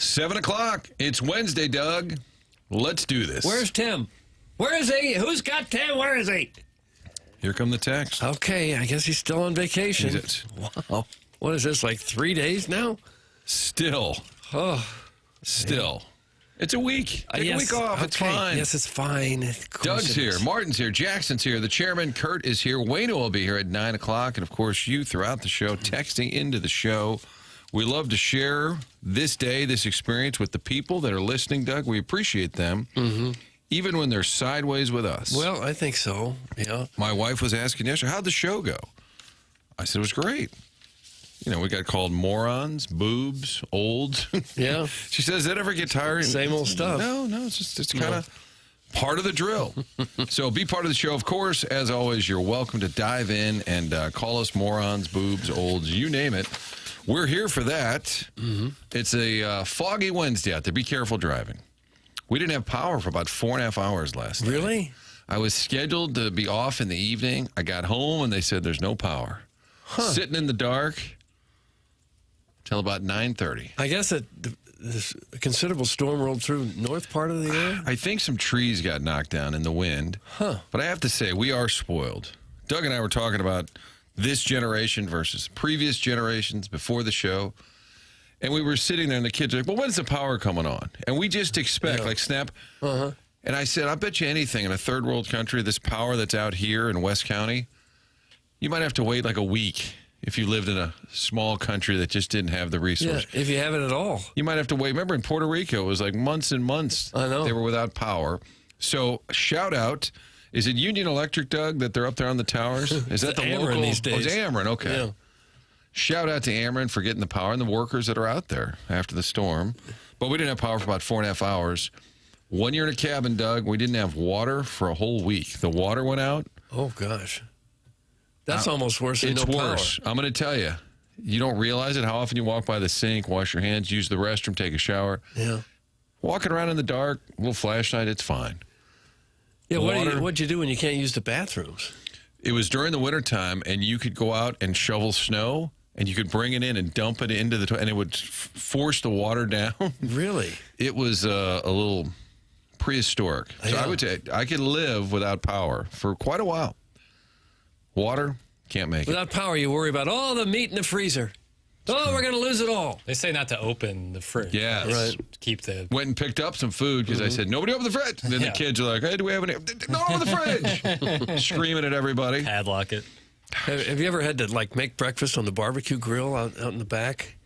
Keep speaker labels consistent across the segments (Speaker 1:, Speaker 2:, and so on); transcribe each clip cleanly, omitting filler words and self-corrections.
Speaker 1: 7 o'clock. It's Wednesday, Doug. Let's do this.
Speaker 2: Where's Tim? Where is he? Who's got Tim? Where is he?
Speaker 1: Here come the text.
Speaker 2: Okay, I guess he's still on vacation. Wow. What is this, like 3 days now?
Speaker 1: Still.
Speaker 2: Oh.
Speaker 1: Still. It's a week. Take a week off. It's fine.
Speaker 2: Yes, it's fine.
Speaker 1: Doug's here. Martin's here. Jackson's here. The chairman, Kurt, is here. Wayne will be here at 9 o'clock. And, of course, you throughout the show, texting into the show. We love to share this day, this experience with the people that are listening, Doug. We appreciate them, even when they're sideways with us.
Speaker 2: Well, I think so, yeah.
Speaker 1: My wife was asking yesterday, how'd the show go? I said it was great. You know, we got called morons, boobs, old.
Speaker 2: Yeah.
Speaker 1: She says, does that ever get tiring?
Speaker 2: Same old stuff.
Speaker 1: No, it's kind of part of the drill. So be part of the show. Of course, as always, you're welcome to dive in and call us morons, boobs, olds, you name it. We're here for that. It's a foggy Wednesday out there. Be careful driving. We didn't have power for about 4.5 hours last night.
Speaker 2: Really?
Speaker 1: I was scheduled to be off in the evening. I got home, and they said there's no power. Sitting in the dark till about 9:30.
Speaker 2: I guess a considerable storm rolled through north part of the area?
Speaker 1: I think some trees got knocked down in the wind. But I have to say, we are spoiled. Doug and I were talking about this generation versus previous generations before the show. And we were sitting there, and the kids were like, well, when's the power coming on? And we just expect, like, snap. And I said, I bet you anything in a third world country, this power that's out here in West County, you might have to wait like a week if you lived in a small country that just didn't have the resource.
Speaker 2: Yeah, if you have it at all.
Speaker 1: You might have to wait. Remember in Puerto Rico, it was like months and months.
Speaker 2: I know.
Speaker 1: They were without power. So, shout out. Is it Union Electric, Doug, that they're up there on the towers? Is that the
Speaker 2: Ameren
Speaker 1: local?
Speaker 2: these days.
Speaker 1: Oh, it's Ameren, okay.
Speaker 2: Yeah.
Speaker 1: Shout out to Ameren for getting the power and the workers that are out there after the storm. But we didn't have power for about 4.5 hours. 1 year in a cabin, Doug, we didn't have water for a whole week. The water went out.
Speaker 2: Oh, gosh. That's almost worse than no power.
Speaker 1: It's worse. I'm going to tell you. You don't realize it, how often you walk by the sink, wash your hands, use the restroom, take a shower.
Speaker 2: Yeah.
Speaker 1: Walking around in the dark, a little flashlight, it's fine.
Speaker 2: Yeah, what'd you do when you can't use the bathrooms?
Speaker 1: It was during the wintertime, and you could go out and shovel snow, and you could bring it in and dump it into the toilet, and it would force the water down.
Speaker 2: Really?
Speaker 1: It was a little prehistoric. So I would say I could live without power for quite a while. Water, can't make it.
Speaker 2: Without power, you worry about all the meat in the freezer. Oh, we're going to lose it all.
Speaker 3: They say not to open the fridge.
Speaker 1: Yeah.
Speaker 2: Right.
Speaker 3: Keep the...
Speaker 1: Went and picked up some food because I said, nobody open the fridge. And then the kids are like, hey, do we have any? No, open the fridge. Screaming at everybody.
Speaker 3: Padlock it.
Speaker 2: Have you ever had to, like, make breakfast on the barbecue grill out in the back?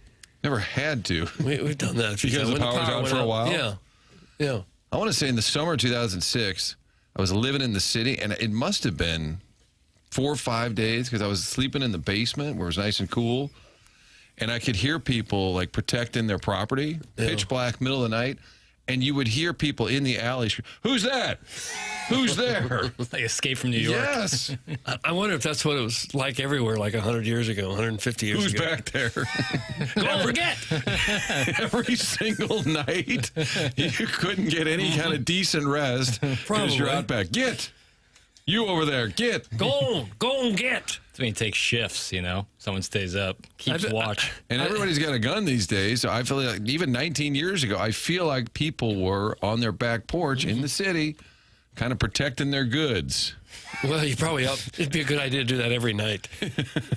Speaker 1: Never had to.
Speaker 2: We've done that a few
Speaker 1: Because
Speaker 2: times.
Speaker 1: the power was out for a while?
Speaker 2: Yeah. Yeah.
Speaker 1: I want to say in the summer of 2006, I was living in the city, and it must have been 4 or 5 days because I was sleeping in the basement where it was nice and cool. And I could hear people, like, protecting their property, pitch black, middle of the night, and you would hear people in the alley scream, who's that? Who's there?
Speaker 3: Like Escape from New York.
Speaker 1: Yes.
Speaker 2: I wonder if that's what it was like everywhere, like 100 years ago, 150 years
Speaker 1: Who's
Speaker 2: ago.
Speaker 1: back there?
Speaker 2: Don't forget!
Speaker 1: Every single night, you couldn't get any kind of decent rest because you're out back. Get! You over there, get!
Speaker 2: Go on, get!
Speaker 3: I mean, it takes shifts, you know. Someone stays up, keeps watch.
Speaker 1: And everybody's got a gun these days. So I feel like even 19 years ago, I feel like people were on their back porch in the city kind of protecting their goods.
Speaker 2: Well, you probably it'd be a good idea to do that every night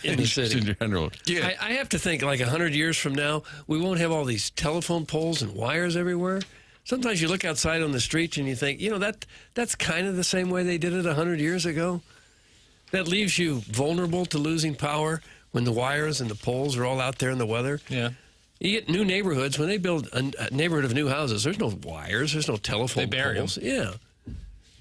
Speaker 2: in the city.
Speaker 1: In general. Yeah.
Speaker 2: I have to think like 100 years from now, we won't have all these telephone poles and wires everywhere. Sometimes you look outside on the streets and you think, you know, that's kind of the same way they did it 100 years ago. That leaves you vulnerable to losing power when the wires and the poles are all out there in the weather.
Speaker 3: Yeah.
Speaker 2: You get new neighborhoods. When they build a neighborhood of new houses, there's no wires. There's no telephone
Speaker 3: They bury
Speaker 2: poles. Yeah.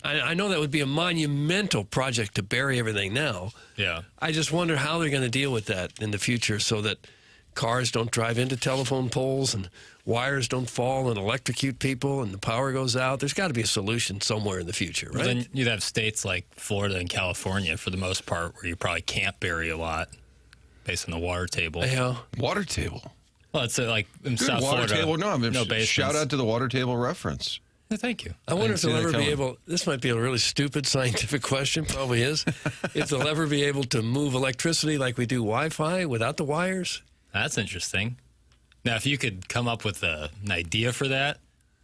Speaker 2: I know that would be a monumental project to bury everything now.
Speaker 3: Yeah.
Speaker 2: I just wonder how they're going to deal with that in the future so that cars don't drive into telephone poles and wires don't fall and electrocute people and the power goes out. There's got to be a solution somewhere in the future, right?
Speaker 3: Then you'd have states like Florida and California, for the most part, where you probably can't bury a lot based on the water table.
Speaker 2: Yeah.
Speaker 1: Water table.
Speaker 3: Well, it's like in
Speaker 1: Good
Speaker 3: South
Speaker 1: water
Speaker 3: Florida.
Speaker 1: table. No,
Speaker 3: basements.
Speaker 1: shout out to the water table reference.
Speaker 3: Yeah, thank you.
Speaker 2: I wonder if
Speaker 1: see
Speaker 2: they'll
Speaker 1: that
Speaker 2: ever be
Speaker 1: coming.
Speaker 2: able, this might be a really stupid scientific question, probably is, if they'll ever be able to move electricity like we do Wi-Fi without the wires.
Speaker 3: That's interesting. Now, if you could come up with an idea for that,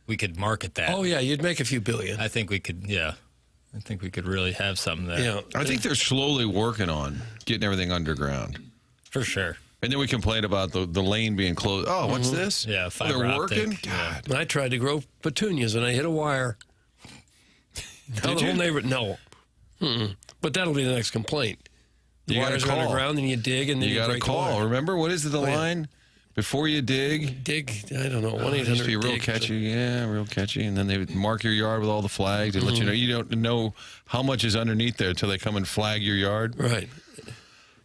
Speaker 3: we could market that.
Speaker 2: Oh, yeah, you'd make a few billion.
Speaker 3: I think we could, I think we could really have something there.
Speaker 2: Yeah.
Speaker 1: I think they're slowly working on getting everything underground.
Speaker 3: For sure.
Speaker 1: And then we complain about the lane being closed. Oh, what's this?
Speaker 3: Yeah,
Speaker 1: Oh,
Speaker 3: fiber
Speaker 1: they're
Speaker 3: optic.
Speaker 1: working?
Speaker 3: Yeah.
Speaker 1: God.
Speaker 2: I tried to grow petunias, and I hit a wire. Now
Speaker 1: Did
Speaker 2: the
Speaker 1: you?
Speaker 2: whole neighborhood, no. But that'll be the next complaint. The
Speaker 1: You gotta
Speaker 2: wires are
Speaker 1: call.
Speaker 2: underground, and you dig, and then
Speaker 1: You
Speaker 2: you
Speaker 1: got to
Speaker 2: break the
Speaker 1: call.
Speaker 2: wire.
Speaker 1: Remember, what is the
Speaker 2: yeah.
Speaker 1: line? Before you dig.
Speaker 2: Dig, I don't know,
Speaker 1: It used to
Speaker 2: 1-800
Speaker 1: be real
Speaker 2: dig.
Speaker 1: catchy. Yeah, real catchy. And then they would mark your yard with all the flags and let you know. You don't know how much is underneath there until they come and flag your yard.
Speaker 2: Right.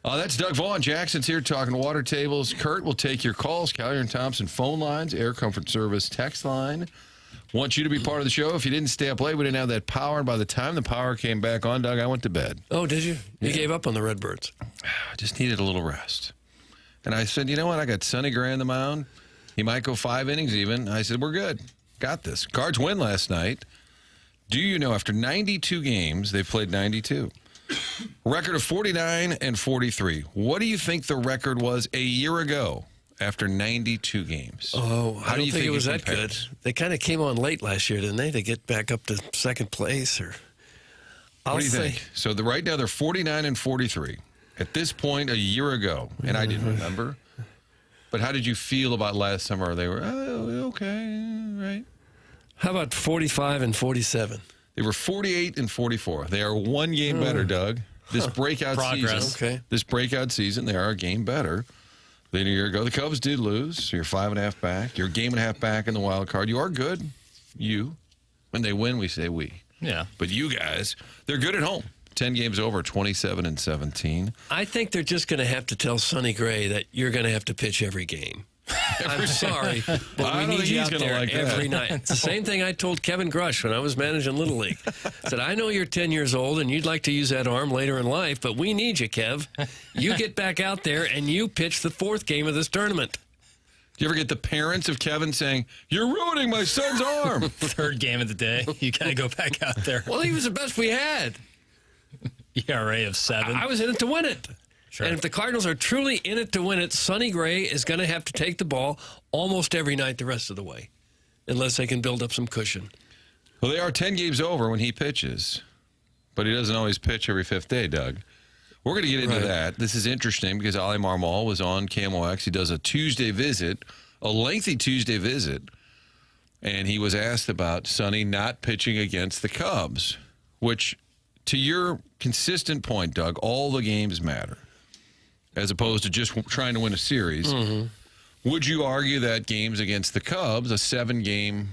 Speaker 1: That's Doug Vaughn. Jackson's here talking water tables. Kurt will take your calls. Collier and Thompson phone lines. Air Comfort Service text line. Want you to be part of the show. If you didn't stay up late, we didn't have that power. And by the time the power came back on, Doug, I went to bed.
Speaker 2: Oh, did you? You gave up on the Redbirds.
Speaker 1: I just needed a little rest. And I said, you know what? I got Sonny Gray on the mound. He might go 5 innings even. I said, we're good. Got this. Cards win last night. Do you know after 92 games, they've played 92. Record of 49 and 43. What do you think the record was a year ago after 92 games?
Speaker 2: Oh,
Speaker 1: How
Speaker 2: I
Speaker 1: do
Speaker 2: don't
Speaker 1: you
Speaker 2: think it was that good.
Speaker 1: compares?
Speaker 2: They kind of came on late last year, didn't they, to get back up to second place? Or
Speaker 1: What do you think? So right now they're 49 and 43. At this point a year ago, and I didn't remember. But how did you feel about last summer? They were, okay, right.
Speaker 2: How about 45 and 47?
Speaker 1: They were 48 and 44. They are one game better, Doug. This breakout
Speaker 3: Progress.
Speaker 1: season.
Speaker 2: Okay.
Speaker 1: This breakout season, they are a game better than a year ago. The Cubs did lose. So you're 5.5 back. You're a game and a half back in the wild card. You are good. You. When they win, we say we.
Speaker 3: Yeah.
Speaker 1: But you guys, they're good at home. 10 games over, 27 and 17.
Speaker 2: I think they're just going to have to tell Sonny Gray that you're going to have to pitch every game. I'm sorry, but
Speaker 1: I
Speaker 2: we
Speaker 1: don't
Speaker 2: need
Speaker 1: think
Speaker 2: you
Speaker 1: he's
Speaker 2: out
Speaker 1: gonna
Speaker 2: there
Speaker 1: like that.
Speaker 2: every night. It's the same thing I told Kevin Grush when I was managing Little League. I said, I know you're 10 years old and you'd like to use that arm later in life, but we need you, Kev. You get back out there and you pitch the 4th game of this tournament.
Speaker 1: Do you ever get the parents of Kevin saying, you're ruining my son's arm?
Speaker 3: 3rd game of the day. You got to go back out there.
Speaker 2: Well, he was the best we had.
Speaker 3: ERA of 7.
Speaker 2: I was in it to win it.
Speaker 3: Sure.
Speaker 2: And if the Cardinals are truly in it to win it, Sonny Gray is going to have to take the ball almost every night the rest of the way, unless they can build up some cushion.
Speaker 1: Well, they are 10 games over when he pitches, but he doesn't always pitch every 5th day, Doug. We're going to get into
Speaker 2: Right.
Speaker 1: that. This is interesting because Oli Marmol was on KMOX. He does a Tuesday visit, a lengthy Tuesday visit, and he was asked about Sonny not pitching against the Cubs, which, to your consistent point, Doug, all the games matter, as opposed to just trying to win a series.
Speaker 2: Mm-hmm.
Speaker 1: Would you argue that games against the Cubs, a 7-game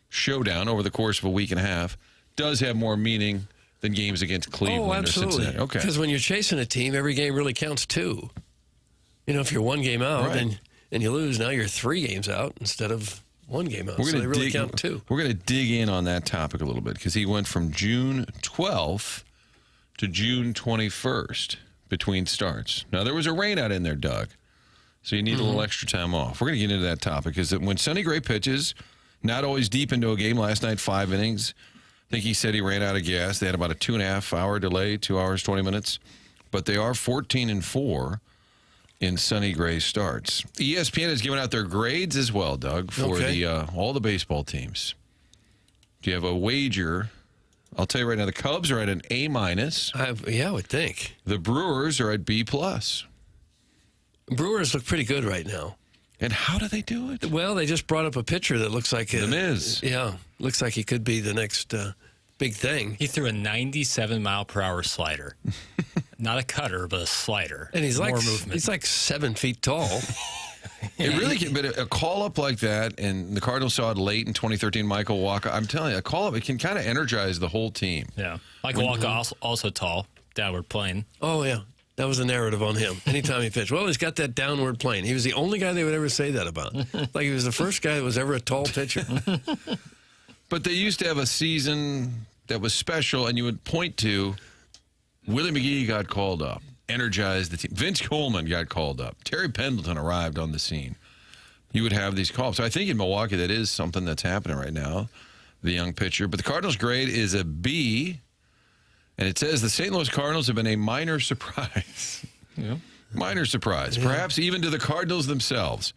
Speaker 1: showdown over the course of a week and a half, does have more meaning than games against Cleveland
Speaker 2: Oh,
Speaker 1: or
Speaker 2: absolutely.
Speaker 1: Cincinnati? Okay.
Speaker 2: Because when you're chasing a team, every game really counts too. You know, if you're 1 game out
Speaker 1: Right.
Speaker 2: and you lose, now you're 3 games out instead of 1 game out.
Speaker 1: We're
Speaker 2: So
Speaker 1: going
Speaker 2: they
Speaker 1: to
Speaker 2: really count too.
Speaker 1: We're going to dig in on that topic a little bit because he went from June 12th to June 21st between starts. Now, there was a rain out in there, Doug, so you need a little extra time off. We're going to get into that topic because when Sonny Gray pitches, not always deep into a game, last night 5 innings. I think he said he ran out of gas. They had about a 2.5-hour delay, 2 hours, 20 minutes. But they are 14 and 4 in Sonny Gray starts. ESPN has given out their grades as well, Doug, for
Speaker 2: Okay.
Speaker 1: all the baseball teams. Do you have a wager? I'll tell you right now, the Cubs are at an A-.
Speaker 2: Yeah, I would think.
Speaker 1: The Brewers are at B+.
Speaker 2: Brewers look pretty good right now.
Speaker 1: And how do they do it?
Speaker 2: Well, they just brought up a pitcher that looks like
Speaker 1: The Miz.
Speaker 2: Yeah, looks like he could be the next big thing.
Speaker 3: He threw a 97-mile-per-hour slider. Not a cutter, but a slider.
Speaker 2: And he's
Speaker 3: More
Speaker 2: like
Speaker 3: movement.
Speaker 2: he's like 7 feet tall.
Speaker 1: It really can, but a call-up like that, and the Cardinals saw it late in 2013, Michael Walker. I'm telling you, a call-up, it can kind of energize the whole team.
Speaker 3: Yeah. Michael Walker also tall, downward plane.
Speaker 2: Oh yeah, that was the narrative on him. Anytime he pitched, well, he's got that downward plane. He was the only guy they would ever say that about. Like he was the first guy that was ever a tall pitcher.
Speaker 1: But they used to have a season that was special, and you would point to Willie McGee got called up, energized the team. Vince Coleman got called up. Terry Pendleton arrived on the scene. You would have these calls. So I think in Milwaukee that is something that's happening right now, the young pitcher. But the Cardinals' grade is a B, and it says the St. Louis Cardinals have been a minor surprise.
Speaker 3: Yeah.
Speaker 1: Minor surprise, perhaps even to the Cardinals themselves.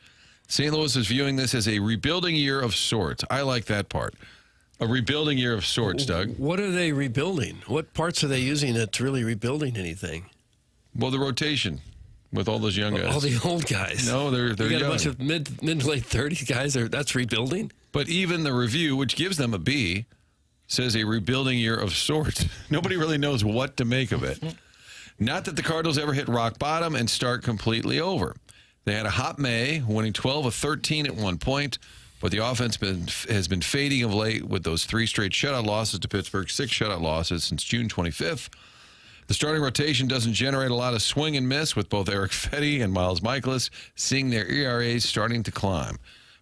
Speaker 1: St. Louis is viewing this as a rebuilding year of sorts. I like that part. A rebuilding year of sorts, Doug.
Speaker 2: What are they rebuilding? What parts are they using that's really rebuilding anything?
Speaker 1: Well, the rotation with all those young guys.
Speaker 2: All the old guys.
Speaker 1: No, they're
Speaker 2: you got
Speaker 1: young.
Speaker 2: a bunch of mid to late 30s guys. That's rebuilding?
Speaker 1: But even the review, which gives them a B, says a rebuilding year of sorts. Nobody really knows what to make of it. Not that the Cardinals ever hit rock bottom and start completely over. They had a hot May, winning 12 of 13 at one point, but the offense has been fading of late with those 3 straight shutout losses to Pittsburgh, 6 shutout losses since June 25th. The starting rotation doesn't generate a lot of swing and miss, with both Eric Fetty and Miles Michaelis seeing their ERAs starting to climb.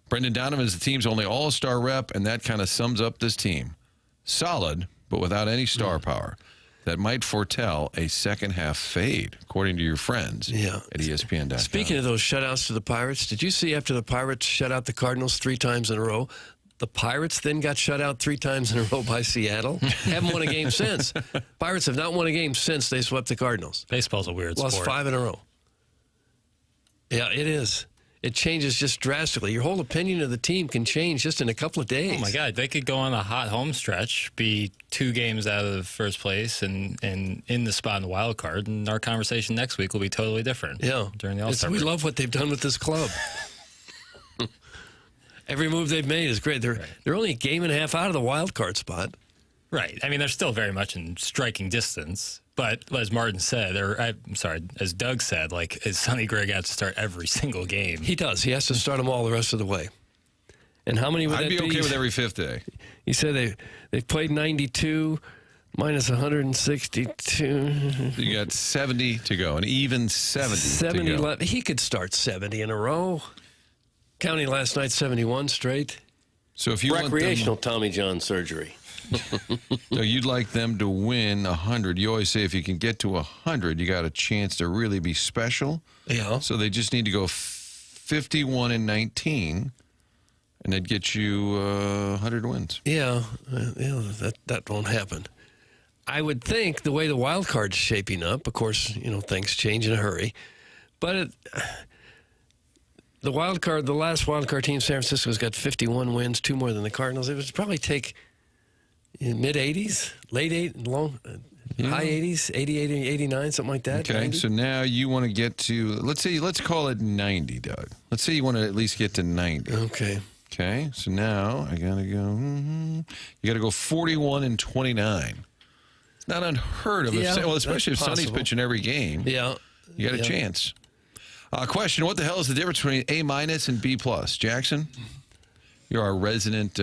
Speaker 1: Brendan Donovan is the team's only all-star rep, and that kind of sums up this team. Solid, but without any star power. That might foretell a second-half fade, according to your friends at ESPN.com.
Speaker 2: Speaking of those shutouts to the Pirates, did you see after the Pirates shut out the Cardinals 3 times in a row, the Pirates then got shut out 3 times in a row by Seattle? Haven't won a game since. Pirates have not won a game since they swept the Cardinals.
Speaker 3: Baseball's a weird
Speaker 2: Lost
Speaker 3: sport.
Speaker 2: 5 in a row. Yeah, it is. It changes just drastically. Your whole opinion of the team can change just in a couple of days.
Speaker 3: Oh, my God. They could go on a hot home stretch, be 2 games out of first place and in the spot in the wild card, and our conversation next week will be totally different during the All-Star
Speaker 2: We
Speaker 3: break.
Speaker 2: love what they've done with this club. Every move they've made is great. They're only a game and a half out of the wild card spot.
Speaker 3: Right. I mean, they're still very much in striking distance. But as Martin said, as Doug said, is Sonny Gray got to start every single game?
Speaker 2: He does. He has to start them all the rest of the way. And how many would
Speaker 1: I'd
Speaker 2: that
Speaker 1: be
Speaker 2: be?
Speaker 1: okay with every 5th day.
Speaker 2: He said they've played 92 minus 162.
Speaker 1: You got 70 to go, an even 70 to go.
Speaker 2: left. He could start 70 in a row. Counting last night, 71 straight.
Speaker 1: So if you
Speaker 2: Recreational Tommy John surgery.
Speaker 1: So you'd like them to win 100. You always say if you can get to 100, you got a chance to really be special.
Speaker 2: Yeah.
Speaker 1: So they just need to go 51 and 19, and that'd get you 100 wins.
Speaker 2: Yeah, that won't happen. I would think the way the wild card's shaping up, of course, things change in a hurry, but the last wild card team, San Francisco's got 51 wins, 2 more than the Cardinals. It would probably take mid-80s, high 80s, 88, 89, something like that.
Speaker 1: Okay,
Speaker 2: 90?
Speaker 1: so now you want to get to, let's call it 90, Doug. Let's say you want to at least get to 90.
Speaker 2: Okay.
Speaker 1: Okay, so now I got to go, you got to go 41 and 29. It's not unheard of, especially if Sonny's pitching every game.
Speaker 2: Yeah.
Speaker 1: You got a chance. Question, what the hell is the difference between A- and B+? Jackson, you're our resident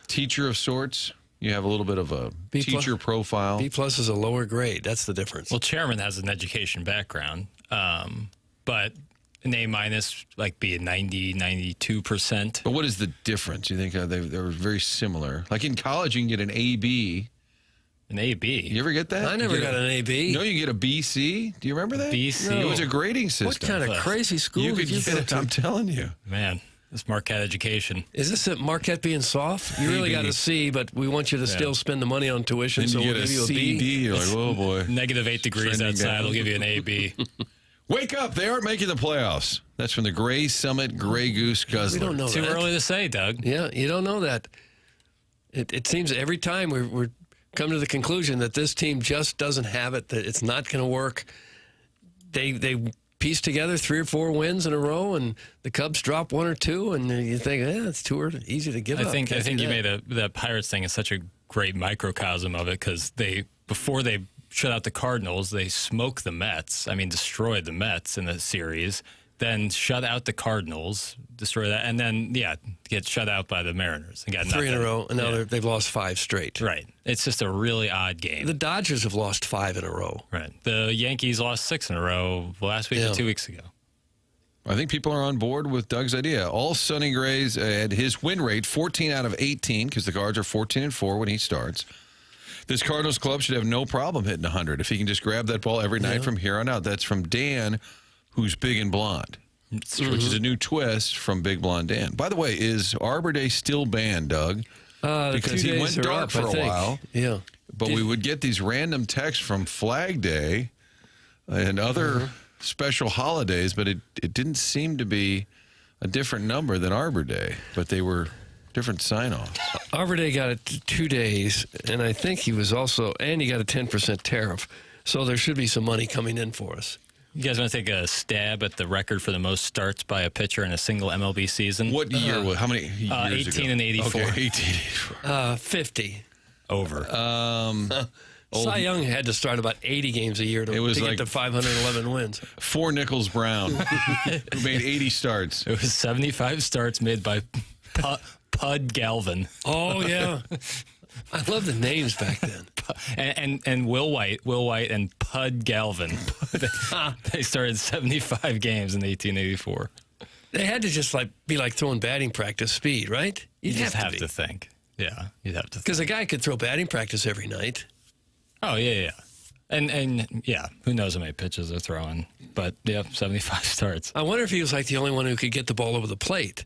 Speaker 1: teacher of sorts. You have a little bit of a teacher profile.
Speaker 2: B+ is a lower grade. That's the difference.
Speaker 3: Well, Chairman has an education background, but an A- be a 90, 92%.
Speaker 1: But what is the difference? You think they're very similar? Like in college, you can get an AB.
Speaker 3: An AB?
Speaker 1: You ever get that?
Speaker 2: I never got an AB.
Speaker 1: No, you get a BC. Do you remember that?
Speaker 3: BC?
Speaker 1: It was a grading system.
Speaker 2: What kind of crazy school
Speaker 1: You could
Speaker 2: did you
Speaker 1: get
Speaker 2: go
Speaker 1: it,
Speaker 2: to?
Speaker 1: I'm telling you.
Speaker 3: Man, this Marquette education.
Speaker 2: Is this at Marquette being soft? You really got a C, but we want you to still spend the money on tuition,
Speaker 1: Then
Speaker 2: so
Speaker 1: you
Speaker 2: we'll
Speaker 1: get
Speaker 2: give
Speaker 1: a
Speaker 2: you a B.
Speaker 1: CD. You're like, oh boy.
Speaker 3: -8 degrees
Speaker 1: Trending
Speaker 3: outside
Speaker 1: down.
Speaker 3: will give you an AB.
Speaker 1: Wake up! They aren't making the playoffs. That's from the Gray Summit Gray Goose Guzzler.
Speaker 2: We don't know
Speaker 3: Too
Speaker 2: that.
Speaker 3: early to say, Doug.
Speaker 2: Yeah, you don't know that. It seems every time we're come to the conclusion that this team just doesn't have it, that it's not going to work. They piece together 3 or 4 wins in a row, and the Cubs drop 1 or 2, and you think, it's too early, easy to give up.
Speaker 3: I think
Speaker 2: Can't do
Speaker 3: you
Speaker 2: that.
Speaker 3: made the Pirates thing is such a great microcosm of it because before they shut out the Cardinals, they smoked the Mets. I mean, destroyed the Mets in the series. Then shut out the Cardinals, destroy that, and then get shut out by the Mariners and got
Speaker 2: 3 in a
Speaker 3: nothing.
Speaker 2: row, and now they've lost 5 straight.
Speaker 3: Right. It's just a really odd game.
Speaker 2: The Dodgers have lost 5 in a row.
Speaker 3: Right. The Yankees lost 6 in a row last week or 2 weeks ago.
Speaker 1: I think people are on board with Doug's idea. All Sonny Gray's at his win rate, 14 out of 18, because the Cards are 14 and 4 when he starts. This Cardinals club should have no problem hitting 100 if he can just grab that ball every night from here on out. That's from Dan, who's big and blonde, which is a new twist from Big Blonde Dan. By the way, is Arbor Day still banned, Doug? Because he went dark for a while.
Speaker 2: Yeah.
Speaker 1: But we would get these random texts from Flag Day and other special holidays, but it didn't seem to be a different number than Arbor Day, but they were different sign-offs.
Speaker 2: Arbor Day got it 2 days, and I think he was also, and he got a 10% tariff. So there should be some money coming in for us.
Speaker 3: You guys want to take a stab at the record for the most starts by a pitcher in a single MLB season?
Speaker 1: What year? How many years
Speaker 3: 18
Speaker 1: ago?
Speaker 3: and 84.
Speaker 1: Okay, 1884.
Speaker 2: 50.
Speaker 3: Over.
Speaker 2: Cy Young had to start about 80 games a year to get to 511 wins.
Speaker 1: 4 Nichols Brown, who made 80 starts.
Speaker 3: It was 75 starts made by Pud Galvin.
Speaker 2: Oh, yeah. I love the names back then.
Speaker 3: And Will White and Pud Galvin. They started 75 games in 1884.
Speaker 2: They had to just be like throwing batting practice speed, right?
Speaker 3: You'd have to think. Yeah, you'd have to think.
Speaker 2: Because a guy could throw batting practice every night.
Speaker 3: Oh, yeah. And yeah, who knows how many pitches they're throwing. But, yeah, 75 starts.
Speaker 2: I wonder if he was like the only one who could get the ball over the plate.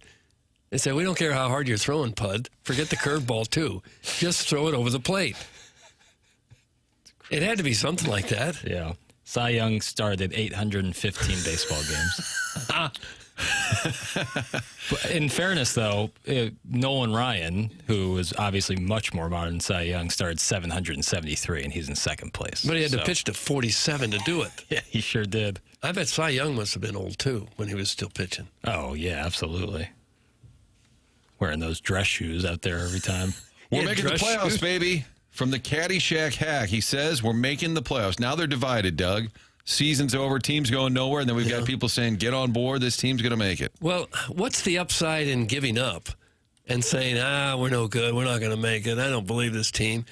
Speaker 2: They said, we don't care how hard you're throwing, Pud. Forget the curveball, too. Just throw it over the plate. It had to be something like that.
Speaker 3: Yeah. Cy Young started 815 baseball games. But in fairness, though, Nolan Ryan, who was obviously much more modern than Cy Young, started 773, and he's in second place.
Speaker 2: But he had to pitch to 47 to do it.
Speaker 3: Yeah, he sure did.
Speaker 2: I bet Cy Young must have been old, too, when he was still pitching.
Speaker 3: Oh, yeah, absolutely. Wearing those dress shoes out there every time.
Speaker 1: We're making the playoffs, baby. From the Caddyshack hack, he says, we're making the playoffs. Now they're divided, Doug. Season's over, team's going nowhere, and then we've got people saying, get on board, this team's going to make it.
Speaker 2: Well, what's the upside in giving up and saying, we're no good, we're not going to make it, I don't believe this team?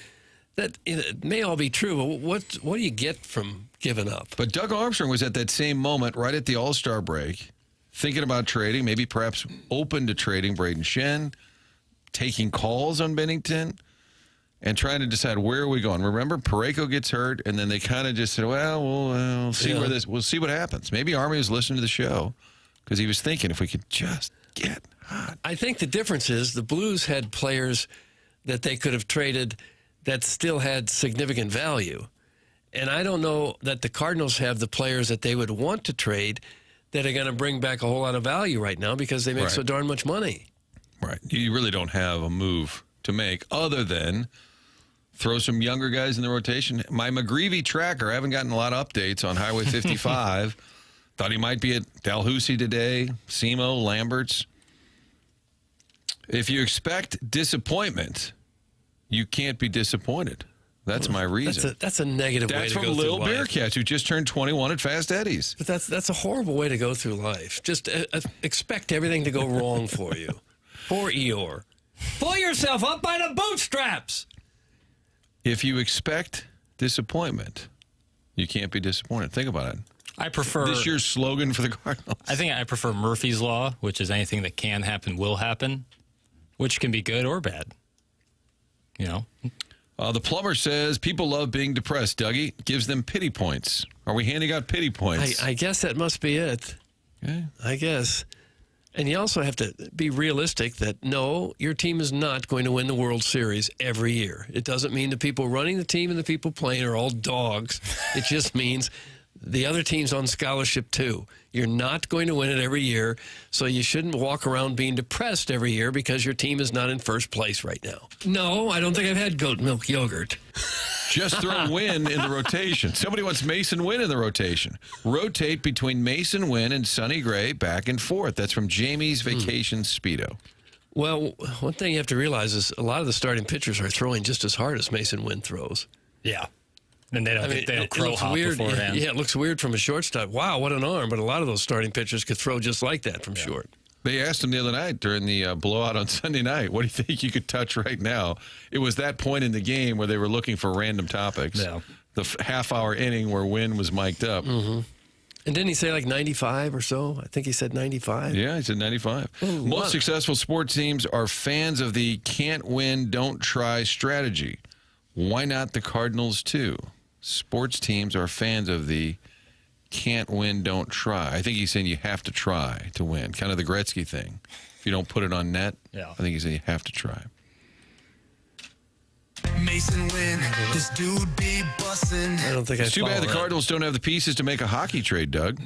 Speaker 2: That it may all be true, but what do you get from giving up?
Speaker 1: But Doug Armstrong was at that same moment, right at the All-Star break, thinking about trading, maybe perhaps open to trading Braden Shen, taking calls on Bennington, and trying to decide where are we going. Remember, Parayko gets hurt, and then they kind of just said, well, we'll see we'll see what happens. Maybe Army was listening to the show because he was thinking if we could just get hot.
Speaker 2: I think the difference is the Blues had players that they could have traded that still had significant value. And I don't know that the Cardinals have the players that they would want to trade that are going to bring back a whole lot of value right now because they make so darn much money.
Speaker 1: Right. You really don't have a move to make other than throw some younger guys in the rotation. My McGreevy tracker, I haven't gotten a lot of updates on Highway 55. Thought he might be at Dalhousie today, Simo, Lambert's. If you expect disappointment, you can't be disappointed. That's my reason.
Speaker 2: That's a negative way to go through life.
Speaker 1: That's from Lil Bearcats, who just turned 21 at Fast Eddie's.
Speaker 2: But that's a horrible way to go through life. Just expect everything to go wrong for you. Poor Eeyore. Pull yourself up by the bootstraps.
Speaker 1: If you expect disappointment, you can't be disappointed. Think about it.
Speaker 3: I prefer
Speaker 1: this year's slogan for the Cardinals.
Speaker 3: I think I prefer Murphy's Law, which is anything that can happen will happen, which can be good or bad. You know?
Speaker 1: The plumber says people love being depressed, Dougie. Gives them pity points. Are we handing out pity points?
Speaker 2: I guess that must be it.
Speaker 1: Okay.
Speaker 2: I guess. And you also have to be realistic that, no, your team is not going to win the World Series every year. It doesn't mean the people running the team and the people playing are all dogs. It just means the other team's on scholarship, too. You're not going to win it every year, so you shouldn't walk around being depressed every year because your team is not in first place right now. No, I don't think I've had goat milk yogurt.
Speaker 1: Just throw Wynn in the rotation. Somebody wants Mason Wynn in the rotation. Rotate between Mason Wynn and Sonny Gray back and forth. That's from Jamie's Vacation Speedo.
Speaker 2: Well, one thing you have to realize is a lot of the starting pitchers are throwing just as hard as Mason Wynn throws.
Speaker 3: Yeah. And they don't crow hop beforehand.
Speaker 2: Yeah, it looks weird from a shortstop. Wow, what an arm. But a lot of those starting pitchers could throw just like that from short.
Speaker 1: They asked him the other night during the blowout on Sunday night, what do you think you could touch right now? It was that point in the game where they were looking for random topics. Yeah. The half-hour inning where Wynn was mic'd up.
Speaker 2: Mm-hmm. And didn't he say like 95 or so? I think he said 95.
Speaker 1: Yeah, he said 95. Most successful sports teams are fans of the can't win, don't try strategy. Why not the Cardinals, too? Sports teams are fans of the can't win, don't try. I think he's saying you have to try to win. Kind of the Gretzky thing. If you don't put it on net, I think he's saying you have to try.
Speaker 4: Mason Wynn, this dude be bussin'.
Speaker 2: I don't think
Speaker 1: it's too bad the Cardinals don't have the pieces to make a hockey trade, Doug.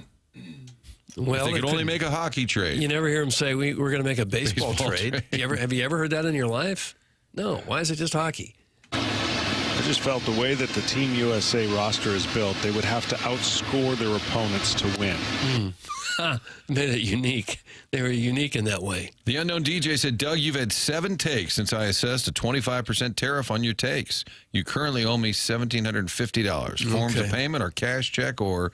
Speaker 2: Well,
Speaker 1: they could only make a hockey trade.
Speaker 2: You never hear them say, we're going to make a baseball trade.
Speaker 1: trade.
Speaker 2: Have you ever heard that in your life? No. Why is it just hockey?
Speaker 5: I just felt the way that the Team USA roster is built, they would have to outscore their opponents to win.
Speaker 2: Made it unique. They were unique in that way.
Speaker 1: The unknown DJ said, Doug, you've had 7 takes since I assessed a 25% tariff on your takes. You currently owe me $1,750. Forms of payment or cash check or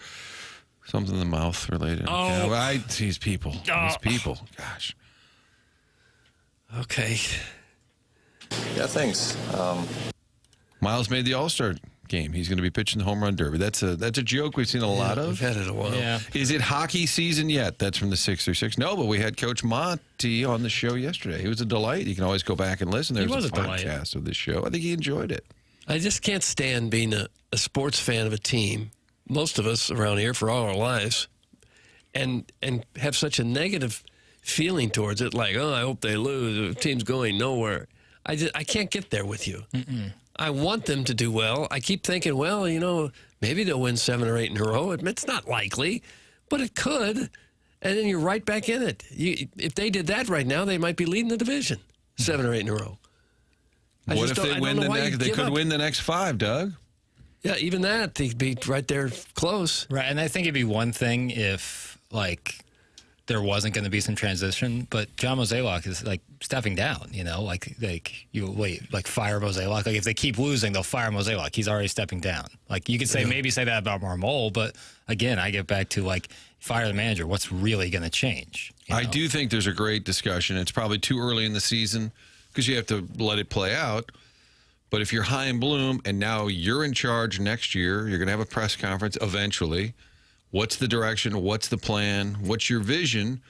Speaker 1: something in the mouth related.
Speaker 2: Oh.
Speaker 1: Yeah, these people. These people. Gosh.
Speaker 2: Okay.
Speaker 6: Yeah, thanks.
Speaker 1: Miles made the All-Star game. He's going to be pitching the home run derby. That's a joke we've seen a lot of.
Speaker 2: We've had it a while.
Speaker 3: Yeah.
Speaker 1: Is it hockey season yet? That's from the 636. No, but we had Coach Monty on the show yesterday. He was a delight. You can always go back and listen. There's
Speaker 3: was
Speaker 1: a
Speaker 3: a delight.
Speaker 1: podcast of this show. I think he enjoyed it.
Speaker 2: I just can't stand being a sports fan of a team, most of us around here for all our lives, and have such a negative feeling towards it, like, oh, I hope they lose. The team's going nowhere. I can't get there with you. I want them to do well. I keep thinking, well, maybe they'll win 7 or 8 in a row. It's not likely, but it could. And then you're right back in it. If they did that right now, they might be leading the division 7 or 8 in a row.
Speaker 1: What if they win the next? They could win the next 5, Doug.
Speaker 2: Yeah, even that, they'd be right there close.
Speaker 3: Right, and I think it'd be one thing if, there wasn't going to be some transition, but John Mozeliak is, stepping down, fire Mozeliak. If they keep losing, they'll fire Mozeliak. He's already stepping down. You could maybe say that about Marmol, but, again, I get back to, fire the manager. What's really going to change?
Speaker 1: I do think there's a great discussion. It's probably too early in the season because you have to let it play out. But if you're Chaim Bloom and now you're in charge next year, you're going to have a press conference eventually. What's the direction? What's the plan? What's your vision?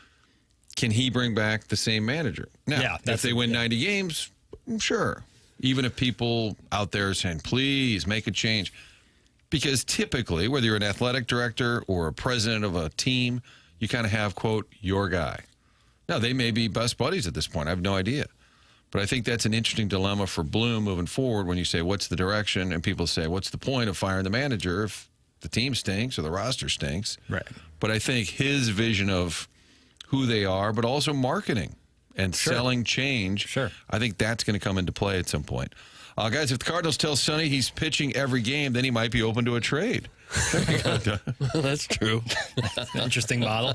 Speaker 1: Can he bring back the same manager? Now, if they win 90 games, sure. Even if people out there are saying, please make a change. Because typically, whether you're an athletic director or a president of a team, you kind of have, quote, your guy. Now, they may be best buddies at this point. I have no idea. But I think that's an interesting dilemma for Bloom moving forward when you say, what's the direction? And people say, what's the point of firing the manager if the team stinks or the roster stinks?
Speaker 3: Right.
Speaker 1: But I think his vision of who they are, but also marketing and selling change, I think that's going to come into play at some point. Guys, if the Cardinals tell Sonny he's pitching every game, then he might be open to a trade.
Speaker 2: That's true.
Speaker 3: Interesting model.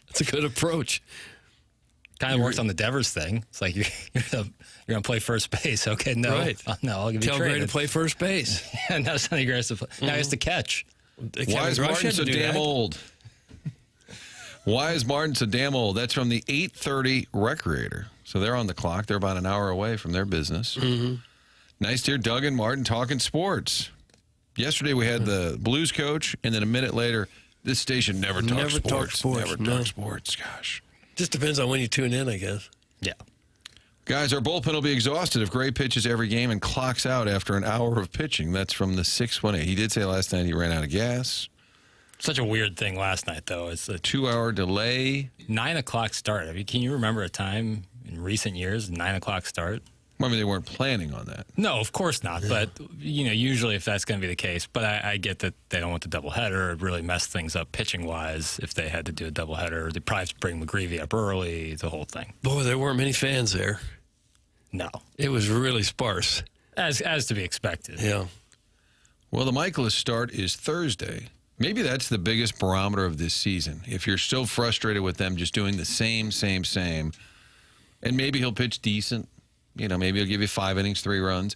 Speaker 2: That's a good approach.
Speaker 3: Kind of works on the Devers thing. It's like you're going to play first base. Okay, no.
Speaker 2: Right.
Speaker 3: No, I'll give you
Speaker 2: Tell Gray to play first base.
Speaker 3: And now Sonny Gray's to play. Now he has to catch.
Speaker 1: Why is Martin so damn old? Why is Martin so damn old? That's from the 8:30 Recreator. So they're on the clock. They're about an hour away from their business. Nice to hear Doug and Martin talking sports. Yesterday we had the Blues coach, and then a minute later, this station never talks sports. Never talk sports. Gosh.
Speaker 2: Just depends on when you tune in, I guess.
Speaker 3: Yeah.
Speaker 1: Guys, our bullpen will be exhausted if Gray pitches every game and clocks out after an hour of pitching. That's from the 618. He did say last night he ran out of gas.
Speaker 3: Such a weird thing last night, though. It's a
Speaker 1: 2-hour delay.
Speaker 3: 9 o'clock start. I mean, can you remember a time in recent years, 9 o'clock start?
Speaker 1: I mean, they weren't planning on that.
Speaker 3: No, of course not. Yeah. But, usually if that's going to be the case. But I get that they don't want the doubleheader. It really messed things up pitching-wise if they had to do a doubleheader. They'd probably have to bring McGreevy up early, the whole thing.
Speaker 2: Boy, there weren't many fans there.
Speaker 3: No.
Speaker 2: It was really sparse.
Speaker 3: As to be expected.
Speaker 2: Yeah.
Speaker 1: Well, the Michaelis start is Thursday. Maybe that's the biggest barometer of this season. If you're still frustrated with them just doing the same, and maybe he'll pitch decent. Maybe he'll give you 5 innings, 3 runs.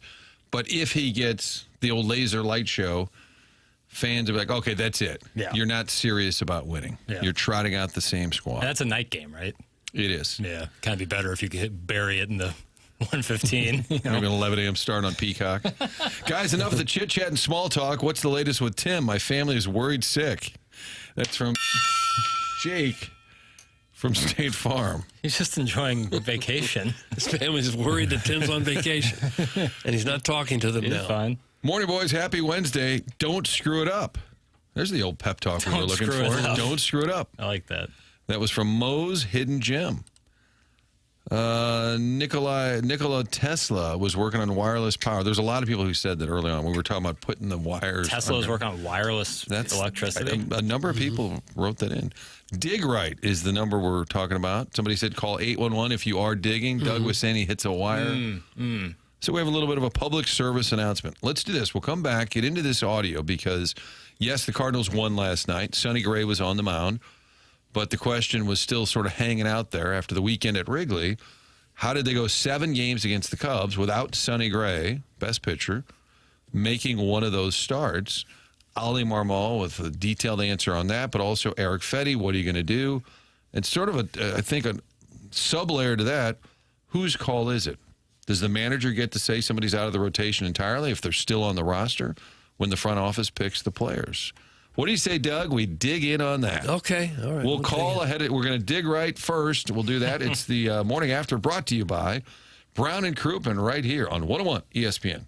Speaker 1: But if he gets the old laser light show, fans will be like, okay, that's it.
Speaker 3: Yeah.
Speaker 1: You're not serious about winning. Yeah. You're trotting out the same squad.
Speaker 3: And that's a night game, right?
Speaker 1: It is.
Speaker 3: Yeah. Kind of be better if you could bury it in the 1:15.
Speaker 1: Maybe an 11 a.m. start on Peacock. Guys, enough of the chit-chat and small talk. What's the latest with Tim? My family is worried sick. That's from Jake from State Farm.
Speaker 3: He's just enjoying vacation.
Speaker 2: His family's worried that Tim's on vacation, and he's not talking to them now.
Speaker 3: Fine.
Speaker 1: Morning, boys. Happy Wednesday. Don't screw it up. There's the old pep talk we were looking for. Don't screw it up.
Speaker 3: I like that.
Speaker 1: That was from Moe's Hidden Gem. Nikola Tesla was working on wireless power. There's a lot of people who said that early on. We were talking about putting the wires.
Speaker 3: Tesla was working on wireless electricity.
Speaker 1: A number of people wrote that in. Dig right is the number we're talking about. Somebody said call 811 if you are digging. Doug was saying he hits a wire. So we have a little bit of a public service announcement. Let's do this. We'll come back, get into this audio because, yes, the Cardinals won last night. Sonny Gray was on the mound. But the question was still sort of hanging out there after the weekend at Wrigley. How did they go 7 games against the Cubs without Sonny Gray, best pitcher, making one of those starts? Oli Marmol with a detailed answer on that, but also Eric Fetty, what are you going to do? And sort of, I think, a sub-layer to that, whose call is it? Does the manager get to say somebody's out of the rotation entirely if they're still on the roster when the front office picks the players? What do you say, Doug? We dig in on that.
Speaker 2: Okay, all right.
Speaker 1: We'll call ahead. We're going to dig right first. We'll do that. It's the Morning After brought to you by Brown and Crouppen right here on 101 ESPN.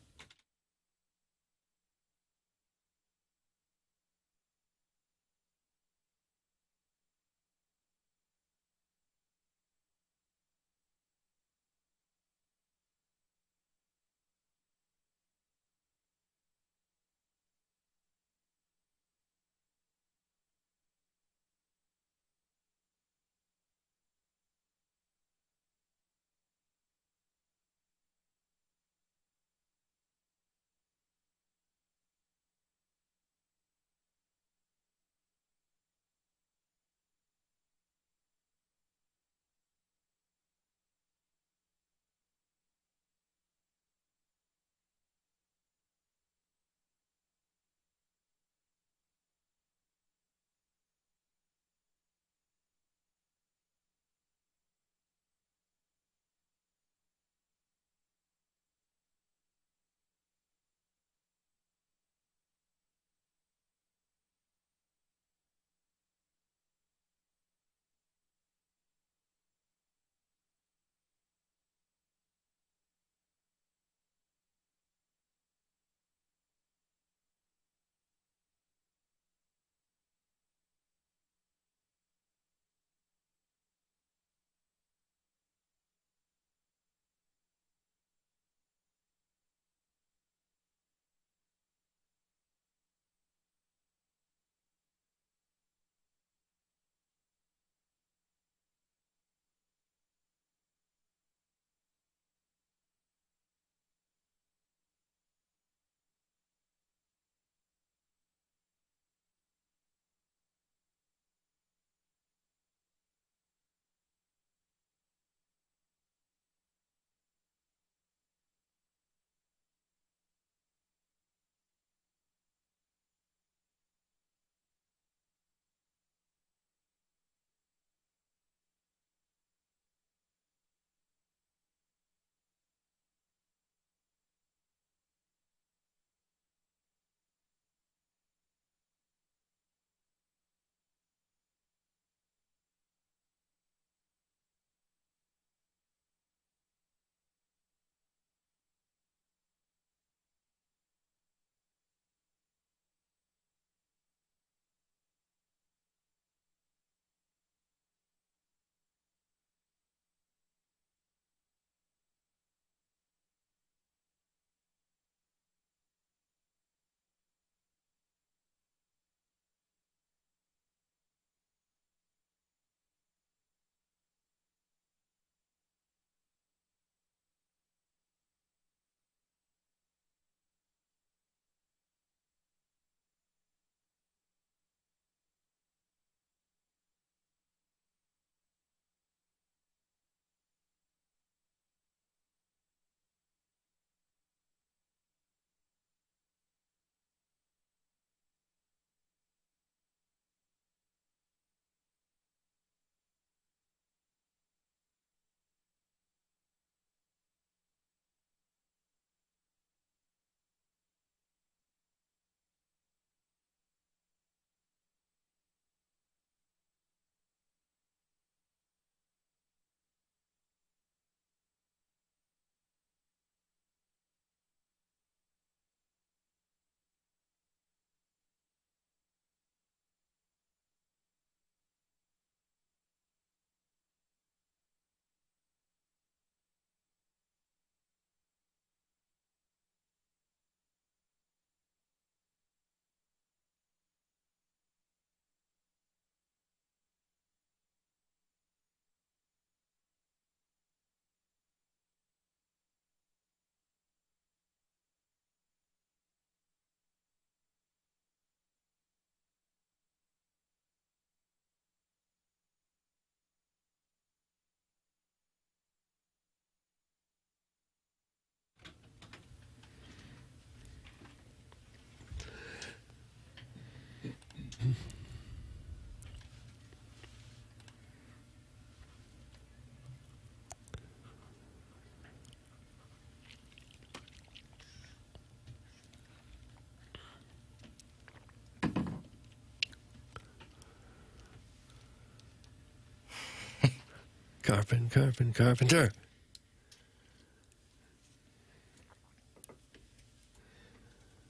Speaker 2: Carpenter.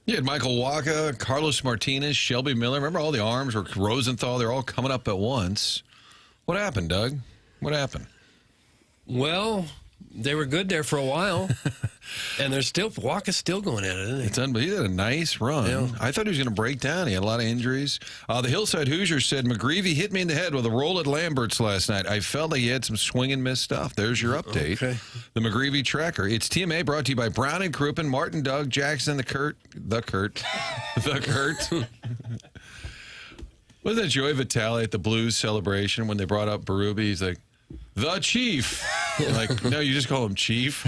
Speaker 1: You had Michael Waka, Carlos Martinez, Shelby Miller. Remember all the arms, or Rosenthal? They're all coming up at once. What happened, Doug? What happened?
Speaker 2: Well, they were good there for a while, and Waka's still going at it, isn't he?
Speaker 1: It's unbelievable. He had a nice run.
Speaker 2: Yeah.
Speaker 1: I thought he was going to break down. He had a lot of injuries. The Hillside Hoosiers said, McGreevy hit me in the head with a roll at Lambert's last night. I felt like he had some swing and miss stuff. There's your update.
Speaker 2: Okay.
Speaker 1: The McGreevy Tracker. It's TMA brought to you by Brown and Crouppen, Martin, Doug, Jackson, the Kurt. Wasn't that Joey Vitale at the Blues celebration when they brought up Berube? He's like, the Chief. Like, no, you just call him Chief.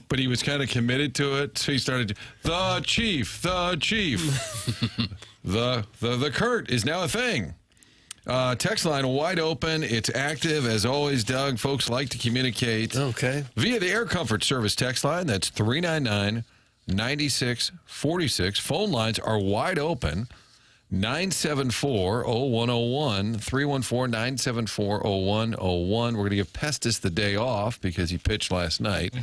Speaker 1: But he was kind of committed to it, so he started, the Chief. The Kurt is now a thing. Text line wide open. It's active as always, Doug. Folks like to communicate.
Speaker 2: Okay.
Speaker 1: Via the Air Comfort Service text line. That's 399-9646. Phone lines are wide open. 974-0101, 314-974-0101. We're going to give Pestis the day off because he pitched last night.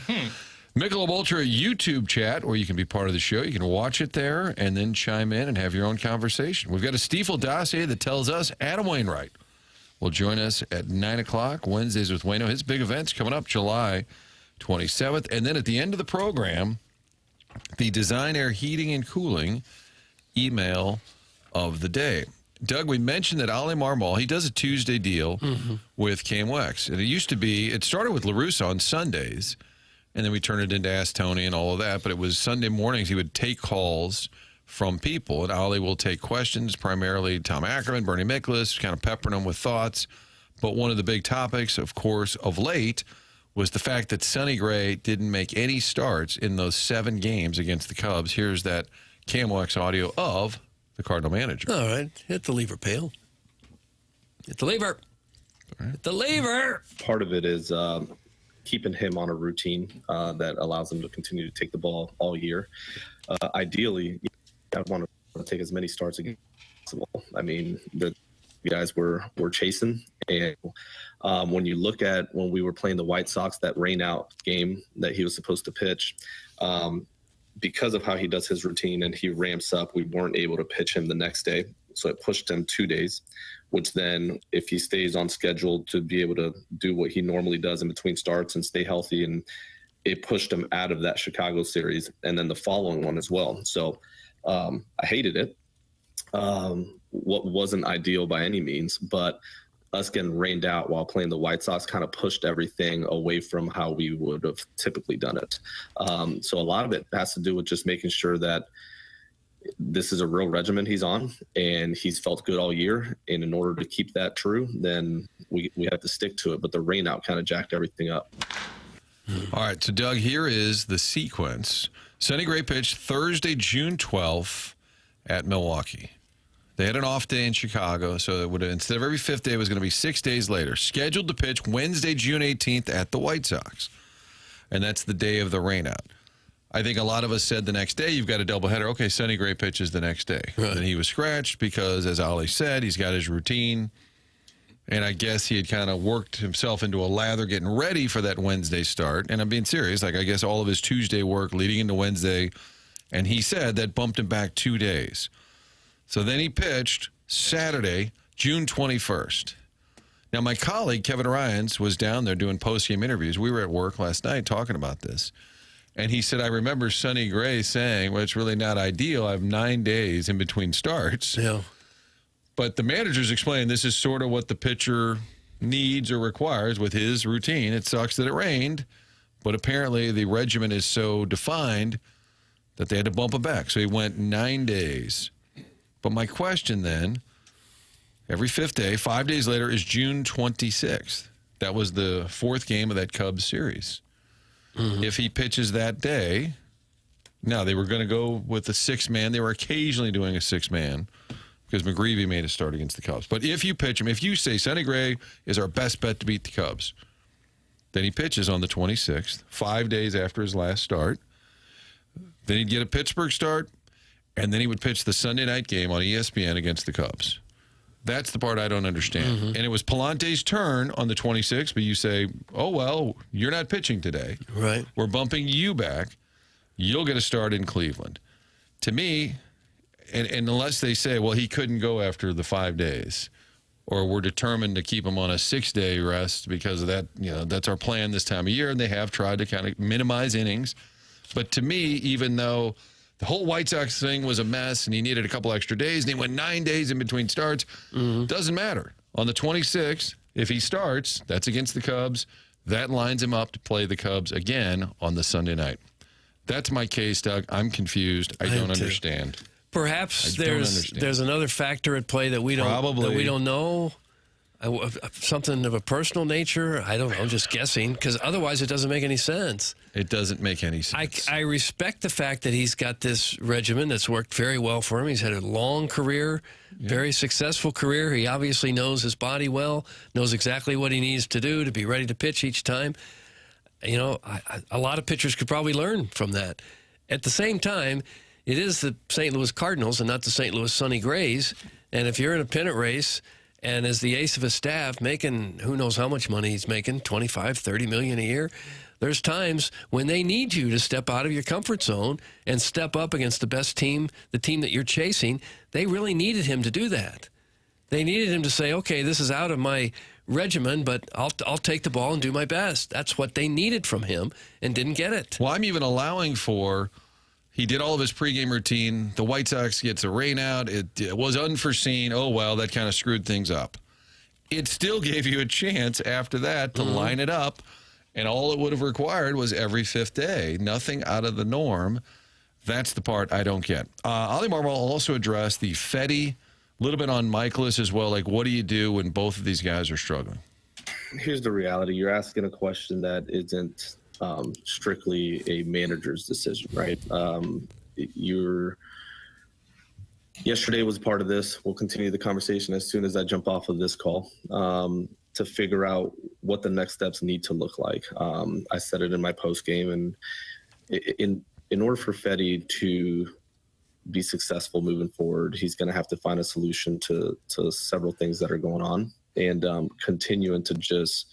Speaker 1: Michelob Ultra YouTube chat, where you can be part of the show. You can watch it there and then chime in and have your own conversation. We've got a Stiefel dossier that tells us Adam Wainwright will join us at 9 o'clock, Wednesdays with Wayno. His big event's coming up July 27th. And then at the end of the program, the Design Air Heating and Cooling email of the day. Doug, we mentioned that Oli Marmol, he does a Tuesday deal with KMOX. And it started with LaRusso on Sundays, and then we turned it into Ask Tony and all of that. But it was Sunday mornings he would take calls from people, and Oli will take questions, primarily Tom Ackerman, Bernie Miklasz, kind of peppering them with thoughts. But one of the big topics, of course, of late was the fact that Sonny Gray didn't make any starts in those 7 games against the Cubs. Here's that KMOX audio of the Cardinal manager.
Speaker 2: All right. Hit the lever, pal. Hit the lever. Right. Hit the lever.
Speaker 6: Part of it is keeping him on a routine that allows him to continue to take the ball all year. Ideally, I want to take as many starts as possible. I mean, the guys were chasing. And when you look at when we were playing the White Sox, that rain out game that he was supposed to pitch, because of how he does his routine and he ramps up, we weren't able to pitch him the next day. So it pushed him 2 days, which then if he stays on schedule to be able to do what he normally does in between starts and stay healthy, and it pushed him out of that Chicago series and then the following one as well. So I hated it. What wasn't ideal by any means, but us getting rained out while playing the White Sox kind of pushed everything away from how we would have typically done it. So a lot of it has to do with just making sure that this is a real regimen he's on, and he's felt good all year. And in order to keep that true, then we have to stick to it. But the rain out kind of jacked everything up.
Speaker 1: All right, so Doug, here is the sequence. Sonny Gray pitched Thursday, June 12th at Milwaukee. They had an off day in Chicago, so it would have, instead of every 5th day, it was going to be 6 days later. Scheduled to pitch Wednesday, June 18th at the White Sox. And that's the day of the rainout. I think a lot of us said the next day, you've got a doubleheader. Okay, Sonny Gray pitches the next day. Right. Then he was scratched because, as Oli said, he's got his routine. And I guess he had kind of worked himself into a lather getting ready for that Wednesday start. And I'm being serious. Like, I guess all of his Tuesday work leading into Wednesday. And he said that bumped him back 2 days. So then he pitched Saturday, June 21st. Now, my colleague, Kevin Ryans, was down there doing post-game interviews. We were at work last night talking about this. And he said, I remember Sonny Gray saying, well, it's really not ideal. I have 9 days in between starts.
Speaker 2: Yeah.
Speaker 1: But the manager's explaining this is sort of what the pitcher needs or requires with his routine. It sucks that it rained, but apparently the regimen is so defined that they had to bump it back. So he went 9 days. But my question then, every 5th day, 5 days later, is June 26th. That was the 4th game of that Cubs series. Mm-hmm. If he pitches that day, now they were going to go with the 6-man. They were occasionally doing a 6-man because McGreevy made a start against the Cubs. But if you pitch him, if you say Sonny Gray is our best bet to beat the Cubs, then he pitches on the 26th, 5 days after his last start. Then he'd get a Pittsburgh start. And then he would pitch the Sunday night game on ESPN against the Cubs. That's the part I don't understand. And it was Palante's turn on the 26th, but you say, oh, well, you're not pitching today.
Speaker 2: Right.
Speaker 1: We're bumping you back. You'll get a start in Cleveland. To me, and unless they say, well, he couldn't go after the 5 days, or we're determined to keep him on a 6-day rest because of that, that's our plan this time of year, and they have tried to kind of minimize innings. But to me, even though the whole White Sox thing was a mess and he needed a couple extra days and he went 9 days in between starts, doesn't matter. On the 26th, if he starts, that's against the Cubs. That lines him up to play the Cubs again on the Sunday night. That's my case, Doug. I'm confused. I don't understand.
Speaker 2: Perhaps there's another factor at play that we don't know. Something of a personal nature. I don't know. I'm just guessing, because otherwise it doesn't make any sense.
Speaker 1: It doesn't make any sense.
Speaker 2: I respect the fact that he's got this regimen that's worked very well for him. He's had a long career, very successful career. He obviously knows his body well, knows exactly what he needs to do to be ready to pitch each time. A lot of pitchers could probably learn from that. At the same time, it is the St. Louis Cardinals and not the St. Louis Sunny Grays. And if you're in a pennant race and as the ace of his staff making who knows how much money he's making, 25, 30 million a year, there's times when they need you to step out of your comfort zone and step up against the best team, the team that you're chasing. They really needed him to do that. They needed him to say, okay, this is out of my regimen, but I'll take the ball and do my best. That's what they needed from him and didn't get it.
Speaker 1: Well, I'm even allowing for, he did all of his pregame routine. The White Sox gets a rain out. It was unforeseen. Oh, well, that kind of screwed things up. It still gave you a chance after that to line it up, and all it would have required was every 5th day. Nothing out of the norm. That's the part I don't get. Oli Marmol also addressed the Fetty, a little bit on Michaelis as well. Like, what do you do when both of these guys are struggling?
Speaker 6: Here's the reality. You're asking a question that isn't strictly a manager's decision, right? Yesterday was part of this. We'll continue the conversation as soon as I jump off of this call to figure out what the next steps need to look like. I said it in my post game, and in order for Fetty to be successful moving forward, he's going to have to find a solution to several things that are going on, and continuing to just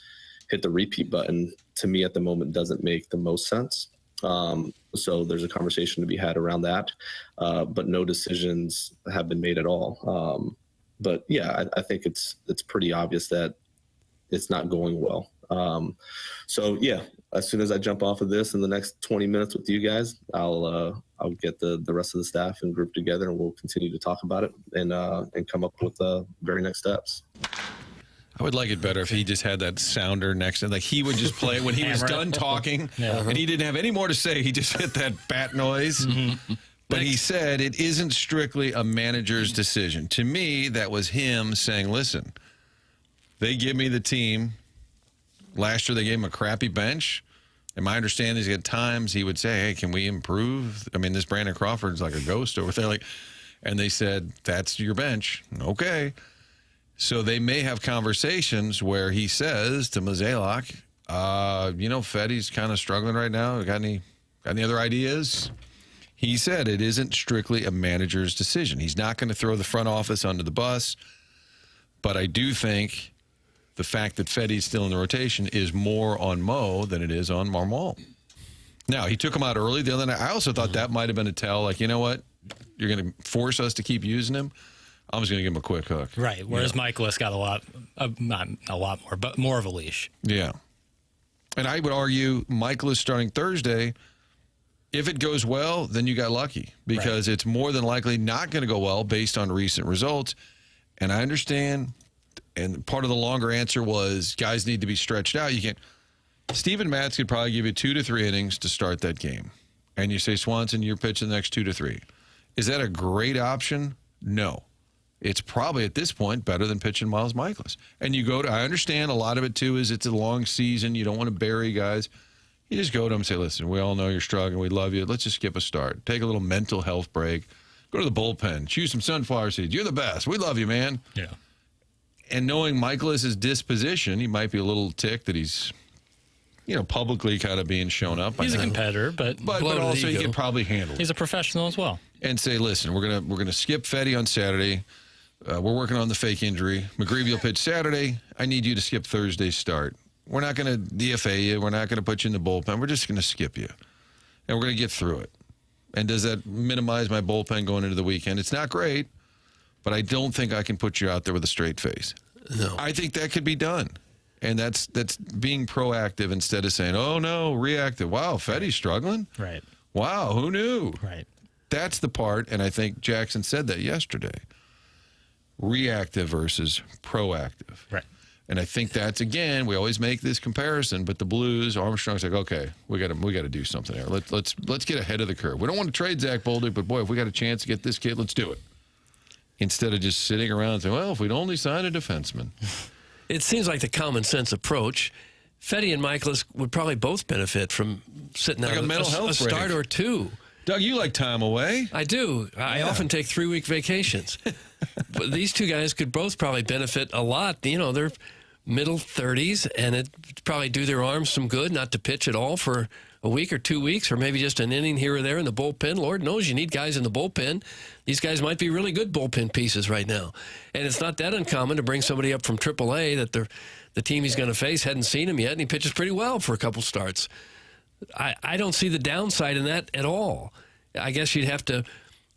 Speaker 6: hit the repeat button, to me at the moment, doesn't make the most sense. So there's a conversation to be had around that, but no decisions have been made at all. But yeah, I think it's pretty obvious that it's not going well. So yeah, as soon as I jump off of this in the next 20 minutes with you guys, I'll get the rest of the staff and group together, and we'll continue to talk about it and come up with the very next steps.
Speaker 1: I would like it better if he just had that sounder next to him. Like, he would just play when he was done talking, and he didn't have any more to say. He just hit that bat noise. But he said it isn't strictly a manager's decision. To me, that was him saying, listen, they give me the team. Last year, they gave him a crappy bench. And my understanding is at times he would say, hey, can we improve? I mean, this Brandon Crawford's like a ghost over there. And they said, that's your bench. Okay. So they may have conversations where he says to Mozeliak, Fetty's kind of struggling right now. Got any other ideas? He said it isn't strictly a manager's decision. He's not going to throw the front office under the bus. But I do think the fact that Fetty's still in the rotation is more on Mo than it is on Marmol. Now, he took him out early the other night. I also thought that might have been a tell, like, you know what? You're going to force us to keep using him. I'm just going to give him a quick hook.
Speaker 3: Right, whereas Michaelis got not a lot more, but more of a leash.
Speaker 1: Yeah. And I would argue Michaelis starting Thursday, if it goes well, then you got lucky, because it's more than likely not going to go well based on recent results. And I understand, and part of the longer answer was guys need to be stretched out. You can't. Steven Matz could probably give you 2 to 3 innings to start that game. And you say, Swanson, you're pitching the next 2 to 3. Is that a great option? No. It's probably at this point better than pitching Miles Michaelis. And you go to, I understand a lot of it too is it's a long season. You don't want to bury guys. You just go to them and say, listen, we all know you're struggling. We love you. Let's just skip a start. Take a little mental health break. Go to the bullpen. Choose some sunflower seeds. You're the best. We love you, man.
Speaker 3: Yeah.
Speaker 1: And knowing Michaelis' disposition, he might be a little ticked that he's, publicly kind of being shown up.
Speaker 3: He's a competitor, but
Speaker 1: also he could probably handle it.
Speaker 3: He's a professional as well.
Speaker 1: And say, listen, we're gonna skip Fetty on Saturday. We're working on the fake injury. McGreevy will pitch Saturday. I need you to skip Thursday's start. We're not going to DFA you. We're not going to put you in the bullpen. We're just going to skip you. And we're going to get through it. And does that minimize my bullpen going into the weekend? It's not great, but I don't think I can put you out there with a straight face.
Speaker 2: No.
Speaker 1: I think that could be done. And that's being proactive instead of saying, oh, no, reactive. Wow, Fetty's struggling?
Speaker 3: Right.
Speaker 1: Wow, who knew?
Speaker 3: Right.
Speaker 1: That's the part, and I think Jackson said that yesterday. Reactive versus proactive.
Speaker 3: Right.
Speaker 1: And I think that's, again, we always make this comparison, but the Blues, Armstrong's like, okay, we got to do something there. Let's get ahead of the curve. We don't want to trade Zach Bolduc, but boy, if we got a chance to get this kid, let's do it. Instead of just sitting around and saying, well, if we'd only sign a defenseman.
Speaker 2: It seems like the common sense approach. Fetty and Michaelis would probably both benefit from sitting
Speaker 1: Like
Speaker 2: out
Speaker 1: a mental health
Speaker 2: a start
Speaker 1: break.
Speaker 2: or two.
Speaker 1: Doug, you like time away.
Speaker 2: I do. I often take 3-week vacations. But these two guys could both probably benefit a lot. You know, they're middle 30s, and it probably do their arms some good not to pitch at all for a week or 2 weeks, or maybe just an inning here or there in the bullpen. Lord knows you need guys in the bullpen. These guys might be really good bullpen pieces right now. And it's not that uncommon to bring somebody up from AAA that the team he's going to face hadn't seen him yet, and he pitches pretty well for a couple starts. I don't see the downside in that at all. I guess you'd have to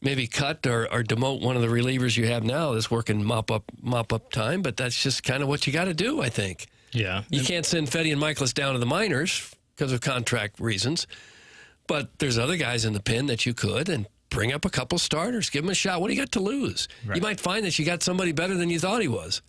Speaker 2: maybe cut or demote one of the relievers you have now that's working mop up time, but that's just kind of what you got to do, I think.
Speaker 3: Yeah.
Speaker 2: You can't send Fetty and Michaelis down to the minors because of contract reasons, but there's other guys in the pen that you could, and bring up a couple starters, give them a shot. What do you got to lose?
Speaker 3: Right.
Speaker 2: You might find that you got somebody better than you thought he was.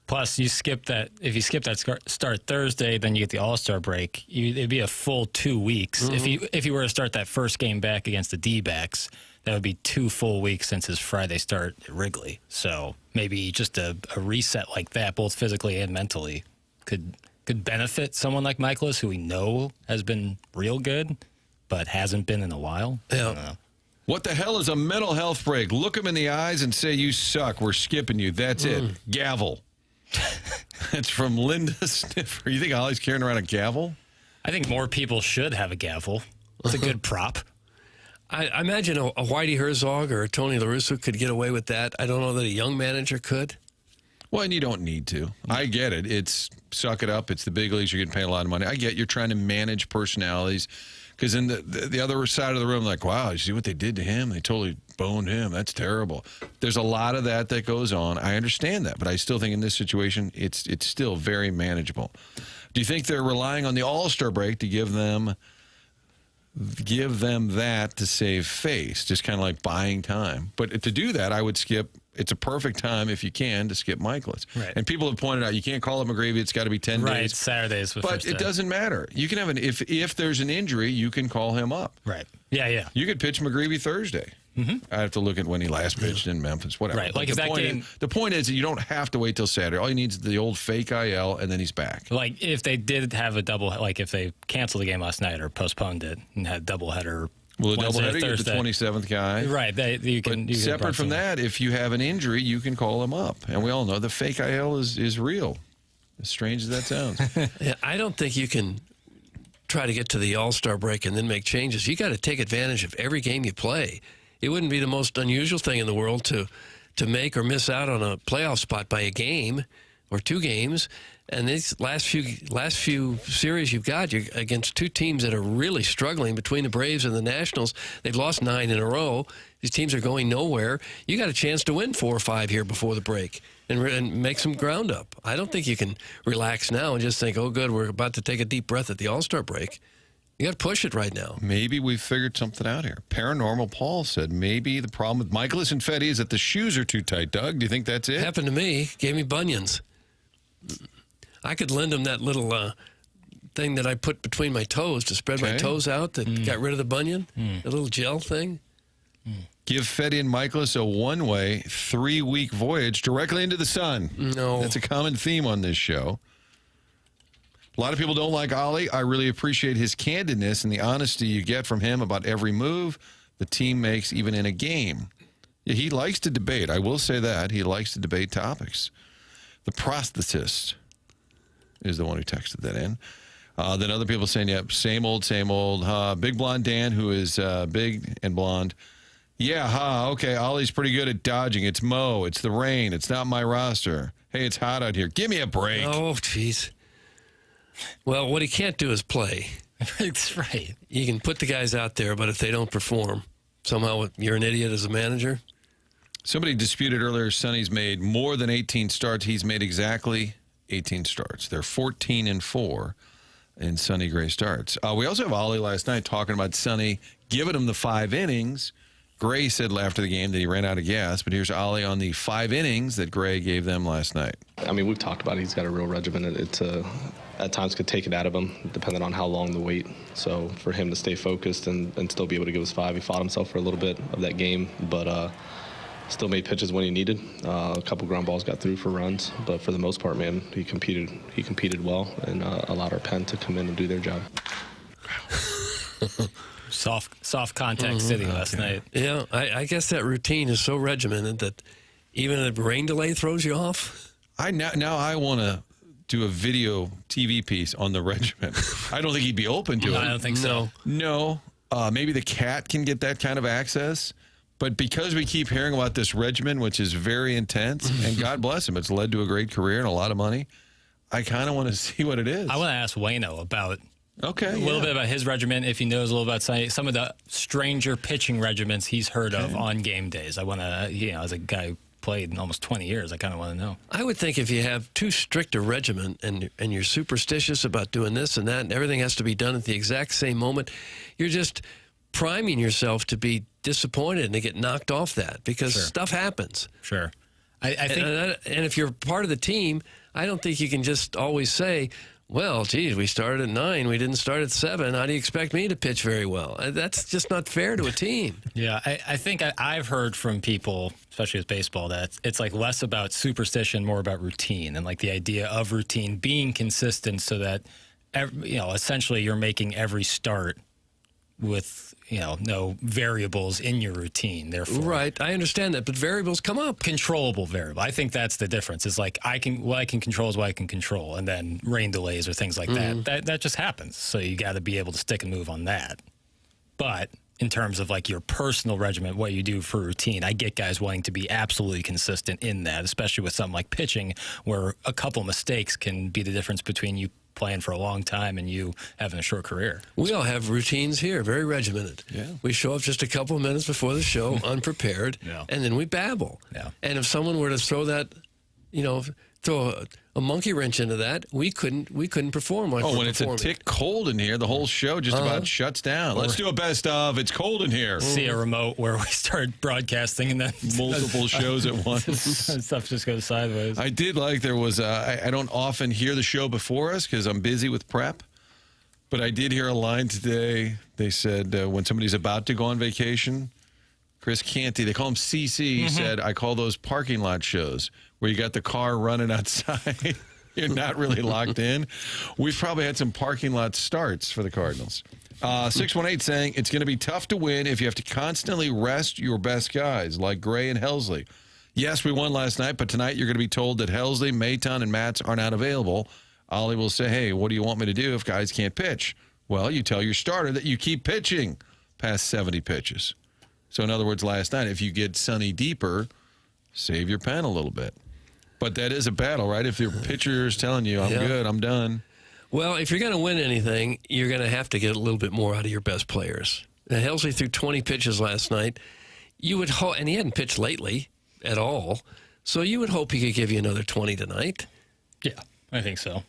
Speaker 3: Plus, you skip that. If you skip that start Thursday, then you get the All-Star break. It'd be a full 2 weeks.
Speaker 2: Mm-hmm.
Speaker 3: If you were to start that first game back against the D-backs, that would be 2 full weeks since his Friday start at Wrigley. So maybe just a reset like that, both physically and mentally, could benefit someone like Michaelis, who we know has been real good, but hasn't been in a while. I don't know.
Speaker 1: What the hell is a mental health break? Look him in the eyes and say, you suck. We're skipping you. That's it. Gavel. It's from Linda Sniffer. You think Ollie's carrying around a gavel?
Speaker 3: I think more people should have a gavel. It's a good prop.
Speaker 2: I imagine a Whitey Herzog or a Tony La Russa could get away with that. I don't know that a young manager could.
Speaker 1: Well, and you don't need to. I get it. It's suck it up. It's the big leagues. You're getting paid a lot of money. I get you're trying to manage personalities. Because in the other side of the room, like, wow, you see what they did to him? They totally boned him. That's terrible. There's a lot of that goes on. I understand that. But I still think in this situation, it's still very manageable. Do you think they're relying on the All-Star break to give them that to save face, just kind of like buying time? But to do that, I would skip. It's a perfect time, if you can, to skip Michaelis.
Speaker 3: Right.
Speaker 1: And people have pointed out, you can't call it McGreevy. It's got to be 10
Speaker 3: Right,
Speaker 1: days.
Speaker 3: Saturdays.
Speaker 1: But it doesn't matter. You can have if there's an injury, you can call him up.
Speaker 3: Right. Yeah.
Speaker 1: You could pitch McGreevy Thursday. I have to look at when he last pitched in Memphis, whatever.
Speaker 3: Right,
Speaker 1: But
Speaker 3: like if that game-
Speaker 1: the point is that you don't have to wait till Saturday. All you need is the old fake IL, and then he's back.
Speaker 3: Like if they did have a double, like if they canceled the game last night or postponed it and had doubleheader.
Speaker 1: Well, a
Speaker 3: Wednesday,
Speaker 1: doubleheader, you get the
Speaker 3: Thursday.
Speaker 1: 27th guy.
Speaker 3: Right. You can.
Speaker 1: But separate from that, if you have an injury, you can call him up. And we all know the fake IL is real, as strange as that sounds.
Speaker 2: Yeah, I don't think you can try to get to the All-Star break and then make changes. You got to take advantage of every game you play. It wouldn't be the most unusual thing in the world to make or miss out on a playoff spot by a game or 2 games. And these last few series you've got, you're against 2 teams that are really struggling between the Braves and the Nationals. They've lost 9 in a row. These teams are going nowhere. You got a chance to win 4 or 5 here before the break and make some ground up. I don't think you can relax now and just think, oh, good, we're about to take a deep breath at the All-Star break. You got to push it right now.
Speaker 1: Maybe we've figured something out here. Paranormal Paul said maybe the problem with Michaelis and Fetty is that the shoes are too tight. Doug, do you think that's it?
Speaker 2: Happened to me. Gave me bunions. I could lend him that little thing that I put between my toes to spread my toes out that got rid of the bunion, the little gel thing.
Speaker 1: Give Fetty and Michaelis a one-way 3-week voyage directly into the sun.
Speaker 2: No.
Speaker 1: That's a common theme on this show. A lot of people don't like Oli. I really appreciate his candidness and the honesty you get from him about every move the team makes, even in a game. Yeah, he likes to debate. I will say that. He likes to debate topics. The prosthetist is the one who texted that in. Then other people saying, yep, same old, same old. Big Blonde Dan, who is big and blonde. Yeah, okay, Ollie's pretty good at dodging. It's Mo. It's the rain. It's not my roster. Hey, it's hot out here. Give me a break.
Speaker 2: Oh, jeez. Well, what he can't do is play.
Speaker 3: That's right.
Speaker 2: You can put the guys out there, but if they don't perform, somehow you're an idiot as a manager.
Speaker 1: Somebody disputed earlier Sonny's made more than 18 starts. He's made exactly 18 starts. They're 14-4 in Sonny Gray starts. We also have Ollie last night talking about Sonny giving him the 5 innings. Gray said after the game that he ran out of gas, but here's Ollie on the 5 innings that Gray gave them last night.
Speaker 6: I mean, we've talked about it. He's got a real regimen. It at times could take it out of him, depending on how long the wait. So for him to stay focused and still be able to give us 5, he fought himself for a little bit of that game, but still made pitches when he needed. A couple ground balls got through for runs, but for the most part, man, he competed well and allowed our pen to come in and do their job.
Speaker 3: Soft contact city last night.
Speaker 2: Yeah, I guess that routine is so regimented that even a rain delay throws you off.
Speaker 1: Now I want to do a video TV piece on the regiment. I don't think he'd be open to it.
Speaker 3: I don't think so.
Speaker 1: No. Maybe the cat can get that kind of access. But because we keep hearing about this regimen, which is very intense, and God bless him, it's led to a great career and a lot of money, I kind of want to see what it is.
Speaker 3: I want to ask Waino about a
Speaker 1: little
Speaker 3: little bit about his regimen, if he knows a little about some of the stranger pitching regimens he's heard of on game days. I want to, as a guy who played in almost 20 years, I kind of want to know.
Speaker 2: I would think if you have too strict a regimen and you're superstitious about doing this and that and everything has to be done at the exact same moment, you're just priming yourself to be disappointed and to get knocked off that because stuff happens.
Speaker 3: Sure. I think,
Speaker 2: and if you're part of the team, I don't think you can just always say, well, geez, we started at 9, we didn't start at 7. How do you expect me to pitch very well? That's just not fair to a team.
Speaker 3: Yeah, I think I've heard from people, especially with baseball, that it's like less about superstition, more about routine, and like the idea of routine being consistent so that, essentially you're making every start with, no variables in your routine. Therefore,
Speaker 2: right, I understand that, but variables come up.
Speaker 3: Controllable variable. I think that's the difference. It's like what I can control is what I can control, and then rain delays or things like that. That just happens. So you got to be able to stick and move on that. But in terms of like your personal regimen, what you do for routine, I get guys wanting to be absolutely consistent in that, especially with something like pitching, where a couple mistakes can be the difference between you playing for a long time and you having a short career.
Speaker 2: We all have routines here, very regimented.
Speaker 1: Yeah.
Speaker 2: We show up just a couple of minutes before the show, unprepared, and then we babble.
Speaker 3: Yeah.
Speaker 2: And if someone were to throw that, throw a monkey wrench into that, we couldn't perform like we're
Speaker 1: when it's
Speaker 2: performing.
Speaker 1: a tick cold in here, the whole show just about shuts down. Let's do a best of. It's cold in here.
Speaker 3: See a remote where we start broadcasting and then
Speaker 1: Multiple shows at once.
Speaker 3: stuff just goes sideways.
Speaker 1: I did like there was, I don't often hear the show before us because I'm busy with prep, but I did hear a line today. They said when somebody's about to go on vacation, Chris Canty, they call him CC, he said, I call those parking lot shows where you got the car running outside. You're not really locked in. We've probably had some parking lot starts for the Cardinals. 618 saying it's going to be tough to win if you have to constantly rest your best guys like Gray and Helsley. Yes, we won last night, but tonight you're going to be told that Helsley, Maton, and Matz are not available. Ollie will say, hey, what do you want me to do if guys can't pitch? Well, you tell your starter that you keep pitching past 70 pitches. So, in other words, last night, if you get Sonny deeper, save your pen a little bit. But that is a battle, right? If your pitcher is telling you, I'm good, I'm done.
Speaker 2: Well, if you're going to win anything, you're going to have to get a little bit more out of your best players. Now, Helsley threw 20 pitches last night. You would hope, and he hadn't pitched lately at all, so you would hope he could give you another 20 tonight.
Speaker 3: Yeah, I think so.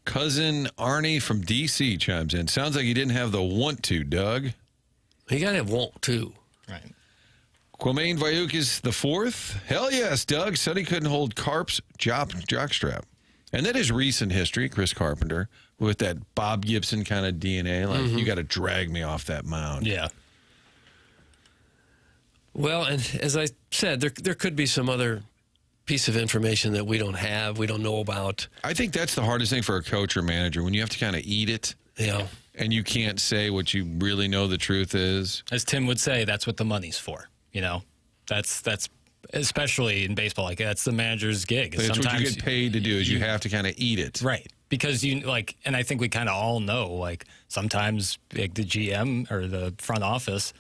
Speaker 1: Cousin Arnie from D.C. chimes in. Sounds like he didn't have the want to, Doug.
Speaker 2: You got to have want to.
Speaker 3: Right.
Speaker 1: Quamain Vayukis the fourth. Hell yes, Doug. Sonny couldn't hold Carp's jockstrap. And that is recent history, Chris Carpenter, with that Bob Gibson kind of DNA. Like, you got to drag me off that mound.
Speaker 3: Yeah.
Speaker 2: Well, and as I said, there could be some other piece of information that we don't have, we don't know about.
Speaker 1: I think that's the hardest thing for a coach or manager, when you have to kind of eat it.
Speaker 2: Yeah.
Speaker 1: And you can't say what you really know the truth is.
Speaker 3: As Tim would say, that's what the money's for. That's especially in baseball, like that's the manager's gig.
Speaker 1: That's
Speaker 3: sometimes
Speaker 1: what you get paid to do is you have to kind of eat it.
Speaker 3: Right. Because and I think we kind of all know, like sometimes like the GM or the front office,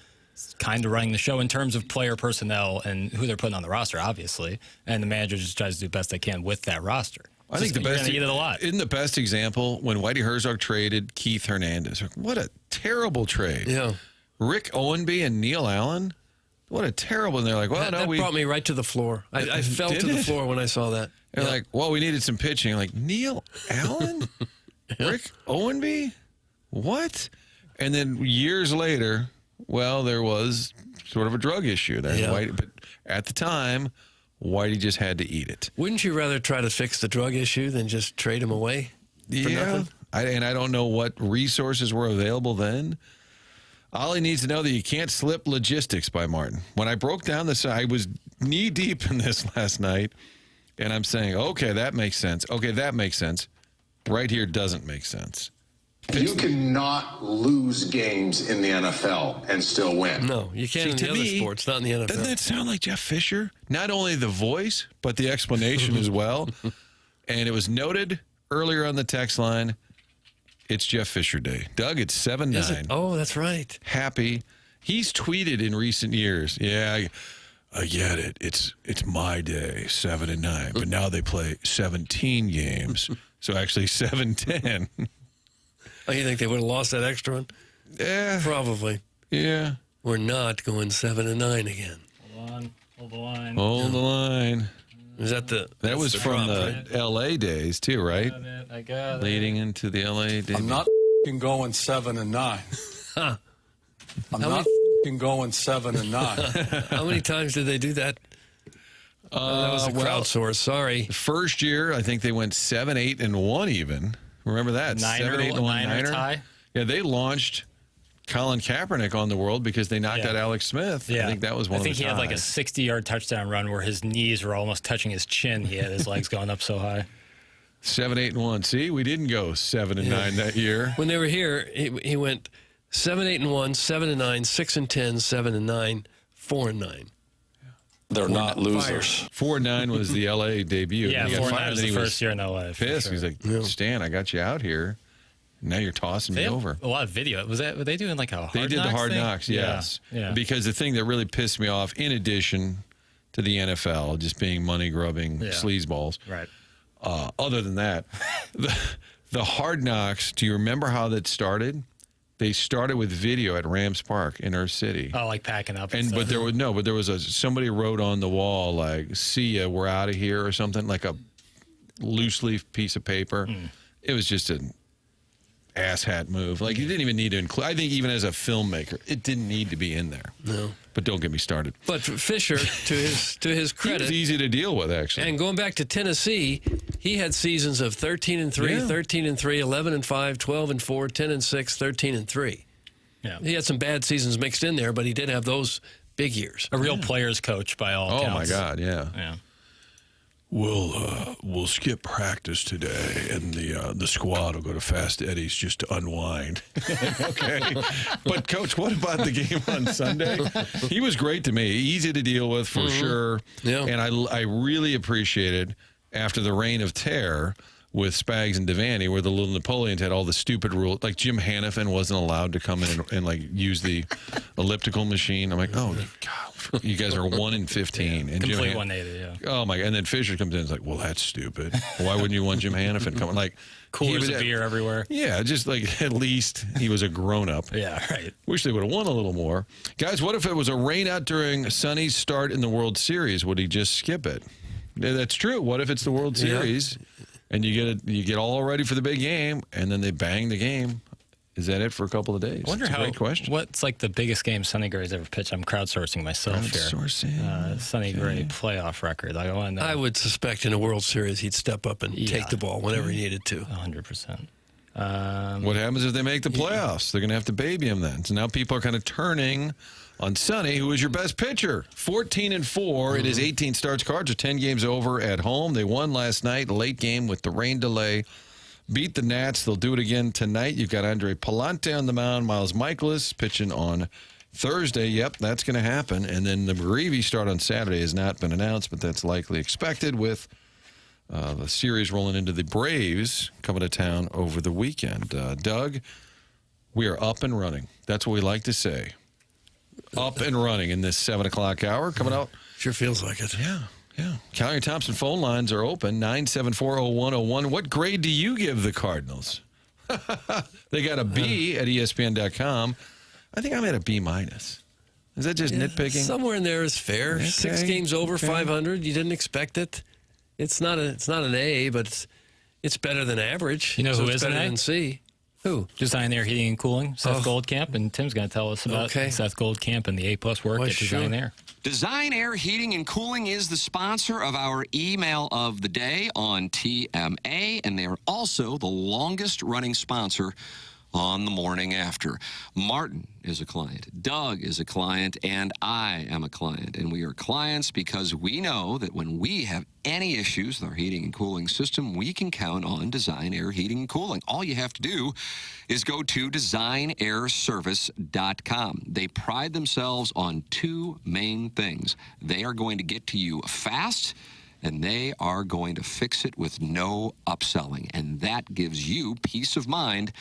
Speaker 3: kind of running the show in terms of player personnel and who they're putting on the roster, obviously. And the manager just tries to do the best they can with that roster.
Speaker 1: I think the best
Speaker 3: eat it a lot.
Speaker 1: Isn't the best example when Whitey Herzog traded Keith Hernandez? What a terrible trade.
Speaker 2: Yeah.
Speaker 1: Rick Owenby and Neil Allen. What a terrible. And they're like, well,
Speaker 2: That brought me right to the floor. I fell
Speaker 1: Did
Speaker 2: to the
Speaker 1: it?
Speaker 2: floor when I saw that.
Speaker 1: They're like, well, we needed some pitching. Like, Neil Allen? Rick Owenby? What? And then years later, well, there was sort of a drug issue there.
Speaker 2: Yeah.
Speaker 1: Whitey, but at the time, Whitey just had to eat it.
Speaker 2: Wouldn't you rather try to fix the drug issue than just trade him away for nothing?
Speaker 1: And I don't know what resources were available then. Ollie needs to know that you can't slip logistics by Martin. When I broke down this, I was knee deep in this last night, and I'm saying, okay, that makes sense. Okay, that makes sense. Right here doesn't make sense.
Speaker 7: You cannot lose games in the NFL and still win.
Speaker 2: No, you can't in
Speaker 1: See,
Speaker 2: the
Speaker 1: to
Speaker 2: other
Speaker 1: me,
Speaker 2: sports, not in the NFL.
Speaker 1: Doesn't that sound like Jeff Fisher? Not only the voice, but the explanation as well. And it was noted earlier on the text line, it's Jeff Fisher Day. Doug, it's 7-9.
Speaker 2: Is it? Oh, that's right.
Speaker 1: Happy. He's tweeted in recent years, yeah, I get it. It's my day, 7-9. But now they play 17 games. So actually 7-10.
Speaker 2: Oh, you think they would have lost that extra one?
Speaker 1: Yeah.
Speaker 2: Probably.
Speaker 1: Yeah.
Speaker 2: We're not going 7-9 again.
Speaker 3: Hold on. Hold the line.
Speaker 1: Hold the line.
Speaker 2: Is that the?
Speaker 1: That was from
Speaker 2: drop,
Speaker 1: the
Speaker 2: right?
Speaker 1: L.A. days, too, right?
Speaker 3: I got it.
Speaker 1: Leading into the L.A. days.
Speaker 8: I'm not going 7-9.
Speaker 2: Huh.
Speaker 8: I'm
Speaker 2: How
Speaker 8: not going 7-9.
Speaker 2: How many times did they do that? That was a crowdsource. Sorry.
Speaker 1: First year, I think they went 7-8-1 even. Remember that?
Speaker 3: Niner
Speaker 1: 7-8-1
Speaker 3: Niner tie?
Speaker 1: Yeah, they launched Colin Kaepernick on the world because they knocked
Speaker 3: Yeah.
Speaker 1: out Alex Smith. I think that was one of the
Speaker 3: I think he had like a
Speaker 1: ties.
Speaker 3: 60-yard touchdown run where his knees were almost touching his chin. He had his legs going up so high.
Speaker 1: 7-8-1. See, we didn't go 7-9 that year.
Speaker 2: When they were here, he went 7-8-1, 7-9, 6-10, 7-9, 4-9.
Speaker 8: They're not losers.
Speaker 1: 4-9 was the L.A. debut.
Speaker 3: Yeah,
Speaker 1: He got
Speaker 3: 4-9
Speaker 1: fired,
Speaker 3: was
Speaker 1: and
Speaker 3: the
Speaker 1: he
Speaker 3: first year in LA. for
Speaker 1: pissed.
Speaker 3: sure.
Speaker 1: He's like, Stan, I got you out here. Now you're tossing
Speaker 3: They
Speaker 1: me
Speaker 3: have
Speaker 1: over.
Speaker 3: a lot of video. Were they doing like a hard
Speaker 1: They did
Speaker 3: knocks
Speaker 1: the hard
Speaker 3: thing?
Speaker 1: knocks, yes.
Speaker 3: Yeah.
Speaker 1: Because the thing that really pissed me off, in addition to the NFL just being money grubbing sleazeballs,
Speaker 3: Right.
Speaker 1: other than that, the hard knocks. Do you remember how that started? They started with video at Rams Park in our city.
Speaker 3: Oh, like packing up.
Speaker 1: And
Speaker 3: stuff.
Speaker 1: but there was somebody wrote on the wall like "See ya, we're out of here" or something, like a loose leaf piece of paper. It was just an asshat move. Like you didn't even need to include. I think even as a filmmaker, it didn't need to be in there.
Speaker 2: No.
Speaker 1: But don't get me started.
Speaker 2: But Fisher, to his
Speaker 1: He was
Speaker 2: credit,
Speaker 1: easy to deal with actually.
Speaker 2: and going back to Tennessee, he had seasons of 13-3, 13-3, 11-5, 12-4, 10-6, 13-3.
Speaker 3: Yeah.
Speaker 2: He had some bad seasons mixed in there, but he did have those big years.
Speaker 3: A real player's coach by all accounts.
Speaker 1: Oh my God, yeah.
Speaker 3: Yeah.
Speaker 1: We'll skip practice today, and the squad will go to Fast Eddie's just to unwind. Okay, but Coach, what about the game on Sunday? He was great to me, easy to deal with for sure.
Speaker 2: Yeah.
Speaker 1: And I really appreciated after the reign of terror with Spags and Devaney, where the little Napoleons had all the stupid rules, like Jim Hannafin wasn't allowed to come in and like use the elliptical machine. I'm like, oh God, you guys are 1 in 15, and
Speaker 3: Complete
Speaker 1: Jim
Speaker 3: 180, yeah.
Speaker 1: Oh my! And then Fisher comes in and is like, "Well, that's stupid. Why wouldn't you want Jim Hannafin coming?" Like
Speaker 3: Coolers of beer everywhere.
Speaker 1: Yeah, just like at least he was a grown up.
Speaker 3: Yeah, right.
Speaker 1: Wish they would have won a little more, guys. What if it was a rain out during Sonny's start in the World Series? Would he just skip it? Yeah, that's true. What if it's the World Series and you get all ready for the big game, and then they bang the game? Is that it for a couple of days?
Speaker 3: I wonder
Speaker 1: It's a
Speaker 3: how.
Speaker 1: great question.
Speaker 3: What's like the biggest game Sonny Gray's ever pitched? I'm crowdsourcing myself
Speaker 1: Crowdsourcing.
Speaker 3: here. Sonny Gray playoff record. I want to know.
Speaker 2: I would suspect in a World Series he'd step up and take the ball whenever he needed to.
Speaker 3: 100%.
Speaker 1: What happens if they make the playoffs? They're going to have to baby him then. So now people are kind of turning on Sonny, who is your best pitcher. 14-4. It is 18 starts. Cards are 10 games over at home. They won last night, late game with the rain delay. Beat the Nats. They'll do it again tonight. You've got Andre Palante on the mound. Miles Michaelis pitching on Thursday. Yep, that's going to happen. And then the McGreevy start on Saturday has not been announced, but that's likely expected with the series rolling into the Braves coming to town over the weekend. Doug, we are up and running. That's what we like to say. up and running in this 7 o'clock hour. Coming out.
Speaker 2: Sure feels like it.
Speaker 1: Yeah. Callie Thompson phone lines are open, 974-0101. What grade do you give the Cardinals? They got a B at ESPN.com. I think I'm at a B-. Is that just nitpicking?
Speaker 2: Somewhere in there is fair.
Speaker 1: Okay.
Speaker 2: 6 games over 500. You didn't expect it. It's not an A, but it's better than average.
Speaker 3: You know who
Speaker 2: it's
Speaker 3: is an
Speaker 2: better
Speaker 3: A?
Speaker 2: than C? Who?
Speaker 3: Design Air Heating and Cooling, Seth Goldcamp, and Tim's going to tell us about Seth Goldcamp and the A+ work at Design Air.
Speaker 9: Design Air Heating and Cooling is the sponsor of our email of the day on TMA, and they are also the longest-running sponsor on the morning after. Martin is a client, Doug is a client, and I am a client. And we are clients because we know that when we have any issues with our heating and cooling system, we can count on Design Air Heating and Cooling. All you have to do is go to designairservice.com. They pride themselves on 2 main things. They are going to get to you fast, and they are going to fix it with no upselling. And that gives you peace of mind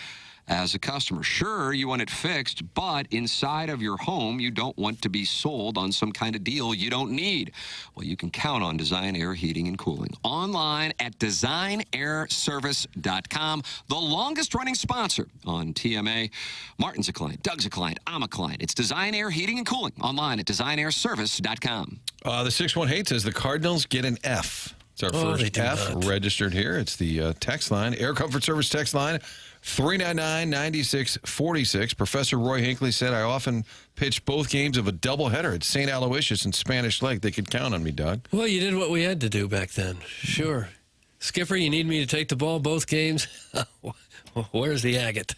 Speaker 9: as a customer. Sure, you want it fixed, but inside of your home, you don't want to be sold on some kind of deal you don't need. Well, you can count on Design Air Heating and Cooling. Online at designairservice.com, the longest-running sponsor on TMA. Martin's a client, Doug's a client, I'm a client. It's Design Air Heating and Cooling. Online at designairservice.com.
Speaker 1: The 618 says the Cardinals get an F. It's our first F registered here. It's the text line, Air Comfort Service text line, 399-9646. Professor Roy Hinckley said, I often pitched both games of a doubleheader at St. Aloysius and Spanish Lake. They could count on me, Doug.
Speaker 2: Well, you did what we had to do back then. Sure. Skipper, you need me to take the ball both games? Where's the agate?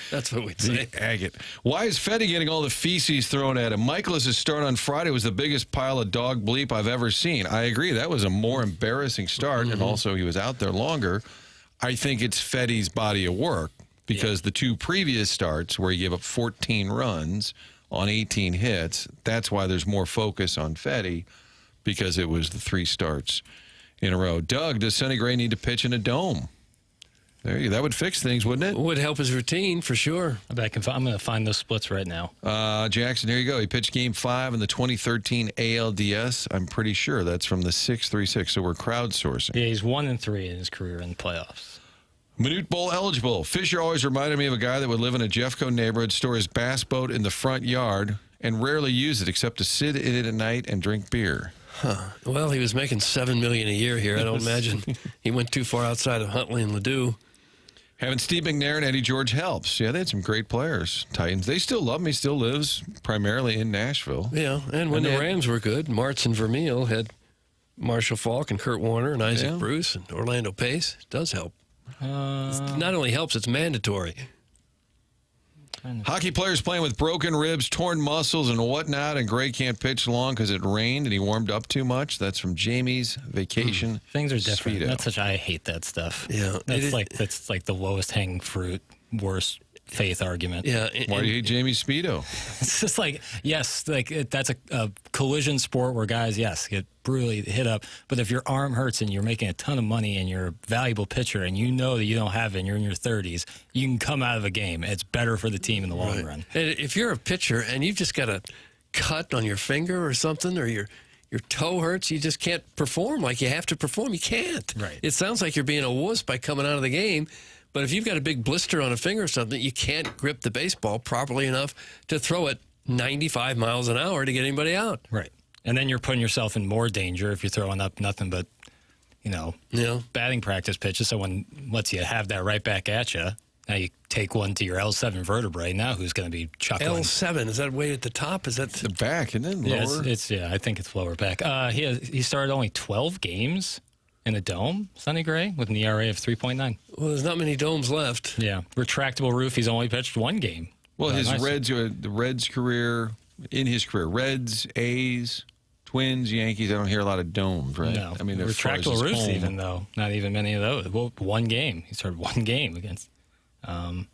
Speaker 2: That's what we'd say.
Speaker 1: The agate. Why is Fetty getting all the feces thrown at him? Michaelis' start on Friday was the biggest pile of dog bleep I've ever seen. I agree. That was a more embarrassing start, and also he was out there longer. I think it's Fetty's body of work because the 2 previous starts where he gave up 14 runs on 18 hits, that's why there's more focus on Fetty because it was the 3 starts in a row. Doug, does Sonny Gray need to pitch in a dome? There you go. That would fix things, wouldn't it?
Speaker 2: Would help his routine for sure.
Speaker 3: I'm going to find those splits right now.
Speaker 1: Jackson, here you go. He pitched Game 5 in the 2013 ALDS. I'm pretty sure that's from the 636, so we're crowdsourcing.
Speaker 3: Yeah, he's 1-3 in his career in the playoffs.
Speaker 1: Minute Bowl eligible. Fisher always reminded me of a guy that would live in a Jeffco neighborhood, store his bass boat in the front yard, and rarely use it except to sit in it at night and drink beer.
Speaker 2: Well, he was making $7 million a year here. I don't imagine he went too far outside of Huntley and Ledoux.
Speaker 1: Having Steve McNair and Eddie George helps. Yeah, they had some great players. Titans. They still love him. He still lives primarily in Nashville.
Speaker 2: Yeah, and when the Rams were good, Martz and Vermeil had Marshall Falk and Kurt Warner and Isaac Bruce and Orlando Pace. It does help. It not only helps, it's mandatory.
Speaker 1: Hockey players playing with broken ribs, torn muscles, and whatnot, and Gray can't pitch long because it rained and he warmed up too much. That's from Jamie's Vacation.
Speaker 3: Things are different.
Speaker 1: Speedo.
Speaker 3: I hate that stuff.
Speaker 2: Yeah,
Speaker 3: that's like the lowest hanging fruit, worst faith argument.
Speaker 2: Yeah.
Speaker 1: Why do you hate Jamie's Speedo?
Speaker 3: It's just like, yes, that's a collision sport where guys, get brutally hit up. But if your arm hurts and you're making a ton of money and you're a valuable pitcher and you know that you don't have it and you're in your 30s, you can come out of a game. It's better for the team in the long run.
Speaker 2: And if you're a pitcher and you've just got a cut on your finger or something, or your toe hurts, you just can't perform like you have to perform. You can't.
Speaker 3: Right.
Speaker 2: It sounds like you're being a wuss by coming out of the game. But if you've got a big blister on a finger or something, you can't grip the baseball properly enough to throw it 95 miles an hour to get anybody out.
Speaker 3: Right. And then you're putting yourself in more danger if you're throwing up nothing but, batting practice pitches. Someone lets you have that right back at you. Now you take one to your L7 vertebrae. Now who's going to be chuckling?
Speaker 2: L7, is that way at the top? Is that
Speaker 1: the back, and then lower?
Speaker 3: I think it's lower back. He started only 12 games in a dome, Sonny Gray, with an ERA of 3.9.
Speaker 2: Well, there's not many domes left.
Speaker 3: Yeah. Retractable roof, he's only pitched 1 game.
Speaker 1: Well, the Reds career, Reds, A's, Twins, Yankees, I don't hear a lot of domes, right?
Speaker 3: No.
Speaker 1: I mean,
Speaker 3: retractable roofs even, though. Not even many of those. Well, 1 game. He started 1 game against.
Speaker 2: And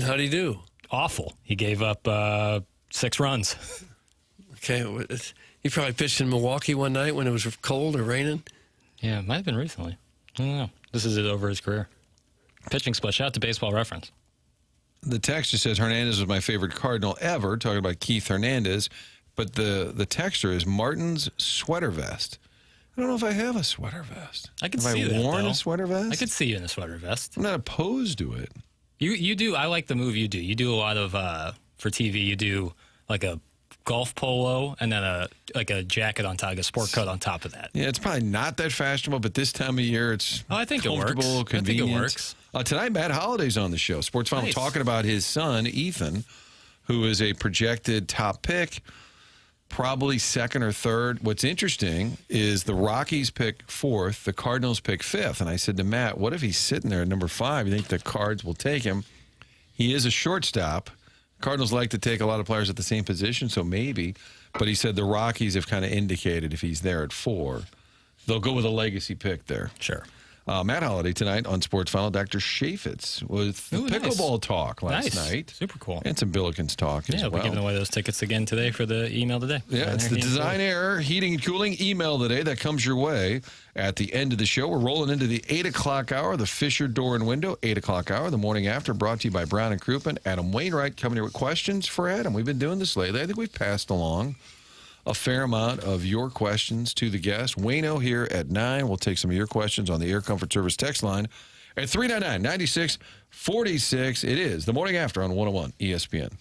Speaker 2: how'd he do?
Speaker 3: Awful. He gave up 6 runs.
Speaker 2: Okay. He probably pitched in Milwaukee one night when it was cold or raining.
Speaker 3: Yeah, it might have been recently. I don't know. This is it over his career. Pitching split. Shout out to Baseball Reference.
Speaker 1: The text just says Hernandez was my favorite Cardinal ever, talking about Keith Hernandez. But the texter is Martin's sweater vest. I don't know if I have a sweater vest.
Speaker 3: I could
Speaker 1: have
Speaker 3: see
Speaker 1: I
Speaker 3: that,
Speaker 1: worn
Speaker 3: though.
Speaker 1: a sweater vest?
Speaker 3: I could see you in a sweater vest.
Speaker 1: I'm not opposed to it.
Speaker 3: You do. I like the move you do. You do a lot of for TV. You do like a golf polo and then a jacket on top, like a sport coat on top of that.
Speaker 1: Yeah, it's probably not that fashionable, but this time of year it's
Speaker 3: I think it works.
Speaker 1: comfortable, convenient.
Speaker 3: I think it works.
Speaker 1: Tonight, Matt Holliday's on the show. Sports Final
Speaker 3: Nice.
Speaker 1: talking about his son, Ethan, who is a projected top pick, probably second or third. What's interesting is the Rockies pick fourth, the Cardinals pick fifth. And I said to Matt, what if he's sitting there at number 5? You think the Cards will take him? He is a shortstop. Cardinals like to take a lot of players at the same position, so maybe. But he said the Rockies have kind of indicated if he's there at 4, they'll go with a legacy pick there.
Speaker 3: Sure.
Speaker 1: Matt Holliday tonight on Sports Final. Dr. Shafitz with the
Speaker 3: Ooh, nice.
Speaker 1: pickleball talk last
Speaker 3: Nice.
Speaker 1: night.
Speaker 3: Super cool.
Speaker 1: And some Billikens talk as
Speaker 3: Yeah,
Speaker 1: well.
Speaker 3: we're giving away those tickets again today for the email today.
Speaker 1: Yeah, it's the Design Air Heating and Cooling email today that comes your way at the end of the show. We're rolling into the 8 o'clock hour, the Fisher Door and Window, 8 o'clock hour, the morning after, brought to you by Brown and Crouppen. Adam Wainwright coming here with questions for Adam. We've been doing this lately. I think we've passed along a fair amount of your questions to the guest. Wayno here at 9. We'll take some of your questions on the Air Comfort Service text line at 399-9646. It is the morning after on 101 ESPN.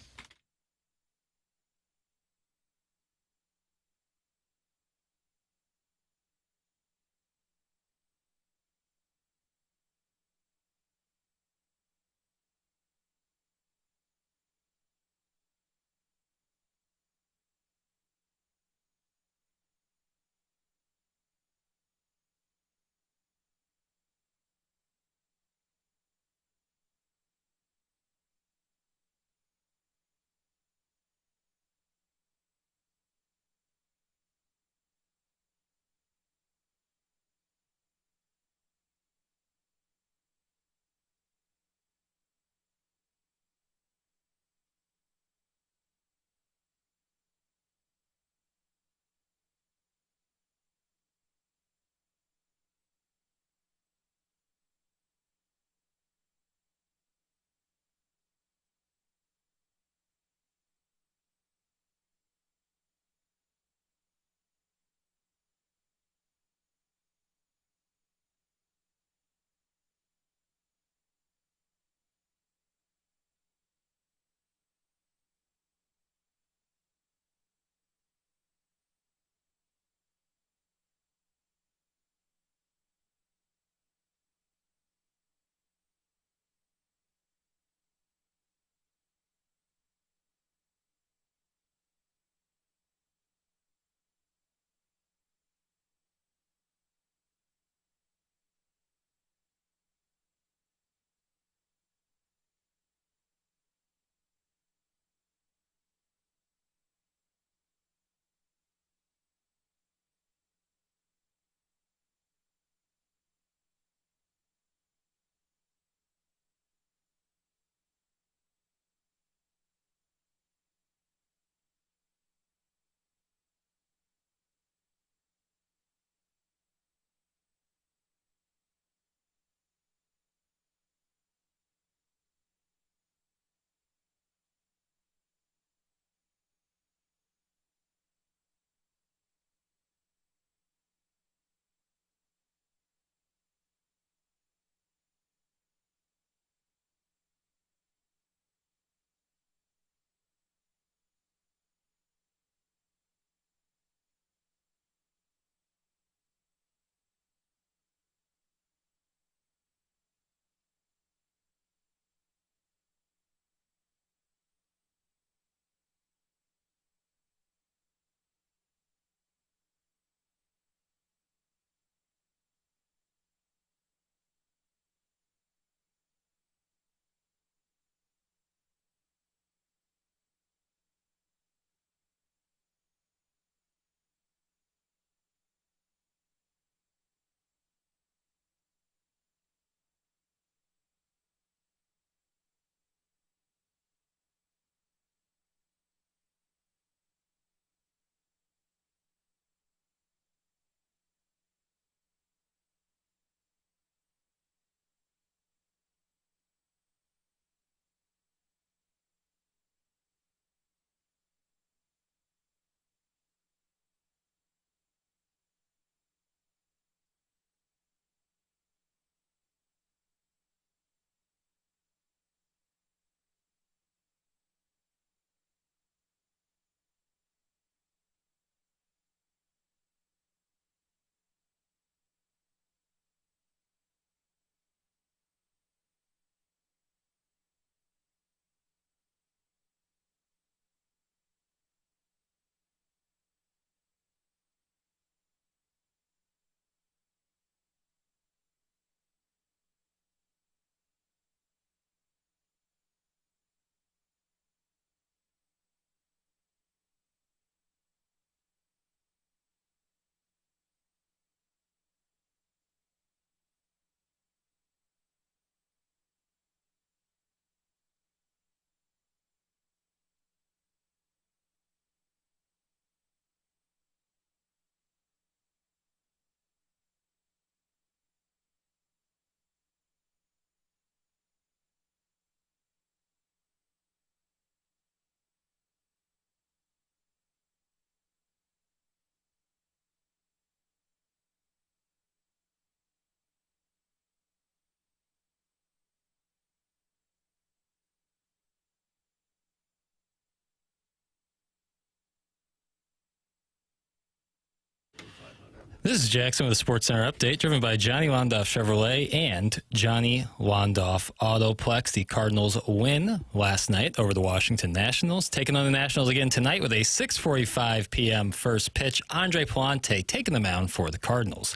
Speaker 3: This is Jackson with a Sports Center update, driven by Johnny Londoff Chevrolet and Johnny Londoff Autoplex. The Cardinals win last night over the Washington Nationals, taking on the Nationals again tonight with a 6:45 p.m. first pitch. Andre Palante taking the mound for the Cardinals.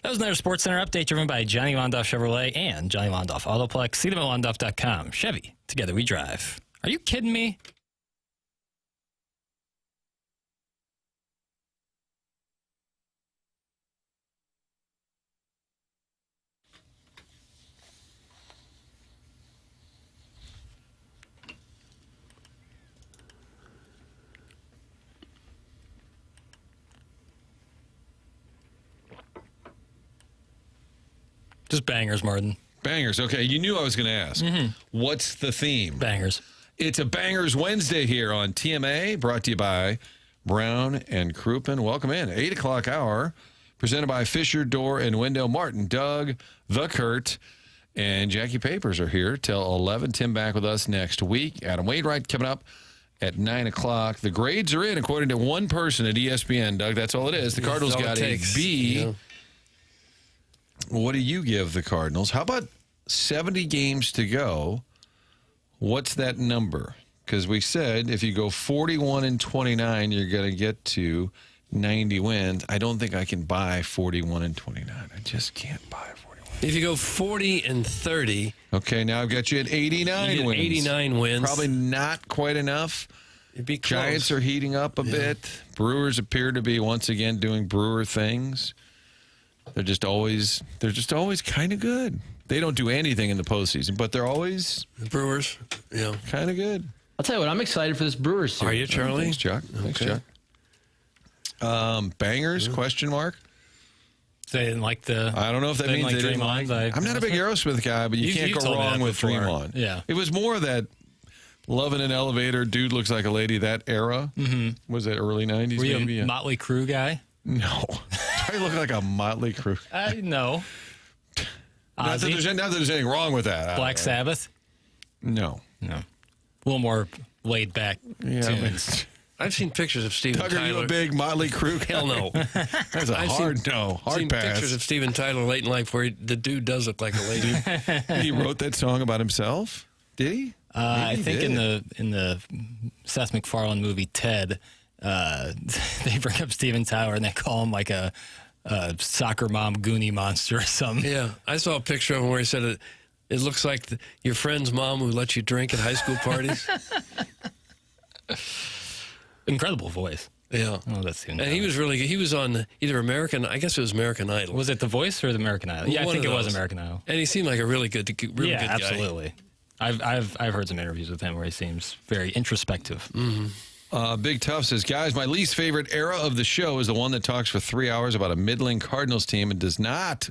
Speaker 3: That was another Sports Center update, driven by Johnny Londoff Chevrolet and Johnny Londoff Autoplex. See them at londoff.com. Chevy, together we drive. Are you kidding me? Just bangers, Martin.
Speaker 1: Bangers. Okay, you knew I was going to ask. What's the theme?
Speaker 3: Bangers.
Speaker 1: It's a Bangers Wednesday here on TMA, brought to you by Brown and Crouppen. Welcome in. 8 o'clock hour, presented by Fisher Door and Window. Martin, Doug, the Kurt, and Jackie Papers are here till 11. Tim back with us next week. Adam Wainwright coming up at 9 o'clock. The grades are in, according to one person at ESPN, Doug. That's all it is. The Cardinals got a B.
Speaker 2: Yeah.
Speaker 1: What do you give the Cardinals? How about 70 games to go? What's that number? Because we said if you go 41-29, you're going to get to 90 wins. I don't think I can buy 41-29. I just can't buy 41.
Speaker 2: If you go 40-30.
Speaker 1: Okay, now I've got you at 89 wins.
Speaker 2: 89 wins.
Speaker 1: Probably not quite enough.
Speaker 2: It'd be close.
Speaker 1: Giants are heating up a bit. Brewers appear to be once again doing Brewer things. They're just always kind of good. They don't do anything in the postseason, but they're always
Speaker 2: the Brewers. Yeah,
Speaker 1: kind of good.
Speaker 10: I'll tell you what, I'm excited for this Brewers series.
Speaker 2: Are you, Charlie?
Speaker 1: Thanks, Chuck. Thanks, Chuck. Bangers? Question mark.
Speaker 3: They didn't like the.
Speaker 1: I don't know if that means
Speaker 3: like
Speaker 1: they didn't
Speaker 3: Draymond.
Speaker 1: like. I'm not a big Aerosmith guy, but you can't
Speaker 3: you've
Speaker 1: go
Speaker 3: told me
Speaker 1: wrong
Speaker 3: that
Speaker 1: with
Speaker 3: before.
Speaker 1: Draymond.
Speaker 3: Yeah,
Speaker 1: it was more that Love in an Elevator, Dude Looks Like a Lady. That era was it early '90s?
Speaker 3: Were you
Speaker 1: maybe
Speaker 3: a Motley Crue guy?
Speaker 1: No, I look like a Motley Crue.
Speaker 3: No.
Speaker 1: Not that there's anything wrong with that.
Speaker 3: Black Sabbath?
Speaker 1: No.
Speaker 3: A little more laid back tunes.
Speaker 2: I've seen pictures of Steven
Speaker 1: Tucker,
Speaker 2: Tyler.
Speaker 1: you a big Motley Crue?
Speaker 2: Hell no.
Speaker 1: That's a hard
Speaker 2: seen
Speaker 1: pass.
Speaker 2: pictures of Steven Tyler late in life where the dude does look like a lady.
Speaker 1: He wrote that song about himself? Did he?
Speaker 3: I
Speaker 1: he
Speaker 3: think
Speaker 1: did.
Speaker 3: in the Seth MacFarlane movie Ted, they bring up Steven Tyler and they call him like a soccer mom Goonie monster or something.
Speaker 2: Yeah, I saw a picture of him where he said it looks like your friend's mom who lets you drink at high school parties.
Speaker 3: Incredible voice.
Speaker 2: Yeah.
Speaker 3: Oh, that's
Speaker 2: and he was really good. He was on either American Idol.
Speaker 3: Was it The Voice or the American Idol? Yeah, I think it was American Idol.
Speaker 2: And he seemed like a really good guy.
Speaker 3: Absolutely. I've heard some interviews with him where he seems very introspective.
Speaker 1: Big Tough says, guys, my least favorite era of the show is the one that talks for 3 hours about a middling Cardinals team and does not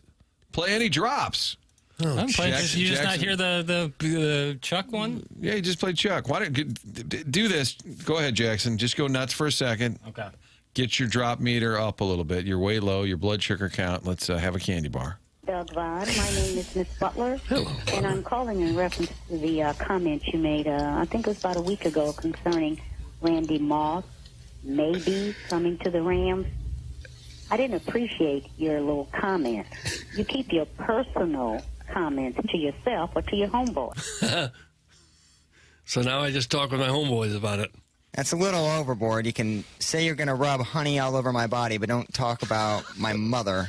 Speaker 1: play any drops.
Speaker 3: I'm playing,
Speaker 1: Jackson,
Speaker 3: you just not hear the Chuck one?
Speaker 1: Yeah, you just played Chuck. Why don't do this? Go ahead, Jackson. Just go nuts for a second.
Speaker 3: Okay.
Speaker 1: Get your drop meter up a little bit. You're way low. Your blood sugar count. Let's have a candy bar.
Speaker 11: Doug Vaughn. My name is Miss Butler, and I'm calling in reference to the comment you made, I think it was about a week ago, concerning Randy Moss maybe coming to the Rams. I didn't appreciate your little comment. You keep your personal comments to yourself or to your homeboy.
Speaker 2: So now I just talk with my homeboys about it.
Speaker 12: That's a little overboard. You can say you're going to rub honey all over my body, but don't talk about my mother.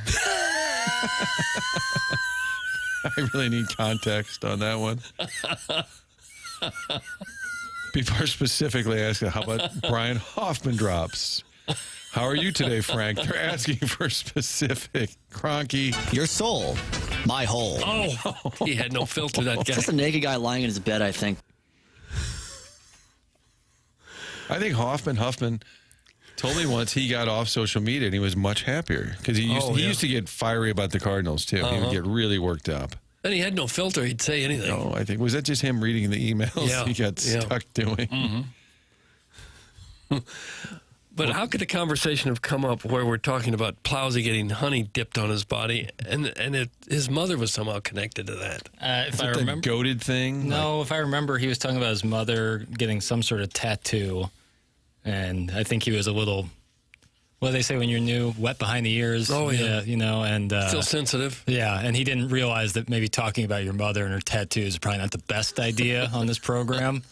Speaker 1: I really need context on that one. People are specifically asking, how about Brian Hoffman drops? How are you today, Frank? They're asking for specific. Cronky.
Speaker 13: Your soul, my hole.
Speaker 2: Oh, he had no filter, that guy.
Speaker 13: Just a naked guy lying in his bed, I think.
Speaker 1: I think Huffman told me once he got off social media and he was much happier because he used to get fiery about the Cardinals too. He would get really worked up.
Speaker 2: And he had no filter. He'd say anything.
Speaker 1: Oh, I think was that just him reading the emails he got stuck doing.
Speaker 2: But how could a conversation have come up where we're talking about Plowsy getting honey dipped on his body, and his mother was somehow connected to that?
Speaker 3: If I remember,
Speaker 1: the goated thing.
Speaker 3: No, if I remember, he was talking about his mother getting some sort of tattoo, and I think he was a little What do they say when you're new? Wet behind the ears.
Speaker 2: Oh, yeah.
Speaker 3: You know, and
Speaker 2: Still sensitive.
Speaker 3: Yeah, and he didn't realize that maybe talking about your mother and her tattoos is probably not the best idea on this program.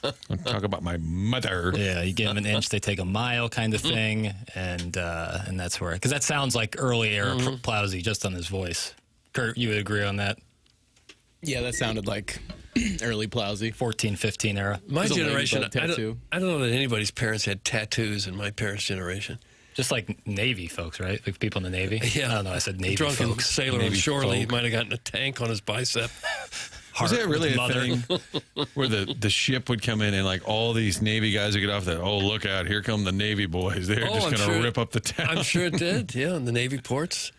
Speaker 1: Talk about my mother.
Speaker 3: Yeah, you give them an inch, they take a mile kind of thing, and that's where, because that sounds like early era Plowsy just on his voice. Kurt, you would agree on that?
Speaker 14: Yeah, that sounded like early Plowsy.
Speaker 3: 14, 15 era.
Speaker 2: My
Speaker 14: There's a
Speaker 2: generation,
Speaker 14: ladybug tattoo.
Speaker 2: I don't know that anybody's parents had tattoos in my parents' generation.
Speaker 3: Just like Navy folks, right? Like people in the Navy?
Speaker 2: Yeah.
Speaker 3: I don't know, I said Navy
Speaker 2: Drunken
Speaker 3: folks.
Speaker 2: sailor
Speaker 3: Navy
Speaker 2: on shore leave
Speaker 3: folk.
Speaker 2: might have gotten a tank on his bicep.
Speaker 1: Was that really a
Speaker 3: mother.
Speaker 1: thing where the ship would come in and like all these Navy guys would get off that? Oh, look out! Here come the Navy boys. They're just
Speaker 2: I'm
Speaker 1: going to
Speaker 2: sure-
Speaker 1: rip up the town.
Speaker 2: I'm sure it did. Yeah, in the Navy ports,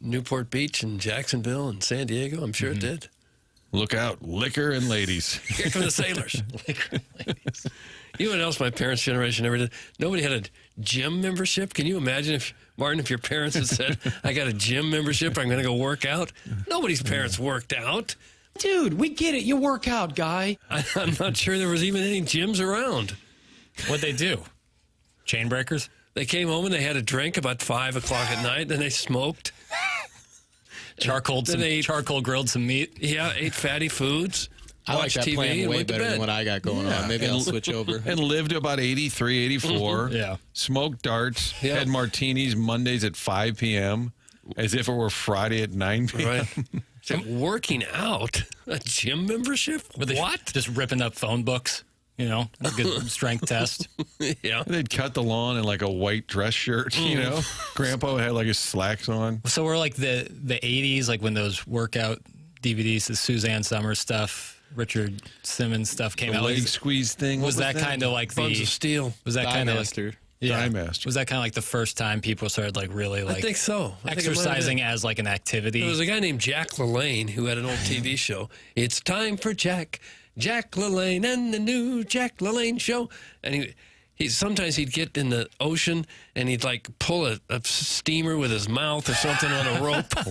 Speaker 2: Newport Beach and Jacksonville and San Diego. I'm sure it did.
Speaker 1: Look out! Liquor and ladies.
Speaker 2: Here come the sailors. You know what else my parents' generation never did? Nobody had a gym membership. Can you imagine if, Martin, if your parents had said, I got a gym membership, I'm going to go work out? Nobody's parents worked out.
Speaker 10: Dude, we get it. You work out, guy.
Speaker 2: I'm not sure there was even any gyms around.
Speaker 3: What'd they do? Chain breakers?
Speaker 2: They came home and they had a drink about 5 o'clock at night, then they smoked.
Speaker 3: Charcoal grilled some meat.
Speaker 2: Yeah, ate fatty foods.
Speaker 14: I like
Speaker 2: watched
Speaker 14: that
Speaker 2: TV
Speaker 14: plan
Speaker 2: and
Speaker 14: way
Speaker 2: went to
Speaker 14: better
Speaker 2: bed.
Speaker 14: than what I got going on. Maybe I'll switch over.
Speaker 1: And lived to about 83, 84.
Speaker 3: Yeah.
Speaker 1: Smoked darts.
Speaker 2: Yeah.
Speaker 1: Had martinis Mondays at 5 p.m. as if it were Friday at 9 p.m.
Speaker 2: Right. So working out, a gym membership? What?
Speaker 3: Just ripping up phone books, you know, a good strength test.
Speaker 2: Yeah.
Speaker 1: They'd cut the lawn in like a white dress shirt, you know. Grandpa had like his slacks on.
Speaker 3: So we're like the 80s, like when those workout DVDs, the Suzanne Summers stuff, Richard Simmons stuff came
Speaker 1: The
Speaker 3: out.
Speaker 1: leg squeeze thing.
Speaker 3: Was that kind of like
Speaker 2: Buns of Steel?
Speaker 3: Was that kind of like,
Speaker 14: Master.
Speaker 3: yeah,
Speaker 1: Master.
Speaker 3: Was that kind of like the first time people started like really like
Speaker 2: I think so. I think it might have
Speaker 3: exercising
Speaker 2: been.
Speaker 3: as like an activity?
Speaker 2: There was a guy named Jack LaLanne who had an old TV show. It's time for Jack LaLanne and the new Jack LaLanne show. And he sometimes he'd get in the ocean and he'd like pull a steamer with his mouth or something on a rope.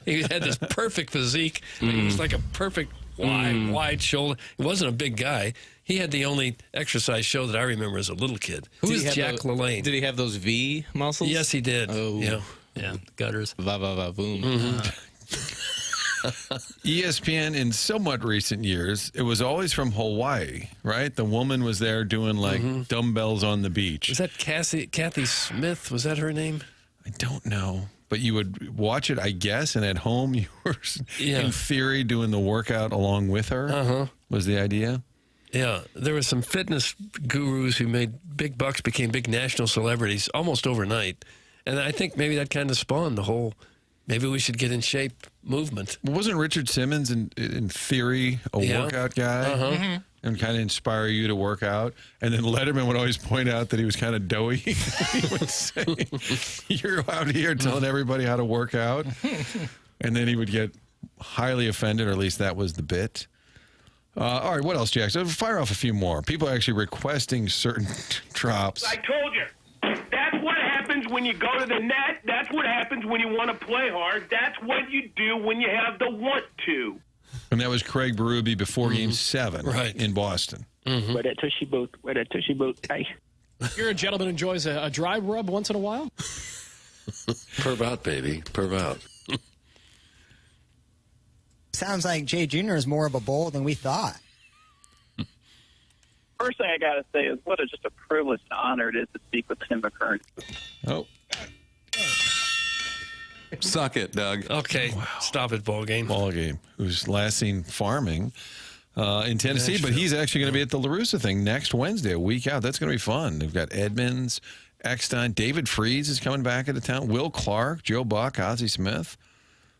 Speaker 2: He had this perfect physique. He was like a perfect wide shoulder. He wasn't a big guy. He had the only exercise show that I remember as a little kid. Who
Speaker 14: Did
Speaker 2: is
Speaker 14: he have
Speaker 2: Jack LaLanne?
Speaker 14: Did he have those V muscles?
Speaker 2: Yes, he did.
Speaker 14: Oh.
Speaker 2: Yeah.
Speaker 3: Gutters.
Speaker 14: Va va va boom.
Speaker 1: ESPN in somewhat recent years, it was always from Hawaii, right? The woman was there doing like dumbbells on the beach.
Speaker 2: Was that Kathy Smith? Was that her name?
Speaker 1: I don't know. But you would watch it, I guess, and at home you were, in theory, doing the workout along with her, was the idea?
Speaker 2: Yeah. There were some fitness gurus who made big bucks, became big national celebrities almost overnight. And I think maybe that kind of spawned the whole, maybe we should get in shape movement.
Speaker 1: Wasn't Richard Simmons, in theory, a workout guy? And kind of inspire you to work out. And then Letterman would always point out that he was kind of doughy. He would say, you're out here telling everybody how to work out. And then he would get highly offended, or at least that was the bit. All right, what else, Jackson? Fire off a few more. People are actually requesting certain drops.
Speaker 15: I told you. That's what happens when you go to the net. That's what happens when you want to play hard. That's what you do when you have the want to.
Speaker 1: And that was Craig Berube before Game 7 in Boston.
Speaker 15: Where that tushy boat, hey.
Speaker 16: You're a gentleman who enjoys a dry rub once in a while?
Speaker 17: Perv out, baby. Perv out.
Speaker 12: Sounds like Jay Jr. is more of a bull than we thought.
Speaker 18: First thing I got to say is what just a privilege and honor it is to speak with Tim McKernan.
Speaker 1: Oh.
Speaker 17: Suck it, Doug.
Speaker 2: Okay, stop it, ball game.
Speaker 1: Ball game. Who's last seen farming in Tennessee, but he's actually going to be at the LaRussa thing next Wednesday, a week out. That's going to be fun. They've got Edmonds, Eckstein, David Freese is coming back into town, Will Clark, Joe Buck, Ozzie Smith.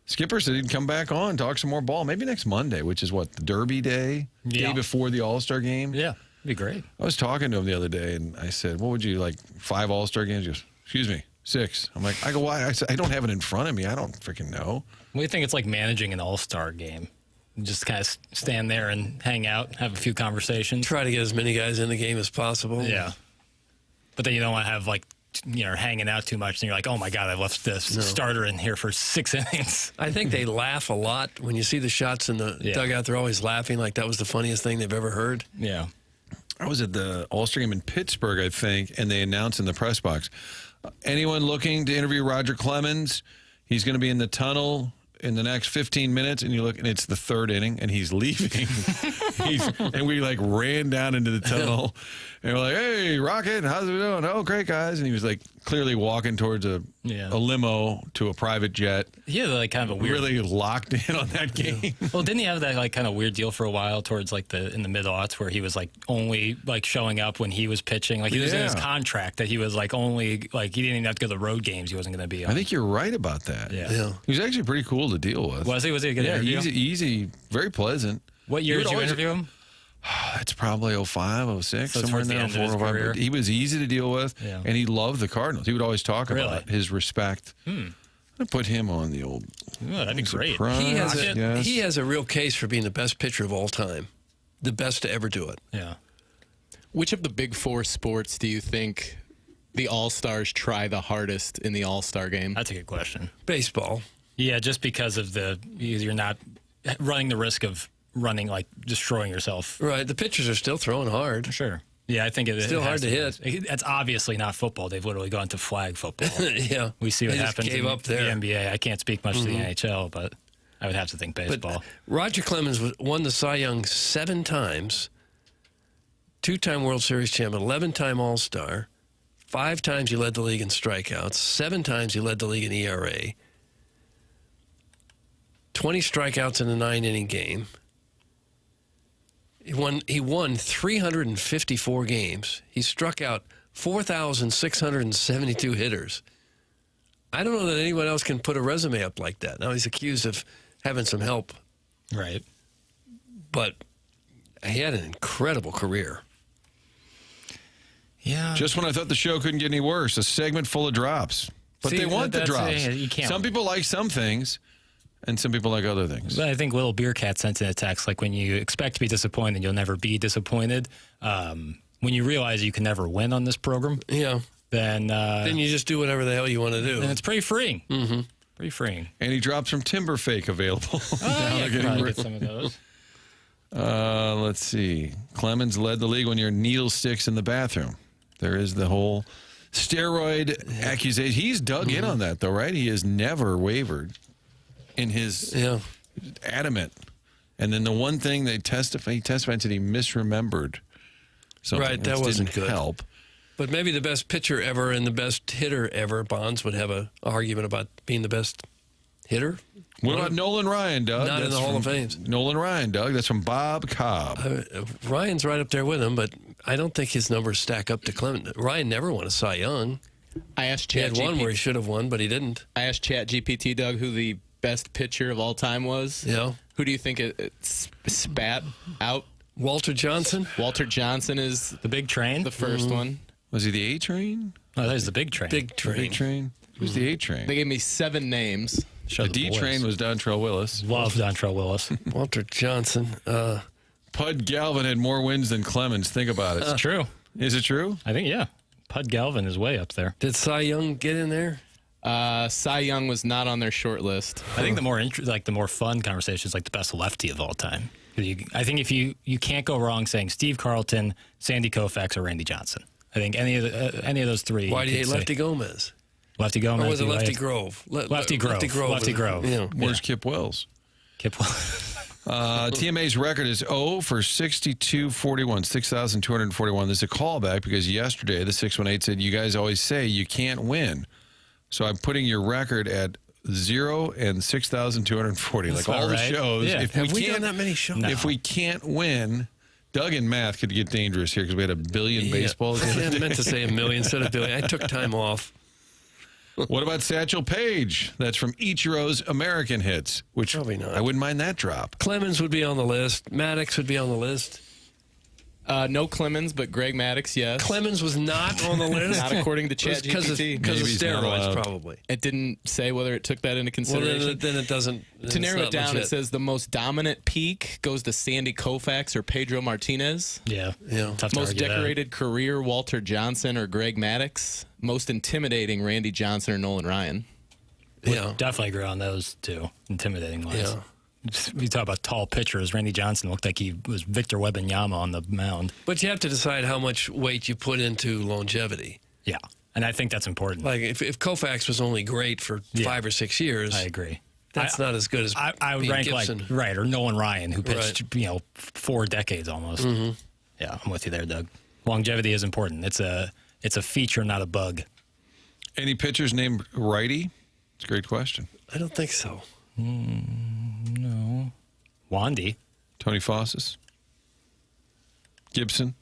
Speaker 1: Skipper said he'd come back on, talk some more ball, maybe next Monday, which is what, the Derby day?
Speaker 3: Yeah.
Speaker 1: Day before the All-Star game?
Speaker 3: Yeah, it'd be great.
Speaker 1: I was talking to him the other day, and I said, what would you like, 5 All-Star games? He goes, excuse me, 6. I'm like, I go, why? I said, I don't have it in front of me. I don't freaking know.
Speaker 3: We think it's like managing an all-star game. Just kind of stand there and hang out, have a few conversations.
Speaker 2: Try to get as many guys in the game as possible.
Speaker 3: Yeah. But then you don't want to have like, hanging out too much and you're like, oh my God, I left this starter in here for 6 innings.
Speaker 2: I think they laugh a lot. When you see the shots in the dugout, they're always laughing like that was the funniest thing they've ever heard.
Speaker 3: Yeah.
Speaker 1: I was at the All-Star game in Pittsburgh, I think, and they announced in the press box, Anyone looking to interview Roger Clemens, he's going to be in the tunnel in the next 15 minutes, and you look, and it's the third inning, and he's leaving. And we, like, ran down into the tunnel, and we're like, hey, Rocket, how's it going? Oh, great, guys. And he was, like, clearly walking towards a limo to a private jet.
Speaker 3: He had, like, kind of a weird...
Speaker 1: Really locked in on that game.
Speaker 3: Well, didn't he have that, like, kind of weird deal for a while towards, like, in the mid-aughts where he was, like, only, like, showing up when he was pitching? Like, he was in his contract that he was, like, only, like, he didn't even have to go to the road games he wasn't going to be on.
Speaker 1: I think you're right about that.
Speaker 3: Yeah.
Speaker 1: He was actually pretty cool to deal with.
Speaker 3: Was he? Was he a good interview?
Speaker 1: Easy, very pleasant.
Speaker 3: What year did you interview him?
Speaker 1: It's probably 05, 06,
Speaker 3: So
Speaker 1: somewhere in there.
Speaker 3: towards the end of his career.
Speaker 1: He was easy to deal with, and he loved the Cardinals. He would always talk about his respect. I put him on the old.
Speaker 3: Oh, that'd be great.
Speaker 2: He has a real case for being the best pitcher of all time, the best to ever do it.
Speaker 3: Yeah.
Speaker 14: Which of the big four sports do you think the All-Stars try the hardest in the All-Star game?
Speaker 3: That's a good question.
Speaker 2: Baseball.
Speaker 3: Yeah, just because of you're not running the risk of destroying yourself.
Speaker 2: Right. The pitchers are still throwing hard.
Speaker 3: Sure. Yeah, I think it's
Speaker 2: still hard to hit.
Speaker 3: It's obviously not football. They've literally gone to flag football.
Speaker 2: Yeah.
Speaker 3: We see what happens in
Speaker 2: up there.
Speaker 3: the NBA. I can't speak much to the NHL, but I would have to think baseball.
Speaker 2: But Roger Clemens won the Cy Young 7 times, 2-time World Series champion, 11-time All-Star, 5 times he led the league in strikeouts, 7 times he led the league in ERA, 20 strikeouts in a 9-inning game. He won 354 games. He struck out 4,672 hitters. I don't know that anyone else can put a resume up like that. Now he's accused of having some help.
Speaker 3: Right.
Speaker 2: But he had an incredible career.
Speaker 3: Yeah.
Speaker 1: Just when I thought the show couldn't get any worse, a segment full of drops. But they want the drops.
Speaker 3: You can't.
Speaker 1: Some people like some things, and some people like other things.
Speaker 3: But I think Little Beer Cat sent in a text, like when you expect to be disappointed, you'll never be disappointed. When you realize you can never win on this program, then
Speaker 2: you just do whatever the hell you want to do.
Speaker 3: And it's pretty freeing.
Speaker 2: Mm-hmm.
Speaker 3: Pretty freeing.
Speaker 1: And he drops from Timber Fake available.
Speaker 3: Yeah, could probably get some of those.
Speaker 1: Let's see. Clemens led the league when you're needle sticks in the bathroom. There is the whole steroid accusation. He's dug in on that, though, right? He has never wavered in his adamant. And then the one thing he testified that he misremembered something.
Speaker 2: Right, that wasn't
Speaker 1: didn't
Speaker 2: good.
Speaker 1: help.
Speaker 2: But maybe the best pitcher ever and the best hitter ever, Bonds, would have an argument about being the best hitter.
Speaker 1: What about Nolan Ryan, Doug?
Speaker 2: Not in the Hall of Fame.
Speaker 1: Nolan Ryan, Doug. That's from Bob Cobb.
Speaker 2: Ryan's right up there with him, but I don't think his numbers stack up to Clemens. Ryan never won a Cy Young.
Speaker 14: I asked
Speaker 2: He had one where he should have won, but he didn't.
Speaker 14: I asked ChatGPT, Doug, who the best pitcher of all time was.
Speaker 2: Yeah.
Speaker 14: Who do you think it spat out?
Speaker 2: Walter Johnson.
Speaker 14: Walter Johnson is
Speaker 3: the big train.
Speaker 14: The first one.
Speaker 1: Was he the A train?
Speaker 3: Oh, that was the big train.
Speaker 2: Big train.
Speaker 1: Big train. Who's the A train?
Speaker 14: They gave me 7 names.
Speaker 1: The D train was Dontrell Willis.
Speaker 3: Love Dontrell Willis.
Speaker 2: Walter Johnson.
Speaker 1: Pud Galvin had more wins than Clemens. Think about it.
Speaker 3: It's true.
Speaker 1: Is it true?
Speaker 3: I think, yeah. Pud Galvin is way up there.
Speaker 2: Did Cy Young get in there?
Speaker 14: Cy Young was not on their short list.
Speaker 3: I think the more fun conversation is like the best lefty of all time. I think if you can't go wrong saying Steve Carlton, Sandy Koufax, or Randy Johnson. I think any of those three.
Speaker 2: Why do you hate Lefty Gomez?
Speaker 3: Lefty Gomez.
Speaker 2: Or was it Lefty Grove?
Speaker 3: Lefty Grove. Lefty Grove.
Speaker 2: Yeah.
Speaker 1: Where's Kip Wells?
Speaker 3: Kip Wells.
Speaker 1: TMA's record is 0 for 62-41, 6,241. This is a callback because yesterday the 618 said, you guys always say you can't win. So I'm putting your record at 0 and 6,240.
Speaker 2: That's
Speaker 1: like all
Speaker 2: right.
Speaker 1: the shows.
Speaker 2: Yeah.
Speaker 1: If
Speaker 2: Have we done that many shows?
Speaker 1: No. If we can't win, Doug and math could get dangerous here because we had a billion baseballs.
Speaker 2: I meant to say a million instead of billion. I took time off.
Speaker 1: What about Satchel Paige? That's from Ichiro's American Hits, which
Speaker 2: probably not.
Speaker 1: I wouldn't mind that drop.
Speaker 2: Clemens would be on the list. Maddox would be on the list.
Speaker 14: No Clemens, but Greg Maddux, yes.
Speaker 2: Clemens was not on the list?
Speaker 14: Not according to ChatGPT.
Speaker 2: Because of steroids, probably.
Speaker 14: It didn't say whether it took that into consideration.
Speaker 2: Well, then it doesn't.
Speaker 14: To narrow it down,
Speaker 2: legit.
Speaker 14: it says the most dominant peak goes to Sandy Koufax or Pedro Martinez.
Speaker 3: Yeah.
Speaker 2: Tough
Speaker 3: to
Speaker 14: Most
Speaker 3: argue that.
Speaker 14: decorated career, Walter Johnson or Greg Maddux. Most intimidating, Randy Johnson or Nolan Ryan.
Speaker 3: Would definitely agree on those two, intimidating wise.
Speaker 2: Yeah.
Speaker 3: You talk about tall pitchers. Randy Johnson looked like he was Victor Wembanyama on the mound.
Speaker 2: But you have to decide how much weight you put into longevity.
Speaker 3: Yeah. And I think that's important.
Speaker 2: Like if Koufax was only great for 5 or 6 years,
Speaker 3: I agree.
Speaker 2: That's not as good as
Speaker 3: I would rank
Speaker 2: Gibson.
Speaker 3: or Nolan Ryan, who pitched 4 decades almost.
Speaker 2: Mm-hmm.
Speaker 3: Yeah, I'm with you there, Doug. Longevity is important. It's a feature, not a bug.
Speaker 1: Any pitchers named righty? It's a great question.
Speaker 2: I don't think so.
Speaker 3: No. Wandy.
Speaker 1: Tony Fossis. Gibson.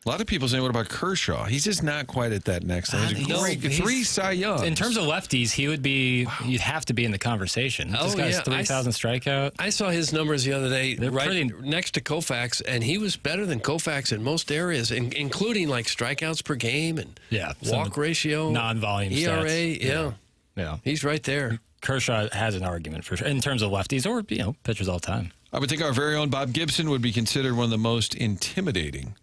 Speaker 1: A lot of people saying, what about Kershaw? He's just not quite at that next level. He's great. 3 Cy Youngs.
Speaker 3: In terms of lefties, he would be, you'd have to be in the conversation. This guy's 3,000 strikeout.
Speaker 2: I saw his numbers the other day next to Koufax, and he was better than Koufax in most areas, including like strikeouts per game and walk ratio.
Speaker 3: Non-volume
Speaker 2: ERA,
Speaker 3: stats.
Speaker 2: Yeah. He's right there.
Speaker 3: Kershaw has an argument for sure in terms of lefties or, pitchers all the time.
Speaker 1: I would think our very own Bob Gibson would be considered one of the most intimidating.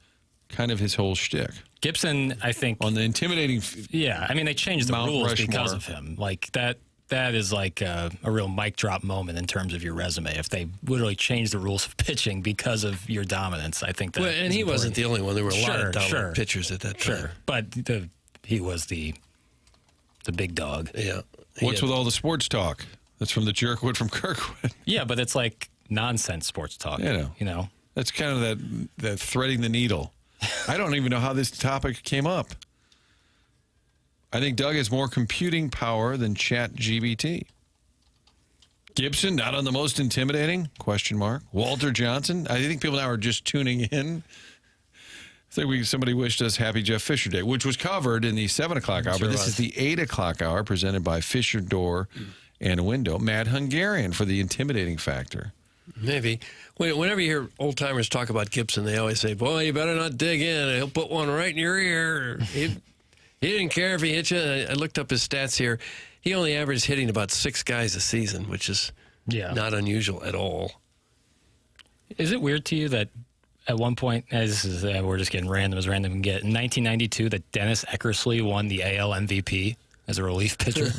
Speaker 1: Kind of his whole shtick.
Speaker 3: Gibson, I think.
Speaker 1: On the intimidating.
Speaker 3: I mean, they changed the
Speaker 1: Mount
Speaker 3: rules
Speaker 1: Rushmore.
Speaker 3: because of him. Like, that is like a real mic drop moment in terms of your resume. If they literally changed the rules of pitching because of your dominance, I think that.
Speaker 2: Well, and he wasn't the only one. There were a lot of dominant pitchers at that time.
Speaker 3: Sure. But he was the big dog.
Speaker 2: Yeah.
Speaker 1: What's with all the sports talk? That's from the jerkwood from Kirkwood.
Speaker 3: Yeah, but it's like nonsense sports talk. You know?
Speaker 1: That's kind of that threading the needle. I don't even know how this topic came up. I think Doug has more computing power than ChatGPT. Gibson, not on the most intimidating? ? Walter Johnson? I think people now are just tuning in. I think somebody wished us Happy Jeff Fisher Day, which was covered in the 7 o'clock hour, but this is the 8 o'clock hour presented by Fisher Door and Window. Mad Hungarian for the intimidating factor.
Speaker 2: Maybe. Whenever you hear old-timers talk about Gibson, they always say, boy, you better not dig in. He'll put one right in your ear. He didn't care if he hit you. I looked up his stats here. He only averaged hitting about 6 guys a season, which is not unusual at all.
Speaker 3: Is it weird to you that at one point, we're just getting random as random can get, in 1992, that Dennis Eckersley won the AL MVP as a relief pitcher?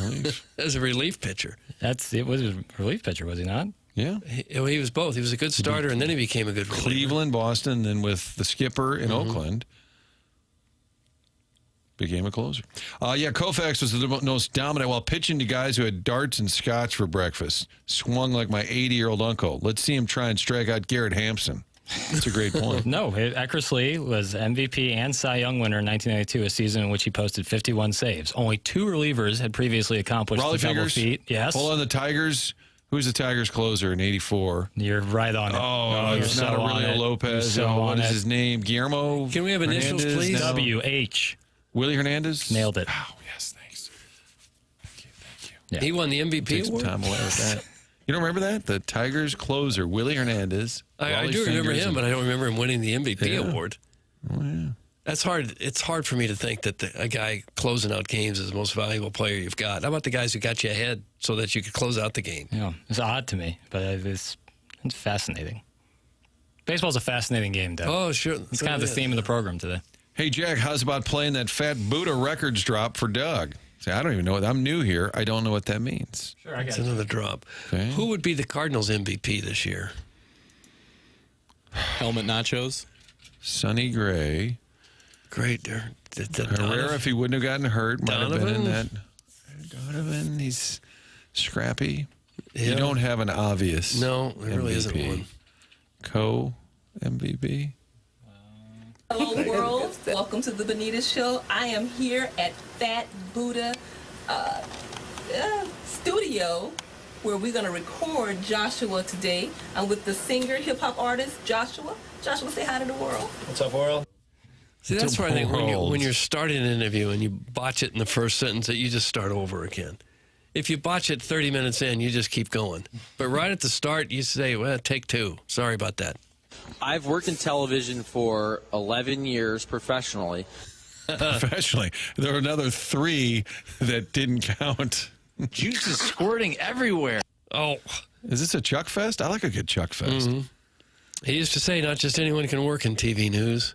Speaker 2: As a relief pitcher.
Speaker 3: It was a relief pitcher, was he not?
Speaker 1: Yeah.
Speaker 2: He was both. He was a good starter, and then he became a good reliever.
Speaker 1: Cleveland, Boston, then with the skipper in Oakland, became a closer. Koufax was the most dominant while pitching to guys who had darts and scotch for breakfast. Swung like my 80-year-old uncle. Let's see him try and strike out Garrett Hampson. That's a great point.
Speaker 3: No, Eckersley was MVP and Cy Young winner in 1992, a season in which he posted 51 saves. Only 2 relievers had previously accomplished the double feat. Yes.
Speaker 1: Hold on, the Tigers. Who's the Tigers closer in 84?
Speaker 3: You're right on it.
Speaker 1: Oh, it's not Aurelio Lopez. What is his name? Guillermo?
Speaker 2: Can we have initials, please?
Speaker 3: W.H.
Speaker 1: Willie Hernandez?
Speaker 3: Nailed it.
Speaker 1: Oh, yes, thanks. Thank you.
Speaker 2: Yeah. He won the MVP
Speaker 1: Take some
Speaker 2: award?
Speaker 1: time away with that. You don't remember that? The Tigers closer, Willie Hernandez.
Speaker 2: I do remember him, but I don't remember him winning the MVP award.
Speaker 1: Oh, yeah.
Speaker 2: That's hard. It's hard for me to think that a guy closing out games is the most valuable player you've got. How about the guys who got you ahead so that you could close out the game?
Speaker 3: Yeah, it's odd to me, but it's fascinating. Baseball's a fascinating game, Doug.
Speaker 2: Oh, sure.
Speaker 3: It's kind of the theme of the program today.
Speaker 1: Hey, Jack, how's about playing that Fat Buddha Records drop for Doug? See, I don't even know what I'm new here. I don't know what that means.
Speaker 3: Sure, I got
Speaker 2: It's another drop.
Speaker 1: Okay.
Speaker 2: Who would be the Cardinals MVP this year?
Speaker 14: Helmet nachos.
Speaker 1: Sonny Gray.
Speaker 2: Great.
Speaker 1: Herrera, if he wouldn't have gotten hurt, might have been in that.
Speaker 2: Donovan?
Speaker 1: Donovan, he's scrappy.
Speaker 2: Yeah.
Speaker 1: You don't have an obvious
Speaker 2: No, there really isn't
Speaker 1: MVP.
Speaker 2: one.
Speaker 1: Co-MVP?
Speaker 19: Hello, world. Welcome to the Bonita Show. I am here at Fat Buddha Studio, where we're going to record Joshua today. I'm with the singer, hip-hop artist, Joshua. Joshua, say hi to the world.
Speaker 2: What's up, world? See, that's where I think when you're starting an interview and you botch it in the first sentence, that you just start over again. If you botch it 30 minutes in, you just keep going. But right at the start, you say, well, take 2. Sorry about that.
Speaker 20: I've worked in television for 11 years professionally.
Speaker 1: Professionally. There were another 3 that didn't count.
Speaker 20: Juice is squirting everywhere.
Speaker 2: Oh.
Speaker 1: Is this a Chuck Fest? I like a good Chuck Fest.
Speaker 2: Mm-hmm. He used to say not just anyone can work in TV news.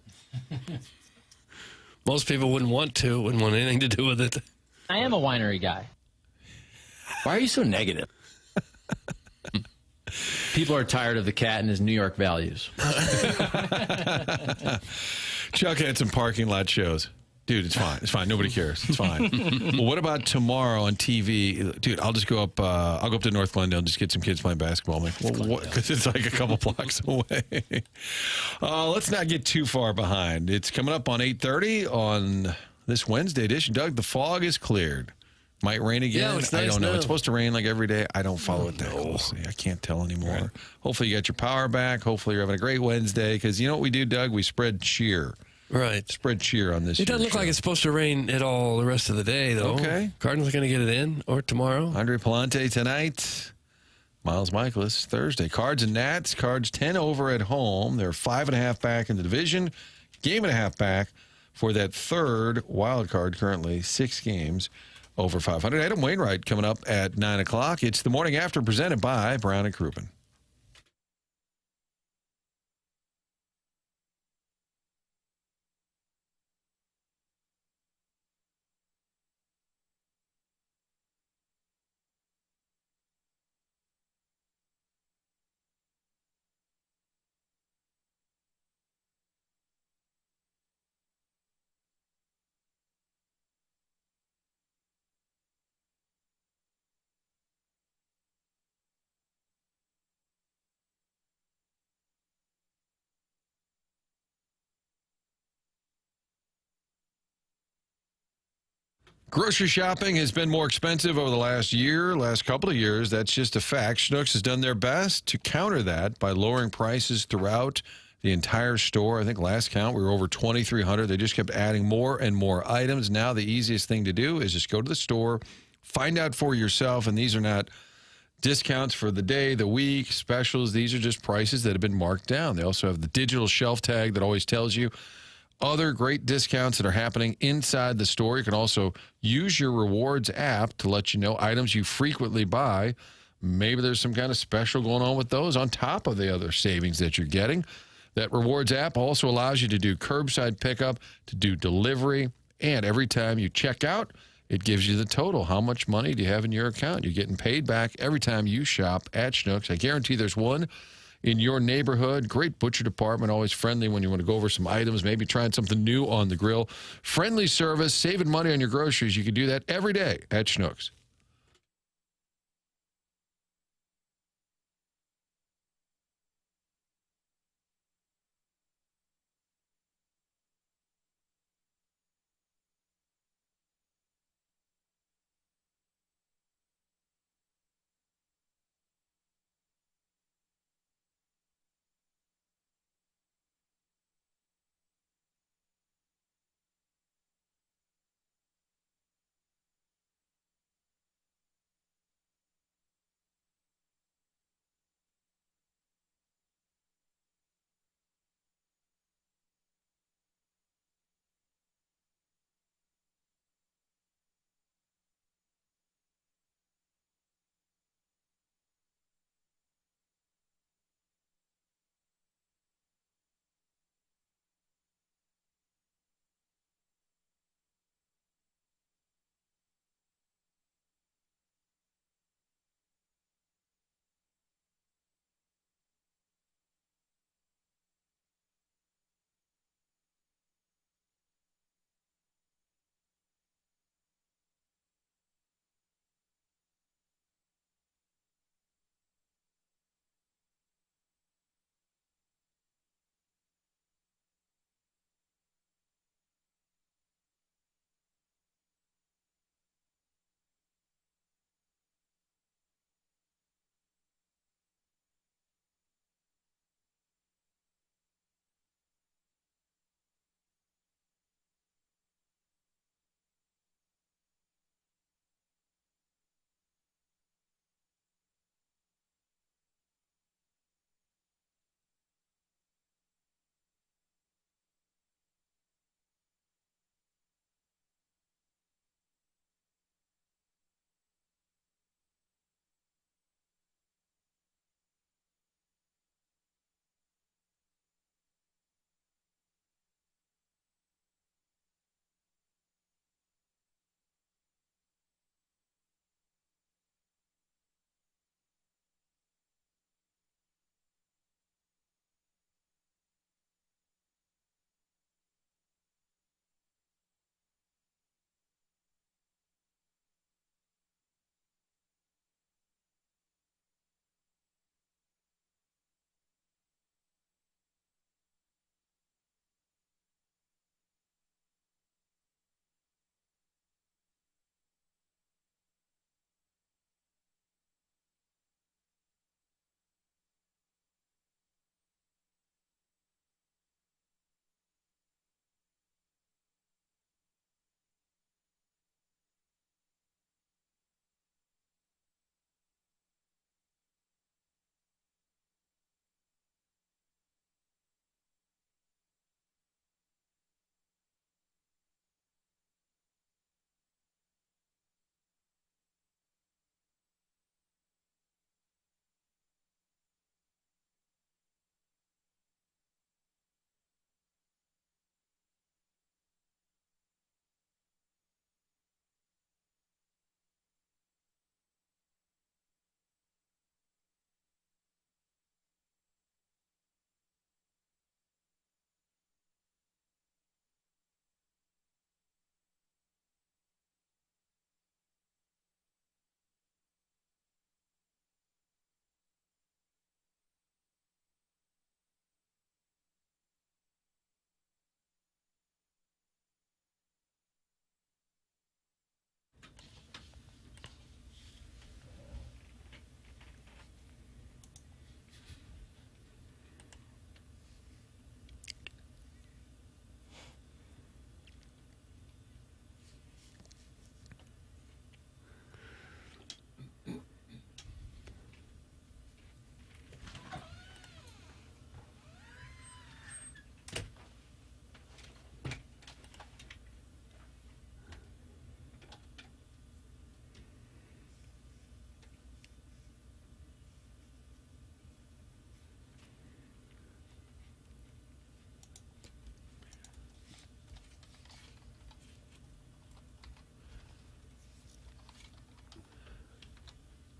Speaker 2: Most people wouldn't want anything to do with it.
Speaker 20: I am a winery guy. Why are you so negative? People are tired of the cat and his New York values.
Speaker 1: Chuck had some parking lot shows. Dude, it's fine. It's fine. Nobody cares. It's fine. Well, what about tomorrow on TV? Dude, I'll just go up. I'll go up to North Glendale and just get some kids playing basketball. I'm like, well, what? Because it's like a couple blocks away. Let's not get too far behind. It's coming up on 8:30 on this Wednesday edition. Doug, the fog is cleared. Might rain again.
Speaker 2: Yeah, it's nice
Speaker 1: I don't know.
Speaker 2: now.
Speaker 1: It's supposed to rain like every day. I don't follow it that closely. I can't tell anymore. Right. Hopefully you got your power back. Hopefully you're having a great Wednesday. Because you know what we do, Doug? We spread cheer.
Speaker 2: Right.
Speaker 1: Spread cheer on this.
Speaker 2: It doesn't look like it's supposed to rain at all the rest of the day, though.
Speaker 1: Okay.
Speaker 2: Cardinals are going to get it in, or tomorrow.
Speaker 1: Andre Palante tonight. Miles Michaelis Thursday. Cards and Nats. Cards 10 over at home. They're 5.5 back in the division. Game and a half back for that third wild card. Currently 6 games over 500. Adam Wainwright coming up at 9 o'clock. It's the morning after, presented by Brown and Crouppen. Grocery shopping has been more expensive over the last couple of years. That's just a fact. Schnucks has done their best to counter that by lowering prices throughout the entire store. I think last count, we were over 2,300. They just kept adding more and more items. Now the easiest thing to do is just go to the store, find out for yourself, and these are not discounts for the day, the week, specials. These are just prices that have been marked down. They also have the digital shelf tag that always tells you other great discounts that are happening inside the store. You can also use your rewards app to let you know items you frequently buy. Maybe there's some kind of special going on with those on top of the other savings that you're getting. That rewards app also allows you to do curbside pickup, to do delivery, and every time you check out, it gives you the total. How much money do you have in your account? You're getting paid back every time you shop at Schnucks. I guarantee there's one in your neighborhood. Great butcher department, always friendly when you want to go over some items, maybe trying something new on the grill. Friendly service, saving money on your groceries. You can do that every day at Schnucks.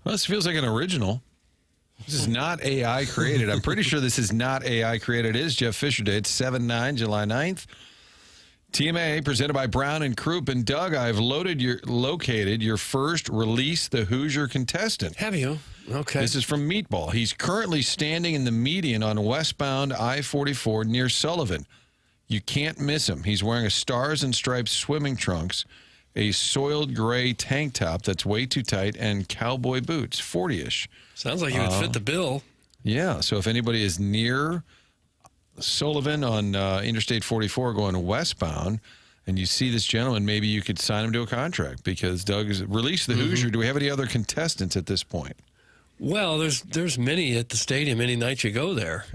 Speaker 1: Well, this feels like an original. This is not AI created. I'm pretty sure this is not AI created. It is Jeff Fisher Day. It's 7/9, July 9th. TMA presented by Brown and Croup. And Doug, I've located your first Release the Hoosier contestant.
Speaker 2: Have you? Okay.
Speaker 1: This is from Meatball. He's currently standing in the median on westbound I-44 near Sullivan. You can't miss him. He's wearing a Stars and Stripes swimming trunks, a soiled gray tank top that's way too tight, and cowboy boots, 40-ish.
Speaker 2: Sounds like you would fit the bill.
Speaker 1: Yeah, so if anybody is near Sullivan on Interstate 44 going westbound, and you see this gentleman, maybe you could sign him to a contract because Doug has released the Hoosier. Do we have any other contestants at this point?
Speaker 2: Well, there's many at the stadium any night you go there.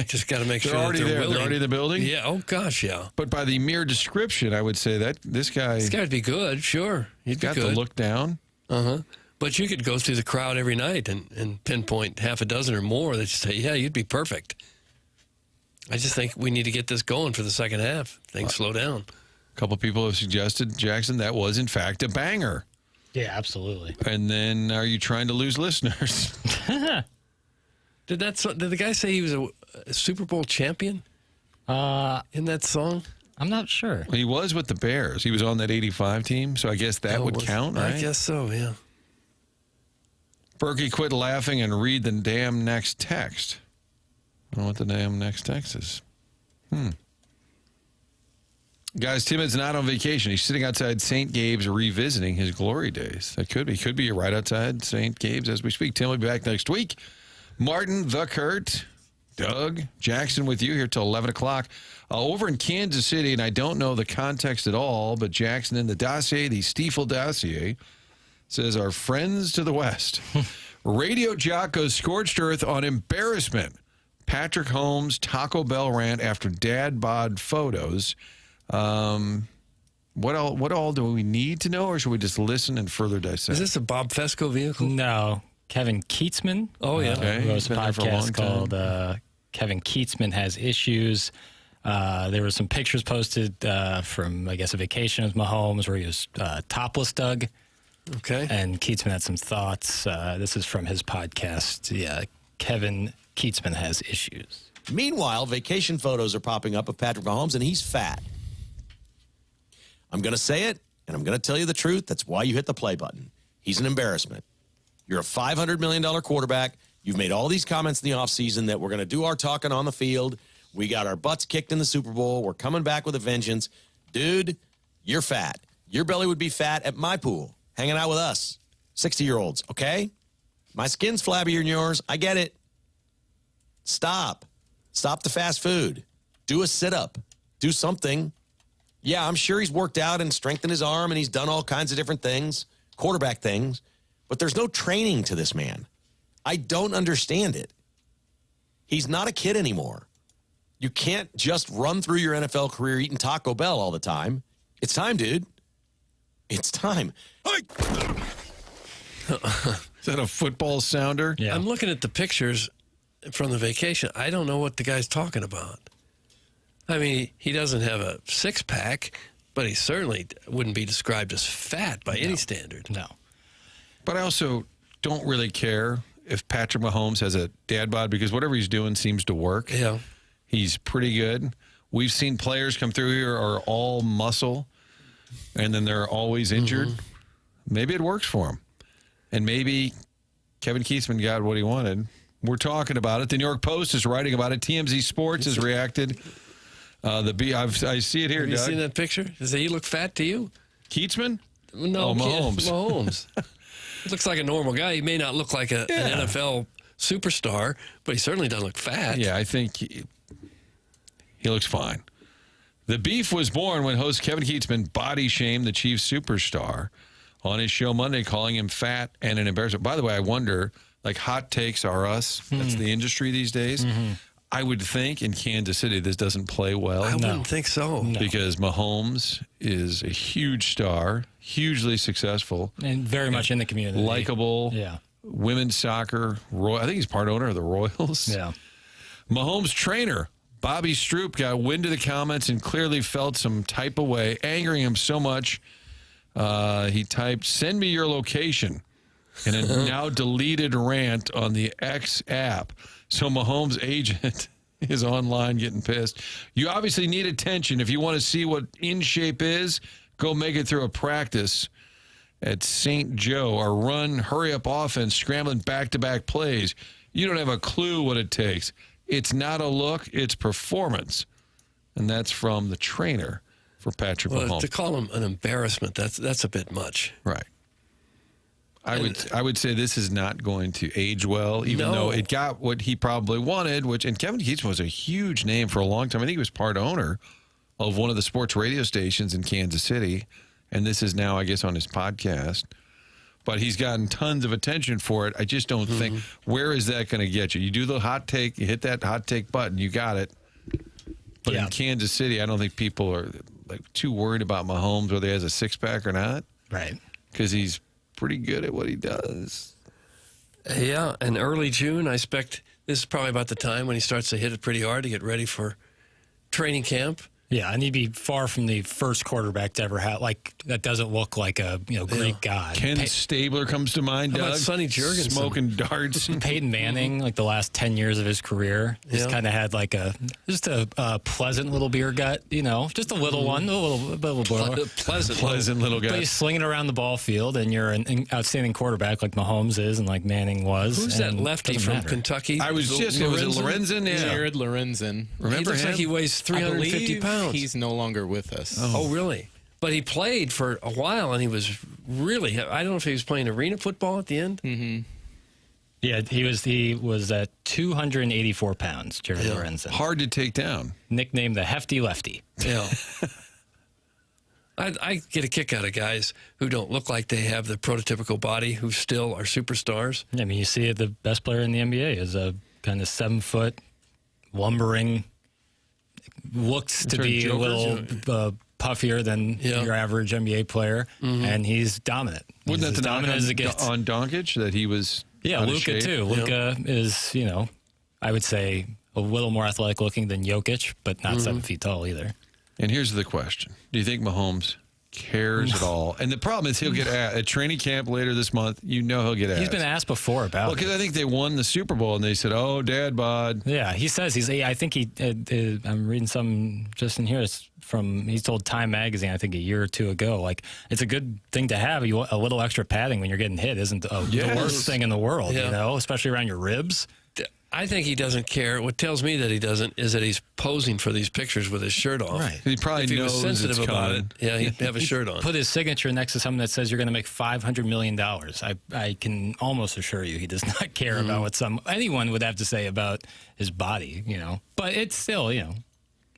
Speaker 2: Just got to make sure
Speaker 1: They're already
Speaker 2: that
Speaker 1: there.
Speaker 2: willing.
Speaker 1: They're already in the building?
Speaker 2: Yeah. Oh, gosh, yeah.
Speaker 1: But by the mere description, I would say that this guy...
Speaker 2: This guy'd be good, sure. He'd
Speaker 1: got
Speaker 2: be good.
Speaker 1: the look down.
Speaker 2: Uh-huh. But you could go through the crowd every night and pinpoint half a dozen or more that you say, yeah, you'd be perfect. I just think we need to get this going for the second half. Things slow down.
Speaker 1: A couple people have suggested, Jackson, that was, in fact, a banger.
Speaker 21: Yeah, absolutely.
Speaker 1: And then are you trying to lose listeners?
Speaker 2: Did the guy say he was a Super Bowl champion in that song?
Speaker 21: I'm not sure.
Speaker 1: He was with the Bears. He was on that 85 team, so I guess that would count, right?
Speaker 2: I guess so, yeah.
Speaker 1: Berkey, quit laughing and read the damn next text. I don't know what the damn next text is. Guys, Timothy's not on vacation. He's sitting outside St. Gabe's revisiting his glory days. That could be. Could be right outside St. Gabe's as we speak. Tim will be back next week. Martin, the Kurt, Doug, Jackson with you here till 11 o'clock. Over in Kansas City, and I don't know the context at all, but Jackson in the dossier, the Stiefel dossier, says our friends to the west. Radio jock goes scorched earth on embarrassment. Patrick Mahomes Taco Bell rant after dad bod photos. What all do we need to know, or should we just listen and further dissect?
Speaker 2: Is this a Bob Fesco vehicle?
Speaker 3: No. Kevin Keatsman.
Speaker 2: Oh, yeah.
Speaker 3: Who hosts a podcast called Kevin Keatsman Has Issues. There were some pictures posted from, I guess, a vacation with Mahomes where he was topless, Doug.
Speaker 2: Okay.
Speaker 3: And Keatsman had some thoughts. This is from his podcast. Yeah, Kevin Keatsman Has Issues.
Speaker 22: Meanwhile, vacation photos are popping up of Patrick Mahomes, and he's fat. I'm going to say it, and I'm going to tell you the truth. That's why you hit the play button. He's an embarrassment. You're a $500 million quarterback. You've made all these comments in the offseason that we're going to do our talking on the field. We got our butts kicked in the Super Bowl. We're coming back with a vengeance. Dude, you're fat. Your belly would be fat at my pool, hanging out with us, 60-year-olds, okay? My skin's flabbier than yours. I get it. Stop. Stop the fast food. Do a sit-up. Do something. Yeah, I'm sure he's worked out and strengthened his arm, and he's done all kinds of different things, quarterback things, but there's no training to this man. I don't understand it. He's not a kid anymore. You can't just run through your NFL career eating Taco Bell all the time. It's time, dude. It's time.
Speaker 1: Is that a football sounder?
Speaker 2: Yeah. I'm looking at the pictures from the vacation. I don't know what the guy's talking about. I mean, he doesn't have a six-pack, but he certainly wouldn't be described as fat by any standard.
Speaker 3: No.
Speaker 1: But I also don't really care if Patrick Mahomes has a dad bod because whatever he's doing seems to work.
Speaker 2: Yeah.
Speaker 1: He's pretty good. We've seen players come through here are all muscle, and then they're always injured. Maybe it works for him. And maybe Kevin Keatsman got what he wanted. We're talking about it. The New York Post is writing about it. TMZ Sports has reacted. I see it here,
Speaker 2: Have you
Speaker 1: Doug.
Speaker 2: seen that picture? Does he look fat to you?
Speaker 1: Keatsman?
Speaker 2: No,
Speaker 1: Mahomes.
Speaker 2: Mahomes. He looks like a normal guy. He may not look like an NFL superstar, but he certainly doesn't look fat.
Speaker 1: Yeah, I think he looks fine. The beef was born when host Kevin Keatsman body shamed the Chiefs superstar on his show Monday, calling him fat and an embarrassment. By the way, I wonder, like, hot takes are us. That's the industry these days. I would think in Kansas City this doesn't play well.
Speaker 2: I wouldn't think so.
Speaker 1: Because Mahomes is a huge star, hugely successful.
Speaker 3: And very much in the community.
Speaker 1: Likable.
Speaker 3: Yeah.
Speaker 1: Women's soccer. I think he's part owner of the Royals.
Speaker 3: Yeah.
Speaker 1: Mahomes' trainer, Bobby Stroop, got wind of the comments and clearly felt some type of way, angering him so much. He typed, "Send me your location." in a now deleted rant on the X app. So Mahomes' agent is online getting pissed. You obviously need attention. If you want to see what in shape is, go make it through a practice at St. Joe. Our run, hurry-up offense, scrambling back-to-back plays. You don't have a clue what it takes. It's not a look, it's performance. And that's from the trainer for Patrick Mahomes.
Speaker 2: To call him an embarrassment, that's a bit much.
Speaker 1: Right. I would say this is not going to age well, even though it got what he probably wanted, and Kevin Keatson was a huge name for a long time. I think he was part owner of one of the sports radio stations in Kansas City, and this is now, I guess, on his podcast. But he's gotten tons of attention for it. I just don't think, where is that going to get you? You do the hot take, you hit that hot take button, you got it. But in Kansas City, I don't think people are too worried about Mahomes, whether he has a six-pack or not.
Speaker 3: Right.
Speaker 1: Because he's pretty good at what he does.
Speaker 2: Yeah, and early June, I expect this is probably about the time when he starts to hit it pretty hard to get ready for training camp.
Speaker 3: Yeah, and he'd be far from the first quarterback to ever have, that doesn't look like a Greek god.
Speaker 1: Ken Stabler comes to mind,
Speaker 2: How
Speaker 1: Doug.
Speaker 2: about Sonny Jurgensen?
Speaker 1: Smoking darts.
Speaker 3: Peyton Manning, the last 10 years of his career, just kind of had a pleasant little beer gut, just a little one, a little
Speaker 2: pleasant
Speaker 1: little guy.
Speaker 3: But he's slinging around the ball field, and you're an outstanding quarterback like Mahomes is and like Manning was.
Speaker 2: Who's that lefty from Kentucky?
Speaker 1: I was just, was it Lorenzen? Yeah.
Speaker 14: Jared Lorenzen.
Speaker 1: Remember
Speaker 2: he looks
Speaker 1: him?
Speaker 2: like he weighs 350 pounds.
Speaker 14: He's no longer with us.
Speaker 2: Oh, really? But he played for a while, and he was really, I don't know if he was playing arena football at the end.
Speaker 14: Mm-hmm.
Speaker 3: Yeah, he was at 284 pounds, Jared Lorenzen.
Speaker 1: Hard to take down.
Speaker 3: Nicknamed the Hefty Lefty.
Speaker 2: Yeah. I get a kick out of guys who don't look like they have the prototypical body, who still are superstars.
Speaker 3: I mean, you see the best player in the NBA is a kind of 7-foot, lumbering, looks to be a little puffier than your average NBA player, and he's dominant.
Speaker 1: Wasn't
Speaker 3: He's
Speaker 1: that the
Speaker 3: dominant as it gets.
Speaker 1: on Doncic that he was?
Speaker 3: Yeah, Luka too. Luka is, I would say a little more athletic looking than Jokic, but not 7 feet tall either.
Speaker 1: And here's the question: do you think Mahomes cares at all? And the problem is he'll get asked at training camp later this month. He'll get asked.
Speaker 3: He's been asked before about.
Speaker 1: Well, because I think they won the Super Bowl and they said, "Oh, Dad bod."
Speaker 3: Yeah, he says I think I'm reading some just in here. It's he told Time Magazine, I think a year or two ago, it's a good thing to have. You want a little extra padding when you're getting hit isn't the worst thing in the world, especially around your ribs.
Speaker 2: I think he doesn't care. What tells me that he doesn't is that he's posing for these pictures with his shirt off.
Speaker 3: Right.
Speaker 1: He probably
Speaker 2: if he
Speaker 1: knows
Speaker 2: was sensitive
Speaker 1: it's
Speaker 2: about
Speaker 1: coming.
Speaker 2: it. Yeah, he'd have a shirt on.
Speaker 3: Put his signature next to something that says you're going to make $500 million. I can almost assure you he does not care about what anyone would have to say about his body, But it's still,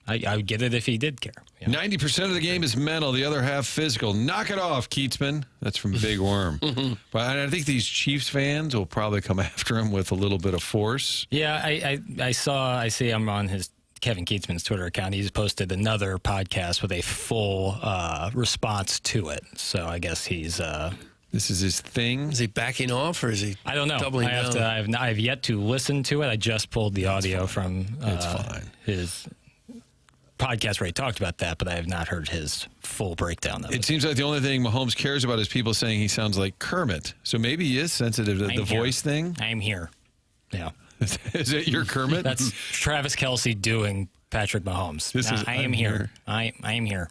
Speaker 3: I would get it if he did care.
Speaker 1: 90% of the game is mental, the other half physical. Knock it off, Keatsman. That's from Big Worm. But I think these Chiefs fans will probably come after him with a little bit of force.
Speaker 3: Yeah, I see I'm on his Kevin Keatsman's Twitter account. He's posted another podcast with a full response to it. So I guess he's...
Speaker 1: This is his thing?
Speaker 2: Is he backing off, or is he
Speaker 3: I don't know.
Speaker 2: doubling down?
Speaker 3: I have yet to listen to it. I just pulled the audio from his podcast where he talked about that, but I have not heard his full breakdown of it.
Speaker 1: It seems like the only thing Mahomes cares about is people saying he sounds like Kermit. So maybe he is sensitive to the voice thing.
Speaker 3: I'm here. Yeah.
Speaker 1: Is it your Kermit?
Speaker 3: That's Travis Kelce doing Patrick Mahomes. I am here. I am here.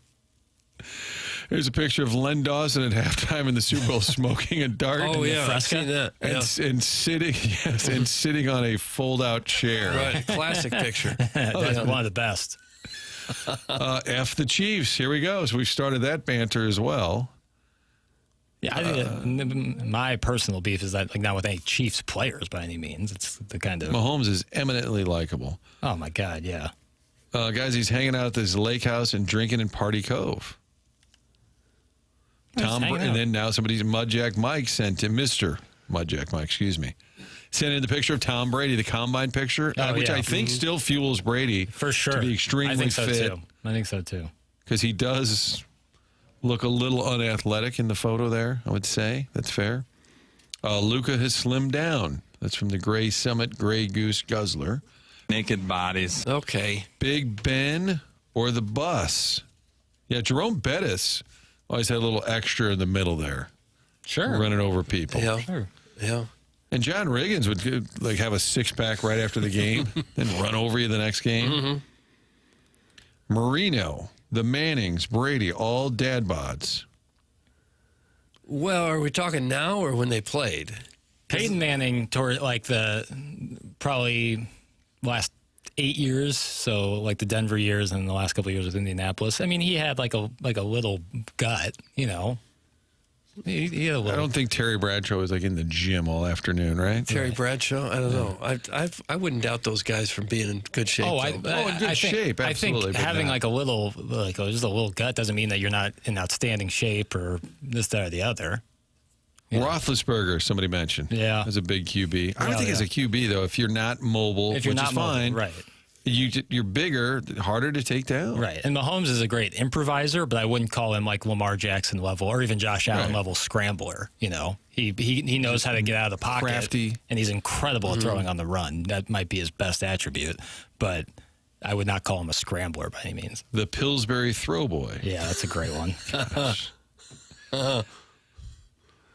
Speaker 1: Here's a picture of Len Dawson at halftime in the Super Bowl smoking a dart.
Speaker 2: Oh, yeah, I've seen that.
Speaker 1: And sitting on a fold-out chair.
Speaker 2: Right, classic picture.
Speaker 3: That's one of the best.
Speaker 1: F the Chiefs. Here we go. So we've started that banter as well.
Speaker 3: Yeah, I think my personal beef is that not with any Chiefs players by any means. It's the kind of
Speaker 1: Mahomes is eminently likable.
Speaker 3: Oh my God, yeah.
Speaker 1: Guys, he's hanging out at this lake house and drinking in Party Cove. And then now Mudjack Mike sent him, Mr. Mudjack Mike, sent in the picture of Tom Brady, the combine picture, which I think still fuels Brady
Speaker 3: for sure
Speaker 1: to be extremely fit.
Speaker 3: I think so too.
Speaker 1: Because he does look a little unathletic in the photo there, I would say. That's fair. Luka has slimmed down. That's from the Gray Summit Gray Goose Guzzler.
Speaker 4: Naked bodies.
Speaker 2: Okay.
Speaker 1: Big Ben or the bus? Yeah, Jerome Bettis always had a little extra in the middle there.
Speaker 3: Sure.
Speaker 1: Running over people.
Speaker 2: Yeah.
Speaker 3: Sure.
Speaker 2: Yeah.
Speaker 1: And John Riggins would have a six-pack right after the game, then run over you the next game.
Speaker 2: Mm-hmm.
Speaker 1: Marino, the Mannings, Brady, all dad bods.
Speaker 2: Well, are we talking now or when they played?
Speaker 3: Peyton Manning, toward the probably last 8 years, so like the Denver years and the last couple of years with Indianapolis. I mean, he had like a little gut, He had a little.
Speaker 1: I don't think Terry Bradshaw was in the gym all afternoon, right?
Speaker 2: Terry Bradshaw? I don't know. I wouldn't doubt those guys from being in good shape.
Speaker 1: In good shape, absolutely.
Speaker 3: I think having just a little gut doesn't mean that you're not in outstanding shape or this, that, or the other.
Speaker 1: Roethlisberger, somebody mentioned.
Speaker 3: Yeah.
Speaker 1: As a big QB. I don't think as a QB, though, if you're not mobile,
Speaker 3: if you're
Speaker 1: which
Speaker 3: not
Speaker 1: is
Speaker 3: mobile,
Speaker 1: fine,
Speaker 3: right.
Speaker 1: You're bigger, harder to take down.
Speaker 3: Right. And Mahomes is a great improviser, but I wouldn't call him like Lamar Jackson level or even Josh Allen level scrambler. He knows how to get out of the pocket.
Speaker 1: Crafty.
Speaker 3: And he's incredible at throwing on the run. That might be his best attribute, but I would not call him a scrambler by any means.
Speaker 1: The Pillsbury throw boy.
Speaker 3: Yeah, that's a great one.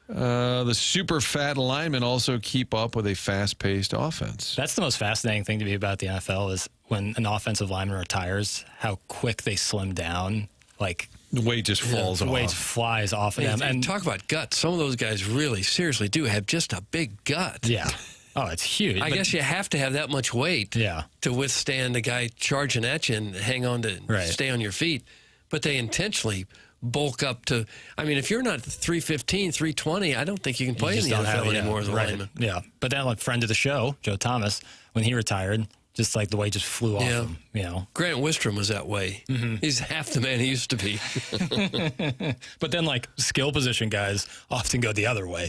Speaker 1: The super fat linemen also keep up with a fast-paced offense.
Speaker 3: That's the most fascinating thing to me about the NFL is when an offensive lineman retires, how quick they slim down.
Speaker 1: The weight just falls off.
Speaker 3: The weight flies off of them.
Speaker 2: And talk about guts. Some of those guys really, seriously do have just a big gut.
Speaker 3: Yeah. Oh, it's huge.
Speaker 2: I guess you have to have that much weight to withstand a guy charging at you and hang on to stay on your feet. But they intentionally bulk up to, if you're not 315, 320, I don't think you can play in the NFL anymore as a lineman.
Speaker 3: Yeah. But then a friend of the show, Joe Thomas, when he retired, just the weight just flew off him,
Speaker 2: Grant Wistrom was that way. Mm-hmm. He's half the man he used to be.
Speaker 3: But then skill position guys often go the other way.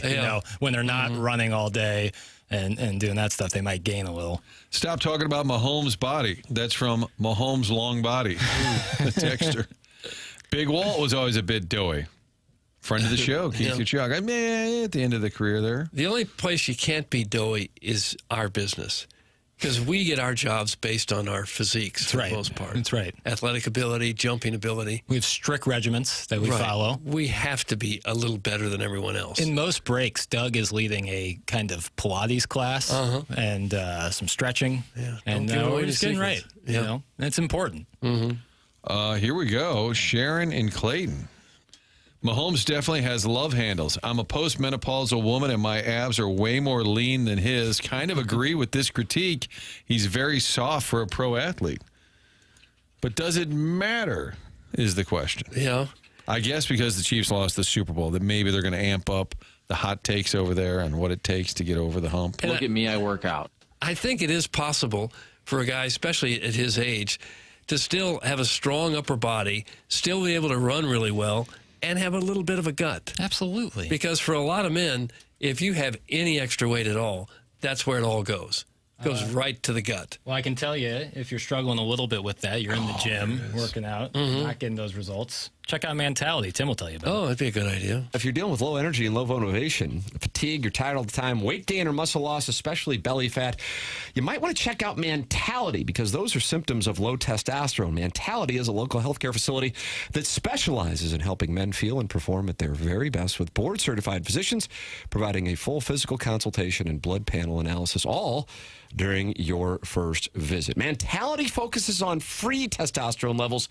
Speaker 3: When they're not running all day and doing that stuff, they might gain a little.
Speaker 1: Stop talking about Mahomes' body. That's from Mahomes' long body. The texture. Big Walt was always a bit doughy. Friend of the show, Keith Kachuk. At the end of the career there.
Speaker 2: The only place you can't be doughy is our business. Because we get our jobs based on our physiques for the most part.
Speaker 3: That's right.
Speaker 2: Athletic ability, jumping ability.
Speaker 3: We have strict regiments that we follow.
Speaker 2: We have to be a little better than everyone else.
Speaker 3: In most breaks, Doug is leading a kind of Pilates class and some stretching.
Speaker 2: Yeah,
Speaker 3: and we're just getting right. It's important.
Speaker 1: Mm-hmm. Here we go. Sharon in Clayton. Mahomes definitely has love handles. I'm a postmenopausal woman, and my abs are way more lean than his. Kind of agree with this critique. He's very soft for a pro athlete. But does it matter, is the question.
Speaker 2: Yeah.
Speaker 1: I guess because the Chiefs lost the Super Bowl, that maybe they're going to amp up the hot takes over there on what it takes to get over the hump.
Speaker 20: Look at me, I work out.
Speaker 2: I think it is possible for a guy, especially at his age, to still have a strong upper body, still be able to run really well, and have a little bit of a gut.
Speaker 3: Absolutely.
Speaker 2: Because for a lot of men, if you have any extra weight at all, that's where it all goes. It goes right to the gut.
Speaker 3: Well, I can tell you, if you're struggling a little bit with that, you're in the gym, working out, not getting those results, check out Mentality. Tim will tell you about it.
Speaker 2: Oh, that'd be a good idea.
Speaker 9: If you're dealing with low energy and low motivation, fatigue, you're tired all the time, weight gain or muscle loss, especially belly fat, you might want to check out Mentality because those are symptoms of low testosterone. Mentality is a local healthcare facility that specializes in helping men feel and perform at their very best with board-certified physicians providing a full physical consultation and blood panel analysis, all during your first visit. Mentality focuses on free testosterone levels,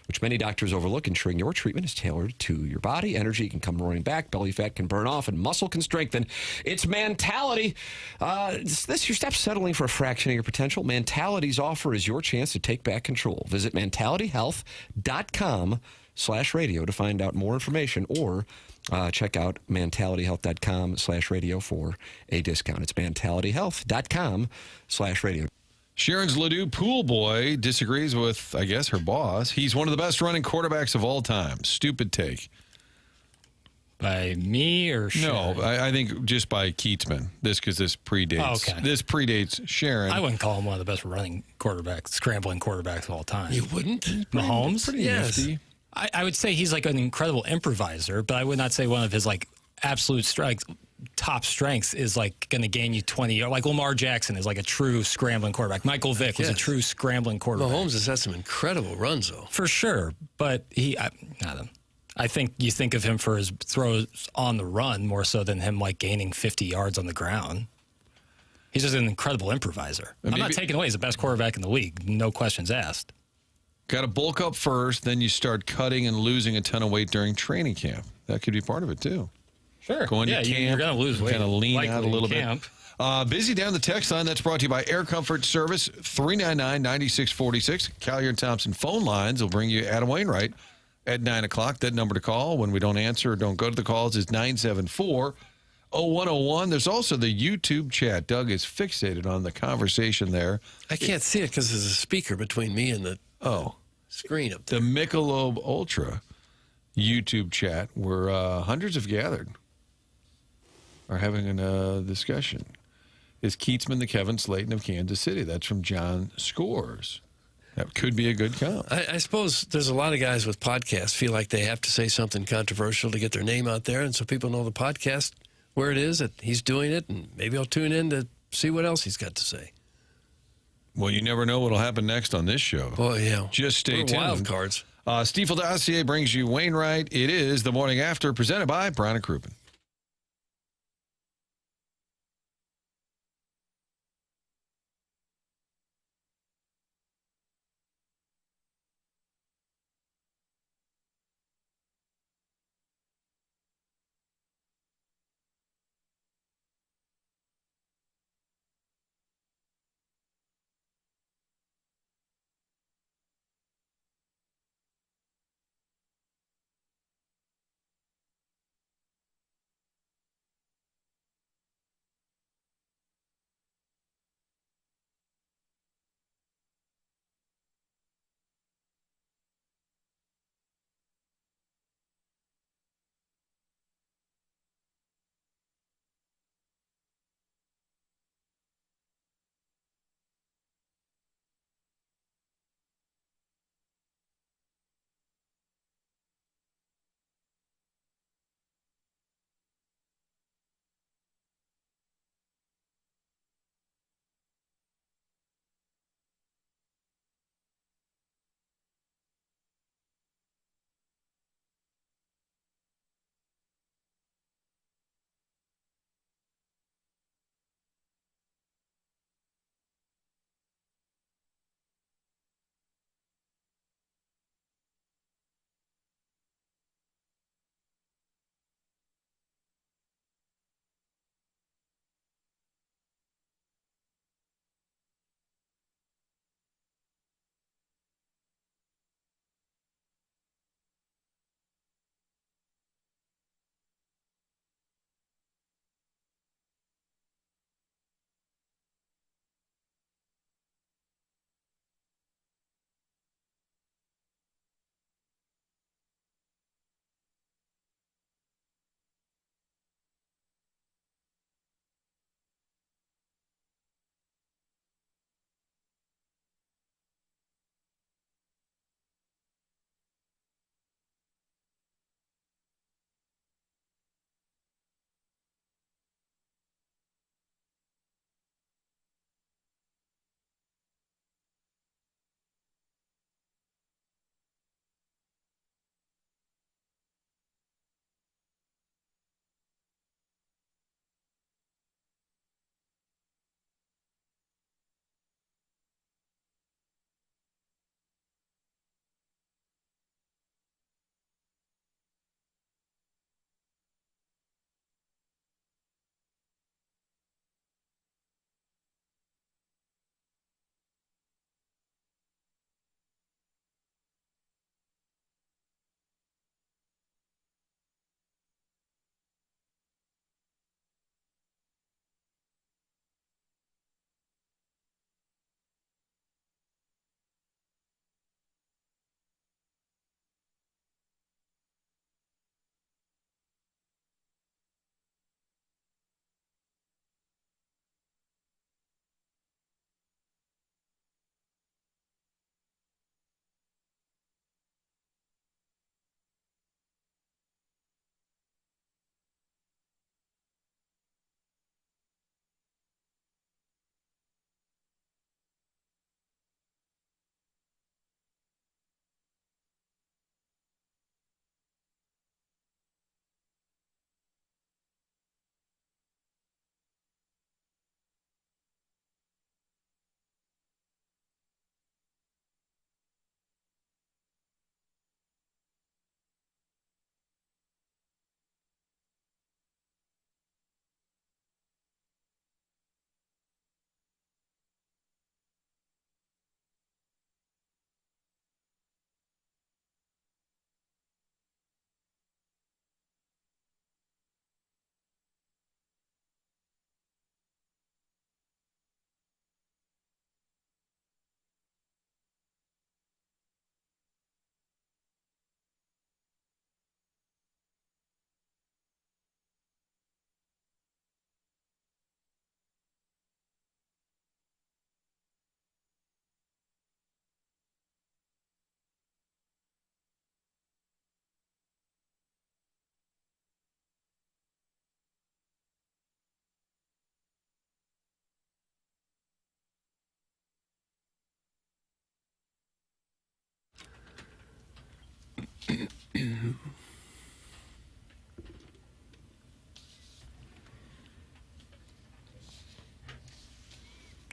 Speaker 9: which many doctors overlook, ensuring your treatment is tailored to your body. Energy can come roaring back, belly fat can burn off, and muscle can strengthen. It's Mentality. This your step settling for a fraction of your potential. Mentality's offer is your chance to take back control. Visit mentalityhealth.com/radio to find out more information, or check out mentalityhealth.com/radio for a discount. It's mentalityhealth.com/radio.
Speaker 1: Sharon's Ladue pool boy disagrees with, I guess, her boss. He's one of the best running quarterbacks of all time. Stupid take.
Speaker 3: By me or Sharon?
Speaker 1: No, I think just by Keatsman. Because this predates.
Speaker 3: Oh, okay.
Speaker 1: This predates Sharon.
Speaker 3: I wouldn't call him one of the best running quarterbacks, scrambling quarterbacks of all time.
Speaker 2: You wouldn't?
Speaker 3: Mahomes?
Speaker 1: Pretty nifty.
Speaker 3: I would say he's an incredible improviser, but I would not say one of his absolute strengths. Top strengths is going to gain you 20 yards. Like Lamar Jackson is a true scrambling quarterback. Michael Vick was a true scrambling quarterback.
Speaker 2: Mahomes has had some incredible runs, though.
Speaker 3: For sure, but I think you think of him for his throws on the run more so than him like gaining 50 yards on the ground. He's just an incredible improviser. I'm not taking away he's the best quarterback in the league. No questions asked.
Speaker 1: Got to bulk up first, then you start cutting and losing a ton of weight during training camp. That could be part of it, too.
Speaker 3: Sure.
Speaker 1: Going to camp,
Speaker 3: you're going to lose weight.
Speaker 1: Kind of lean
Speaker 3: likely
Speaker 1: out a little
Speaker 3: in
Speaker 1: bit. Busy down the text line. That's brought to you by Air Comfort Service, 399-9646. Collier and Thompson phone lines will bring you Adam Wainwright at 9 o'clock. That number to call when we don't answer or don't go to the calls is 974-0101. There's also the YouTube chat. Doug is fixated on the conversation there.
Speaker 2: I can't see it because there's a speaker between me and the screen up there.
Speaker 1: The Michelob Ultra YouTube chat where hundreds have gathered are having a discussion. Is Keatsman the Kevin Slayton of Kansas City? That's from John Scores. That could be a good comp.
Speaker 2: I suppose there's a lot of guys with podcasts feel like they have to say something controversial to get their name out there, and so people know the podcast where it is, that he's doing it, and maybe I'll tune in to see what else he's got to say.
Speaker 1: Well, you never know what'll happen next on this show.
Speaker 2: Boy, yeah.
Speaker 1: Just stay tuned.
Speaker 2: Wild cards.
Speaker 1: Stiefel Dossier brings you Wainwright. It is the morning after, presented by Brown and Crouppen.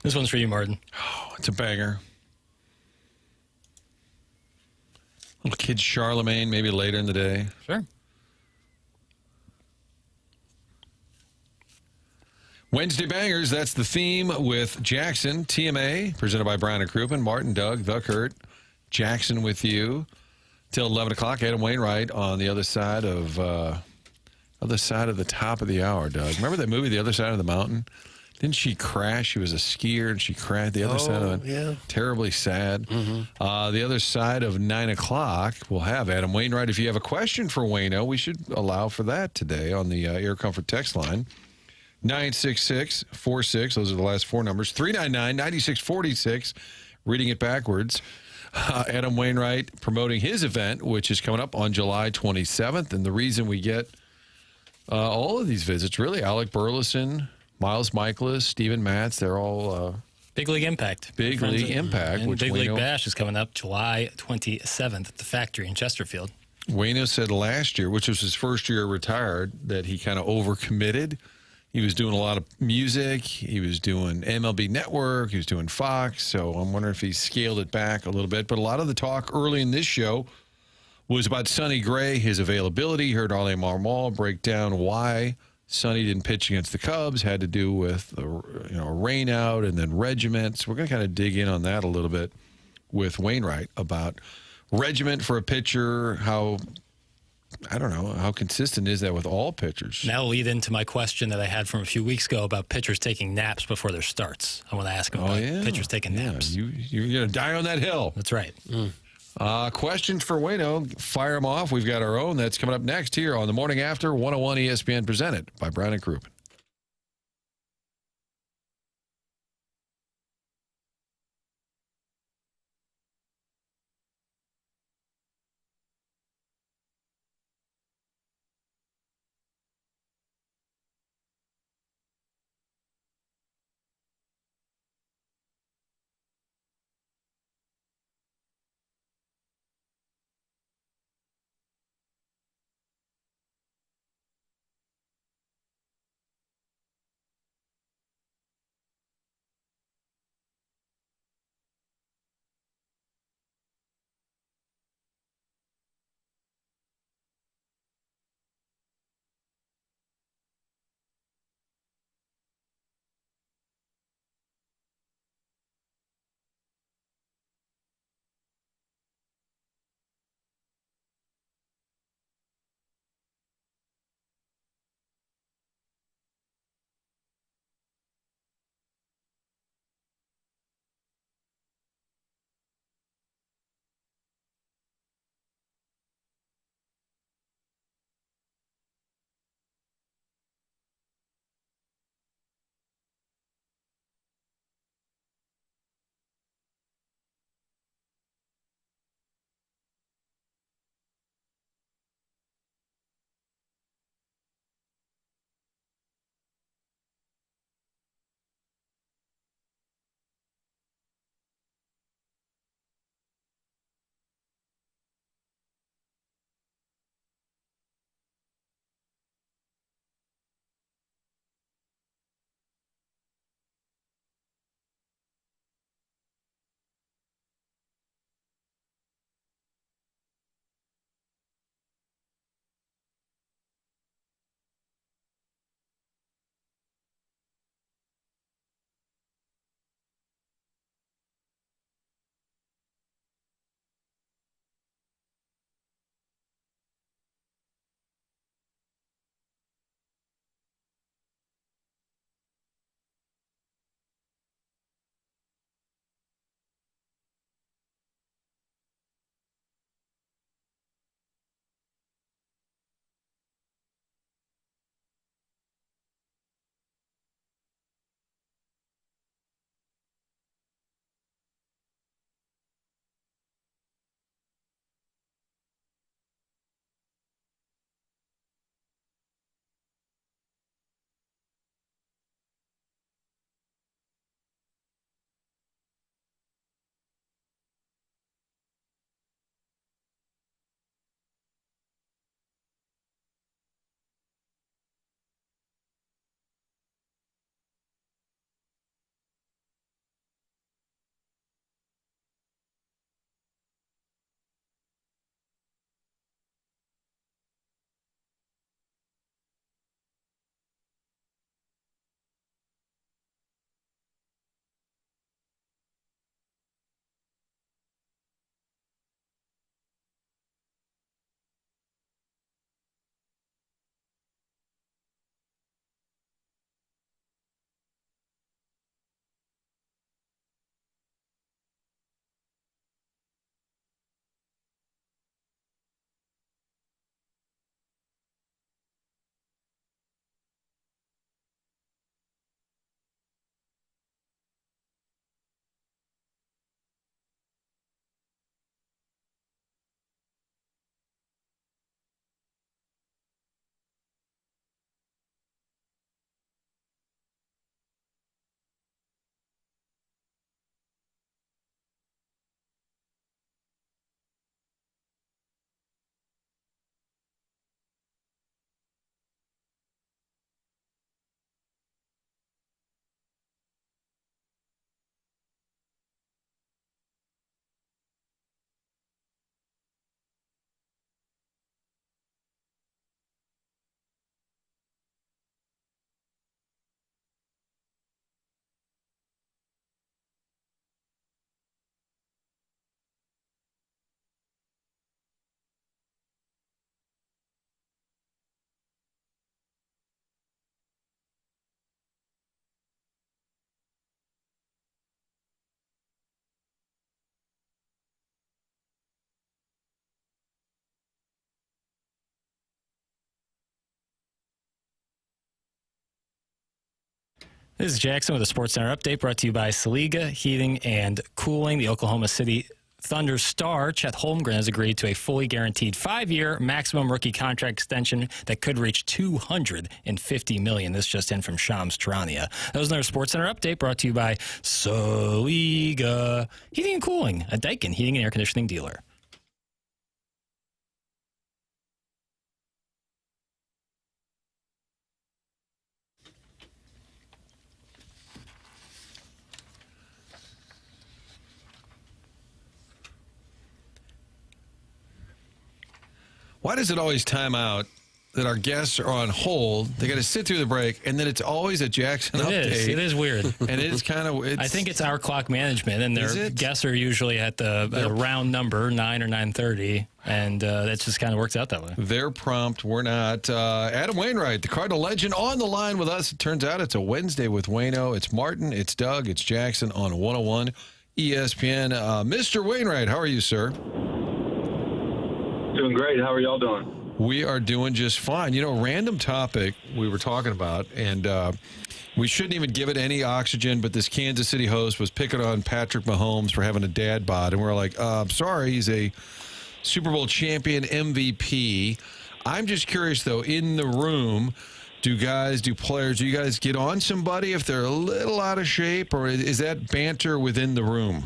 Speaker 3: This one's for you, Martin.
Speaker 1: Oh, it's a banger. Little kid Charlemagne, maybe later in the day.
Speaker 3: Sure.
Speaker 1: Wednesday Bangers, that's the theme with Jackson, TMA, presented by Brian and Crouppen, Martin, Doug, The Kurt, Jackson with you till 11 o'clock. Adam Wainwright on the other side of the top of the hour, Doug. Remember that movie, The Other Side of the Mountain? Didn't she crash? She was a skier, and she crashed the other side of it.
Speaker 2: Yeah.
Speaker 1: Terribly sad. The other side of 9 o'clock, we'll have Adam Wainwright. If you have a question for Wayno, we should allow for that today on the Air Comfort text line. 96646, those are the last four numbers. 399-9646, reading it backwards. Adam Wainwright promoting his event, which is coming up on July 27th. And the reason we get all of these visits, really, Alec Burleson, Miles Michaelis, Stephen Matz, they're all
Speaker 3: Big League Impact.
Speaker 1: Big League Impact.
Speaker 3: And
Speaker 1: which
Speaker 3: Big League
Speaker 1: Wayno,
Speaker 3: Bash is coming up July 27th at the factory in Chesterfield.
Speaker 1: Wayno said last year, which was his first year retired, that he kind of overcommitted. He was doing a lot of music. He was doing MLB Network. He was doing Fox. So I'm wondering if he scaled it back a little bit. But a lot of the talk early in this show was about Sonny Gray, his availability. You heard Oli Marmol break down why Sonny didn't pitch against the Cubs. Had to do with a rain out and then regiment. So we're going to kind of dig in on that a little bit with Wainwright about regiment for a pitcher, how consistent is that with all pitchers?
Speaker 3: Now we'll lead into my question that I had from a few weeks ago about pitchers taking naps before their starts. I want to ask him about pitchers taking naps.
Speaker 1: You're going to die on that hill.
Speaker 3: That's right.
Speaker 1: Questions for Wayno, fire them off. We've got our own. That's coming up next here on The Morning After, 101 ESPN, presented by Brian and Crouppen.
Speaker 3: This is Jackson with a Sports Center update brought to you by Saliga Heating and Cooling. The Oklahoma City Thunder star Chet Holmgren has agreed to a fully guaranteed 5-year maximum rookie contract extension that could reach $250 million. This just in from Shams Charania. That was another Sports Center update brought to you by Saliga Heating and Cooling, a Daikin heating and air conditioning dealer.
Speaker 1: Why does it always time out that our guests are on hold? They got to sit through the break, and then it's always a Jackson update.
Speaker 3: It is weird.
Speaker 1: And it is kind of...
Speaker 3: I think it's our clock management, and their guests are usually at the round number, 9 or 9:30, and that just kind of works out that way.
Speaker 1: They're prompt. We're not. Adam Wainwright, the Cardinal legend, on the line with us. It turns out it's a Wednesday with Wayno. It's Martin, it's Doug, it's Jackson on 101 ESPN. Mr. Wainwright, how are you, sir?
Speaker 4: Doing great. How are y'all doing?
Speaker 1: We are doing just fine. You know, random topic we were talking about, and we shouldn't even give it any oxygen, but this Kansas City host was picking on Patrick Mahomes for having a dad bod, and we're like, I'm sorry, he's a Super Bowl champion MVP. I'm just curious, though, in the room, do you guys get on somebody if they're a little out of shape, or is that banter within the room?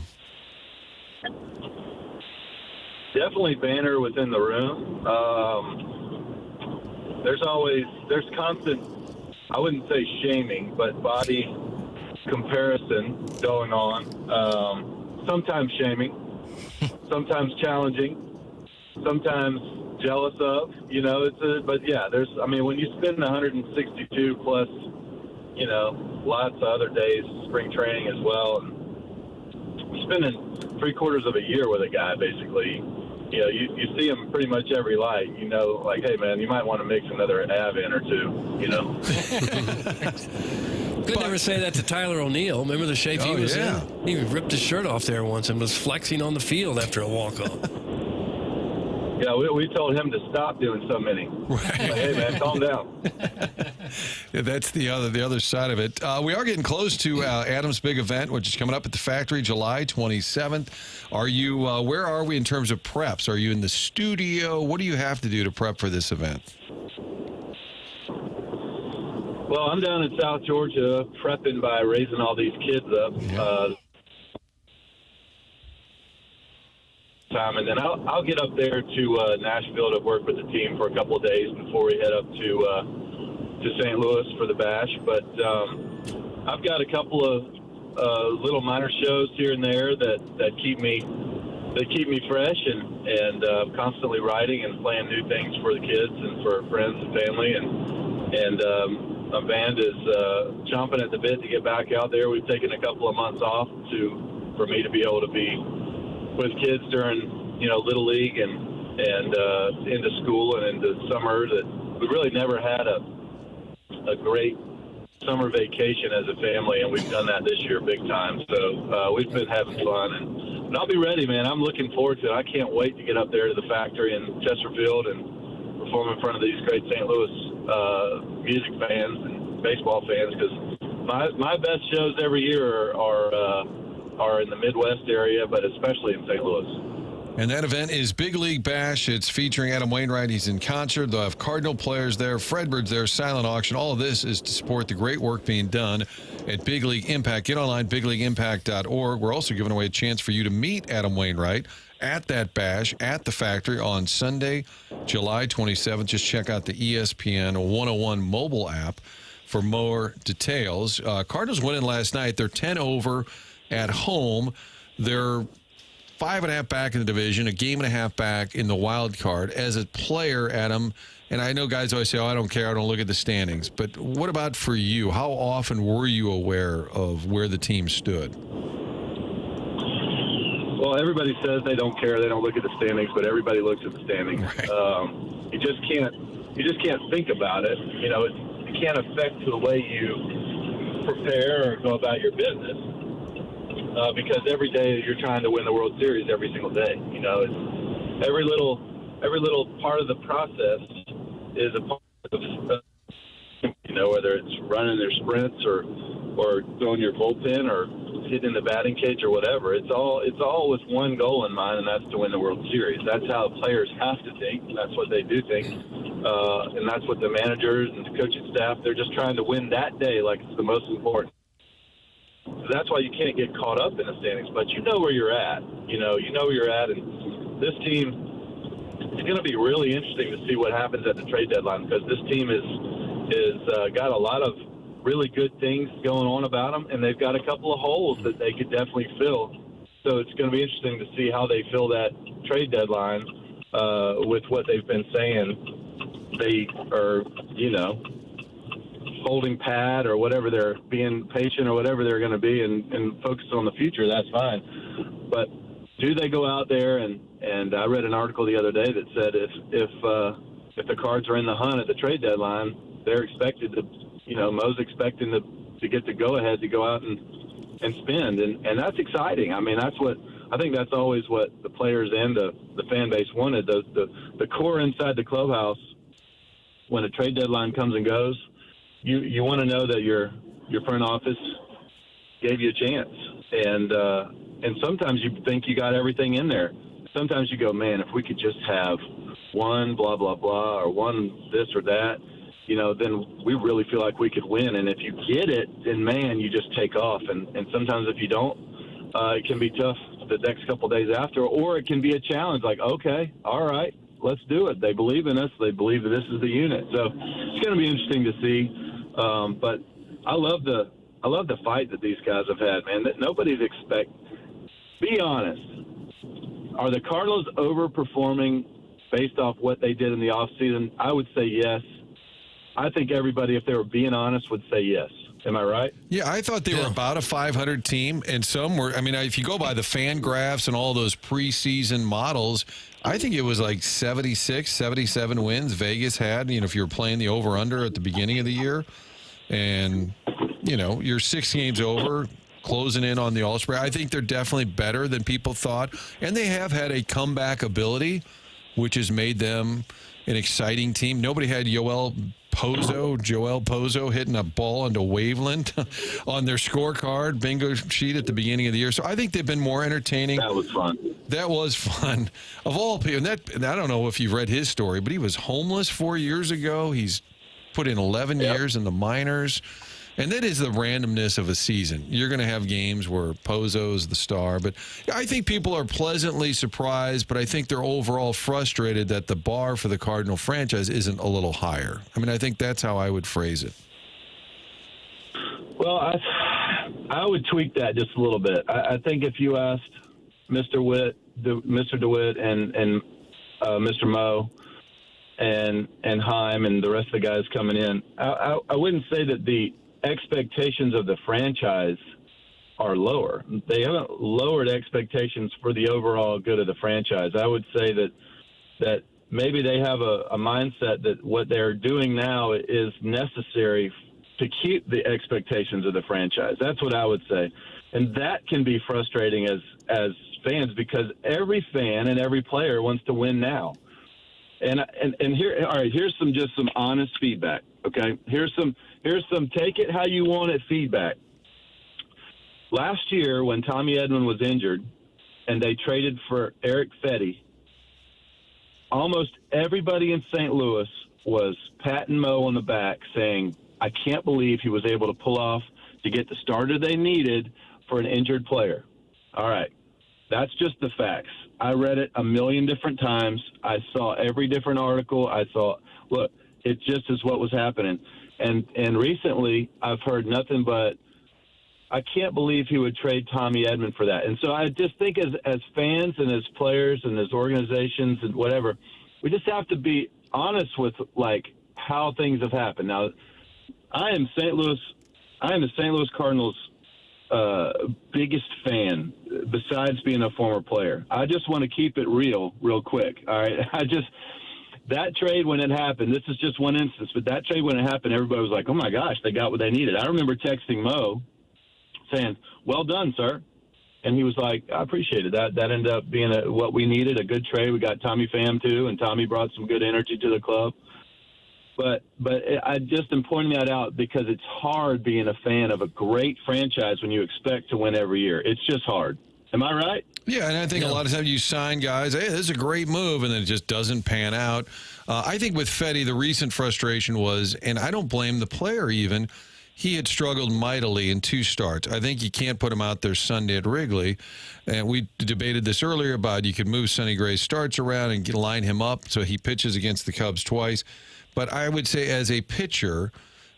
Speaker 4: Definitely banter within the room. There's constant, I wouldn't say shaming, but body comparison going on. Sometimes shaming, sometimes challenging, sometimes jealous of, but yeah, when you spend 162 plus, lots of other days, spring training as well, and spending 3/4 of a year with a guy, basically, you see him pretty much every light, like, hey, man, you might want to mix another ab in or two,
Speaker 2: Could never say that to Tyler O'Neill. Remember the shape he was in? He ripped his shirt off there once and was flexing on the field after a walk-off.
Speaker 4: Yeah, we told him to stop doing so many. Right. Like, hey, man, calm down.
Speaker 1: Yeah, that's the other side of it. We are getting close to Adam's big event, which is coming up at the factory July 27th. Are you? Where are we in terms of preps? Are you in the studio? What do you have to do to prep for this event?
Speaker 4: Well, I'm down in South Georgia prepping by raising all these kids up. And then I'll get up there to Nashville to work with the team for a couple of days before we head up to St. Louis for the bash. But I've got a couple of little minor shows here and there that keep me fresh and constantly writing and playing new things for the kids and for friends and family and my band is chomping at the bit to get back out there. We've taken a couple of months off for me to be able to be with kids during, Little League and into school and into summer. That we really never had a great summer vacation as a family, and we've done that this year big time. So we've been having fun, and I'll be ready, man. I'm looking forward to it. I can't wait to get up there to the factory in Chesterfield and perform in front of these great St. Louis music fans and baseball fans, because my best shows every year are in the Midwest area, but especially in St. Louis.
Speaker 1: And that event is Big League Bash. It's featuring Adam Wainwright. He's in concert. They'll have Cardinal players there, Fredbirds there, silent auction. All of this is to support the great work being done at Big League Impact. Get online, bigleagueimpact.org. We're also giving away a chance for you to meet Adam Wainwright at that bash at the factory on Sunday, July 27th. Just check out the ESPN 101 mobile app for more details. Cardinals winning last night. They're 10 over at home. They're 5.5 back in the division, a game and a half back in the wild card. As a player, Adam, and I know guys always say, I don't care, I don't look at the standings, but what about for you? How often were you aware of where the team stood?
Speaker 4: Well, everybody says they don't care, they don't look at the standings, but everybody looks at the standings. Right. You just can't think about it. It can't affect the way you prepare or go about your business. Because every day you're trying to win the World Series every single day. It's every little part of the process is a part of, whether it's running their sprints or throwing your bullpen or hitting the batting cage or whatever. It's all with one goal in mind, and that's to win the World Series. That's how players have to think. That's what they do think. And that's what the managers and the coaching staff, they're just trying to win that day like it's the most important. So that's why you can't get caught up in the standings, but you know where you're at. You know where you're at, and this team, it's going to be really interesting to see what happens at the trade deadline, because this team is got a lot of really good things going on about them, and they've got a couple of holes that they could definitely fill. So it's going to be interesting to see how they fill that trade deadline with what they've been saying. They are, holding pat or whatever, they're being patient or whatever they're going to be and focus on the future. That's fine. But do they go out there and I read an article the other day that said if the Cards are in the hunt at the trade deadline, they're expected to, Mo's expecting to get the go-ahead to go out and spend. And that's exciting. I mean, I think that's always what the players and the fan base wanted. The core inside the clubhouse, when a trade deadline comes and goes, you want to know that your front office gave you a chance. And sometimes you think you got everything in there. Sometimes you go, man, if we could just have one blah, blah, blah, or one this or that, then we really feel like we could win. And if you get it, then, man, you just take off. And sometimes if you don't, it can be tough the next couple of days after, or it can be a challenge like, okay, all right, let's do it. They believe in us. They believe that this is the unit. So it's going to be interesting to see. But I love the fight that these guys have had, man. That nobody's be honest. Are the Cardinals overperforming based off what they did in the offseason? I would say yes. I think everybody, if they were being honest, would say yes. Am I right?
Speaker 1: Yeah, I thought they were about a 500 team, and some were. I mean, if you go by the fan graphs and all those preseason models, I think it was like 76, 77 wins Vegas had, if you were playing the over-under at the beginning of the year. And, you're 6 games over, closing in on the All-Star. I think they're definitely better than people thought. And they have had a comeback ability, which has made them an exciting team. Nobody had Joel Pozo hitting a ball into Waveland on their scorecard bingo sheet at the beginning of the year. So I think they've been more entertaining.
Speaker 4: That was fun.
Speaker 1: That was fun. Of all people, and I don't know if you've read his story, but he was homeless 4 years ago. He's put in 11 years in the minors. And that is the randomness of a season. You're going to have games where Pozo's the star. But I think people are pleasantly surprised, but I think they're overall frustrated that the bar for the Cardinal franchise isn't a little higher. I mean, I think that's how I would phrase it.
Speaker 4: Well, I would tweak that just a little bit. I think if you asked Mr. DeWitt and Mr. Mo and Heim and the rest of the guys coming in, I wouldn't say that the expectations of the franchise are lower. They haven't lowered expectations for the overall good of the franchise. I would say that maybe they have a mindset that what they're doing now is necessary to keep the expectations of the franchise. That's what I would say. And that can be frustrating as fans, because every fan and every player wants to win now. And here, all right, here's some honest feedback. Okay, here's some take it how you want it feedback. Last year, when Tommy Edman was injured, and they traded for Eric Fetty, almost everybody in St. Louis was patting Mo on the back, saying, "I can't believe he was able to pull off to get the starter they needed for an injured player." All right, that's just the facts. I read it a million different times. I saw every different article. Look, it just is what was happening. And recently, I've heard nothing but, I can't believe he would trade Tommy Edman for that. And so I just think as fans and as players and as organizations and whatever, we just have to be honest with, like, how things have happened. Now, I am the St. Louis Cardinals biggest fan, besides being a former player. I just want to keep it real quick. All right. That trade, when it happened, this is just one instance, but that trade, when it happened, everybody was like, oh my gosh, they got what they needed. I remember texting Mo saying, well done, sir. And he was like, I appreciate it. That ended up being what we needed, a good trade. We got Tommy Pham too, and Tommy brought some good energy to the club. But I just am pointing that out because it's hard being a fan of a great franchise when you expect to win every year. It's just hard. Am I right?
Speaker 1: Yeah, and I think a lot of times you sign guys, hey, this is a great move, and then it just doesn't pan out. I think with Fetty, the recent frustration was, and I don't blame the player even, he had struggled mightily in 2 starts. I think you can't put him out there Sunday at Wrigley. And we debated this earlier about you could move Sonny Gray's starts around and line him up so he pitches against the Cubs twice. But I would say as a pitcher,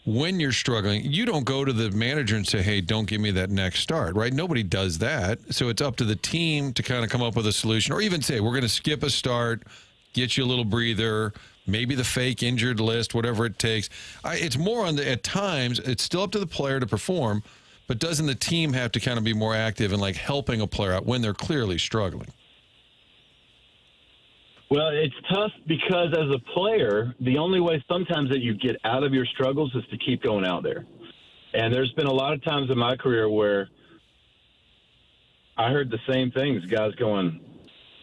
Speaker 1: when you're struggling, you don't go to the manager and say, hey, don't give me that next start, right? Nobody does that. So it's up to the team to kind of come up with a solution or even say, we're going to skip a start, get you a little breather, maybe the fake injured list, whatever it takes. It's more on at times, it's still up to the player to perform, but doesn't the team have to kind of be more active in like helping a player out when they're clearly struggling?
Speaker 4: Well, it's tough because as a player, the only way sometimes that you get out of your struggles is to keep going out there. And there's been a lot of times in my career where I heard the same things, guys going,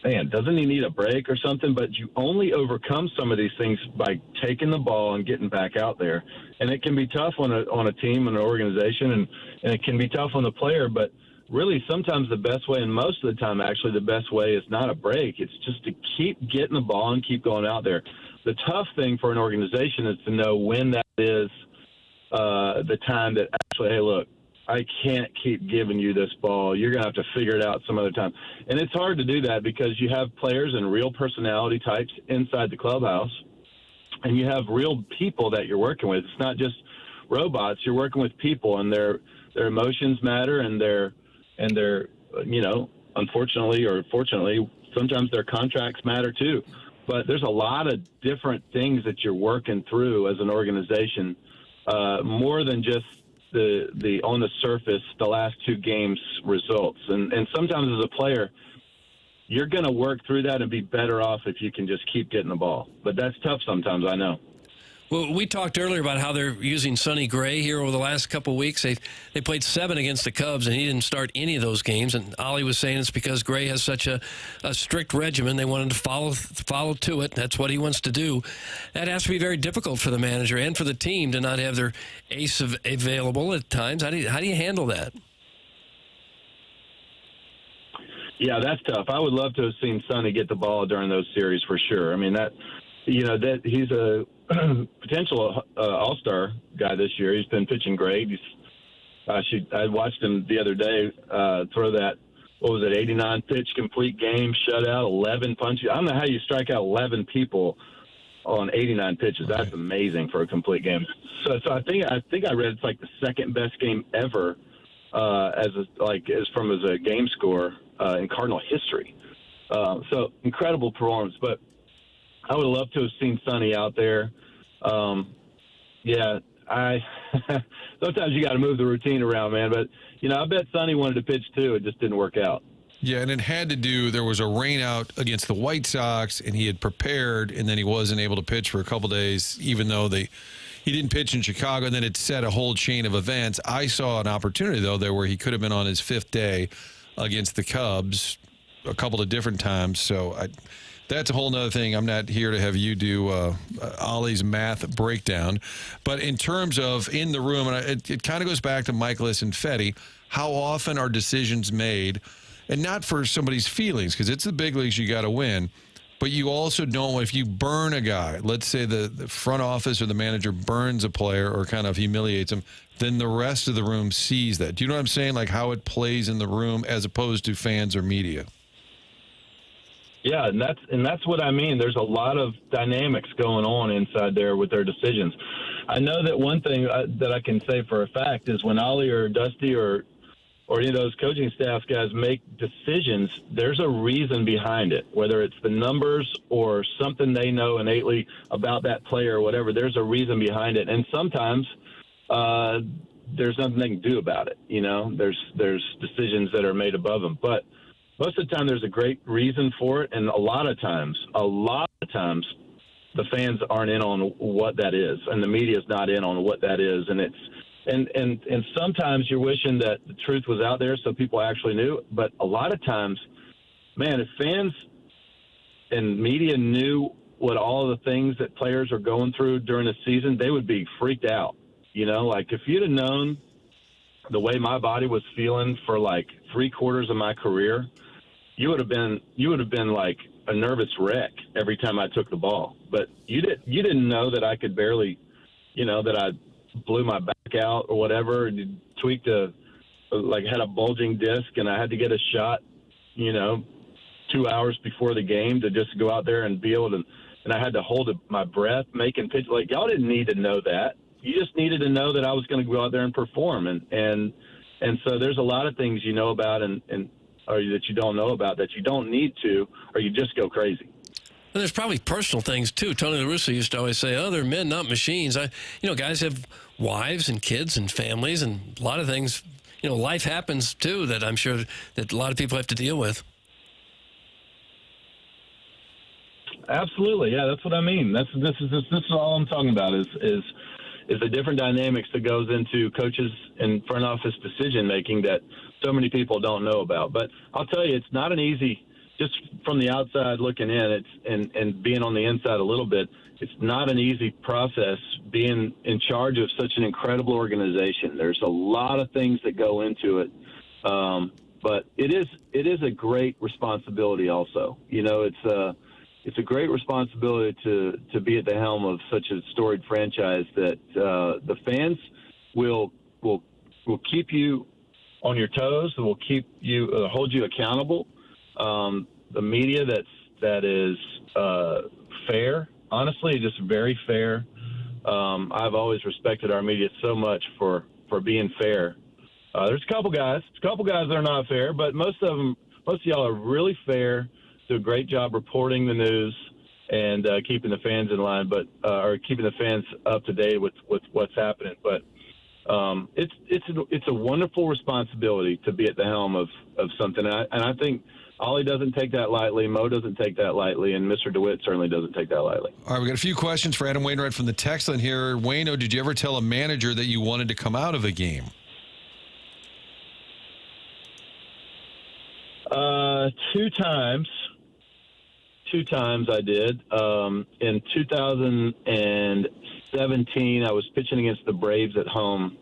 Speaker 4: man, doesn't he need a break or something? But you only overcome some of these things by taking the ball and getting back out there. And it can be tough on a team and an organization, and it can be tough on the player. But really, sometimes the best way, and most of the time, actually, the best way is not a break. It's just to keep getting the ball and keep going out there. The tough thing for an organization is to know when that is the time that actually, hey, look, I can't keep giving you this ball. You're going to have to figure it out some other time. And it's hard to do that because you have players and real personality types inside the clubhouse, and you have real people that you're working with. It's not just robots. You're working with people, and their emotions matter, and their unfortunately or fortunately, sometimes their contracts matter too. But there's a lot of different things that you're working through as an organization, more than just the on the surface, the last 2 games results. And sometimes as a player, you're going to work through that and be better off if you can just keep getting the ball. But that's tough sometimes, I know.
Speaker 2: Well, we talked earlier about how they're using Sonny Gray here over the last couple of weeks. They played 7 against the Cubs, and he didn't start any of those games. And Oli was saying it's because Gray has such a strict regimen. They wanted to follow to it. That's what he wants to do. That has to be very difficult for the manager and for the team to not have their ace available at times. How do you handle that?
Speaker 4: Yeah, that's tough. I would love to have seen Sonny get the ball during those series for sure. I mean, that he's a potential all-star guy this year. He's been pitching great. I watched him the other day throw that, 89-pitch complete game, shutout, 11 punches. I don't know how you strike out 11 people on 89 pitches. That's amazing for a complete game. So I think I read it's like the second best game ever as a game score in Cardinal history. So incredible performance, but I would love to have seen Sonny out there. Sometimes you got to move the routine around, man. But, I bet Sonny wanted to pitch too. It just didn't work out.
Speaker 1: Yeah, and it had to do, there was a rain out against the White Sox, and he had prepared, and then he wasn't able to pitch for a couple days, even though he didn't pitch in Chicago, and then it set a whole chain of events. I saw an opportunity, though, there where he could have been on his 5th day against the Cubs a couple of different times. So that's a whole nother thing. I'm not here to have you do Oli's math breakdown. But in terms of in the room, and it kind of goes back to Michaelis and Fetty, how often are decisions made, and not for somebody's feelings, because it's the big leagues, you got to win. But you also don't, if you burn a guy, let's say the front office or the manager burns a player or kind of humiliates him, then the rest of the room sees that. Do you know what I'm saying? Like how it plays in the room as opposed to fans or media.
Speaker 4: Yeah, and that's what I mean. There's a lot of dynamics going on inside there with their decisions. I know that one thing that I can say for a fact is when Oli or Dusty or any of those coaching staff guys make decisions, there's a reason behind it, whether it's the numbers or something they know innately about that player or whatever. There's a reason behind it, and sometimes there's nothing they can do about it. There's decisions that are made above them, but most of the time there's a great reason for it, and a lot of times the fans aren't in on what that is, and the media's not in on what that is, and and sometimes you're wishing that the truth was out there so people actually knew, but a lot of times, man, if fans and media knew what all the things that players are going through during the season, they would be freaked out. You know, like if you'd have known the way my body was feeling for like 3/4 of my career, you would have been like a nervous wreck every time I took the ball. But you didn't know that I could barely, you know, that I blew my back out or whatever, and tweaked had a bulging disc, and I had to get a shot, you know, 2 hours before the game to just go out there and be able to, and I had to hold my breath making pitch. Like, y'all didn't need to know that. You just needed to know that I was going to go out there and perform. And so there's a lot of things you know about and or that you don't know about that you don't need to, or you just go crazy.
Speaker 2: And there's probably personal things, too. Tony La Russa used to always say, they're men, not machines. Guys have wives and kids and families and a lot of things. You know, life happens, too, that I'm sure that a lot of people have to deal with.
Speaker 4: Absolutely. Yeah, that's what I mean. This is all I'm talking about is the different dynamics that goes into coaches and front office decision making that so many people don't know about. But I'll tell you, it's not an easy, just from the outside looking in, and being on the inside a little bit, it's not an easy process being in charge of such an incredible organization. There's a lot of things that go into it. But it is a great responsibility also. You know, it's a great responsibility to be at the helm of such a storied franchise that the fans will keep you on your toes, will keep you hold you accountable. The media that is fair, honestly, just very fair. I've always respected our media so much for being fair. There's a couple guys that are not fair, but most of y'all are really fair. Do a great job reporting the news and keeping the fans in line, or keeping the fans up to date with what's happening. But it's a wonderful responsibility to be at the helm of something, and I think Oli doesn't take that lightly, Mo doesn't take that lightly, and Mr. DeWitt certainly doesn't take that lightly.
Speaker 1: All right, we got a few questions for Adam Wainwright from the text line here. Wayno, did you ever tell a manager that you wanted to come out of a game?
Speaker 4: 2 times. 2 times I did. In 2017, I was pitching against the Braves at home.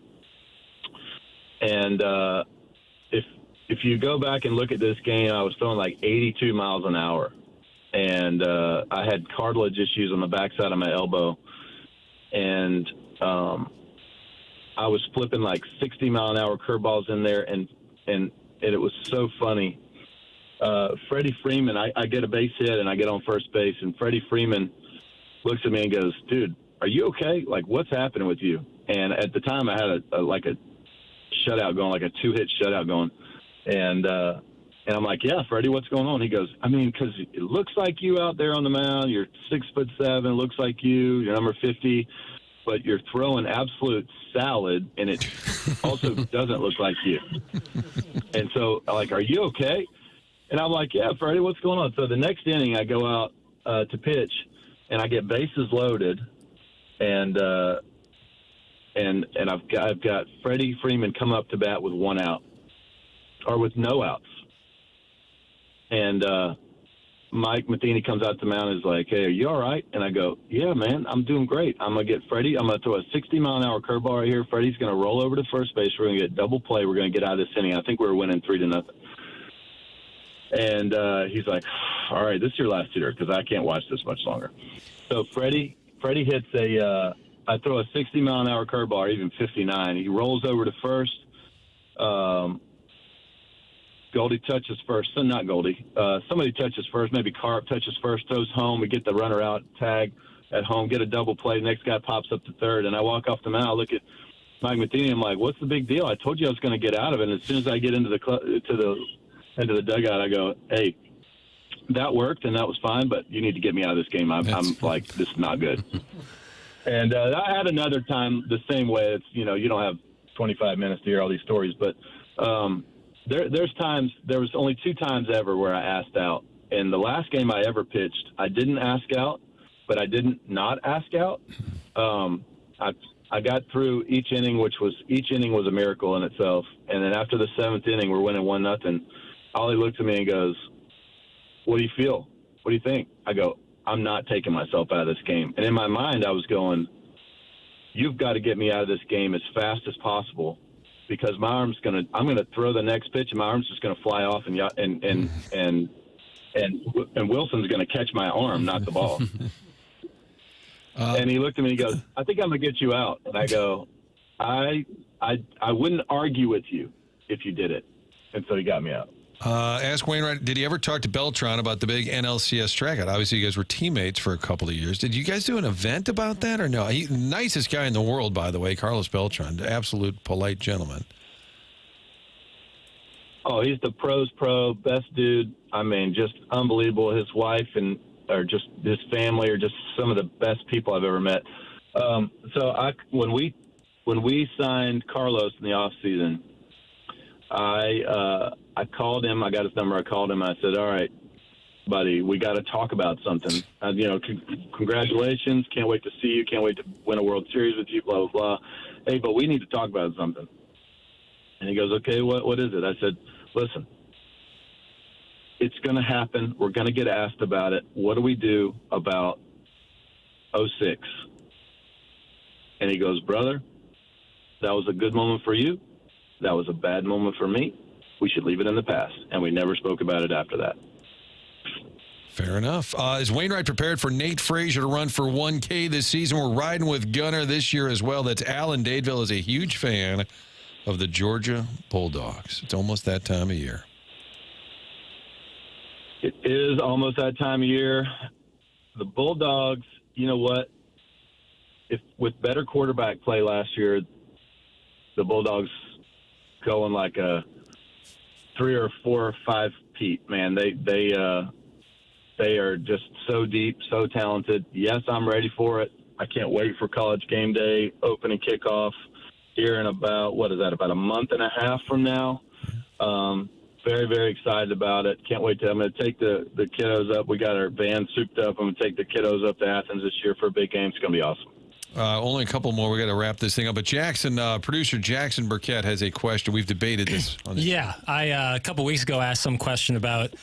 Speaker 4: And if you go back and look at this game, I was throwing like 82 miles an hour. And I had cartilage issues on the backside of my elbow. And I was flipping like 60-mile-an-hour curveballs in there. And it was so funny. Freddie Freeman, I get a base hit and I get on first base, and Freddie Freeman looks at me and goes, "Dude, are you okay? Like, what's happening with you?" And at the time, I had a shutout going, like a 2-hit shutout going, and I'm like, "Yeah, Freddie, what's going on?" He goes, "I mean, because it looks like you out there on the mound. You're 6'7", looks like you're number 50, but you're throwing absolute salad, and it also doesn't look like you." And so, like, "Are you okay?" And I'm like, "Yeah, Freddie, what's going on?" So the next inning, I go out to pitch, and I get bases loaded, and I've got Freddie Freeman come up to bat with 1 out, or with no outs. And Mike Matheny comes out to the mound and is like, "Hey, are you all right?" And I go, "Yeah, man, I'm doing great. I'm going to get Freddie. I'm going to throw a 60-mile-an-hour curveball right here. Freddie's going to roll over to first base. We're going to get double play. We're going to get out of this inning." I think we were winning 3-0. And he's like, "All right, this is your last hitter because I can't watch this much longer." So Freddie hits I throw a 60-mile-an-hour curveball, or even 59. He rolls over to first. Goldie touches first. So not Goldie. Somebody touches first. Maybe Carp touches first, throws home. We get the runner out, tag at home, get a double play. Next guy pops up to third, and I walk off the mound. I look at Mike Matheny. I'm like, "What's the big deal? I told you I was going to get out of it." And as soon as I get into the dugout, I go, "Hey, that worked and that was fine, but you need to get me out of this game. I'm like, this is not good." And I had another time the same way. It's, you don't have 25 minutes to hear all these stories, but there's times. There was only 2 times ever where I asked out. And the last game I ever pitched, I didn't ask out, but I didn't not ask out. I got through each inning, each inning was a miracle in itself. And then after the 7th inning, we're winning 1-0. Oli looked at me and goes, "What do you feel? What do you think?" I go, I'm not taking myself out of this game. And in my mind, I was going, you've got to get me out of this game as fast as possible, because I'm going to throw the next pitch and my arm's just going to fly off, and Wilson's going to catch my arm, not the ball. And he looked at me and he goes, I think I'm going to get you out. And I go, I wouldn't argue with you if you did it. And so he got me out.
Speaker 1: Ask Wainwright, did he ever talk to Beltran about the big NLCS strikeout? Obviously, you guys were teammates for a couple of years. Did you guys do an event about that or no? Nicest guy in the world, by the way, Carlos Beltran. Absolute polite gentleman.
Speaker 4: Oh, he's the pro's pro, best dude. I mean, just unbelievable. His wife or just his family are just some of the best people I've ever met. So when we signed Carlos in the off season, I called him. I got his number. I called him. I said, all right, buddy, we got to talk about something. Congratulations. Can't wait to see you. Can't wait to win a World Series with you, blah, blah, blah. Hey, but we need to talk about something. And he goes, okay, what is it? I said, listen, it's going to happen. We're going to get asked about it. What do we do about 06? And he goes, brother, that was a good moment for you. That was a bad moment for me. We should leave it in the past. And we never spoke about it after that.
Speaker 1: Fair enough. Is Wainwright prepared for Nate Frazier to run for 1K this season? We're riding with Gunner this year as well. That's Alan Dadeville is a huge fan of the Georgia Bulldogs. It's almost that time of year.
Speaker 4: It is almost that time of year. The Bulldogs, you know what? If with better quarterback play last year, the Bulldogs going like a 3 or 4 or 5 Pete, man. They are just so deep, so talented. Yes, I'm ready for it. I can't wait for College Game Day, opening kickoff here in about a month and a half from now. Very, very excited about it. Can't wait I'm going to take the kiddos up. We got our van souped up. I'm going to take the kiddos up to Athens this year for a big game. It's going to be awesome.
Speaker 1: Only a couple more. We got to wrap this thing up. But producer Jackson Burkett has a question. We've debated this.
Speaker 3: Yeah, I a couple weeks ago asked some question about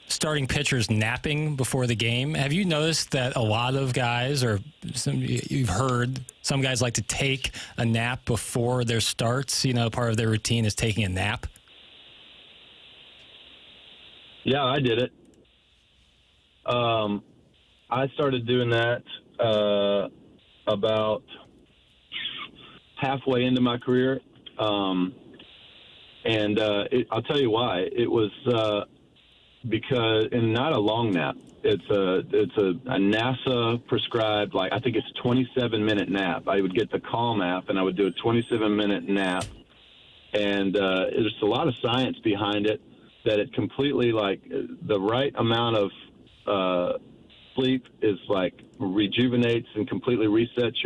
Speaker 3: starting pitchers napping before the game. Have you noticed that a lot of guys, or you've heard some guys like to take a nap before their starts? Part of their routine is taking a nap.
Speaker 4: Yeah, I did it. I started doing that about halfway into my career, and I'll tell you why. It was because, and not a long nap. It's a NASA prescribed, I think it's 27-minute nap. I would get the Calm app, and I would do a 27-minute nap, and there's a lot of science behind it. That it completely, the right amount of sleep is rejuvenates and completely resets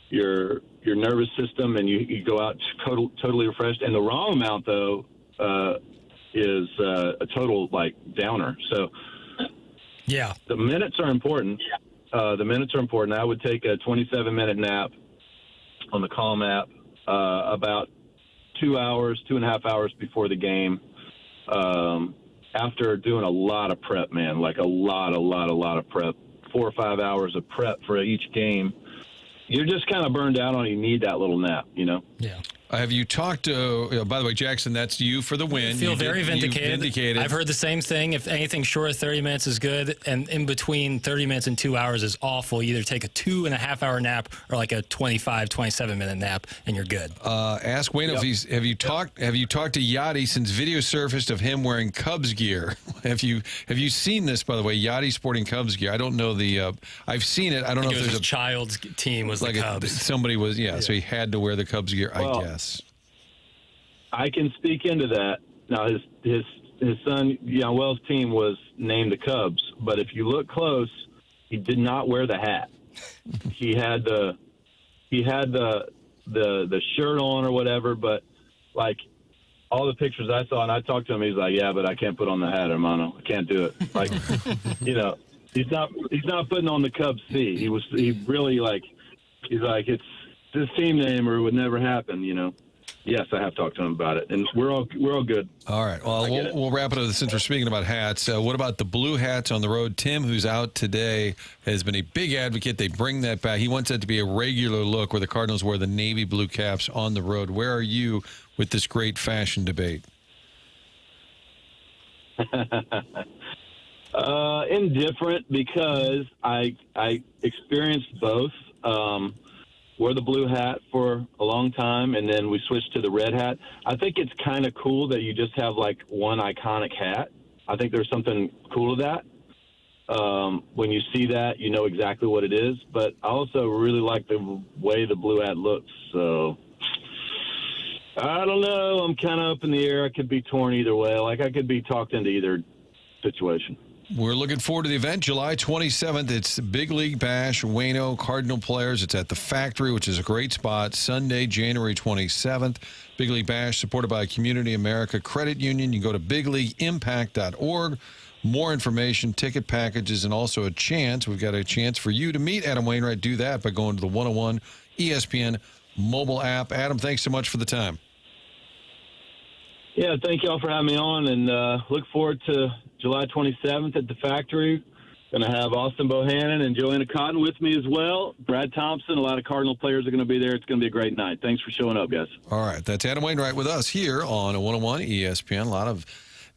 Speaker 4: your nervous system, and you go out totally refreshed. And the wrong amount, though, is a total downer. So,
Speaker 3: yeah,
Speaker 4: the minutes are important. The minutes are important. I would take a 27-minute nap on the Calm app about 2.5 hours before the game. After doing a lot of prep, man, a lot of prep, 4 or 5 hours of prep for each game, you're just kind of burned out on it. You need that little nap,
Speaker 3: Yeah.
Speaker 1: Have you talked to, by the way, Jackson, that's you for the win.
Speaker 3: I feel very vindicated. I've heard the same thing. If anything short of 30 minutes is good, and in between 30 minutes and 2 hours is awful, you either take a 2.5-hour nap or a 25, 27-minute nap, and you're good.
Speaker 1: Ask Wayne if have you talked to Yachty since video surfaced of him wearing Cubs gear? Have you seen this, by the way? Yachty sporting Cubs gear. I don't know I've seen it. I don't know if there's
Speaker 3: a child's team was the Cubs.
Speaker 1: Somebody was, so he had to wear the Cubs gear, I guess.
Speaker 4: I can speak into that. Now, his son, Wells' team was named the Cubs, but if you look close, he did not wear the hat. He had the shirt on or whatever, but all the pictures I saw, and I talked to him, he's like, yeah, but I can't put on the hat, hermano. I can't do it. He's not putting on the Cubs C. He's like, it's his team name or it would never happen, Yes, I have talked to him about it, and we're all good.
Speaker 1: All right. Well, we'll wrap it up since we're speaking about hats. What about the blue hats on the road? Tim, who's out today, has been a big advocate. They bring that back. He wants that to be a regular look where the Cardinals wear the navy blue caps on the road. Where are you with this great fashion debate?
Speaker 4: Indifferent, because I experienced both. Wore the blue hat for a long time, and then we switched to the red hat. I think it's kind of cool that you just have like one iconic hat. I think there's something cool to that. When you see that, you know exactly what it is. But I also really like the way the blue hat looks. So I don't know. I'm kind of up in the air. I could be torn either way. Like, I could be talked into either situation.
Speaker 1: We're looking forward to the event, July 27th. It's the Big League Bash, Waino Cardinal players. It's at the Factory, which is a great spot. Sunday, January 27th. Big League Bash, supported by Community America Credit Union. You can go to bigleagueimpact.org. More information, ticket packages, and also a chance. We've got a chance for you to meet Adam Wainwright. Do that by going to the 101 ESPN mobile app. Adam, thanks so much for the time.
Speaker 4: Yeah, thank y'all for having me on, and look forward to July 27th at the Factory. Going to have Austin Bohannon and Joanna Cotton with me as well. Brad Thompson, a lot of Cardinal players are going to be there. It's going to be a great night. Thanks for showing up, guys.
Speaker 1: All right, that's Adam Wainwright with us here on 101 ESPN. A lot of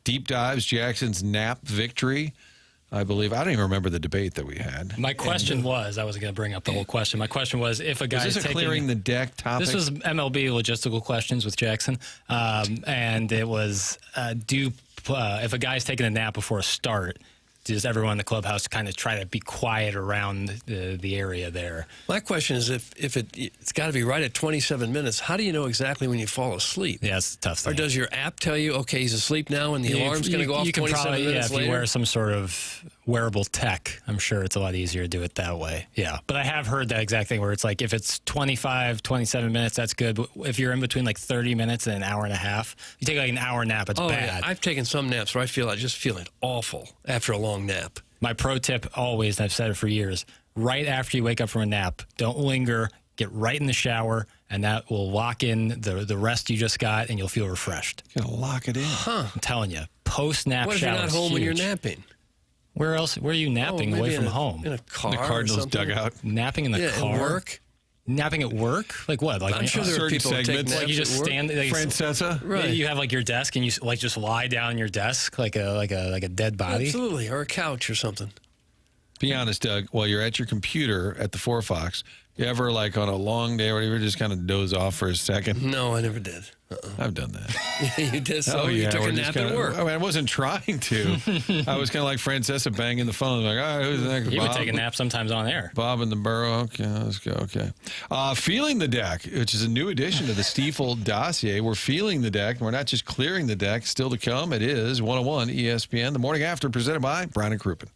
Speaker 1: deep dives. Jackson's nap victory, I believe. I don't even remember the debate that we had.
Speaker 3: My question was, I wasn't going to bring up the whole question. My question was, if a guy
Speaker 1: is this a clearing the deck topic?
Speaker 3: This was MLB logistical questions with Jackson, and it was, if a guy's taking a nap before a start, does everyone in the clubhouse kind of try to be quiet around the area there?
Speaker 2: My question is, if it's got to be right at 27 minutes, how do you know exactly when you fall asleep?
Speaker 3: Yeah, it's a tough thing.
Speaker 2: Or does your app tell you, okay, he's asleep now, and the alarm's going to go off 27 minutes later?
Speaker 3: If you wear some sort of wearable tech, I'm sure it's a lot easier to do it that way. Yeah, but I have heard that exact thing where it's like, if it's 25, 27 minutes, that's good. But if you're in between like 30 minutes and an hour and a half, you take like an hour nap, it's bad.
Speaker 2: Yeah. I've taken some naps where I just feel awful after a long nap.
Speaker 3: My pro tip always, and I've said it for years, right after you wake up from a nap, don't linger, get right in the shower, and that will lock in the rest you just got, and you'll feel refreshed.
Speaker 1: You're going to lock it in.
Speaker 2: Huh.
Speaker 3: I'm telling you, post-nap shower.
Speaker 2: What if you're not home
Speaker 3: huge.
Speaker 2: when you're napping?
Speaker 3: Where else? Where are you napping away from home?
Speaker 2: In a car.
Speaker 1: The Cardinals dugout.
Speaker 3: Napping in the car.
Speaker 2: At work.
Speaker 3: Napping at work? Like what? Like
Speaker 2: I'm sure there are people who take naps
Speaker 3: like you just
Speaker 2: at work.
Speaker 3: stand. Like
Speaker 1: Francesa,
Speaker 2: right?
Speaker 3: You have like your desk, and you like just lie down on your desk like a dead body.
Speaker 2: Absolutely, or a couch or something.
Speaker 1: Be honest, Doug. While you're at your computer at the Four Fox, you ever like on a long day or whatever, just kind of doze off for a second?
Speaker 2: No, I never did.
Speaker 1: I've done that.
Speaker 2: You did. So you took a nap at work.
Speaker 1: I mean, I wasn't trying to. I was kind of like Francesa banging the phone, like, all right, who's next?
Speaker 3: You would take a nap sometimes on air.
Speaker 1: Bob and the Burrow. Okay, let's go. Okay. Feeling the deck, which is a new addition to the Stiefel dossier. We're feeling the deck. We're not just clearing the deck. Still to come. It is 101 ESPN. The morning after, presented by Brown and Crouppen.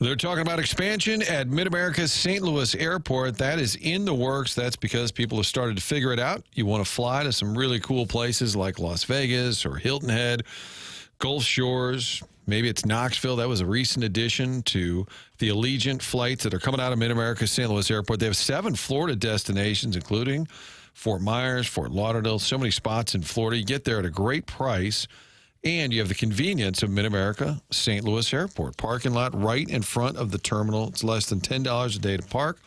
Speaker 1: They're talking about expansion at Mid-America's St. Louis Airport. That is in the works. That's because people have started to figure it out. You want to fly to some really cool places like Las Vegas or Hilton Head, Gulf Shores. Maybe it's Knoxville. That was a recent addition to the Allegiant flights that are coming out of Mid-America's St. Louis Airport. They have 7 Florida destinations, including Fort Myers, Fort Lauderdale, so many spots in Florida. You get there at a great price. And you have the convenience of Mid-America St. Louis Airport. Parking lot right in front of the terminal. It's less than $10 a day to park.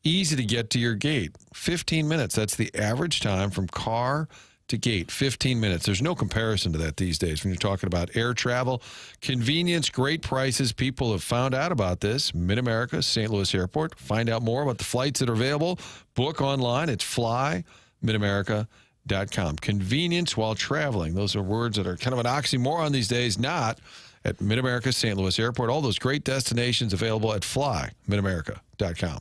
Speaker 1: Easy to get to your gate. 15 minutes. That's the average time from car to gate, 15 minutes. There's no comparison to that these days when you're talking about air travel. Convenience, great prices. People have found out about this. Mid-America, St. Louis Airport. Find out more about the flights that are available. Book online. It's flymidamerica.com. Convenience while traveling. Those are words that are kind of an oxymoron these days. Not at Mid-America, St. Louis Airport. All those great destinations available at flymidamerica.com.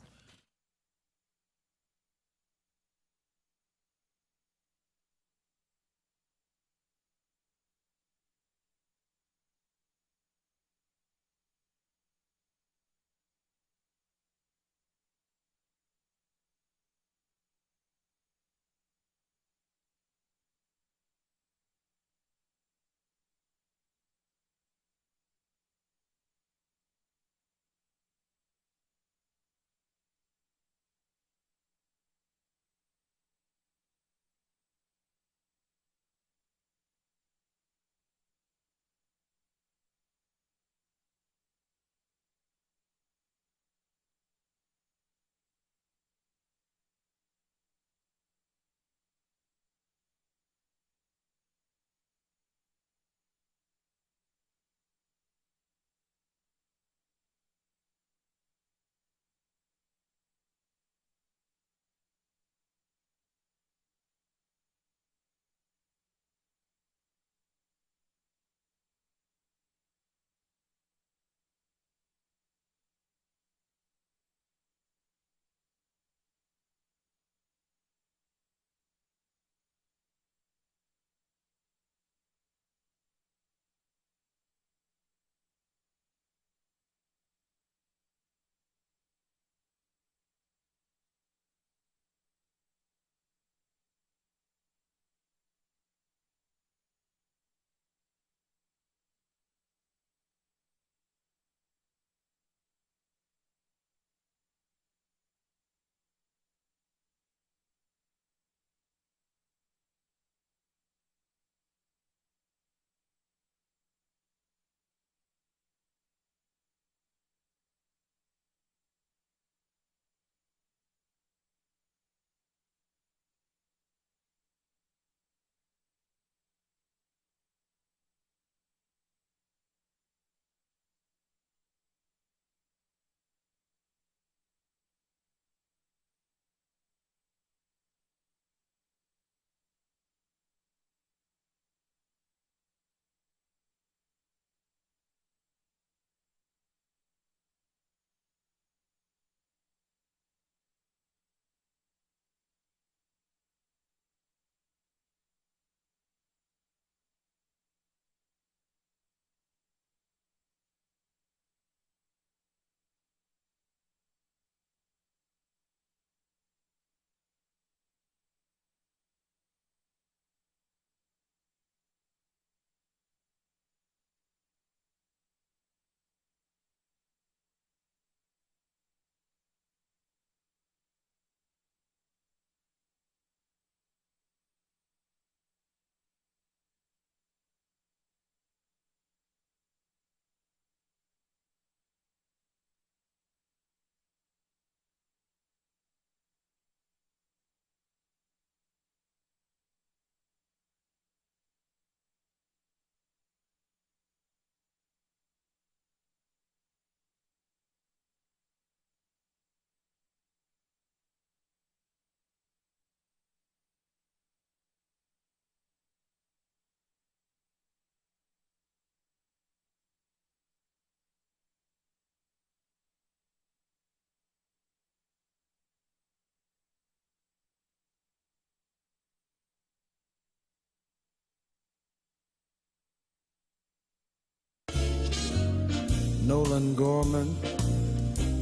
Speaker 5: Nolan Gorman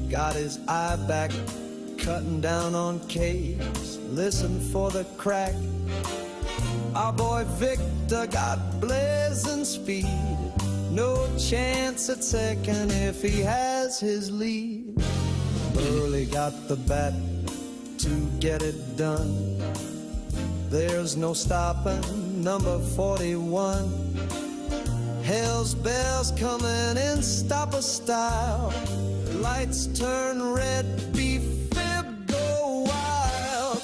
Speaker 5: got his eye back, cutting down on caves. Listen for the crack. Our boy Victor got blazing speed. No chance at second if he has his lead. Burley got the bat to get it done. There's no stopping number 41. Hell's bells coming in stopper style. Lights turn red, B-fib go wild.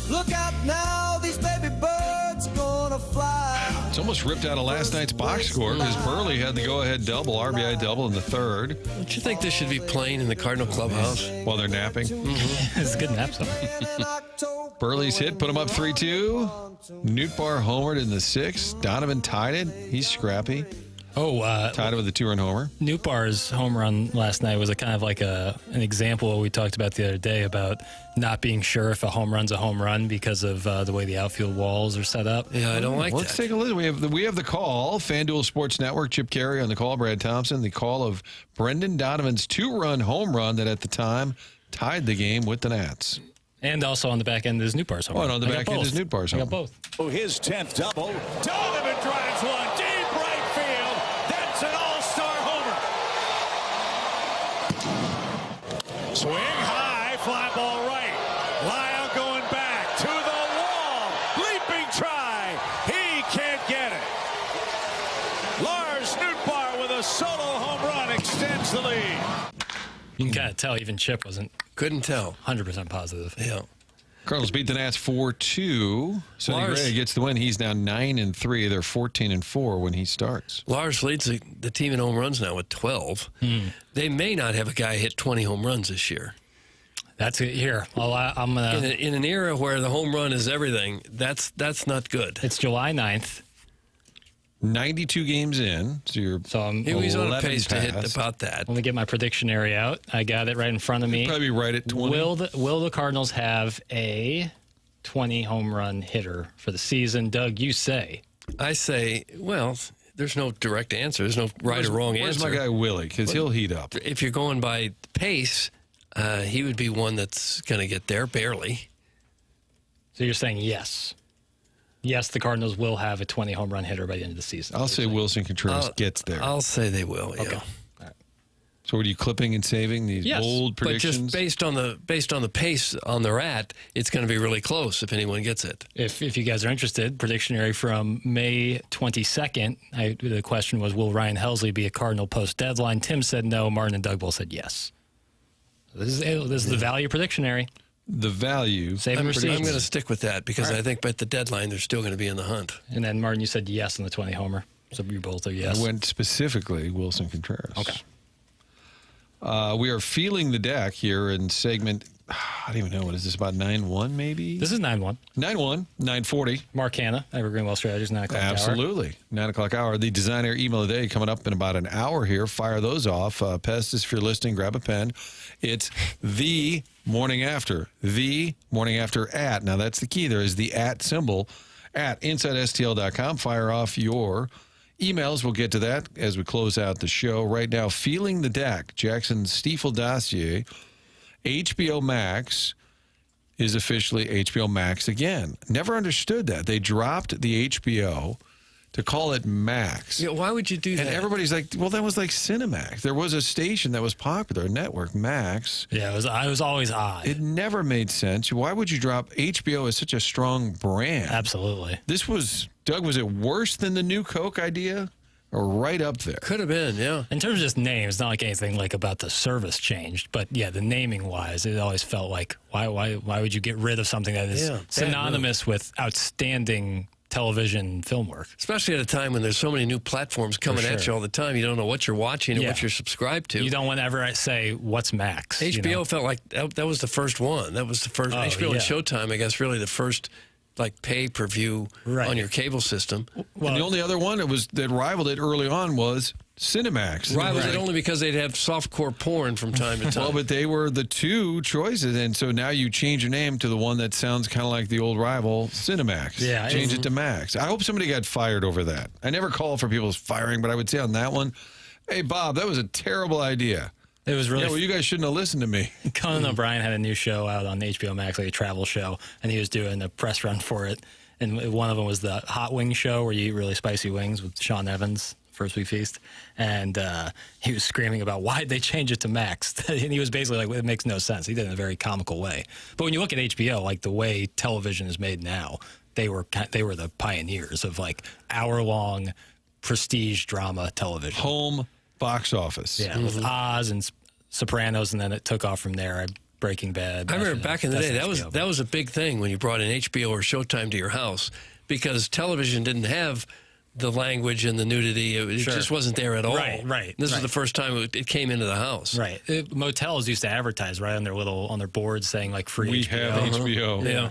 Speaker 5: Look out now, these baby birds going
Speaker 1: It's almost ripped out of last night's box score because Burley had the go-ahead double, RBI double in the third.
Speaker 2: Don't you think this should be playing in the Cardinal clubhouse
Speaker 1: while they're napping?
Speaker 3: It's a good nap song.
Speaker 1: Burley's hit put him up 3-2. Nootbaar homered in the sixth. Donovan tied it. He's scrappy. Tied it with a 2-run homer.
Speaker 3: Nootbaar's home run last night was a kind of like an example of what we talked about the other day about not being sure if a home run's a home run because of the way the outfield walls are set up.
Speaker 2: Yeah, I don't like that.
Speaker 1: Let's take a listen. We have the call. FanDuel Sports Network, Chip Carey on the call, Brad Thompson. The call of Brendan Donovan's 2-run home run that at the time tied the game with the Nats.
Speaker 3: And also on the back end is Nootbaar's home run.
Speaker 1: And on the back end is Nootbaar's home
Speaker 3: I got both.
Speaker 6: Oh, his 10th double. Donovan drives one deep right field. That's an all-star homer. Swing high, fly ball right. Lyle going back to the wall. Leaping try. He can't get it. Lars Nootbaar with a solo home run extends the lead.
Speaker 3: You can kind of tell even Chip
Speaker 2: couldn't tell.
Speaker 3: 100% positive.
Speaker 2: Yeah.
Speaker 1: Cardinals beat the Nats 4-2. Sonny Gray gets the win. He's now 9-3. They're 14-4 when he starts.
Speaker 2: Lars leads the team in home runs now with 12. They may not have a guy hit 20 home runs this year.
Speaker 3: That's it. Here, I'm gonna
Speaker 2: in an era where the home run is everything. That's not good.
Speaker 3: It's July 9th.
Speaker 1: 92 games in, so you're
Speaker 2: he's on a pace to hit about that.
Speaker 3: Let me get my predictionary out. I got it right in front of me.
Speaker 1: You're probably right at 20.
Speaker 3: Will the Cardinals have a 20 home run hitter for the season? Doug, you say.
Speaker 2: I say, well, there's no direct answer. There's no right or wrong
Speaker 1: where's
Speaker 2: answer.
Speaker 1: My guy Willie? Because he'll heat up.
Speaker 2: If you're going by pace, he would be one that's going to get there barely.
Speaker 3: So you're saying yes. Yes, the Cardinals will have a 20 home run hitter by the end of the season.
Speaker 1: I'll say Wilson Contreras gets there.
Speaker 2: I'll say they will. Yeah.
Speaker 3: Okay. All right.
Speaker 1: So, are you clipping and saving these bold predictions?
Speaker 2: But just based on the pace on the rat, it's going to be really close if anyone gets it.
Speaker 3: If you guys are interested, predictionary from May 22nd. The question was, will Ryan Helsley be a Cardinal post deadline? Tim said no. Martin and Doug both said yes. This is the value predictionary.
Speaker 1: The value.
Speaker 2: I'm going to stick with that because I think at the deadline they're still going to be in the hunt.
Speaker 3: And then Martin, you said yes on the 20 homer, so you both are yes.
Speaker 1: I went specifically Wilson Contreras.
Speaker 3: Okay.
Speaker 1: We are feeling the deck here in segment. I don't even know, what is this, about 9-1 maybe?
Speaker 3: This is 9-1.
Speaker 1: 9-1 9:40.
Speaker 3: Mark Hanna, Evergreen Wealth Strategies, 9 o'clock
Speaker 1: Absolutely. 9 o'clock hour. The designer email of the day coming up in about an hour here. Fire those off. Pestis, if you're listening, grab a pen. It's the morning after. The morning after at. Now, that's the key. There is the at symbol at InsideSTL.com. Fire off your emails. We'll get to that as we close out the show. Right now, feeling the deck. Jackson's Stiefel dossier. HBO Max is officially HBO Max again. Never understood that. They dropped the HBO to call it Max.
Speaker 2: Yeah, why would you do that?
Speaker 1: And everybody's like, well, that was like Cinemax. There was a station that was popular, a network, Max.
Speaker 3: Yeah, it was always odd.
Speaker 1: It never made sense. Why would you drop HBO as such a strong brand?
Speaker 3: Absolutely.
Speaker 1: This was, Doug, was it worse than the new Coke idea? Or right up there?
Speaker 2: Could have been, yeah.
Speaker 3: In terms of just names, not like anything like about the service changed, but yeah, the naming wise, it always felt like why would you get rid of something that is synonymous with outstanding television film work?
Speaker 2: Especially at a time when there's so many new platforms coming at you all the time. You don't know what you're watching and what you're subscribed to.
Speaker 3: You don't want to ever say what's Max.
Speaker 2: HBO felt like that was the first one. That was the first HBO and Showtime, I guess, really the first like pay-per-view on your cable system.
Speaker 1: Well, and the only other one that rivaled it early on was Cinemax.
Speaker 2: Rivaled it only because they'd have softcore porn from time to time.
Speaker 1: Well, but they were the two choices, and so now you change your name to the one that sounds kind of like the old rival, Cinemax.
Speaker 3: Yeah.
Speaker 1: Change it to Max. I hope somebody got fired over that. I never call for people's firing, but I would say on that one, hey, Bob, that was a terrible idea.
Speaker 3: It was really.
Speaker 1: Yeah, well, you guys shouldn't have listened to me.
Speaker 3: Conan O'Brien had a new show out on HBO Max, like a travel show, and he was doing a press run for it. And one of them was the Hot Wing Show, where you eat really spicy wings with Sean Evans, First Week Feast. And he was screaming about why'd they change it to Max. And he was basically like, it makes no sense. He did it in a very comical way. But when you look at HBO, like the way television is made now, they were the pioneers of like hour-long prestige drama television.
Speaker 1: Home box office.
Speaker 3: Yeah, with Oz and Sopranos, and then it took off from there. Breaking Bad.
Speaker 2: I remember back in the day, that was a big thing when you brought in HBO or Showtime to your house, because television didn't have the language and the nudity. It just wasn't there at all.
Speaker 3: Right.
Speaker 2: This was the first time it came into the house.
Speaker 3: Right. Motels used to advertise right on their boards saying like free
Speaker 1: We
Speaker 3: HBO.
Speaker 1: have HBO.
Speaker 2: Yeah.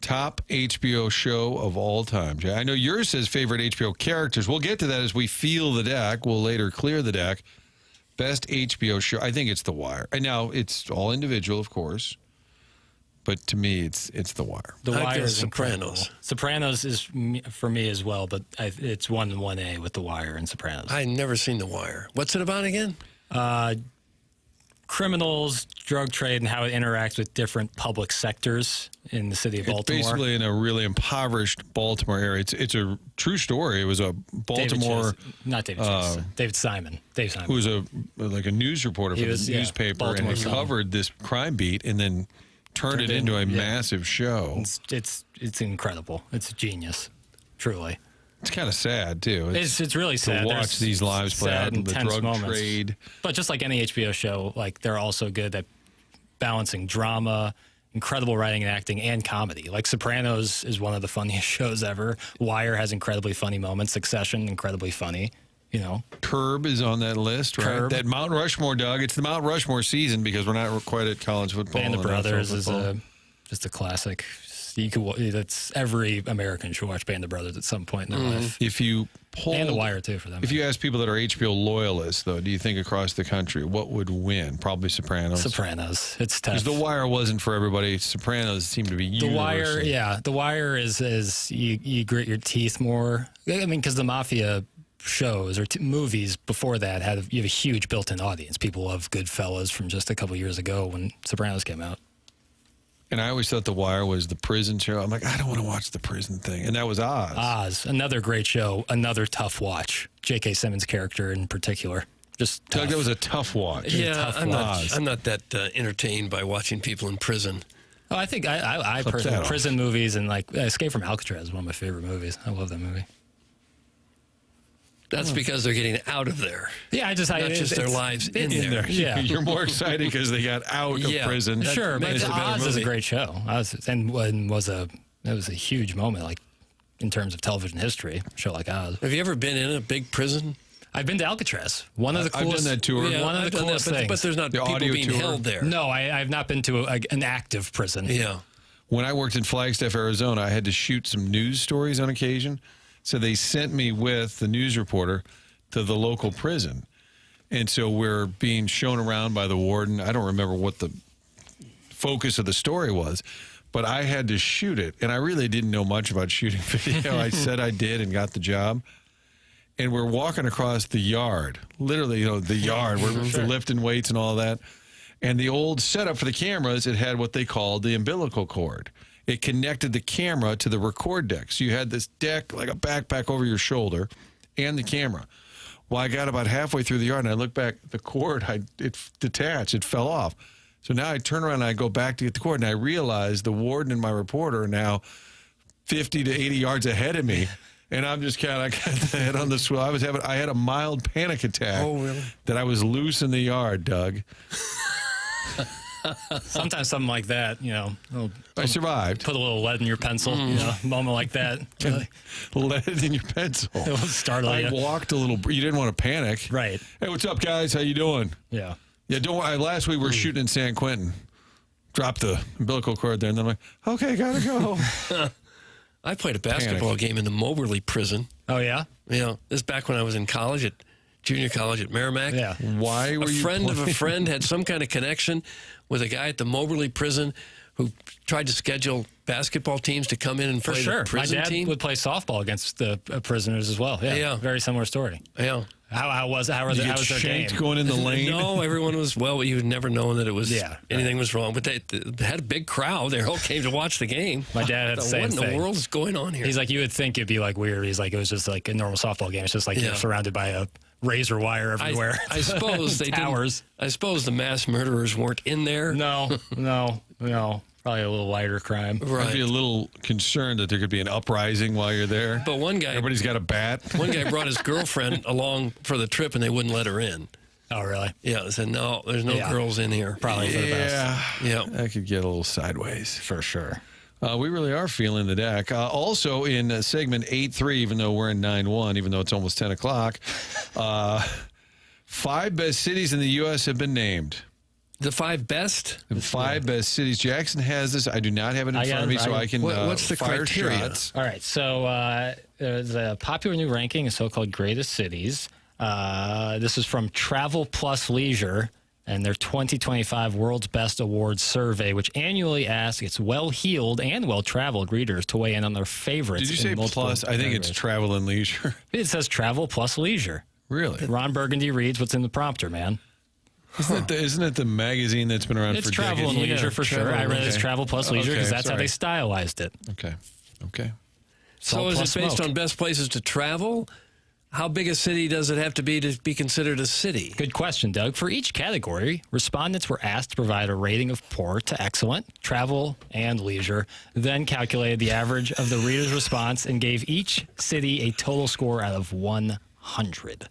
Speaker 1: Top HBO show of all time. Jay. I know yours says favorite HBO characters. We'll get to that as we feel the deck. We'll later clear the deck. Best HBO show. I think it's The Wire. And now it's all individual, of course. But to me, it's The Wire.
Speaker 3: The
Speaker 2: I
Speaker 3: Wire
Speaker 2: guess
Speaker 3: is
Speaker 2: Sopranos.
Speaker 3: incredible. Sopranos is for me as well, but it's 1A with The Wire and Sopranos.
Speaker 2: I never seen The Wire. What's it about again?
Speaker 3: Criminals, drug trade, and how it interacts with different public sectors in the city of Baltimore.
Speaker 1: It's basically in a really impoverished Baltimore area. It's a true story. It was a Baltimore...
Speaker 3: David Simon.
Speaker 1: Who was a news reporter for the newspaper,
Speaker 3: Baltimore
Speaker 1: and he covered this crime beat and then turned it into a massive show.
Speaker 3: It's incredible. It's genius, truly.
Speaker 1: It's kind of sad, too.
Speaker 3: It's really sad.
Speaker 1: To watch these lives play out in the drug
Speaker 3: moments.
Speaker 1: trade.
Speaker 3: But just like any HBO show, like they're also good at balancing drama, incredible writing and acting, and comedy. Like Sopranos is one of the funniest shows ever. Wire has incredibly funny moments. Succession, incredibly funny. You know,
Speaker 1: Curb is on that list, right?
Speaker 3: Curb.
Speaker 1: That Mount Rushmore, Doug. It's the Mount Rushmore season because we're not quite at college football.
Speaker 3: Band of
Speaker 1: and
Speaker 3: Brothers
Speaker 1: NFL
Speaker 3: is
Speaker 1: football.
Speaker 3: just a classic. That's every American should watch Band of Brothers at some point in their life.
Speaker 1: If you poll,
Speaker 3: And The Wire too for them.
Speaker 1: If you ask people that are HBO loyalists, though, do you think across the country what would win? Probably Sopranos.
Speaker 3: Sopranos. It's tough.
Speaker 1: Because The Wire wasn't for everybody. Sopranos seemed to be
Speaker 3: The Wire,
Speaker 1: universal.
Speaker 3: yeah. The Wire is you grit your teeth more. I mean, because the Mafia shows or movies before that you have a huge built-in audience. People love Goodfellas from just a couple years ago when Sopranos came out.
Speaker 1: And I always thought The Wire was the prison show. I'm like, I don't want to watch the prison thing. And that was Oz.
Speaker 3: Oz, another great show, another tough watch. J.K. Simmons' character in particular. Just tough.
Speaker 1: Doug, that was a tough watch.
Speaker 2: Yeah, I'm not that entertained by watching people in prison.
Speaker 3: Oh, I think I personally, prison movies and like Escape from Alcatraz is one of my favorite movies. I love that movie.
Speaker 2: That's because they're getting out of there.
Speaker 3: Yeah,
Speaker 2: not just their lives in there.
Speaker 3: Yeah,
Speaker 1: You're more excited because they got out of prison.
Speaker 3: Sure, but
Speaker 1: It's a better
Speaker 3: Oz is a
Speaker 1: movie.
Speaker 3: great show. It was a huge moment, like in terms of television history. A show like Oz.
Speaker 2: Have you ever been in a big prison?
Speaker 3: I've been to Alcatraz. One of the
Speaker 1: I've
Speaker 3: coolest.
Speaker 1: done that tour.
Speaker 2: Yeah,
Speaker 3: one of
Speaker 2: I've
Speaker 3: the
Speaker 2: done
Speaker 3: coolest
Speaker 2: that,
Speaker 3: things.
Speaker 2: but there's not
Speaker 1: The
Speaker 2: people
Speaker 1: audio
Speaker 2: being
Speaker 1: tour.
Speaker 2: held there.
Speaker 3: No, I've not been to an active prison.
Speaker 2: Yeah.
Speaker 1: When I worked in Flagstaff, Arizona, I had to shoot some news stories on occasion. So they sent me with the news reporter to the local prison. And so we're being shown around by the warden. I don't remember what the focus of the story was, but I had to shoot it. And I really didn't know much about shooting video. I said I did and got the job. And we're walking across the yard, literally, the yard. We're lifting weights and all that. And the old setup for the cameras, it had what they called the umbilical cord. It connected the camera to the record deck. So you had this deck, like a backpack over your shoulder, and the camera. Well, I got about halfway through the yard, and I look back, the cord, it detached, it fell off. So now I turn around, and I go back to get the cord, and I realize the warden and my reporter are now 50 to 80 yards ahead of me. And I'm just I got the head on the swivel. I had a mild panic attack.
Speaker 2: Oh, really?
Speaker 1: That I was loose in the yard, Doug.
Speaker 3: Sometimes something like that,
Speaker 1: I survived.
Speaker 3: Put a little lead in your pencil, a moment like that.
Speaker 1: Lead in your pencil.
Speaker 3: It will startle
Speaker 1: I
Speaker 3: you.
Speaker 1: walked a little. You didn't want to panic.
Speaker 3: Right.
Speaker 1: Hey, what's up, guys? How you doing?
Speaker 3: Yeah.
Speaker 1: Yeah, don't worry. Last week we were shooting in San Quentin. Dropped the umbilical cord there, and then I'm like, okay, gotta go.
Speaker 2: I played a basketball game in the Moberly prison.
Speaker 3: Oh, yeah?
Speaker 2: This is back when I was in college, junior college at Merrimack.
Speaker 3: Yeah.
Speaker 1: Why were
Speaker 2: a
Speaker 1: you
Speaker 2: friend of a
Speaker 1: playing?
Speaker 2: friend had some kind of connection with a guy at the Moberly prison who tried to schedule basketball teams to come in and
Speaker 3: For
Speaker 2: play
Speaker 3: sure.
Speaker 2: the prison
Speaker 3: My dad
Speaker 2: team.
Speaker 3: would play softball against the prisoners as well. Yeah. Very similar story.
Speaker 2: Yeah.
Speaker 3: How was their
Speaker 1: shanked
Speaker 3: game?
Speaker 1: going in the lane?
Speaker 2: No, everyone was, you would never known that it was anything was wrong. But they had a big crowd. They all came to watch the game.
Speaker 3: My dad had the same
Speaker 2: What in
Speaker 3: thing.
Speaker 2: the world is going on here?
Speaker 3: He's like, you would think it'd be like weird. He's like, it was just like a normal softball game. It's just like you're surrounded by a razor wire everywhere.
Speaker 2: I suppose they
Speaker 3: towers.
Speaker 2: I suppose the mass murderers weren't in there.
Speaker 3: No. Probably a little lighter crime.
Speaker 1: I'd be a little concerned that there could be an uprising while you're there.
Speaker 2: But one guy,
Speaker 1: everybody's got a bat.
Speaker 2: One guy brought his girlfriend along for the trip, and they wouldn't let her in.
Speaker 3: Oh, really?
Speaker 2: Yeah, they said, no, there's no girls in here.
Speaker 3: Probably for the best.
Speaker 2: Yeah.
Speaker 1: That could get a little sideways.
Speaker 3: For sure.
Speaker 1: We really are feeling the deck. Also in segment 8-3, even though we're in 9-1, even though it's almost 10 o'clock, 5 best cities in the U.S. have been named.
Speaker 2: The 5 best?
Speaker 1: The 5 best cities. Jackson has this. I do not have it in front of me, so I can
Speaker 2: what's the
Speaker 1: fire
Speaker 2: criteria?
Speaker 1: shots.
Speaker 21: All right, so there's a popular new ranking of so-called greatest cities. This is from Travel Plus Leisure and their 2025 World's Best Awards survey, which annually asks its well-heeled and well-traveled readers to weigh in on their favorites.
Speaker 1: Did you say plus? I think it's Travel and Leisure.
Speaker 21: It says Travel Plus Leisure.
Speaker 1: Really?
Speaker 21: Ron Burgundy reads what's in the prompter, man.
Speaker 1: Isn't it the magazine that's been around
Speaker 21: It's
Speaker 1: for
Speaker 21: Travel
Speaker 1: decades?
Speaker 21: and Leisure for sure. I read it as Travel Plus Leisure because that's how they stylized it.
Speaker 1: Okay.
Speaker 2: So is it based on best places to travel? How big a city does it have to be considered a city?
Speaker 21: Good question, Doug. For each category, respondents were asked to provide a rating of poor to excellent, travel, and leisure, then calculated the average of the reader's response and gave each city a total score out of 100.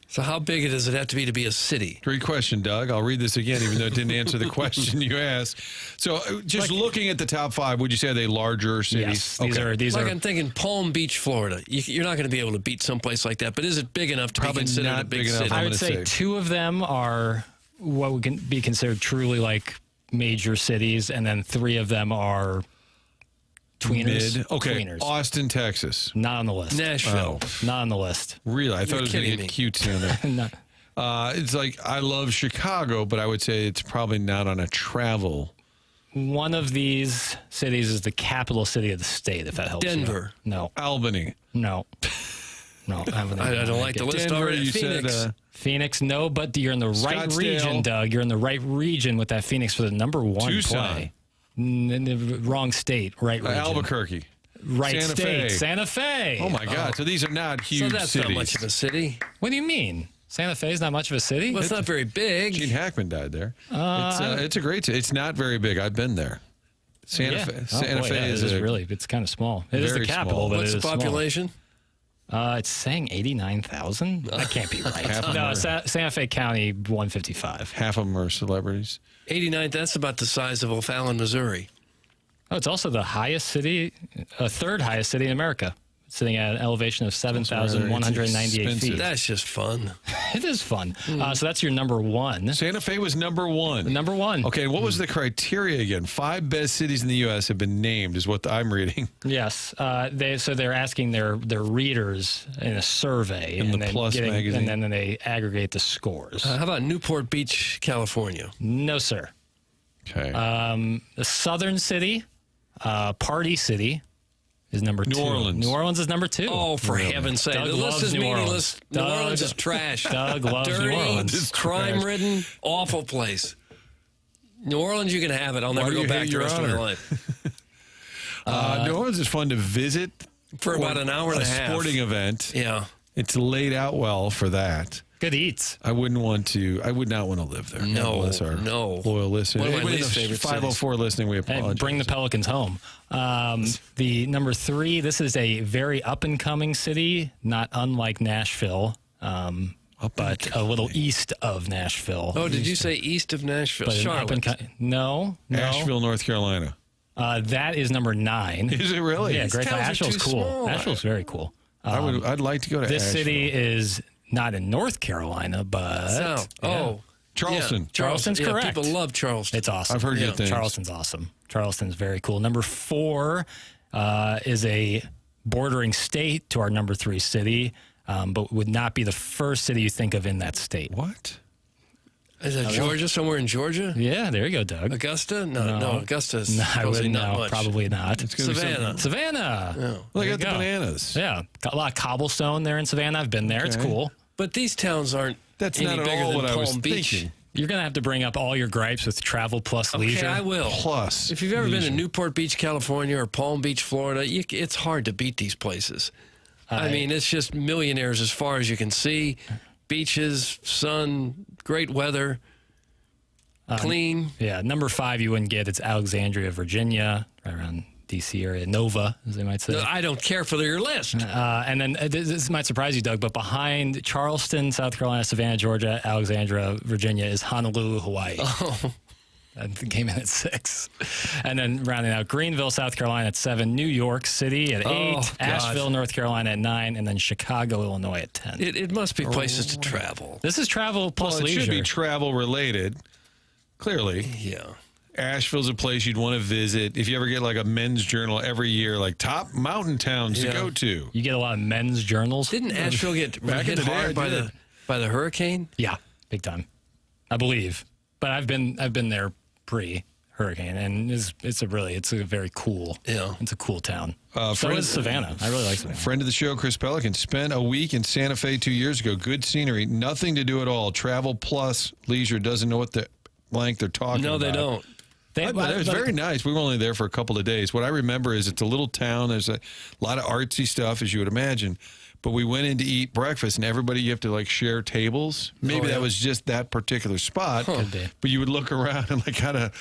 Speaker 2: So how big does it have to be a city?
Speaker 1: Great question, Doug. I'll read this again, even though it didn't answer the question you asked. So just looking at the top 5, would you say are they larger cities?
Speaker 21: Yes, these are.
Speaker 2: I'm thinking Palm Beach, Florida. You're not going to be able to beat someplace like that, but is it big enough to be considered a big city?
Speaker 21: I would say 2 of them are what would be considered truly like major cities, and then 3 of them are tweeners.
Speaker 1: Mid. Okay.
Speaker 21: Tweeners.
Speaker 1: Austin, Texas.
Speaker 21: Not on the list.
Speaker 2: Nashville.
Speaker 21: Not on the list.
Speaker 1: Really? I thought it was going to get cute in there.
Speaker 21: No.
Speaker 1: It's like I love Chicago, but I would say it's probably not on a travel.
Speaker 21: One of these cities is the capital city of the state, if that helps
Speaker 2: Denver.
Speaker 21: you. No.
Speaker 1: Albany.
Speaker 21: No. No.
Speaker 2: I don't like the list
Speaker 1: Denver,
Speaker 2: already.
Speaker 1: you
Speaker 2: Phoenix.
Speaker 1: said,
Speaker 21: Phoenix, no, but you're in the right
Speaker 1: Scottsdale.
Speaker 21: region, Doug. You're in the right region with that Phoenix for the number 1
Speaker 1: Tucson.
Speaker 21: play. In the wrong state, right region.
Speaker 1: Albuquerque.
Speaker 21: Right
Speaker 1: Santa
Speaker 21: state.
Speaker 1: Fe.
Speaker 21: Santa Fe.
Speaker 1: Oh, my God. So these are not huge
Speaker 2: So that's
Speaker 1: cities.
Speaker 2: not much of a city.
Speaker 21: What do you mean? Santa Fe is not much of a city?
Speaker 2: Well, it's not very big.
Speaker 1: Gene Hackman died there. It's a great city. It's not very big. I've been there. Santa Fe is
Speaker 21: really, it's kind of small. It is the capital, but
Speaker 2: What's
Speaker 21: it is
Speaker 2: the population?
Speaker 21: Small. It's saying 89,000. That can't be right. No, Santa Fe County, 155.
Speaker 1: Half of them are celebrities.
Speaker 2: 89, that's about the size of O'Fallon, Missouri.
Speaker 21: Oh, it's also the highest city, third highest city in America, sitting at an elevation of 7,198 feet.
Speaker 2: That's just fun.
Speaker 21: It is fun. So that's your number 1.
Speaker 1: Santa Fe was number 1.
Speaker 21: Number 1.
Speaker 1: Okay, what was the criteria again? 5 best cities in the U.S. have been named, is what I'm reading.
Speaker 21: Yes. They're asking their readers in a survey.
Speaker 1: In the Plus magazine.
Speaker 21: And then they aggregate the scores.
Speaker 2: How about Newport Beach, California?
Speaker 21: No, sir.
Speaker 1: Okay.
Speaker 21: The southern city, Party City, is number 2.
Speaker 1: New Orleans.
Speaker 21: New Orleans is number 2.
Speaker 2: Oh, for heaven's sake.
Speaker 21: Doug
Speaker 2: The list
Speaker 21: loves
Speaker 2: is
Speaker 21: New
Speaker 2: meaningless.
Speaker 21: Orleans.
Speaker 2: New Orleans is trash.
Speaker 21: Doug loves
Speaker 2: Dirty,
Speaker 21: New Orleans.
Speaker 2: crime-ridden, awful place. New Orleans, you can have it. I'll never
Speaker 1: do
Speaker 2: go
Speaker 1: you
Speaker 2: back
Speaker 1: hate
Speaker 2: the
Speaker 1: your
Speaker 2: rest of
Speaker 1: honor?
Speaker 2: my life.
Speaker 1: New Orleans is fun to visit.
Speaker 2: For about an hour and a half.
Speaker 1: A sporting event.
Speaker 2: Yeah.
Speaker 1: It's laid out well for that.
Speaker 21: Good eats.
Speaker 1: I would not want to live there.
Speaker 2: No,
Speaker 1: Bless our
Speaker 2: no.
Speaker 1: loyal listeners.
Speaker 2: One of my
Speaker 1: Anybody
Speaker 2: least
Speaker 1: in the
Speaker 2: favorite
Speaker 1: 504 listening, we apologize.
Speaker 21: And bring the Pelicans home. The number 3, this is a very up-and-coming city, not unlike Nashville, but a little east of Nashville.
Speaker 2: Oh, did you say east of Nashville?
Speaker 21: But an
Speaker 2: Charlotte.
Speaker 21: No.
Speaker 1: Asheville, North Carolina.
Speaker 21: That is number 9.
Speaker 1: Is it really?
Speaker 21: Yeah,
Speaker 2: These
Speaker 21: great.
Speaker 2: towns are
Speaker 21: Asheville's
Speaker 2: too
Speaker 21: cool.
Speaker 2: small.
Speaker 21: Asheville's very cool.
Speaker 1: I'd like to go to
Speaker 21: This
Speaker 1: Asheville.
Speaker 21: city is not in North Carolina, but
Speaker 2: South. Oh.
Speaker 1: Charleston.
Speaker 2: Yeah,
Speaker 21: Charleston's
Speaker 2: yeah,
Speaker 21: correct.
Speaker 2: People love Charleston.
Speaker 21: It's awesome.
Speaker 1: I've heard good things.
Speaker 21: Charleston's awesome. Charleston's very cool. Number 4 is a bordering state to our number 3 city, but would not be the first city you think of in that state.
Speaker 1: What?
Speaker 2: Is that Georgia? Somewhere in Georgia?
Speaker 21: Yeah, there you go, Doug.
Speaker 2: Augusta? No, Augusta's
Speaker 21: No,
Speaker 2: not much.
Speaker 21: probably not.
Speaker 2: Savannah.
Speaker 21: Savannah.
Speaker 2: Yeah.
Speaker 1: Look
Speaker 21: There you
Speaker 1: at the
Speaker 21: go.
Speaker 1: bananas.
Speaker 21: Yeah, got a lot of cobblestone there in Savannah. I've been there. It's
Speaker 1: Okay.
Speaker 21: cool.
Speaker 2: But these towns aren't
Speaker 1: That's
Speaker 2: any
Speaker 1: not at
Speaker 2: bigger
Speaker 1: all
Speaker 2: than
Speaker 1: what I was
Speaker 2: Palm Beach.
Speaker 1: thinking.
Speaker 21: You're going to have to bring up all your gripes with Travel Plus
Speaker 2: Okay,
Speaker 21: Leisure.
Speaker 2: I will.
Speaker 1: Plus.
Speaker 2: If you've ever been
Speaker 1: leisure.
Speaker 2: to Newport Beach, California, or Palm Beach, Florida, it's hard to beat these places. I mean, it's just millionaires as far as you can see. Beaches, sun, great weather, clean.
Speaker 21: Yeah, number 5 you wouldn't get. It's Alexandria, Virginia, right around D.C. area. Nova, as they might say.
Speaker 2: No, I don't care for your list.
Speaker 21: And then this might surprise you, Doug, but behind Charleston, South Carolina, Savannah, Georgia, Alexandria, Virginia is Honolulu, Hawaii.
Speaker 2: Oh.
Speaker 3: The game in at 6. And then rounding out, Greenville, South Carolina at 7, New York City at 8, Asheville, North Carolina at 9, and then Chicago, Illinois at 10.
Speaker 2: It must be places to travel.
Speaker 3: This is travel plus
Speaker 1: it
Speaker 3: leisure.
Speaker 1: should be travel related, clearly.
Speaker 2: Yeah.
Speaker 1: Asheville's a place you'd want to visit. If you ever get like a men's journal every year, like top mountain towns to go to.
Speaker 3: You get a lot of men's journals.
Speaker 2: Didn't Asheville get hit hard by the hurricane?
Speaker 3: Yeah, big time, I believe. But I've been there pre-hurricane, and it's a very cool. Yeah, it's a cool town. So is Savannah. I really like Savannah.
Speaker 1: Friend of the show, Chris Pelican, spent a week in Santa Fe 2 years ago. Good scenery, nothing to do at all. Travel plus leisure. Doesn't know what the blank they're talking about.
Speaker 2: No, they don't.
Speaker 1: It was very nice. We were only there for a couple of days. What I remember is it's a little town. There's a lot of artsy stuff, as you would imagine. But we went in to eat breakfast, and everybody, you have to like share tables. Maybe that was just that particular spot.
Speaker 3: Could be.
Speaker 1: But you would look around and like kind of,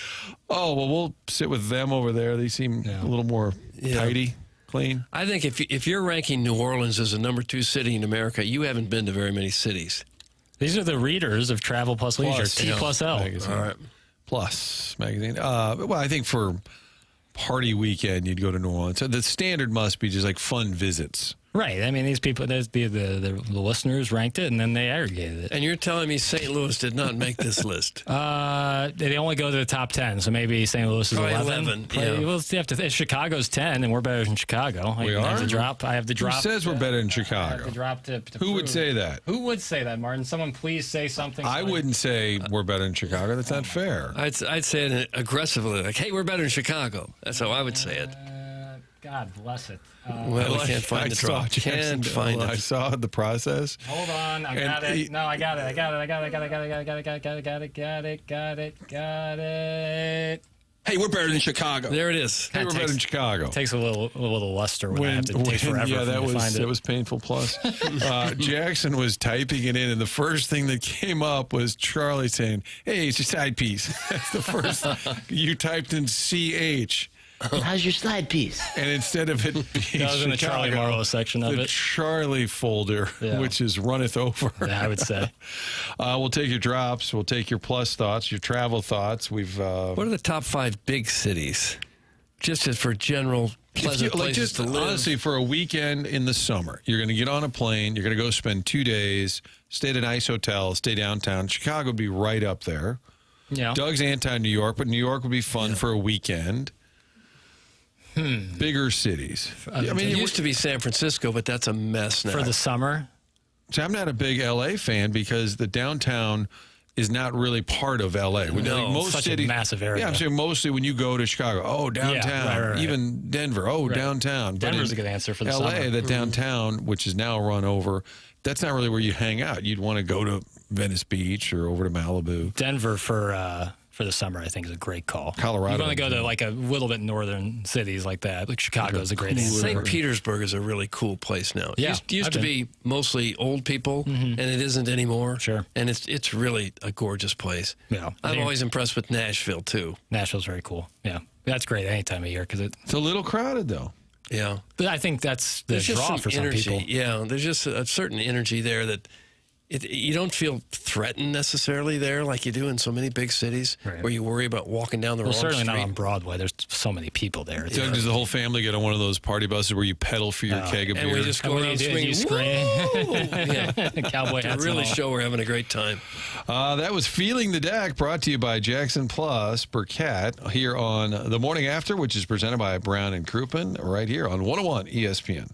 Speaker 1: we'll sit with them over there. They seem a little more tidy, clean.
Speaker 2: I think if you're ranking New Orleans as a number 2 city in America, you haven't been to very many cities.
Speaker 3: These are the readers of Travel Plus Leisure, T plus L.
Speaker 1: Magazine. All right. Plus magazine. Well, I think for party weekend, you'd go to New Orleans. So the standard must be just like fun visits.
Speaker 3: Right. I mean, these people, the listeners ranked it, and then they aggregated it.
Speaker 2: And you're telling me St. Louis did not make this list?
Speaker 3: They only go to the top 10, so maybe St. Louis is
Speaker 2: Probably
Speaker 3: 11.
Speaker 2: 11,
Speaker 3: We'll have to. If Chicago's 10, and we're better than Chicago.
Speaker 1: We are?
Speaker 3: I have to drop.
Speaker 1: Who says we're better than
Speaker 3: I
Speaker 1: Chicago?
Speaker 3: have to drop to
Speaker 1: Who would
Speaker 3: prove.
Speaker 1: say that?
Speaker 3: Who would say that, Martin? Someone please say something.
Speaker 1: I wouldn't say we're better than Chicago. That's not fair.
Speaker 2: I'd say it aggressively, like, hey, we're better than Chicago. That's how I would say it.
Speaker 3: God bless it.
Speaker 2: Well, we can't find the drop. Can't find it.
Speaker 1: I saw the process.
Speaker 3: Hold on, I got it. No, I got it. Got it.
Speaker 20: Hey, we're better than Chicago.
Speaker 2: There it is.
Speaker 1: Hey, we're better than Chicago.
Speaker 3: It takes a little luster when I have to take forever
Speaker 1: yeah,
Speaker 3: for me to find it.
Speaker 1: That was painful. Plus, Jackson was typing it in, and the first thing that came up was Charlie saying, "Hey, it's your side piece." That's the first. You typed in CH.
Speaker 13: How's your slide piece?
Speaker 1: And instead of it being
Speaker 3: that was in the Charlie Marlowe section of
Speaker 1: the
Speaker 3: it.
Speaker 1: Charlie folder, which is runneth over.
Speaker 3: Yeah, I would say.
Speaker 1: We'll take your drops. We'll take your plus thoughts, your travel thoughts. What
Speaker 2: are the top 5 big cities? Just as for general pleasant places to live.
Speaker 1: Honestly, for a weekend in the summer, you're going to get on a plane. You're going to go spend 2 days, stay at a nice hotel, stay downtown. Chicago would be right up there.
Speaker 3: Yeah.
Speaker 1: Doug's anti-New York, but New York would be fun for a weekend. Bigger cities.
Speaker 2: I mean, it used to be San Francisco, but that's a mess now.
Speaker 3: For the summer?
Speaker 1: See, I'm not a big L.A. fan because the downtown is not really part of L.A.
Speaker 3: No,
Speaker 1: most
Speaker 3: such
Speaker 1: cities,
Speaker 3: a massive area.
Speaker 1: Yeah, I'm saying mostly when you go to Chicago, downtown.
Speaker 3: Yeah, right.
Speaker 1: Even Denver, downtown.
Speaker 3: Denver's a good answer for the
Speaker 1: L.A.,
Speaker 3: summer.
Speaker 1: the downtown, which is now run over, that's not really where you hang out. You'd want to go to Venice Beach or over to Malibu.
Speaker 3: Denver for the summer, I think, is a great call.
Speaker 1: Colorado.
Speaker 3: You want to go to like a little bit northern cities like that. Like Chicago is a great answer.
Speaker 2: St. Petersburg is a really cool place now.
Speaker 3: Yeah,
Speaker 2: It used to be mostly old people, and it isn't anymore.
Speaker 3: Sure.
Speaker 2: And it's really a gorgeous place.
Speaker 3: Yeah.
Speaker 2: I'm always impressed with Nashville, too.
Speaker 3: Nashville's very cool. Yeah. That's great any time of year because
Speaker 1: it's a little crowded, though.
Speaker 2: Yeah.
Speaker 3: But I think that's the
Speaker 2: There's just
Speaker 3: draw
Speaker 2: some
Speaker 3: for some
Speaker 2: energy.
Speaker 3: people.
Speaker 2: Yeah, there's just a certain energy there that you don't feel threatened necessarily there like you do in so many big cities where you worry about walking down the wrong street.
Speaker 3: Certainly not on Broadway. There's so many people there.
Speaker 1: Doug, does the whole family get on one of those party buses where you pedal for your keg of beer?
Speaker 2: And we just go around swinging.
Speaker 3: Cowboy hats.
Speaker 2: To really
Speaker 3: and all.
Speaker 2: show we're having a great time.
Speaker 1: That was Feeling the Deck, brought to you by Jackson Burkett here on The Morning After, which is presented by Brown and Crouppen, right here on 101 ESPN.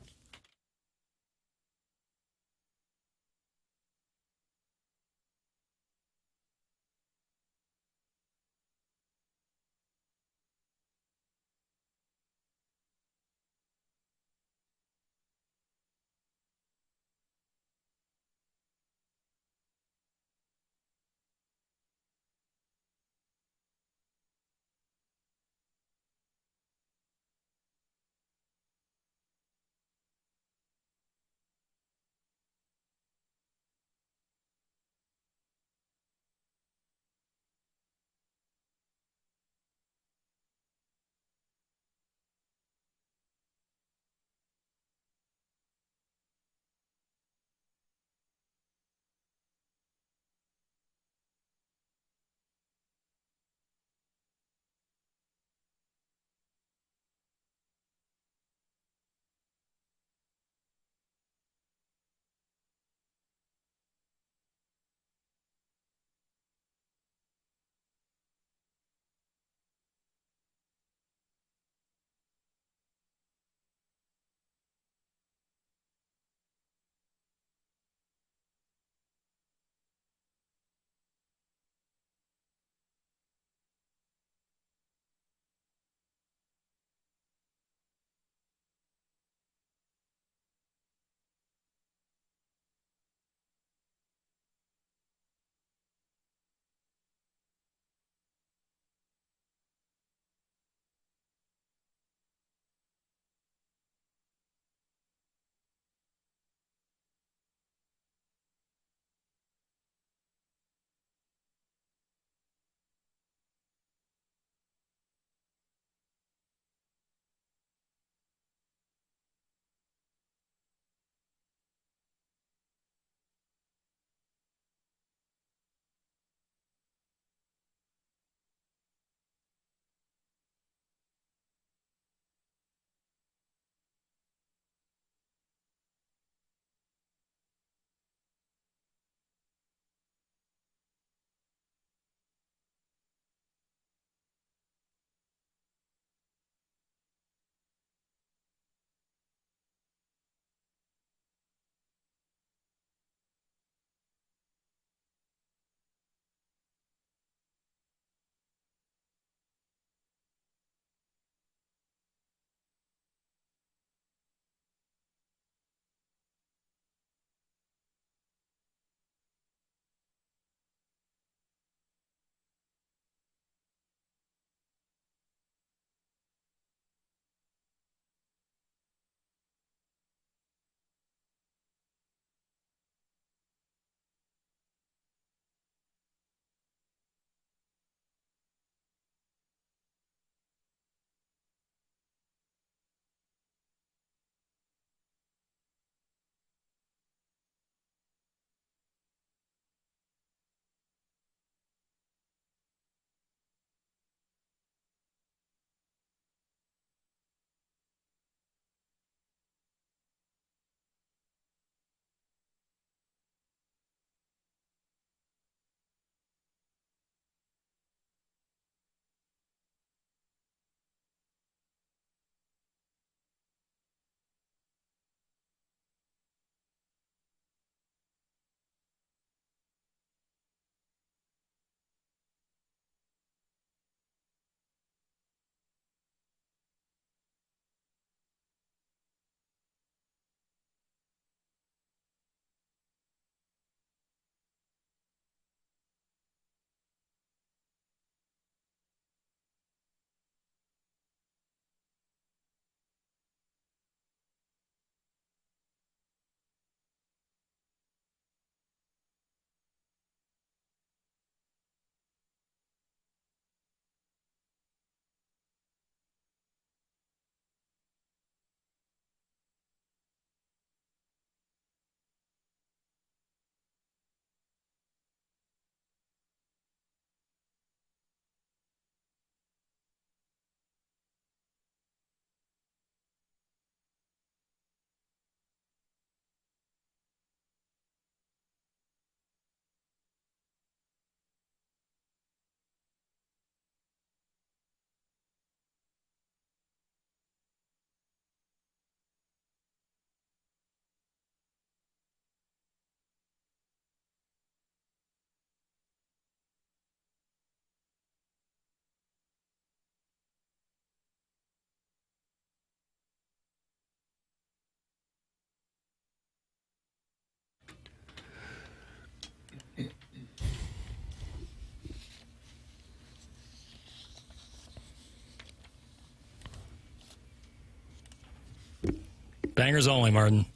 Speaker 21: Bangers only, Martin.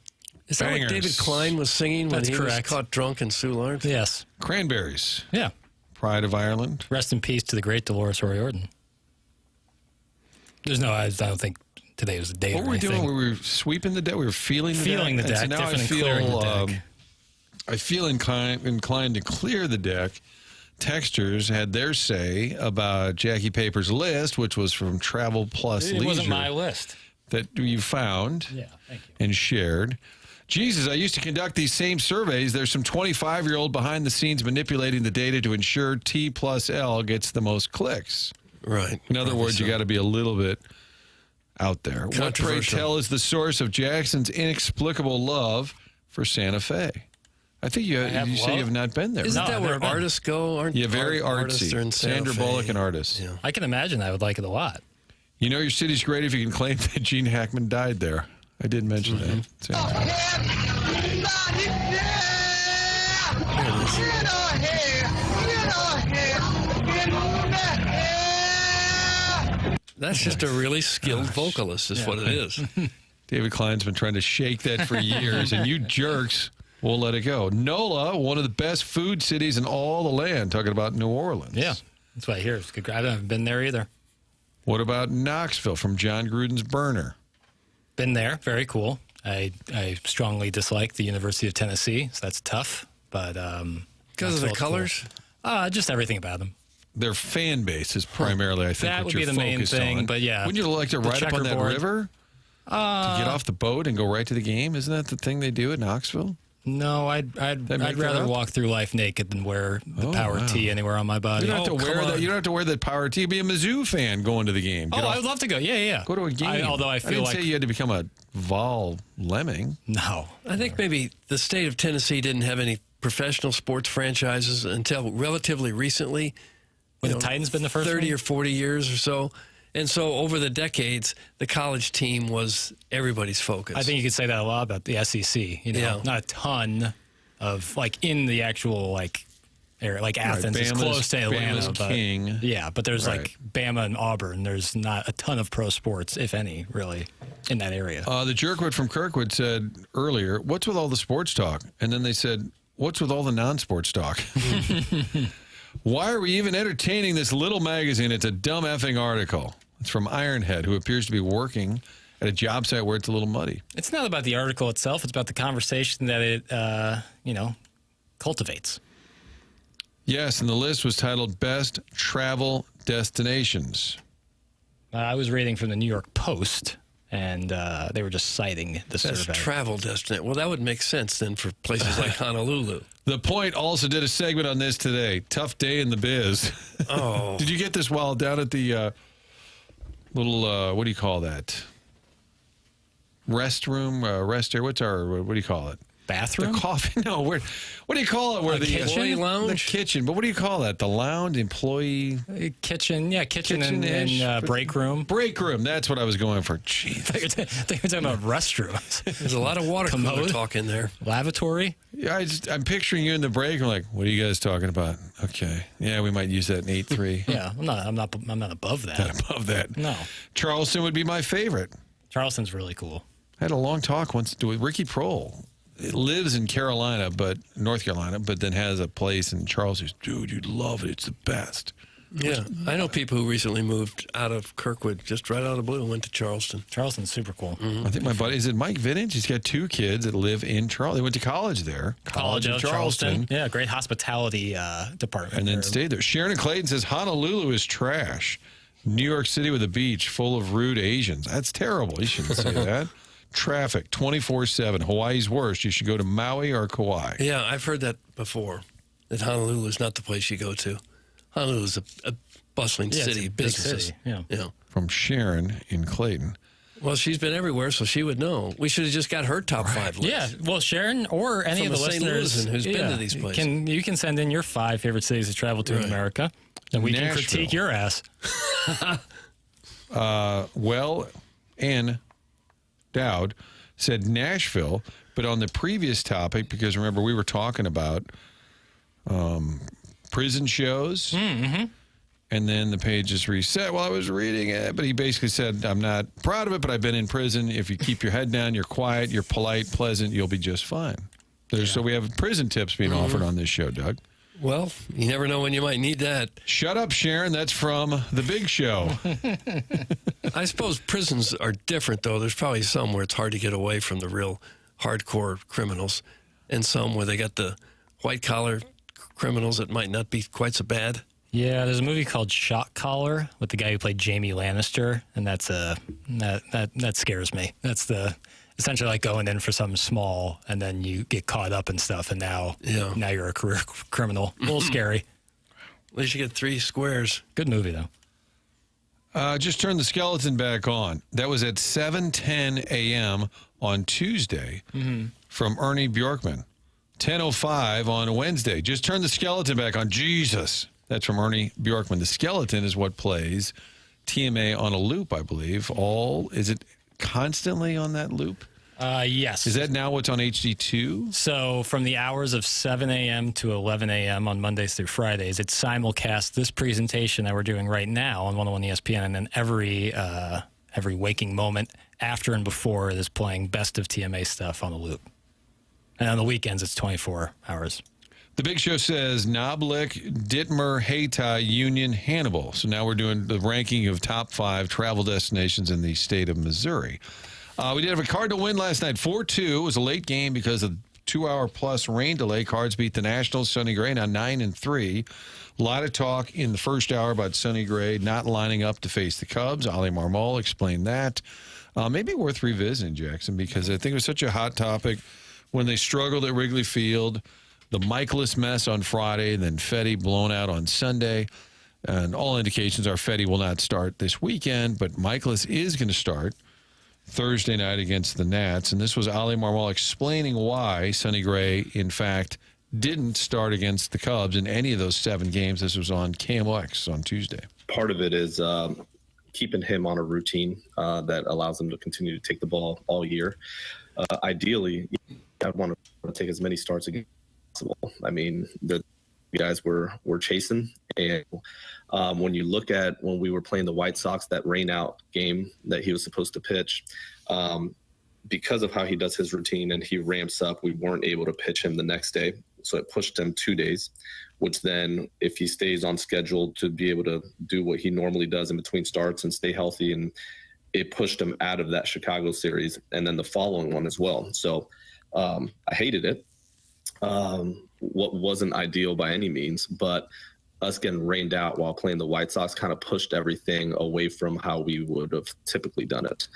Speaker 2: Is that what David Klein was singing when he was caught drunk in Soulard?
Speaker 21: Yes.
Speaker 1: Cranberries.
Speaker 21: Yeah.
Speaker 1: Pride of Ireland.
Speaker 21: Rest in peace to the great Dolores O'Riordan. There's no, I don't think today was the day.
Speaker 1: What were we doing? We were sweeping the deck. We were feeling the deck.
Speaker 21: Feeling the deck.
Speaker 1: And so now I feel inclined to clear the deck. Texters had their say about Jackie Paper's list, which was from Travel Plus Leisure.
Speaker 21: It wasn't my list.
Speaker 1: That you found and shared. Jesus, I used to conduct these same surveys. There's some 25-year-old behind the scenes manipulating the data to ensure T plus L gets the most clicks.
Speaker 2: Right.
Speaker 1: In other words, you got to be a little bit out there. What, pray tell, is the source of Jackson's inexplicable love for Santa Fe? I think you say you have not been there.
Speaker 2: Isn't that where artists go? Aren't
Speaker 1: very
Speaker 2: artists
Speaker 1: artsy.
Speaker 2: are in Santa
Speaker 1: Sandra
Speaker 2: Fe?
Speaker 1: Bullock and artists.
Speaker 2: Yeah.
Speaker 21: I can imagine I would like it a lot.
Speaker 1: You know your city's great if you can claim that Gene Hackman died there. I did mention that.
Speaker 2: That's just a really skilled vocalist is what it is.
Speaker 1: David Klein's been trying to shake that for years, and you jerks won't let it go. NOLA, one of the best food cities in all the land, talking about New Orleans.
Speaker 21: Yeah, that's what I hear. It's good. I haven't been there either.
Speaker 1: What about Knoxville from John Gruden's Burner?
Speaker 21: Been there. Very cool. I strongly dislike the University of Tennessee, so that's tough. But
Speaker 2: because of the colors?
Speaker 21: Cool. Just everything about them.
Speaker 1: Their fan base is primarily, I think,
Speaker 21: that
Speaker 1: what
Speaker 21: would
Speaker 1: you're
Speaker 21: be the main
Speaker 1: focused
Speaker 21: thing.
Speaker 1: on.
Speaker 21: But yeah,
Speaker 1: wouldn't you like to ride up on that river to get off the boat and go right to the game? Isn't that the thing they do at Knoxville?
Speaker 21: No, I'd rather walk through life naked than wear the power tee anywhere on my body.
Speaker 1: You don't have to wear that. You don't have to wear that power tee. Be a Mizzou fan going to the game.
Speaker 21: I would love to go. Yeah.
Speaker 1: Go to a game.
Speaker 21: Although I
Speaker 1: didn't say you had to become a Vol Lemming.
Speaker 21: No.
Speaker 2: I think maybe the state of Tennessee didn't have any professional sports franchises until relatively recently.
Speaker 21: When the Titans been the first
Speaker 2: 30
Speaker 21: one?
Speaker 2: or 40 years or so. And so over the decades, the college team was everybody's focus.
Speaker 21: I think you could say that a lot about the SEC. Not a ton of in the actual area. Like Athens is close to Atlanta.
Speaker 1: Bama's king.
Speaker 21: Yeah, but there's Bama and Auburn. There's not a ton of pro sports, if any, really, in that area.
Speaker 1: The Jerkwood from Kirkwood said earlier, "What's with all the sports talk?" And then they said, "What's with all the non-sports talk?" Why are we even entertaining this little magazine? It's a dumb effing article. It's from Ironhead, who appears to be working at a job site where it's a little muddy.
Speaker 21: It's not about the article itself. It's about the conversation that it, cultivates.
Speaker 1: Yes, and the list was titled Best Travel Destinations.
Speaker 21: I was reading from the New York Post, and they were just citing the survey.
Speaker 2: Best travel destination. Well, that would make sense then for places like Honolulu.
Speaker 1: The Point also did a segment on this today. Tough day in the biz.
Speaker 2: Oh.
Speaker 1: Did you get this while down at the little, what do you call that? Restroom, rest area. What do you call it?
Speaker 21: Bathroom?
Speaker 1: The coffee? No, what do you call it? Where the
Speaker 2: kitchen lounge?
Speaker 1: The kitchen. But what do you call that? The lounge, employee?
Speaker 21: Kitchen, yeah, kitchen and break room.
Speaker 1: Break room. That's what I was going for. Jeez.
Speaker 21: I thought you were talking about restrooms.
Speaker 2: There's a lot of water cooler talk in there.
Speaker 21: Lavatory?
Speaker 1: Yeah, I'm picturing you in the break. I'm like, what are you guys talking about? Okay. Yeah, we might use that in 8-3.
Speaker 21: Yeah, I'm not above that.
Speaker 1: Not above that.
Speaker 21: No.
Speaker 1: Charleston would be my favorite.
Speaker 21: Charleston's really cool.
Speaker 1: I had a long talk once with Ricky Prohl. It lives in North Carolina, but then has a place in Charleston. Dude, you'd love it. It's the best.
Speaker 2: Yeah, I know people who recently moved out of Kirkwood, just right out of the blue, and went to Charleston.
Speaker 21: Charleston's super cool.
Speaker 1: Mm-hmm. I think my buddy, is it Mike Vintage? He's got 2 kids that live in Charleston. They went to college there.
Speaker 21: College of Charleston. Yeah, great hospitality department.
Speaker 1: And then stayed there. Sharon and Clayton says, Honolulu is trash. New York City with a beach full of rude Asians. That's terrible. You shouldn't say that. Traffic 24/7. Hawaii's worst. You should go to Maui or Kauai.
Speaker 2: Yeah, I've heard that before, that Honolulu is not the place you go to. Honolulu is a bustling city, businesses.
Speaker 21: City. Yeah.
Speaker 1: From Sharon in Clayton.
Speaker 2: Well, she's been everywhere, so she would know. We should have just got her top 5 list.
Speaker 21: Yeah, well, Sharon or any
Speaker 2: From
Speaker 21: of the
Speaker 2: a St.
Speaker 21: listeners
Speaker 2: Louisan who's been to these places.
Speaker 21: You can send in your 5 favorite cities to travel to in America, and we can critique your ass.
Speaker 1: Ann Dowd said Nashville, but on the previous topic, because remember we were talking about prison shows, And then the page just reset while I was reading it. But he basically said, I'm not proud of it, but I've been in prison. If you keep your head down, you're quiet, you're polite, pleasant, you'll be just fine. So we have prison tips being offered on this show, Doug.
Speaker 2: Well, you never know when you might need that.
Speaker 1: Shut up, Sharon. That's from The Big Show.
Speaker 2: I suppose prisons are different, though. There's probably some where it's hard to get away from the real hardcore criminals, and some where they got the white-collar criminals that might not be quite so bad.
Speaker 21: Yeah, there's a movie called Shock Collar with the guy who played Jamie Lannister, and that scares me. That's essentially like going in for something small, and then you get caught up in stuff, and now you're a career criminal. A little scary.
Speaker 2: At least you get 3 squares.
Speaker 21: Good movie, though.
Speaker 1: Just turn the skeleton back on. That was at 7:10 a.m. on Tuesday from Ernie Bjorkman. 10:05 on Wednesday. Just turn the skeleton back on. Jesus. That's from Ernie Bjorkman. The skeleton is what plays TMA on a loop, I believe. Is it constantly on that loop?
Speaker 21: Yes.
Speaker 1: Is that now what's on HD2?
Speaker 21: So from the hours of 7 a.m. to 11 a.m. on Mondays through Fridays, it simulcasts this presentation that we're doing right now on 101 ESPN, and then every waking moment after and before it is playing best of TMA stuff on the loop. And on the weekends, it's 24 hours.
Speaker 1: The Big Show says Noblik, Dittmer, Hayti, Union, Hannibal. So now we're doing the ranking of top 5 travel destinations in the state of Missouri. We did have a Cardinal win last night, 4-2. It was a late game because of 2-hour-plus rain delay. Cards beat the Nationals, Sonny Gray, now 9-3. A lot of talk in the first hour about Sonny Gray not lining up to face the Cubs. Oli Marmol explained that. Maybe worth revisiting, Jackson, because I think it was such a hot topic when they struggled at Wrigley Field. The Michaelis mess on Friday, and then Fetty blown out on Sunday. And all indications are Fetty will not start this weekend, but Michaelis is going to start Thursday night against the Nats. And this was Oli Marmol explaining why Sonny Gray, in fact, didn't start against the Cubs in any of those 7 games. This was on KMOX on Tuesday.
Speaker 7: Part of it is keeping him on a routine that allows him to continue to take the ball all year. Ideally, I'd want to take as many starts again. I mean, the guys were chasing, and when you look at when we were playing the White Sox, that rain out game that he was supposed to pitch, because of how he does his routine and he ramps up, we weren't able to pitch him the next day. So it pushed him 2 days, which then if he stays on schedule to be able to do what he normally does in between starts and stay healthy, and it pushed him out of that Chicago series and then the following one as well. So I hated it. What wasn't ideal by any means, but us getting rained out while playing the White Sox kind of pushed everything away from how we would have typically done it.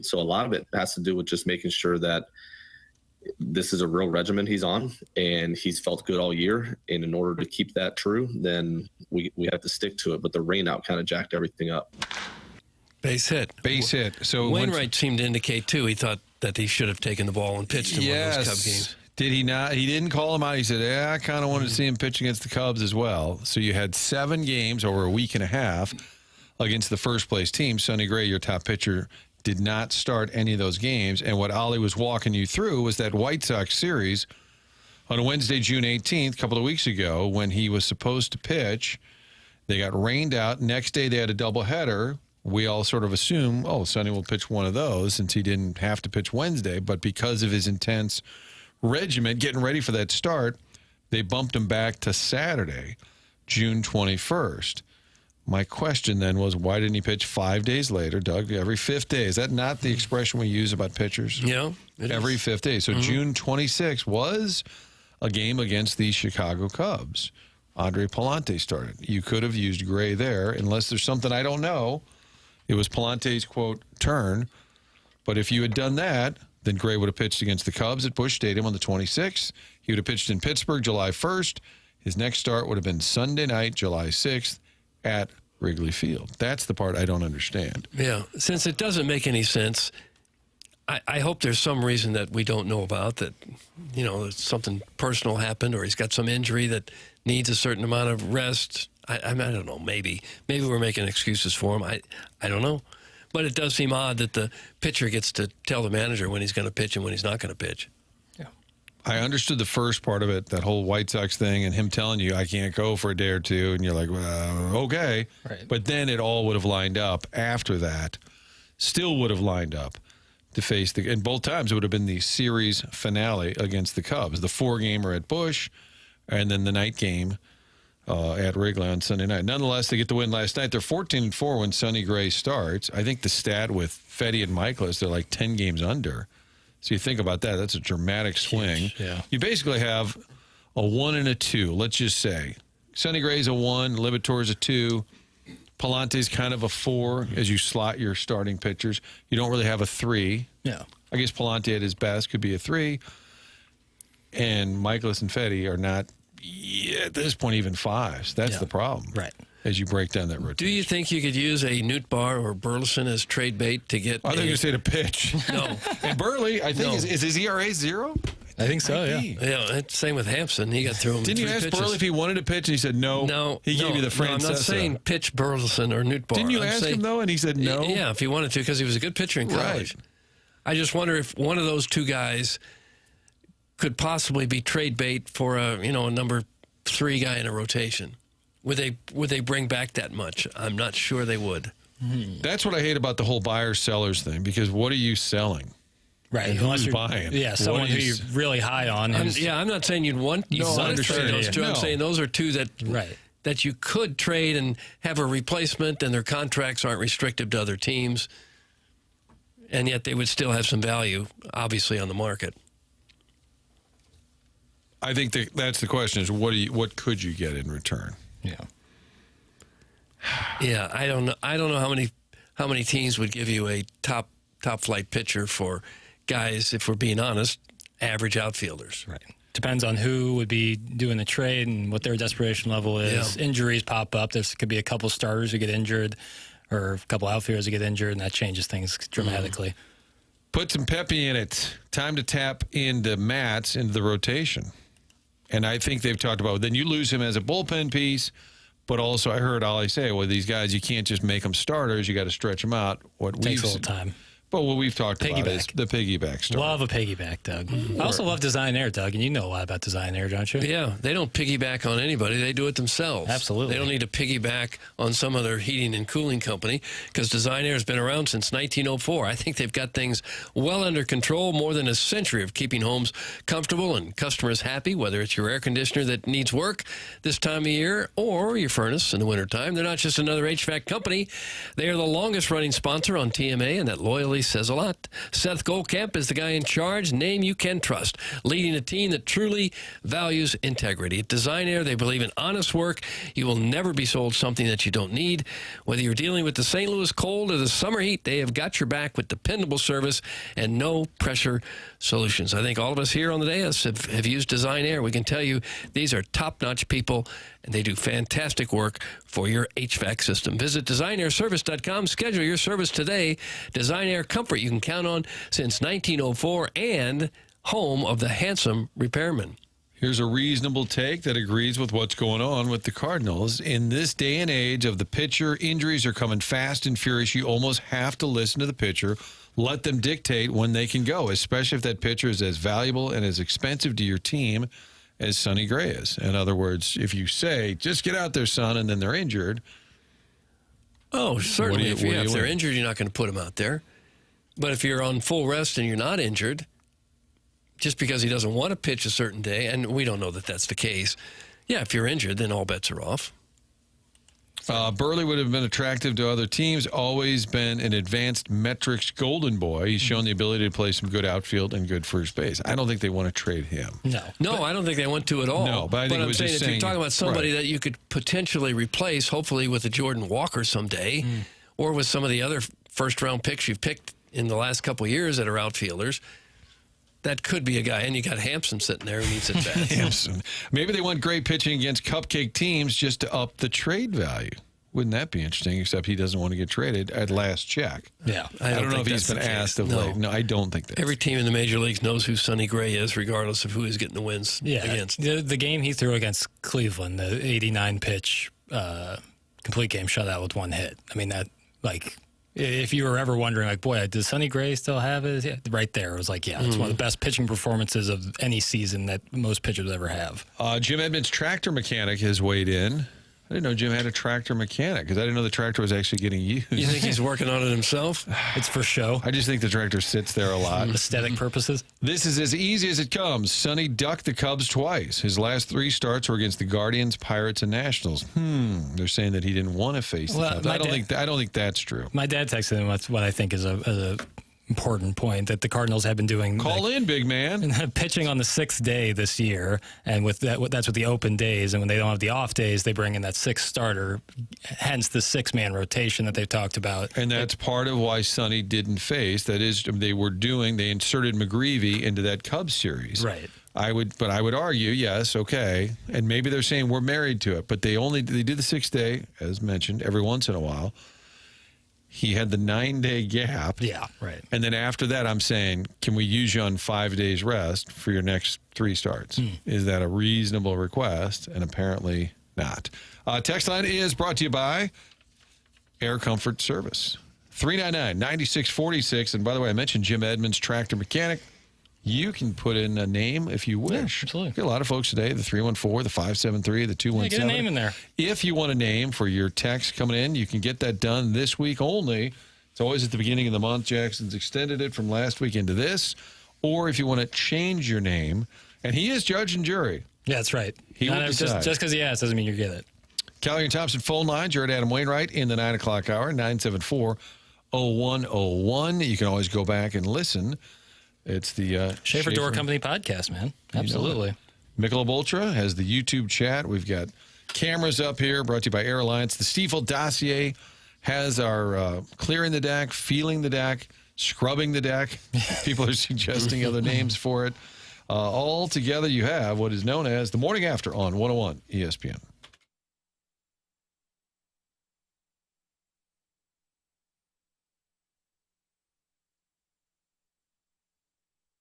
Speaker 7: So a lot of it has to do with just making sure that this is a real regimen he's on, and he's felt good all year. And in order to keep that true, then we have to stick to it. But the rain out kind of jacked everything up.
Speaker 2: Base hit.
Speaker 1: So
Speaker 2: Wainwright seemed to indicate, too, he thought that he should have taken the ball and pitched in one of those Cub games.
Speaker 1: Did he not? He didn't call him out. He said, yeah, I kind of wanted to see him pitch against the Cubs as well. So you had 7 games over a week and a half against the first-place team. Sonny Gray, your top pitcher, did not start any of those games. And what Oli was walking you through was that White Sox series on Wednesday, June 18th, a couple of weeks ago, when he was supposed to pitch. They got rained out. Next day, they had a doubleheader. We all sort of assume, Sonny will pitch one of those since he didn't have to pitch Wednesday. But because of his intense regiment getting ready for that start, they bumped him back to Saturday, June 21st. My question then was, why didn't he pitch 5 days later, Doug, every 5th day? Is that not the expression we use about pitchers?
Speaker 2: Yeah.
Speaker 1: Every 5th day. So June 26th was a game against the Chicago Cubs. Andre Pallante started. You could have used Gray there, unless there's something I don't know. It was Pallante's, quote, turn. But if you had done that, then Gray would have pitched against the Cubs at Busch Stadium on the 26th. He would have pitched in Pittsburgh July 1st. His next start would have been Sunday night, July 6th at Wrigley Field. That's the part I don't understand.
Speaker 2: Yeah, since it doesn't make any sense, I hope there's some reason that we don't know about, that, something personal happened or he's got some injury that needs a certain amount of rest. I don't know, maybe we're making excuses for him. I don't know. But it does seem odd that the pitcher gets to tell the manager when he's going to pitch and when he's not going to pitch.
Speaker 1: Yeah. I understood the first part of it, that whole White Sox thing, and him telling you, I can't go for a day or two, and you're like, well, okay.
Speaker 21: Right.
Speaker 1: But then it all would have lined up after that, still would have lined up to face and both times it would have been the series finale against the Cubs, the 4-gamer at Busch, and then the night game at Wrigley on Sunday night. Nonetheless, they get the win last night. They're 14-4 when Sonny Gray starts. I think the stat with Fetty and Michaelis, they're like 10 games under. So you think about that. That's a dramatic swing.
Speaker 21: Huge, yeah.
Speaker 1: You basically have a 1 and a 2, let's just say. Sonny Gray's a 1, Liberatore's a 2. Palante's kind of a 4 as you slot your starting pitchers. You don't really have a 3.
Speaker 21: Yeah.
Speaker 1: I guess Palante at his best could be a 3. And Michaelis and Fetty are not, at this point, even 5s. That's the problem.
Speaker 21: Right.
Speaker 1: As you break down that rotation.
Speaker 2: Do you think you could use a Newt Barr or Burleson as trade bait to get?
Speaker 1: I think you say to pitch.
Speaker 2: No.
Speaker 1: And Burley, I think, is his ERA 0?
Speaker 21: I think so, yeah.
Speaker 2: Yeah, same with Hampson. He got through him.
Speaker 1: Didn't you ask Burley if he wanted to pitch? And he said no.
Speaker 2: No.
Speaker 1: He gave you the Francesa.
Speaker 2: No, I'm not saying pitch Burleson or Newt Barr.
Speaker 1: Didn't you ask him, though? And he said no?
Speaker 2: Yeah, if he wanted to, because he was a good pitcher in college.
Speaker 1: Right.
Speaker 2: I just wonder if one of those two guys could possibly be trade bait for a number 3 guy in a rotation. Would they bring back that much? I'm not sure they would.
Speaker 1: That's what I hate about the whole buyers-sellers thing, because what are you selling?
Speaker 21: Right.
Speaker 1: And who's buying?
Speaker 21: Yeah, someone who you're really high on.
Speaker 2: I'm not saying you'd want to trade those two. I'm saying those are two that you could trade and have a replacement, and their contracts aren't restrictive to other teams, and yet they would still have some value, obviously, on the market.
Speaker 1: I think that's the question: is what could you get in return?
Speaker 21: Yeah.
Speaker 2: Yeah, I don't know how many teams would give you a top flight pitcher for guys, if we're being honest, average outfielders.
Speaker 21: Right. Depends on who would be doing the trade and what their desperation level is.
Speaker 2: Yeah.
Speaker 21: Injuries pop up. There could be a couple starters who get injured or a couple outfielders who get injured, and that changes things dramatically.
Speaker 1: Put some peppy in it. Time to tap into Matz into the rotation. And I think they've talked about, then you lose him as a bullpen piece, but also I heard Oli say, well, these guys, you can't just make them starters. You got to stretch them out.
Speaker 21: Takes a little time.
Speaker 1: But what we've talked about is the piggyback start.
Speaker 21: Love a piggyback, Doug. I also love Design Air, Doug, and you know a lot about Design Air, don't you?
Speaker 2: Yeah, they don't piggyback on anybody. They do it themselves.
Speaker 21: Absolutely.
Speaker 2: They don't need to piggyback on some other heating and cooling company because Design Air has been around since 1904. I think they've got things well under control, more than a century of keeping homes comfortable and customers happy, whether it's your air conditioner that needs work this time of year or your furnace in the wintertime. They're not just another HVAC company. They are the longest-running sponsor on TMA, and that loyalty says a lot. Seth Goldkamp is the guy in charge, name you can trust, leading a team that truly values integrity. At Design Air, they believe in honest work. You will never be sold something that you don't need. Whether you're dealing with the St. Louis cold or the summer heat, they have got your back with dependable service and no-pressure solutions. I think all of us here on the dais have used Design Air. We can tell you these are top-notch people, and they do fantastic work for your HVAC system. Visit designairservice.com. Schedule your service today. Design Air Comfort you can count on since 1904 and home of the handsome repairman.
Speaker 1: Here's a reasonable take that agrees with what's going on with the Cardinals. In this day and age of the pitcher, injuries are coming fast and furious. You almost have to listen to the pitcher. Let them dictate when they can go, especially if that pitcher is as valuable and as expensive to your team as Sonny Gray is. In other words, if you say, just get out there, son, and then they're injured.
Speaker 2: Oh, certainly. If they're injured, you're not going to put them out there. But if you're on full rest and you're not injured, just because he doesn't want to pitch a certain day, and we don't know that that's the case, yeah, if you're injured, then all bets are off.
Speaker 1: Burley would have been attractive to other teams, always been an advanced metrics golden boy. He's shown the ability to play some good outfield and good first base. I don't think they want to trade him.
Speaker 2: No, I don't think they want to at all.
Speaker 1: No, but I think
Speaker 2: I'm saying if you're talking about somebody that you could potentially replace, hopefully with a Jordan Walker someday, or with some of the other first-round picks you've picked in the last couple of years that are outfielders, that could be a guy. And you got Hampson sitting there who needs it bad.
Speaker 1: Hampson. Maybe they want great pitching against cupcake teams just to up the trade value. Wouldn't that be interesting? Except he doesn't want to get traded at last check.
Speaker 2: Yeah.
Speaker 1: I don't know if he's been asked of late. No, I don't think that.
Speaker 2: Every team in the major leagues knows who Sonny Gray is, regardless of who he's getting the wins against.
Speaker 21: The game he threw against Cleveland, the 89 pitch complete game shutout with one hit. I mean, that,
Speaker 3: If you were ever wondering, like, boy, does Sonny Gray still have it? Yeah, right there. It was like, yeah, it's one of the best pitching performances of any season that most pitchers ever have.
Speaker 1: Jim Edmonds' tractor mechanic has weighed in. I didn't know Jim had a tractor mechanic because I didn't know the tractor was actually getting used.
Speaker 2: You think he's working on it himself?
Speaker 3: It's for show.
Speaker 1: I just think the tractor sits there a lot.
Speaker 3: Aesthetic purposes.
Speaker 1: This is as easy as it comes. Sonny ducked the Cubs twice. His last 3 starts were against the Guardians, Pirates, and Nationals. They're saying that he didn't want to face the Cubs. I don't think that's true.
Speaker 3: My dad texted him what I think is a important point that the Cardinals have been doing.
Speaker 1: Call in, big man.
Speaker 3: Pitching on the 6th day this year, and with that's with the open days, and when they don't have the off days, they bring in that 6th starter, hence the 6-man rotation that they've talked about.
Speaker 1: And that's part of why Sonny didn't face. That is, they inserted McGreevy into that Cubs series.
Speaker 3: Right.
Speaker 1: I would argue, yes, okay, and maybe they're saying we're married to it, but they do the 6th day, as mentioned, every once in a while. He had the 9-day gap.
Speaker 3: Yeah, right.
Speaker 1: And then after that, I'm saying, can we use you on 5 days rest for your next 3 starts? Is that a reasonable request? And apparently not. Text line is brought to you by Air Comfort Service. 399-9646. And by the way, I mentioned Jim Edmonds, tractor mechanic. You can put in a name if you wish.
Speaker 3: Yeah, absolutely.
Speaker 1: Get a lot of folks today, the 314, the 573, the 217.
Speaker 3: Get a name in there.
Speaker 1: If you want a name for your text coming in, you can get that done this week only. It's always at the beginning of the month. Jackson's extended it from last week into this. Or if you want to change your name, and he is judge and jury.
Speaker 3: Yeah, that's right.
Speaker 1: He will decide.
Speaker 3: Just because he asked doesn't mean you get it.
Speaker 1: Callie and Thompson phone lines. You're at Adam Wainwright in the 9 o'clock hour, 974-0101. You can always go back and listen. It's the
Speaker 3: Schaefer Door Company podcast, man. Absolutely.
Speaker 1: Michelob Ultra has the YouTube chat. We've got cameras up here brought to you by Air Alliance. The Stiefel dossier has our clearing the deck, feeling the deck, scrubbing the deck. People are suggesting other names for it. All together, you have what is known as the Morning After on 101 ESPN.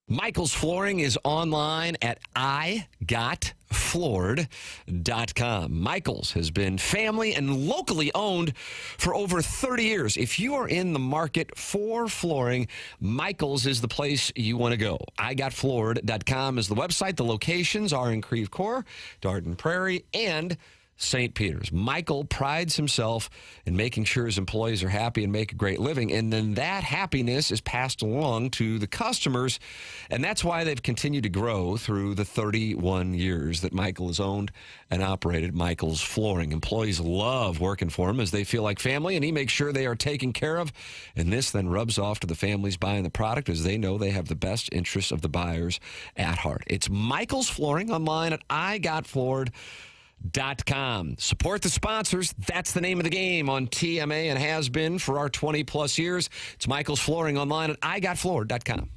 Speaker 9: Michael's Flooring is online at igotfloored.com. Michael's has been family and locally owned for over 30 years. If you are in the market for flooring, Michael's is the place you want to go. igotfloored.com is the website. The locations are in Creve Coeur, Darden Prairie, and St. Peter's. Michael prides himself in making sure his employees are happy and make a great living, and then that happiness is passed along to the customers, and that's why they've continued to grow through the 31 years that Michael has owned and operated Michael's Flooring. Employees love working for him as they feel like family, and he makes sure they are taken care of, and this then rubs off to the families buying the product as they know they have the best interests of the buyers at heart. It's Michael's Flooring online at igotfloored.com. Support the sponsors. That's the name of the game on TMA and has been for our 20-plus years. It's Michael's Flooring online at igotfloored.com.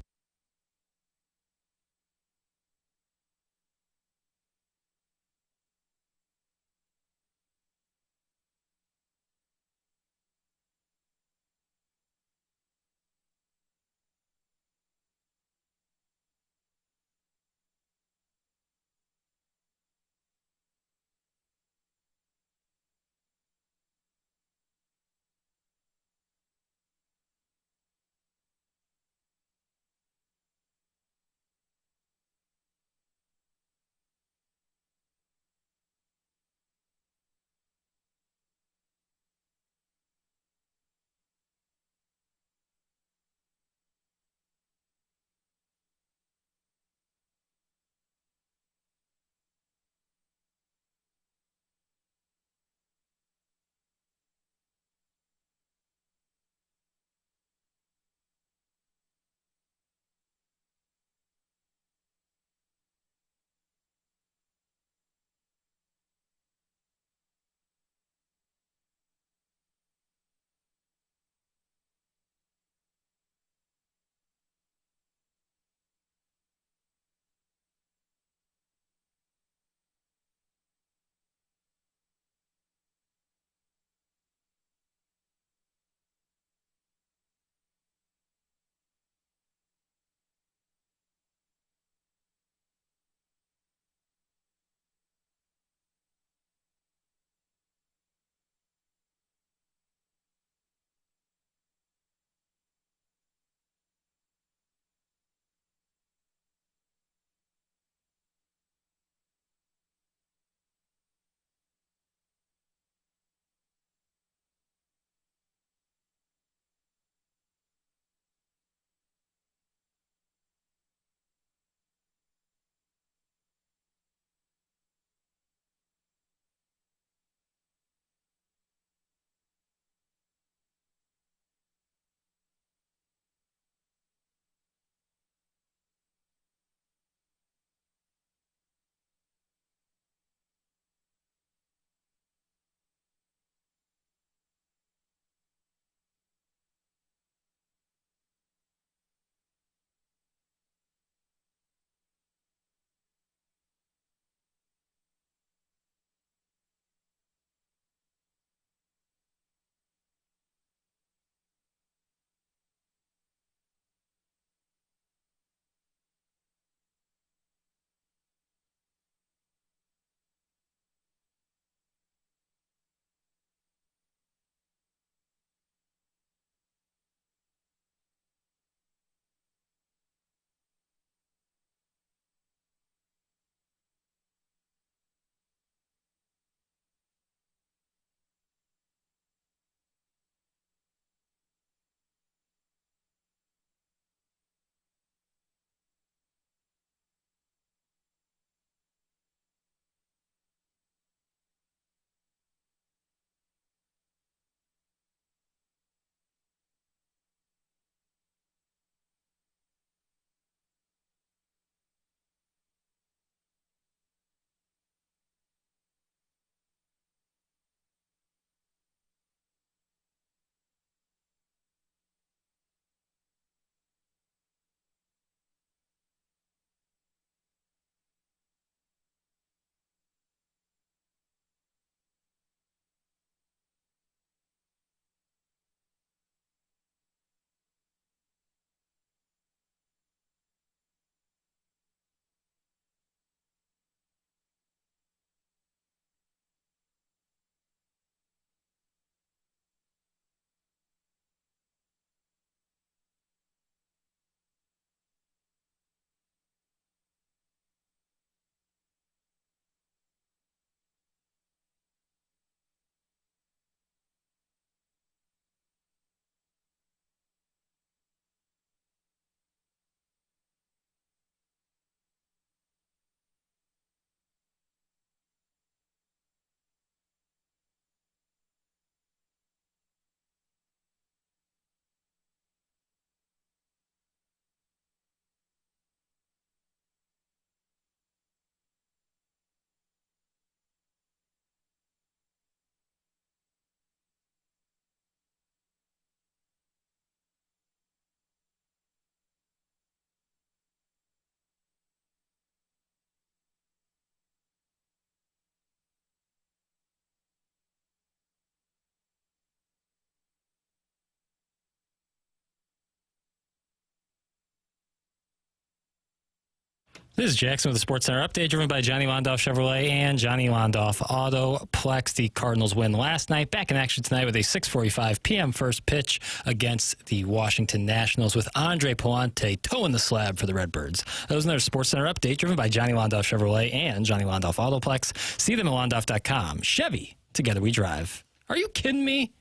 Speaker 21: This is Jackson with the Sports Center update, driven by Johnny Londoff Chevrolet and Johnny Londoff Autoplex. The Cardinals win last night. Back in action tonight with a 6:45 p.m. first pitch against the Washington Nationals with Andre Palante toeing the slab for the Redbirds. That was another Sports Center update, driven by Johnny Londoff Chevrolet and Johnny Londoff Autoplex. See them at londoff.com. Chevy, together we drive. Are you kidding me?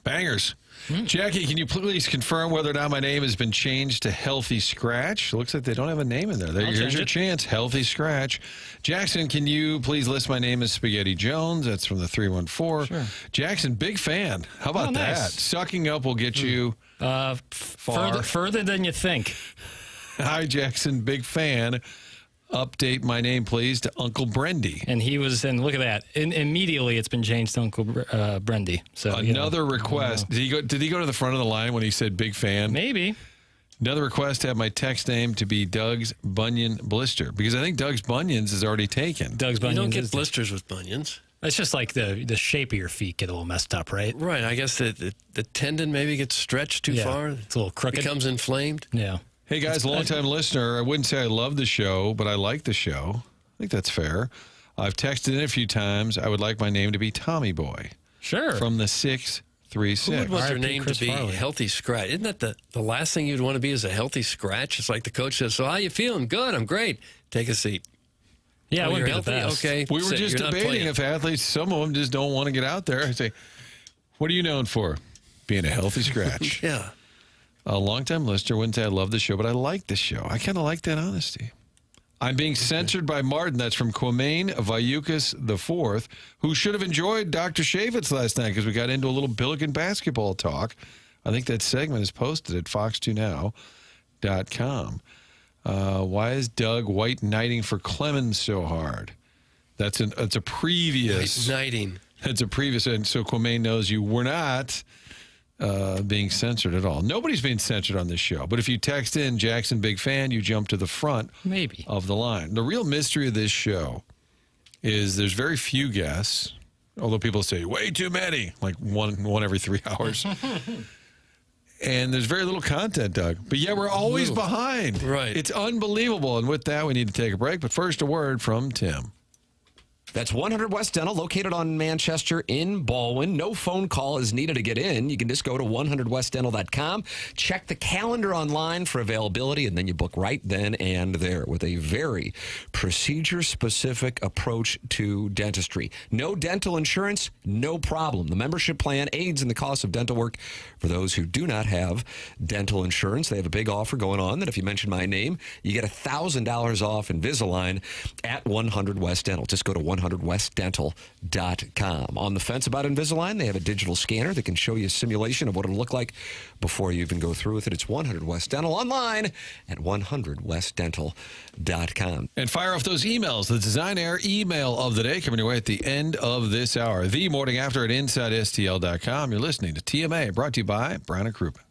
Speaker 1: Bangers. Jackie, can you please confirm whether or not my name has been changed to Healthy Scratch? Looks like they don't have a name in there. Here's your chance, Healthy Scratch. Jackson, can you please list my name as Spaghetti Jones? That's from the 314. Sure. Jackson, big fan. How about that? Sucking up will get you
Speaker 21: further than you think.
Speaker 1: Hi, Jackson, big fan. Update my name, please, to Uncle Brendy.
Speaker 21: And look at that. Immediately, it's been changed to Uncle Brendy. So
Speaker 1: another request. Did he go to the front of the line when he said big fan?
Speaker 21: Maybe.
Speaker 1: Another request to have my text name to be Doug's Bunion Blister, because I think Doug's Bunions is already taken.
Speaker 2: You don't get blisters with bunions.
Speaker 21: It's just like the shape of your feet get a little messed up, right?
Speaker 2: Right. I guess the tendon maybe gets stretched too far.
Speaker 21: It's a little crooked.
Speaker 2: Becomes inflamed.
Speaker 21: Yeah.
Speaker 1: Hey, guys, long-time listener. I wouldn't say I love the show, but I like the show. I think that's fair. I've texted in a few times. I would like my name to be Tommy Boy.
Speaker 21: Sure.
Speaker 1: From the 636.
Speaker 2: Who would want their name to be Healthy Scratch? Isn't that the last thing you'd want to be is a healthy scratch? It's like the coach says, so how you feeling? Good, I'm great. Take a seat.
Speaker 21: Yeah,
Speaker 2: you're healthy? Okay.
Speaker 1: We were just debating if athletes, some of them just don't want to get out there. I say, what are you known for? Being a healthy scratch.
Speaker 2: Yeah.
Speaker 1: A longtime listener wouldn't say I love the show, but I like the show. I kind of like that honesty. I'm being censored by Martin. That's from Quamain Vayukas IV, who should have enjoyed Dr. Shavitz last night because we got into a little Billiken basketball talk. I think that segment is posted at fox2now.com. Why is Doug white knighting for Clemens so hard? That's a previous...
Speaker 2: White knighting.
Speaker 1: That's a previous... And so Quamain knows you were not... being censored at all. Nobody's being censored on this show. But if you text in Jackson big fan, you jump to the front of the line. The real mystery of this show is there's very few guests, although people say way too many, like one every 3 hours. And there's very little content, Doug. But yet we're always behind.
Speaker 2: Right.
Speaker 1: It's unbelievable. And with that, we need to take a break. But first, a word from Tim.
Speaker 9: That's 100 West Dental, located on Manchester in Baldwin. No phone call is needed to get in. You can just go to 100westdental.com, check the calendar online for availability, and then you book right then and there with a very procedure-specific approach to dentistry. No dental insurance, no problem. The membership plan aids in the cost of dental work for those who do not have dental insurance. They have a big offer going on that if you mention my name, you get $1,000 off Invisalign at 100 West Dental. Just go to 100westdental.com. On the fence about Invisalign, they have a digital scanner that can show you a simulation of what it'll look like before you even go through with it. It's 100 West Dental online at 100westdental.com.
Speaker 1: And fire off those emails. The Design Air email of the day coming your way at the end of this hour. The morning after at InsideSTL.com. You're listening to TMA, brought to you by Brown and Crouppen.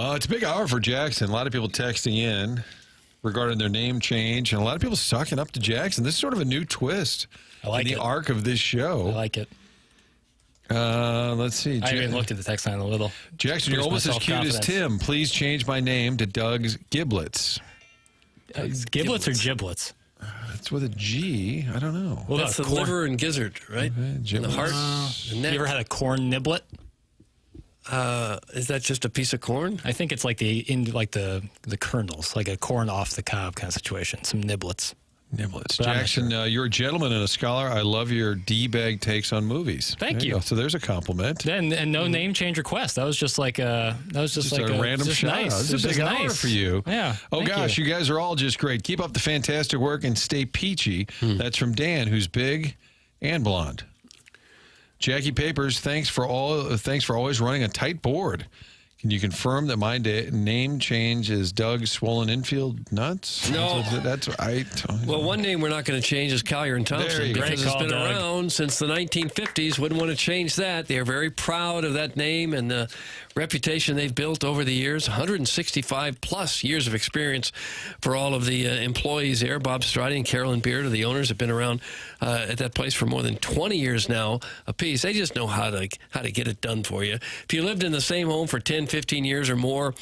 Speaker 1: It's a big hour for Jackson. A lot of people texting in regarding their name change, and a lot of people sucking up to Jackson. This is sort of a new twist in the arc of this show.
Speaker 21: I like it.
Speaker 1: Let's see.
Speaker 21: I even looked at the text line a little.
Speaker 1: Jackson, you're almost as cute as Tim. Please change my name to Doug's Giblets.
Speaker 21: Giblets or giblets?
Speaker 1: It's with a G. I don't know.
Speaker 2: Well, that's the liver and gizzard, right? And the heart, the neck.
Speaker 21: You ever had a corn niblet?
Speaker 2: Is that just a piece of corn?
Speaker 21: I think it's like the kernels, like a corn off the cob kind of situation. Some niblets.
Speaker 1: But Jackson, you're a gentleman and a scholar. I love your D-bag takes on movies.
Speaker 21: Thank you.
Speaker 1: Go. So there's a compliment.
Speaker 21: And no name change request. That was just like a
Speaker 1: random shout out.
Speaker 21: Nice.
Speaker 1: This is a big hour for you.
Speaker 21: Yeah.
Speaker 1: Oh gosh, you guys are all just great. Keep up the fantastic work and stay peachy. That's from Dan, who's big and blonde. Jackie Papers, thanks for always running a tight board. Can you confirm that my name change is Doug Swollen Infield Nuts?
Speaker 2: No.
Speaker 1: Well,
Speaker 2: one name we're not going to change is Collier and Thompson because it's been around since the 1950s. Wouldn't want to change that. They are very proud of that name and the reputation they've built over the years. 165 plus years of experience for all of the employees there. Bob Strati and Carolyn Beard are the owners. Have been around at that place for more than 20 years now apiece. They just know how to get it done for you. If you lived in the same home for 10, 15 years or more,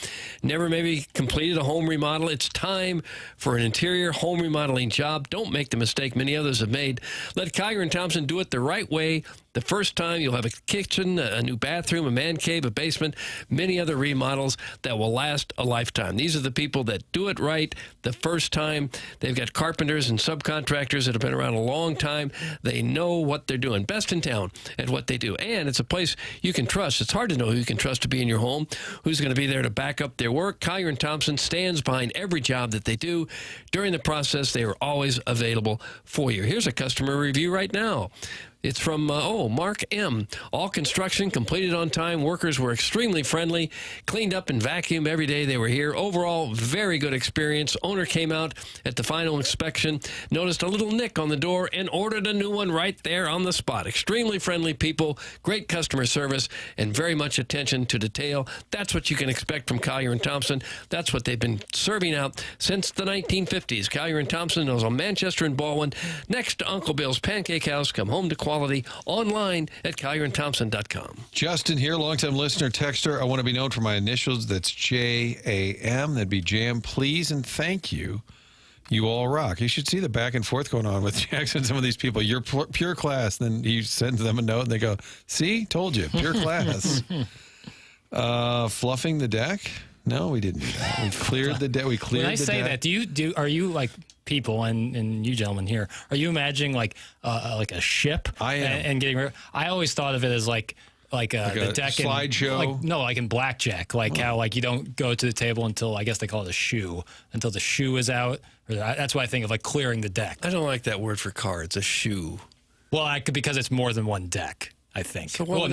Speaker 2: never maybe completed a home remodel, it's time for an interior home remodeling job. Don't make the mistake many others have made. Let Collier and Thompson do it the right way. The first time, you'll have a kitchen, a new bathroom, a man cave, a basement, many other remodels that will last a lifetime. These are the people that do it right the first time. They've got carpenters and subcontractors that have been around a long time. They know what they're doing. Best in town at what they do. And it's a place you can trust. It's hard to know who you can trust to be in your home, who's going to be there to back up their work. Collier & Thompson stands behind every job that they do. During the process, they are always available for you. Here's a customer review right now. It's from, Mark M. All construction completed on time. Workers were extremely friendly, cleaned up and vacuumed every day they were here. Overall, very good experience. Owner came out at the final inspection, noticed a little nick on the door, and ordered a new one right there on the spot. Extremely friendly people, great customer service, and very much attention to detail. That's what you can expect from Collier & Thompson. That's what they've been serving out since the 1950s. Collier & Thompson is on Manchester and Baldwin, next to Uncle Bill's Pancake House. Come home to quality online at collierandthompson.com.
Speaker 1: Justin here, longtime listener, texter. I want to be known for my initials. That's JAM. That'd be Jam. Please and thank you. You all rock. You should see the back and forth going on with Jackson. Some of these people, you're pure class. Then he sends them a note and they go, see, told you, pure class. Fluffing the deck? No, we didn't do that. We cleared the deck. We cleared the deck.
Speaker 21: When I say that, are you like people and you gentlemen here? Are you imagining like a ship?
Speaker 1: I am.
Speaker 21: And getting rid. I always thought of it as like the deck
Speaker 1: slideshow.
Speaker 21: Like in blackjack, how you don't go to the table until I guess they call it a shoe until the shoe is out. That's why I think of like clearing the deck.
Speaker 2: I don't like that word for cards. A shoe.
Speaker 21: Well, because it's more than one deck. I think.
Speaker 2: So why would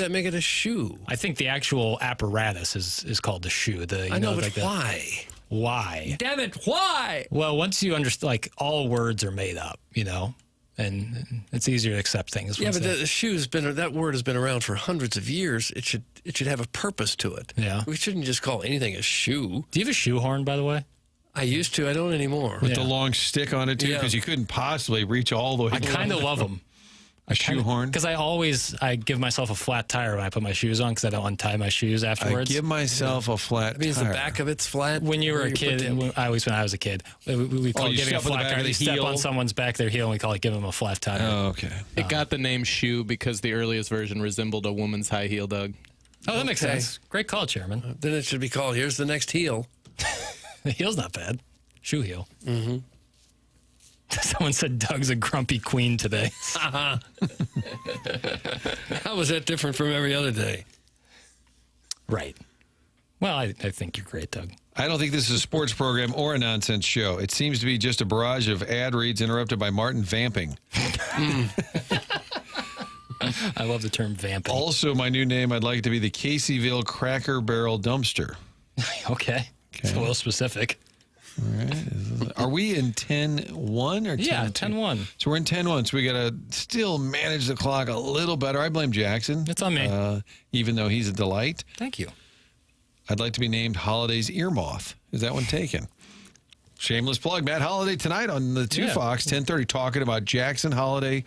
Speaker 2: that make it a shoe?
Speaker 21: I think the actual apparatus is called the shoe.
Speaker 2: I know, but why?
Speaker 21: Why?
Speaker 2: Damn it, why?
Speaker 21: Well, once you understand, like, all words are made up, and it's easier to accept things.
Speaker 2: Yeah, but the shoe's that word has been around for hundreds of years. It should have a purpose to it.
Speaker 21: Yeah.
Speaker 2: We shouldn't just call anything a shoe.
Speaker 21: Do you have a shoe horn, by the way?
Speaker 2: I used to. I don't anymore.
Speaker 1: With the long stick on it, too, because you couldn't possibly reach all the way.
Speaker 21: I kind of love them.
Speaker 1: A shoehorn?
Speaker 21: Because I give myself a flat tire when I put my shoes on because I don't untie my shoes afterwards.
Speaker 1: I give myself a flat tire.
Speaker 2: That means the back of it's flat?
Speaker 21: When you were a kid, when I was a kid, we call it giving a flat tire. You step on someone's back their heel and we call it giving them a flat tire.
Speaker 1: Oh, okay.
Speaker 14: It got the name shoe because the earliest version resembled a woman's high heel, Doug.
Speaker 21: Oh, that makes sense. Great call, Chairman.
Speaker 2: Then it should be called, here's the next heel.
Speaker 21: The heel's not bad. Shoe heel.
Speaker 2: Mm-hmm.
Speaker 21: Someone said Doug's a grumpy queen today.
Speaker 2: How was that different from every other day?
Speaker 21: Right. Well, I think you're great, Doug.
Speaker 1: I don't think this is a sports program or a nonsense show. It seems to be just a barrage of ad reads interrupted by Martin vamping.
Speaker 21: I love the term vamping.
Speaker 1: Also, my new name, I'd like it to be the Caseyville Cracker Barrel Dumpster.
Speaker 21: Okay. It's a little specific.
Speaker 1: All right. Are we in 10-1 or 10-2?
Speaker 21: Yeah, 10-1.
Speaker 1: So we're in 10-1. So we got to still manage the clock a little better. I blame Jackson.
Speaker 21: It's on me.
Speaker 1: Even though he's a delight.
Speaker 21: Thank you.
Speaker 1: I'd like to be named Holiday's ear moth. Is that one taken? Shameless plug. Matt Holliday tonight on the 2 Fox, 10:30, talking about Jackson Holliday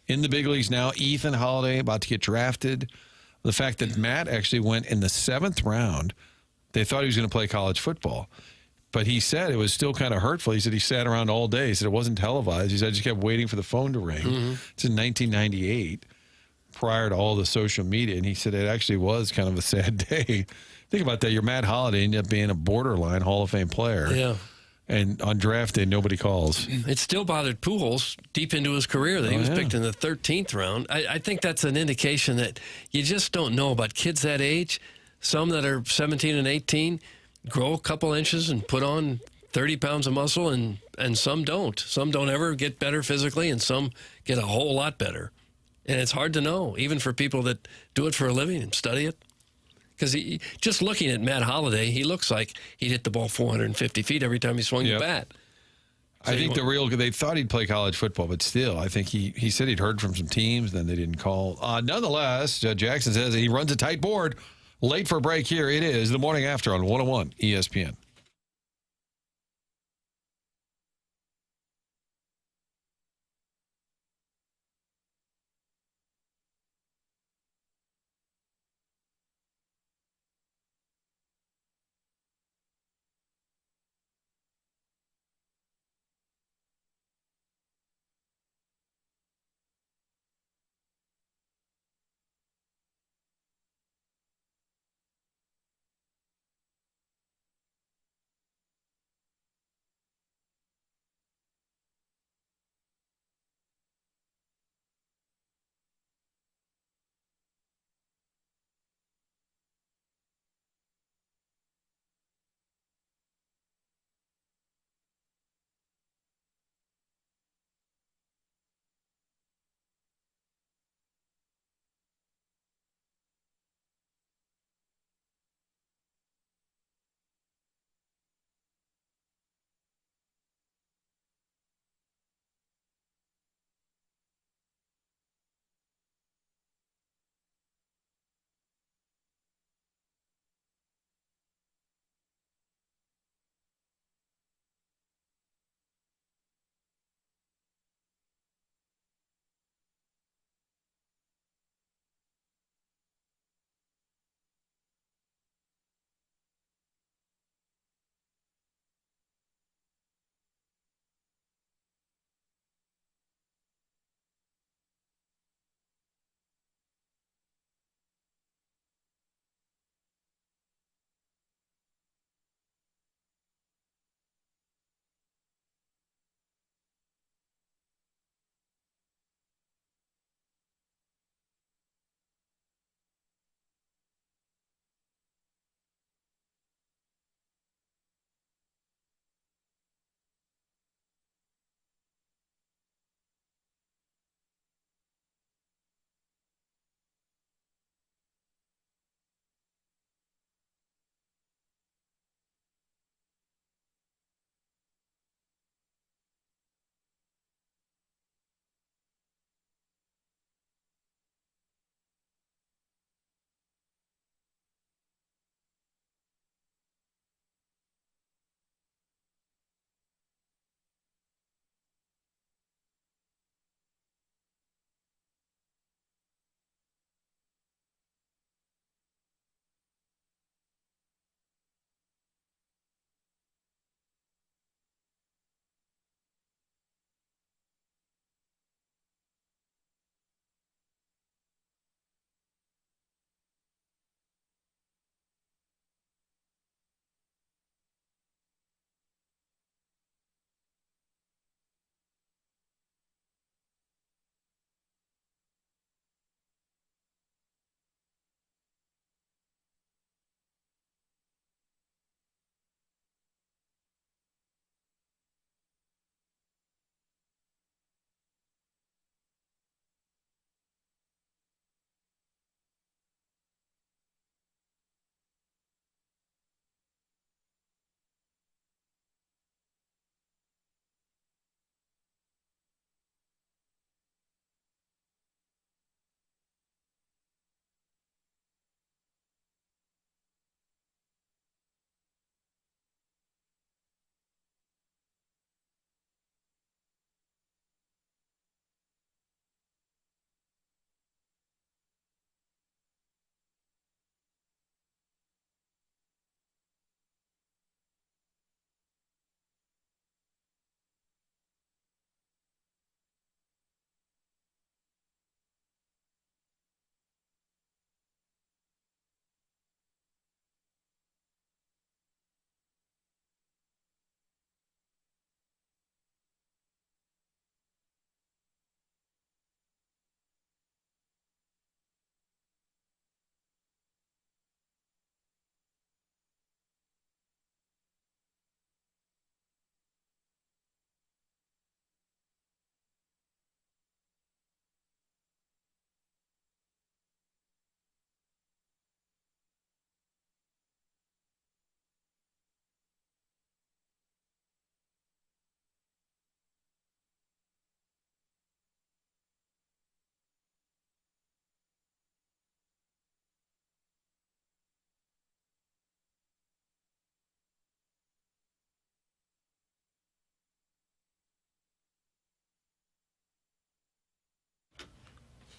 Speaker 1: in the big leagues now. Ethan Holliday about to get drafted. The fact that Matt actually went in the 7th round. They thought he was going to play college football. But he said it was still kind of hurtful. He said he sat around all day. He said it wasn't televised. He said I just kept waiting for the phone to ring. It's in 1998, prior to all the social media. And he said it actually was kind of a sad day. Think about that. You're Matt Holliday, ended up being a borderline Hall of Fame player.
Speaker 2: Yeah.
Speaker 1: And on draft day, nobody calls.
Speaker 2: It still bothered Pujols deep into his career that he was picked in the 13th round. I think that's an indication that you just don't know about kids that age. Some that are 17 and 18 grow a couple inches and put on 30 pounds of muscle, and some don't. Some don't ever get better physically, and some get a whole lot better. And it's hard to know, even for people that do it for a living and study it. Because just looking at Matt Holliday, he looks like he'd hit the ball 450 feet every time he swung the bat. So
Speaker 1: I think they thought he'd play college football, but still, I think he said he'd heard from some teams, then they didn't call. Nonetheless, Jackson says he runs a tight board. Late for a break here. It is the morning after on 101 ESPN.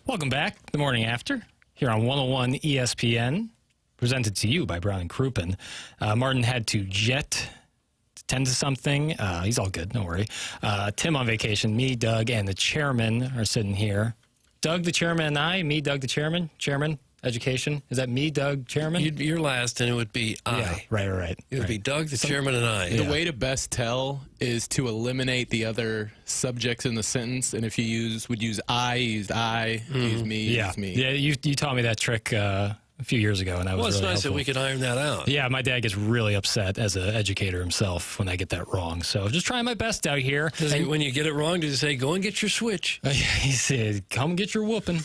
Speaker 21: Welcome back. The morning after here on 101 ESPN, presented to you by Brown and Crouppen. Martin had to jet to tend to something. He's all good. Don't worry. Tim on vacation. Me, Doug, and the chairman are sitting here. Doug, the chairman, and I. Me, Doug, the chairman. Chairman, education. Is that me, Doug, chairman?
Speaker 2: You're last, and it would be I.
Speaker 21: Yeah, right.
Speaker 2: It would be Doug, the chairman, and I.
Speaker 14: The way to best tell is to eliminate the other subjects in the sentence. And if you would use I, use I, use me, use me.
Speaker 21: Yeah, you taught me that trick a few years ago, and I was
Speaker 2: Well, it's
Speaker 21: really
Speaker 2: nice
Speaker 21: helpful.
Speaker 2: that we could iron that out.
Speaker 21: Yeah, my dad gets really upset as an educator himself when I get that wrong. So just trying my best out here.
Speaker 2: And when you get it wrong, does he say, go and get your switch?
Speaker 21: He said, come get your whooping.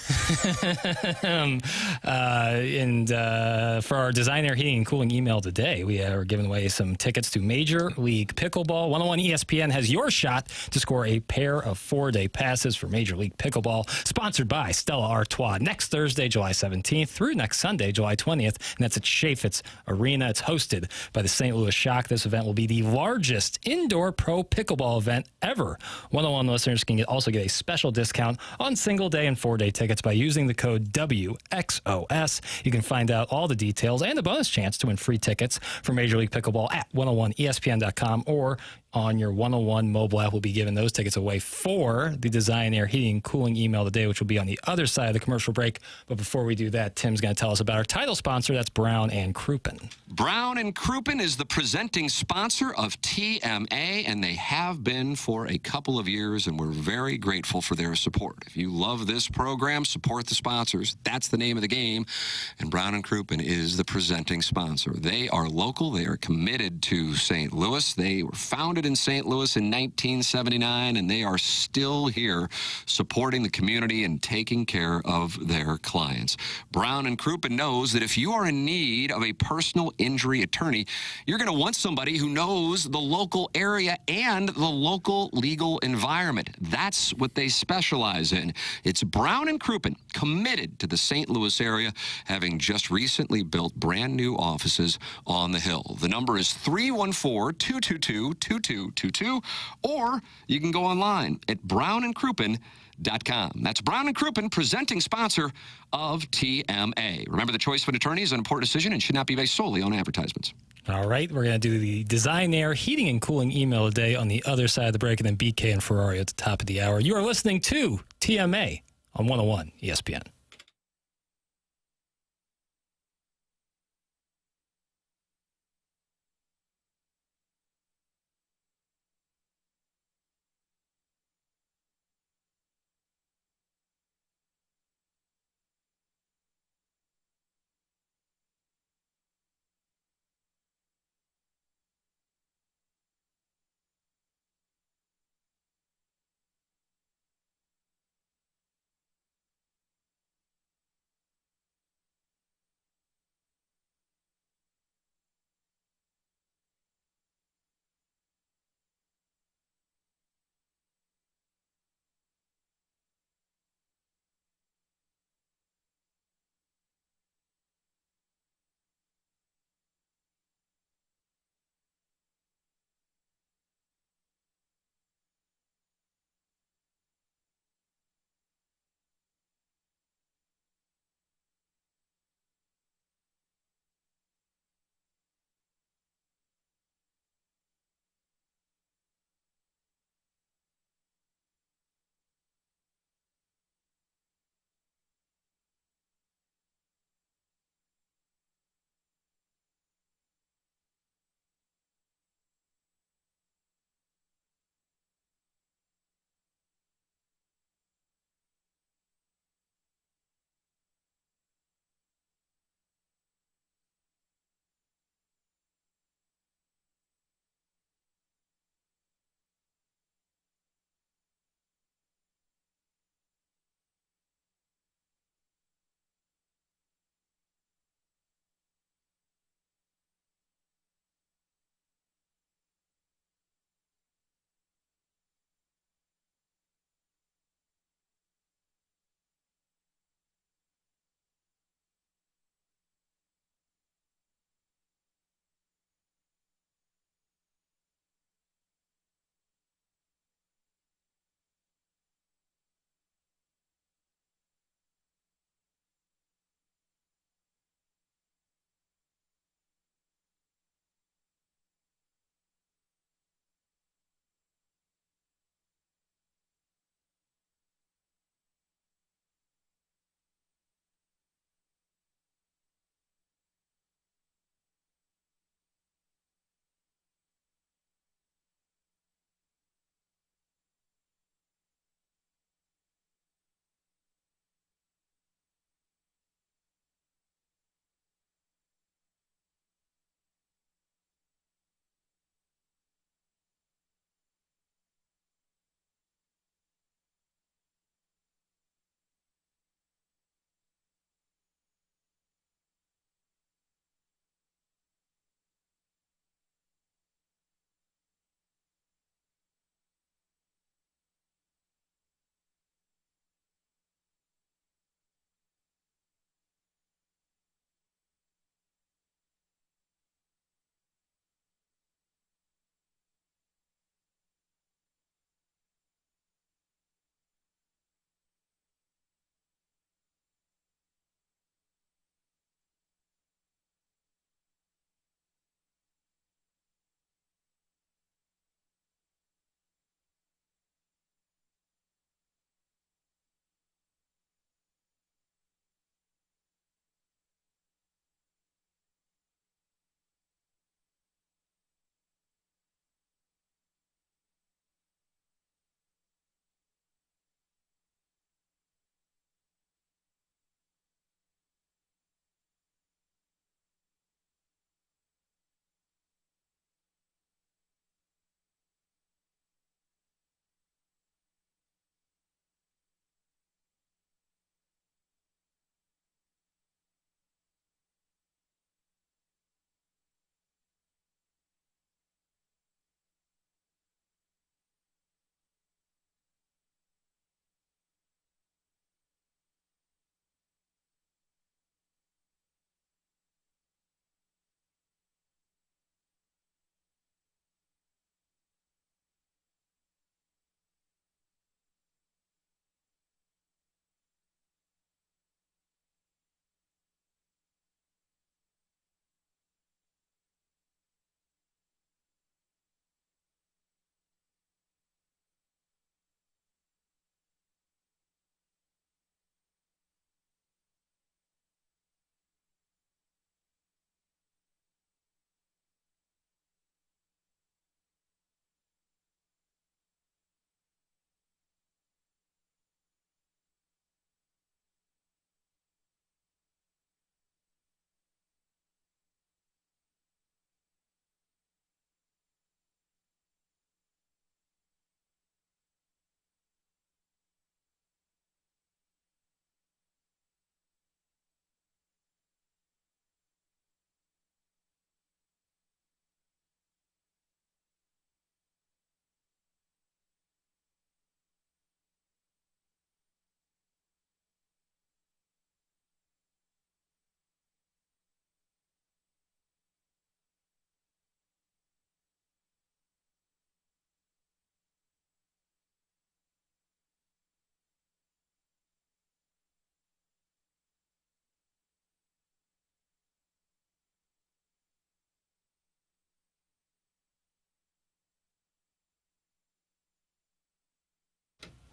Speaker 21: For our Design Air Heating and Cooling email today, we are giving away some tickets to Major League Pickleball. 101 ESPN has your shot to score a pair of 4-day passes for Major League Pickleball, sponsored by Stella Artois, next Thursday, July 17th through next Sunday, July 20th, and that's at Chaffetz Arena. It's hosted by the St. Louis Shock. This event will be the largest indoor pro pickleball event ever. 101 listeners can also get a special discount on single-day and 4-day tickets by using the code WXOS. You can find out all the details and the bonus chance to win free tickets for Major League Pickleball at 101ESPN.com or on your 101 mobile app. We'll be giving those tickets away for the Design Air Heating and Cooling email today, which will be on the other side of the commercial break. But before we do that, Tim's going to tell us about our title sponsor. That's Brown and Crouppen.
Speaker 9: Brown and Crouppen is the presenting sponsor of TMA, and they have been for a couple of years, and we're very grateful for their support. If you love this program, support the sponsors. That's the name of the game, and Brown and Crouppen is the presenting sponsor. They are local. They are committed to St. Louis. They were founded in St. Louis in 1979, and they are still here supporting the community and taking care of their clients. Brown and Crouppen knows that if you are in need of a personal injury attorney, you're going to want somebody who knows the local area and the local legal environment. That's what they specialize in. It's Brown and Crouppen, committed to the St. Louis area, having just recently built brand new offices on the Hill. The number is 314-222-2222, or you can go online at brownandcrouppen.com. That's Brown and Crouppen, presenting sponsor of TMA. Remember, the choice of an attorney is an important decision and should not be based solely on advertisements.
Speaker 21: All right, we're going to do the Design Air Heating and Cooling email today on the other side of the break, and then BK and Ferrari at the top of the hour. You are listening to TMA on 101 ESPN.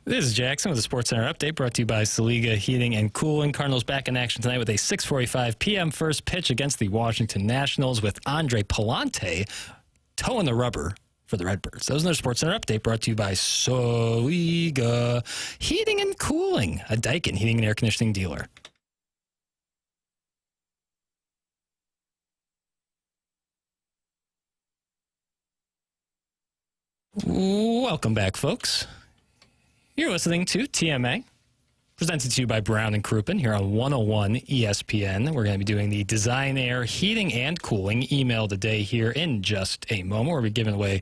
Speaker 21: This is Jackson with the Sports Center update brought to you by Saliga Heating and Cooling. Cardinals back in action tonight with a 6:45 p.m. first pitch against the Washington Nationals with Andre Palante toeing the rubber for the Redbirds. That was another Sports Center update brought to you by Saliga Heating and Cooling, a Daikin heating and air conditioning dealer. Welcome back, folks. You're listening to TMA, presented to you by Brown and Crouppen here on 101 ESPN. We're going to be doing the Design Air Heating and Cooling email of the day here in just a moment. We'll be giving away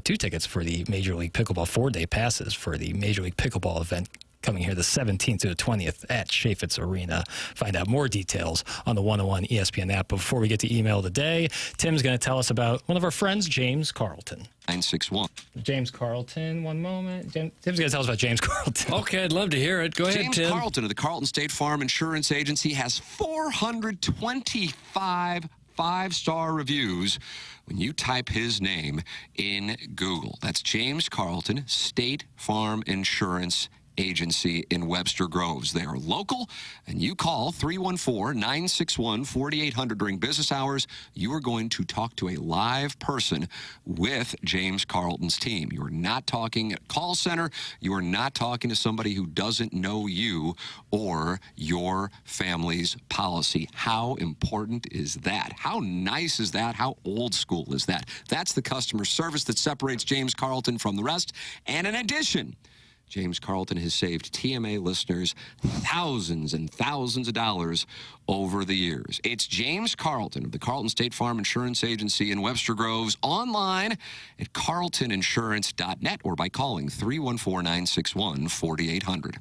Speaker 21: 2 tickets for the Major League Pickleball 4-day passes for the Major League Pickleball event coming here the 17th to the 20th at Chaffetz Arena. Find out more details on the 101 ESPN app. But before we get to email of the day, Tim's going to tell us about one of our friends, James Carlton.
Speaker 9: 961.
Speaker 21: James Carlton, one moment. Tim's going to tell us about James Carlton.
Speaker 2: Okay, I'd love to hear it. Go ahead, Tim.
Speaker 9: James Carlton of the Carlton State Farm Insurance Agency has 425 5-star reviews when you type his name in Google. That's James Carlton, State Farm Insurance Agency in Webster Groves. They are local, and you call 314-961-4800 during business hours. You are going to talk to a live person with James Carlton's team. You are not talking at a call center. You are not talking to somebody who doesn't know you or your family's policy. How important is that? How nice is that? How old school is that? That's the customer service that separates James Carlton from the rest. And in addition, James Carlton has saved TMA listeners thousands and thousands of dollars over the years. It's James Carlton of the Carlton State Farm Insurance Agency in Webster Groves, online at carltoninsurance.net or by calling 314-961-4800.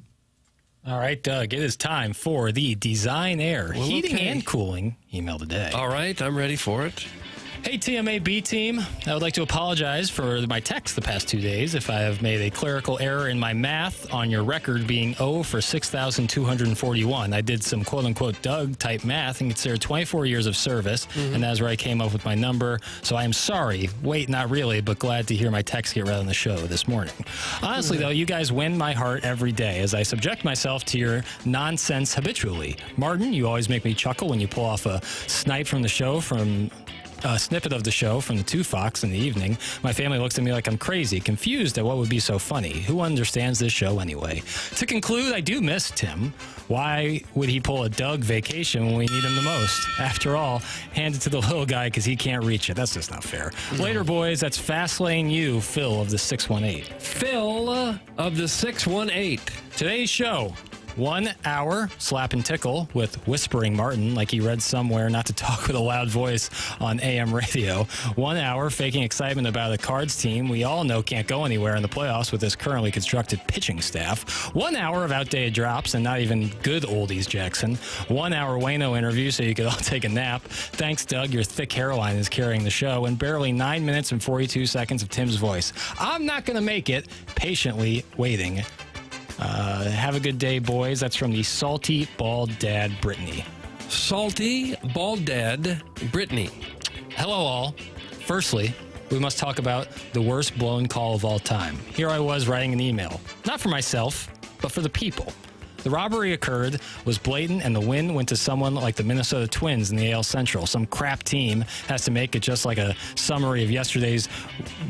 Speaker 21: All right, Doug, it is time for the Design Air Heating and Cooling email today.
Speaker 2: All right, I'm ready for it.
Speaker 21: Hey, TMA B team. I would like to apologize for my text the past 2 days if I have made a clerical error in my math on your record being 0 for 6,241. I did some quote-unquote Doug-type math and considered 24 years of service, and that's where I came up with my number. So I am sorry. Wait, not really, but glad to hear my text get read on the show this morning. Honestly, though, you guys win my heart every day as I subject myself to your nonsense habitually. Martin, you always make me chuckle when you pull off a snipe from the show snippet of the show from the 2 Fox in the evening. My family looks at me like I'm crazy, confused at what would be so funny. Who understands this show anyway? To conclude, I do miss Tim. Why would he pull a Doug vacation when we need him the most? After all, hand it to the little guy because he can't reach it. That's just not fair. Later, boys. That's Fastlane U, Phil of the 618.
Speaker 2: Phil of the 618.
Speaker 21: Today's show. 1 hour slap and tickle with Whispering Martin, like he read somewhere not to talk with a loud voice on AM radio. 1 hour faking excitement about a Cards team we all know can't go anywhere in the playoffs with this currently constructed pitching staff. 1 hour of outdated drops and not even good oldies, Jackson. 1 hour Waino interview so you could all take a nap. Thanks, Doug. Your thick hairline is carrying the show. And barely 9 minutes and 42 seconds of Tim's voice. I'm not going to make it. Patiently waiting. Have a good day, boys. That's from the Salty Bald Dad, Brittany.
Speaker 2: Salty Bald Dad, Brittany.
Speaker 21: Hello, all. Firstly, we must talk about the worst blown call of all time. Here I was writing an email, not for myself, but for the people. The robbery occurred, was blatant, and the win went to someone like the Minnesota Twins in the AL Central. Some crap team has to make it just like a summary of yesterday's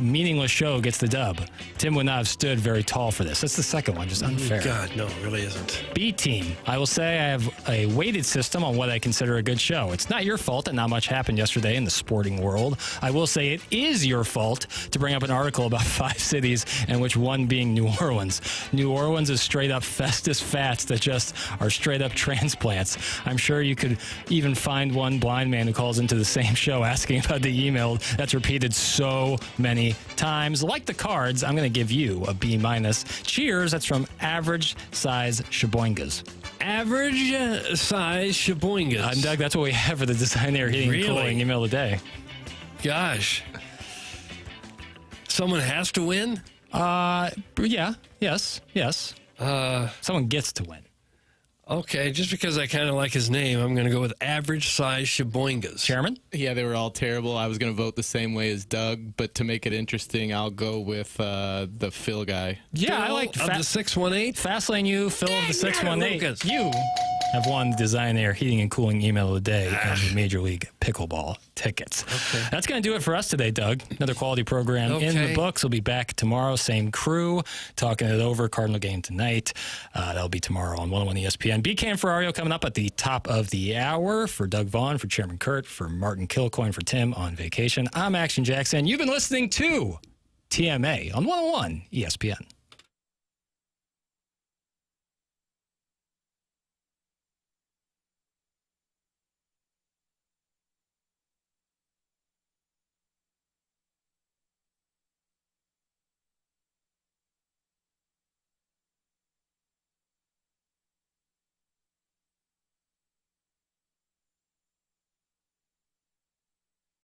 Speaker 21: meaningless show gets the dub. Tim would not have stood very tall for this. That's the second one, just unfair.
Speaker 2: God, no, it really isn't.
Speaker 21: B team. I will say I have a weighted system on what I consider a good show. It's not your fault that not much happened yesterday in the sporting world. I will say it is your fault to bring up an article about 5 cities, and which one being New Orleans. New Orleans is straight up Festus Fats that just are straight up transplants. I'm sure you could even find one blind man who calls into the same show asking about the email that's repeated so many times. Like the Cards, I'm going to give you a B-. Cheers. That's from Average Size Shaboingas.
Speaker 2: Average Size Shaboingas.
Speaker 21: Doug, that's what we have for the Design Air Heating and Cooling email today.
Speaker 2: Gosh. Someone has to win?
Speaker 21: Yeah. Yes. Someone gets to win.
Speaker 2: Okay, just because I kind of like his name, I'm going to go with average size Sheboygas.
Speaker 21: Chairman?
Speaker 14: Yeah, they were all terrible. I was going to vote the same way as Doug, but to make it interesting, I'll go with the Phil guy.
Speaker 2: Yeah,
Speaker 21: I like
Speaker 2: the 618.
Speaker 21: Fastlane you, Phil of the 618.
Speaker 2: Lucas.
Speaker 21: You have won Design Air Heating and Cooling Email of the Day and the Major League Pickleball tickets. Okay. That's going to do it for us today, Doug. Another quality program in the books. We'll be back tomorrow, same crew, talking it over. Cardinal game tonight. That'll be tomorrow on 101 ESPN. BK and Ferrario coming up at the top of the hour. For Doug Vaughn, for Chairman Kurt, for Martin Kilcoyne, for Tim on vacation. I'm Action Jackson. You've been listening to TMA on 101 ESPN.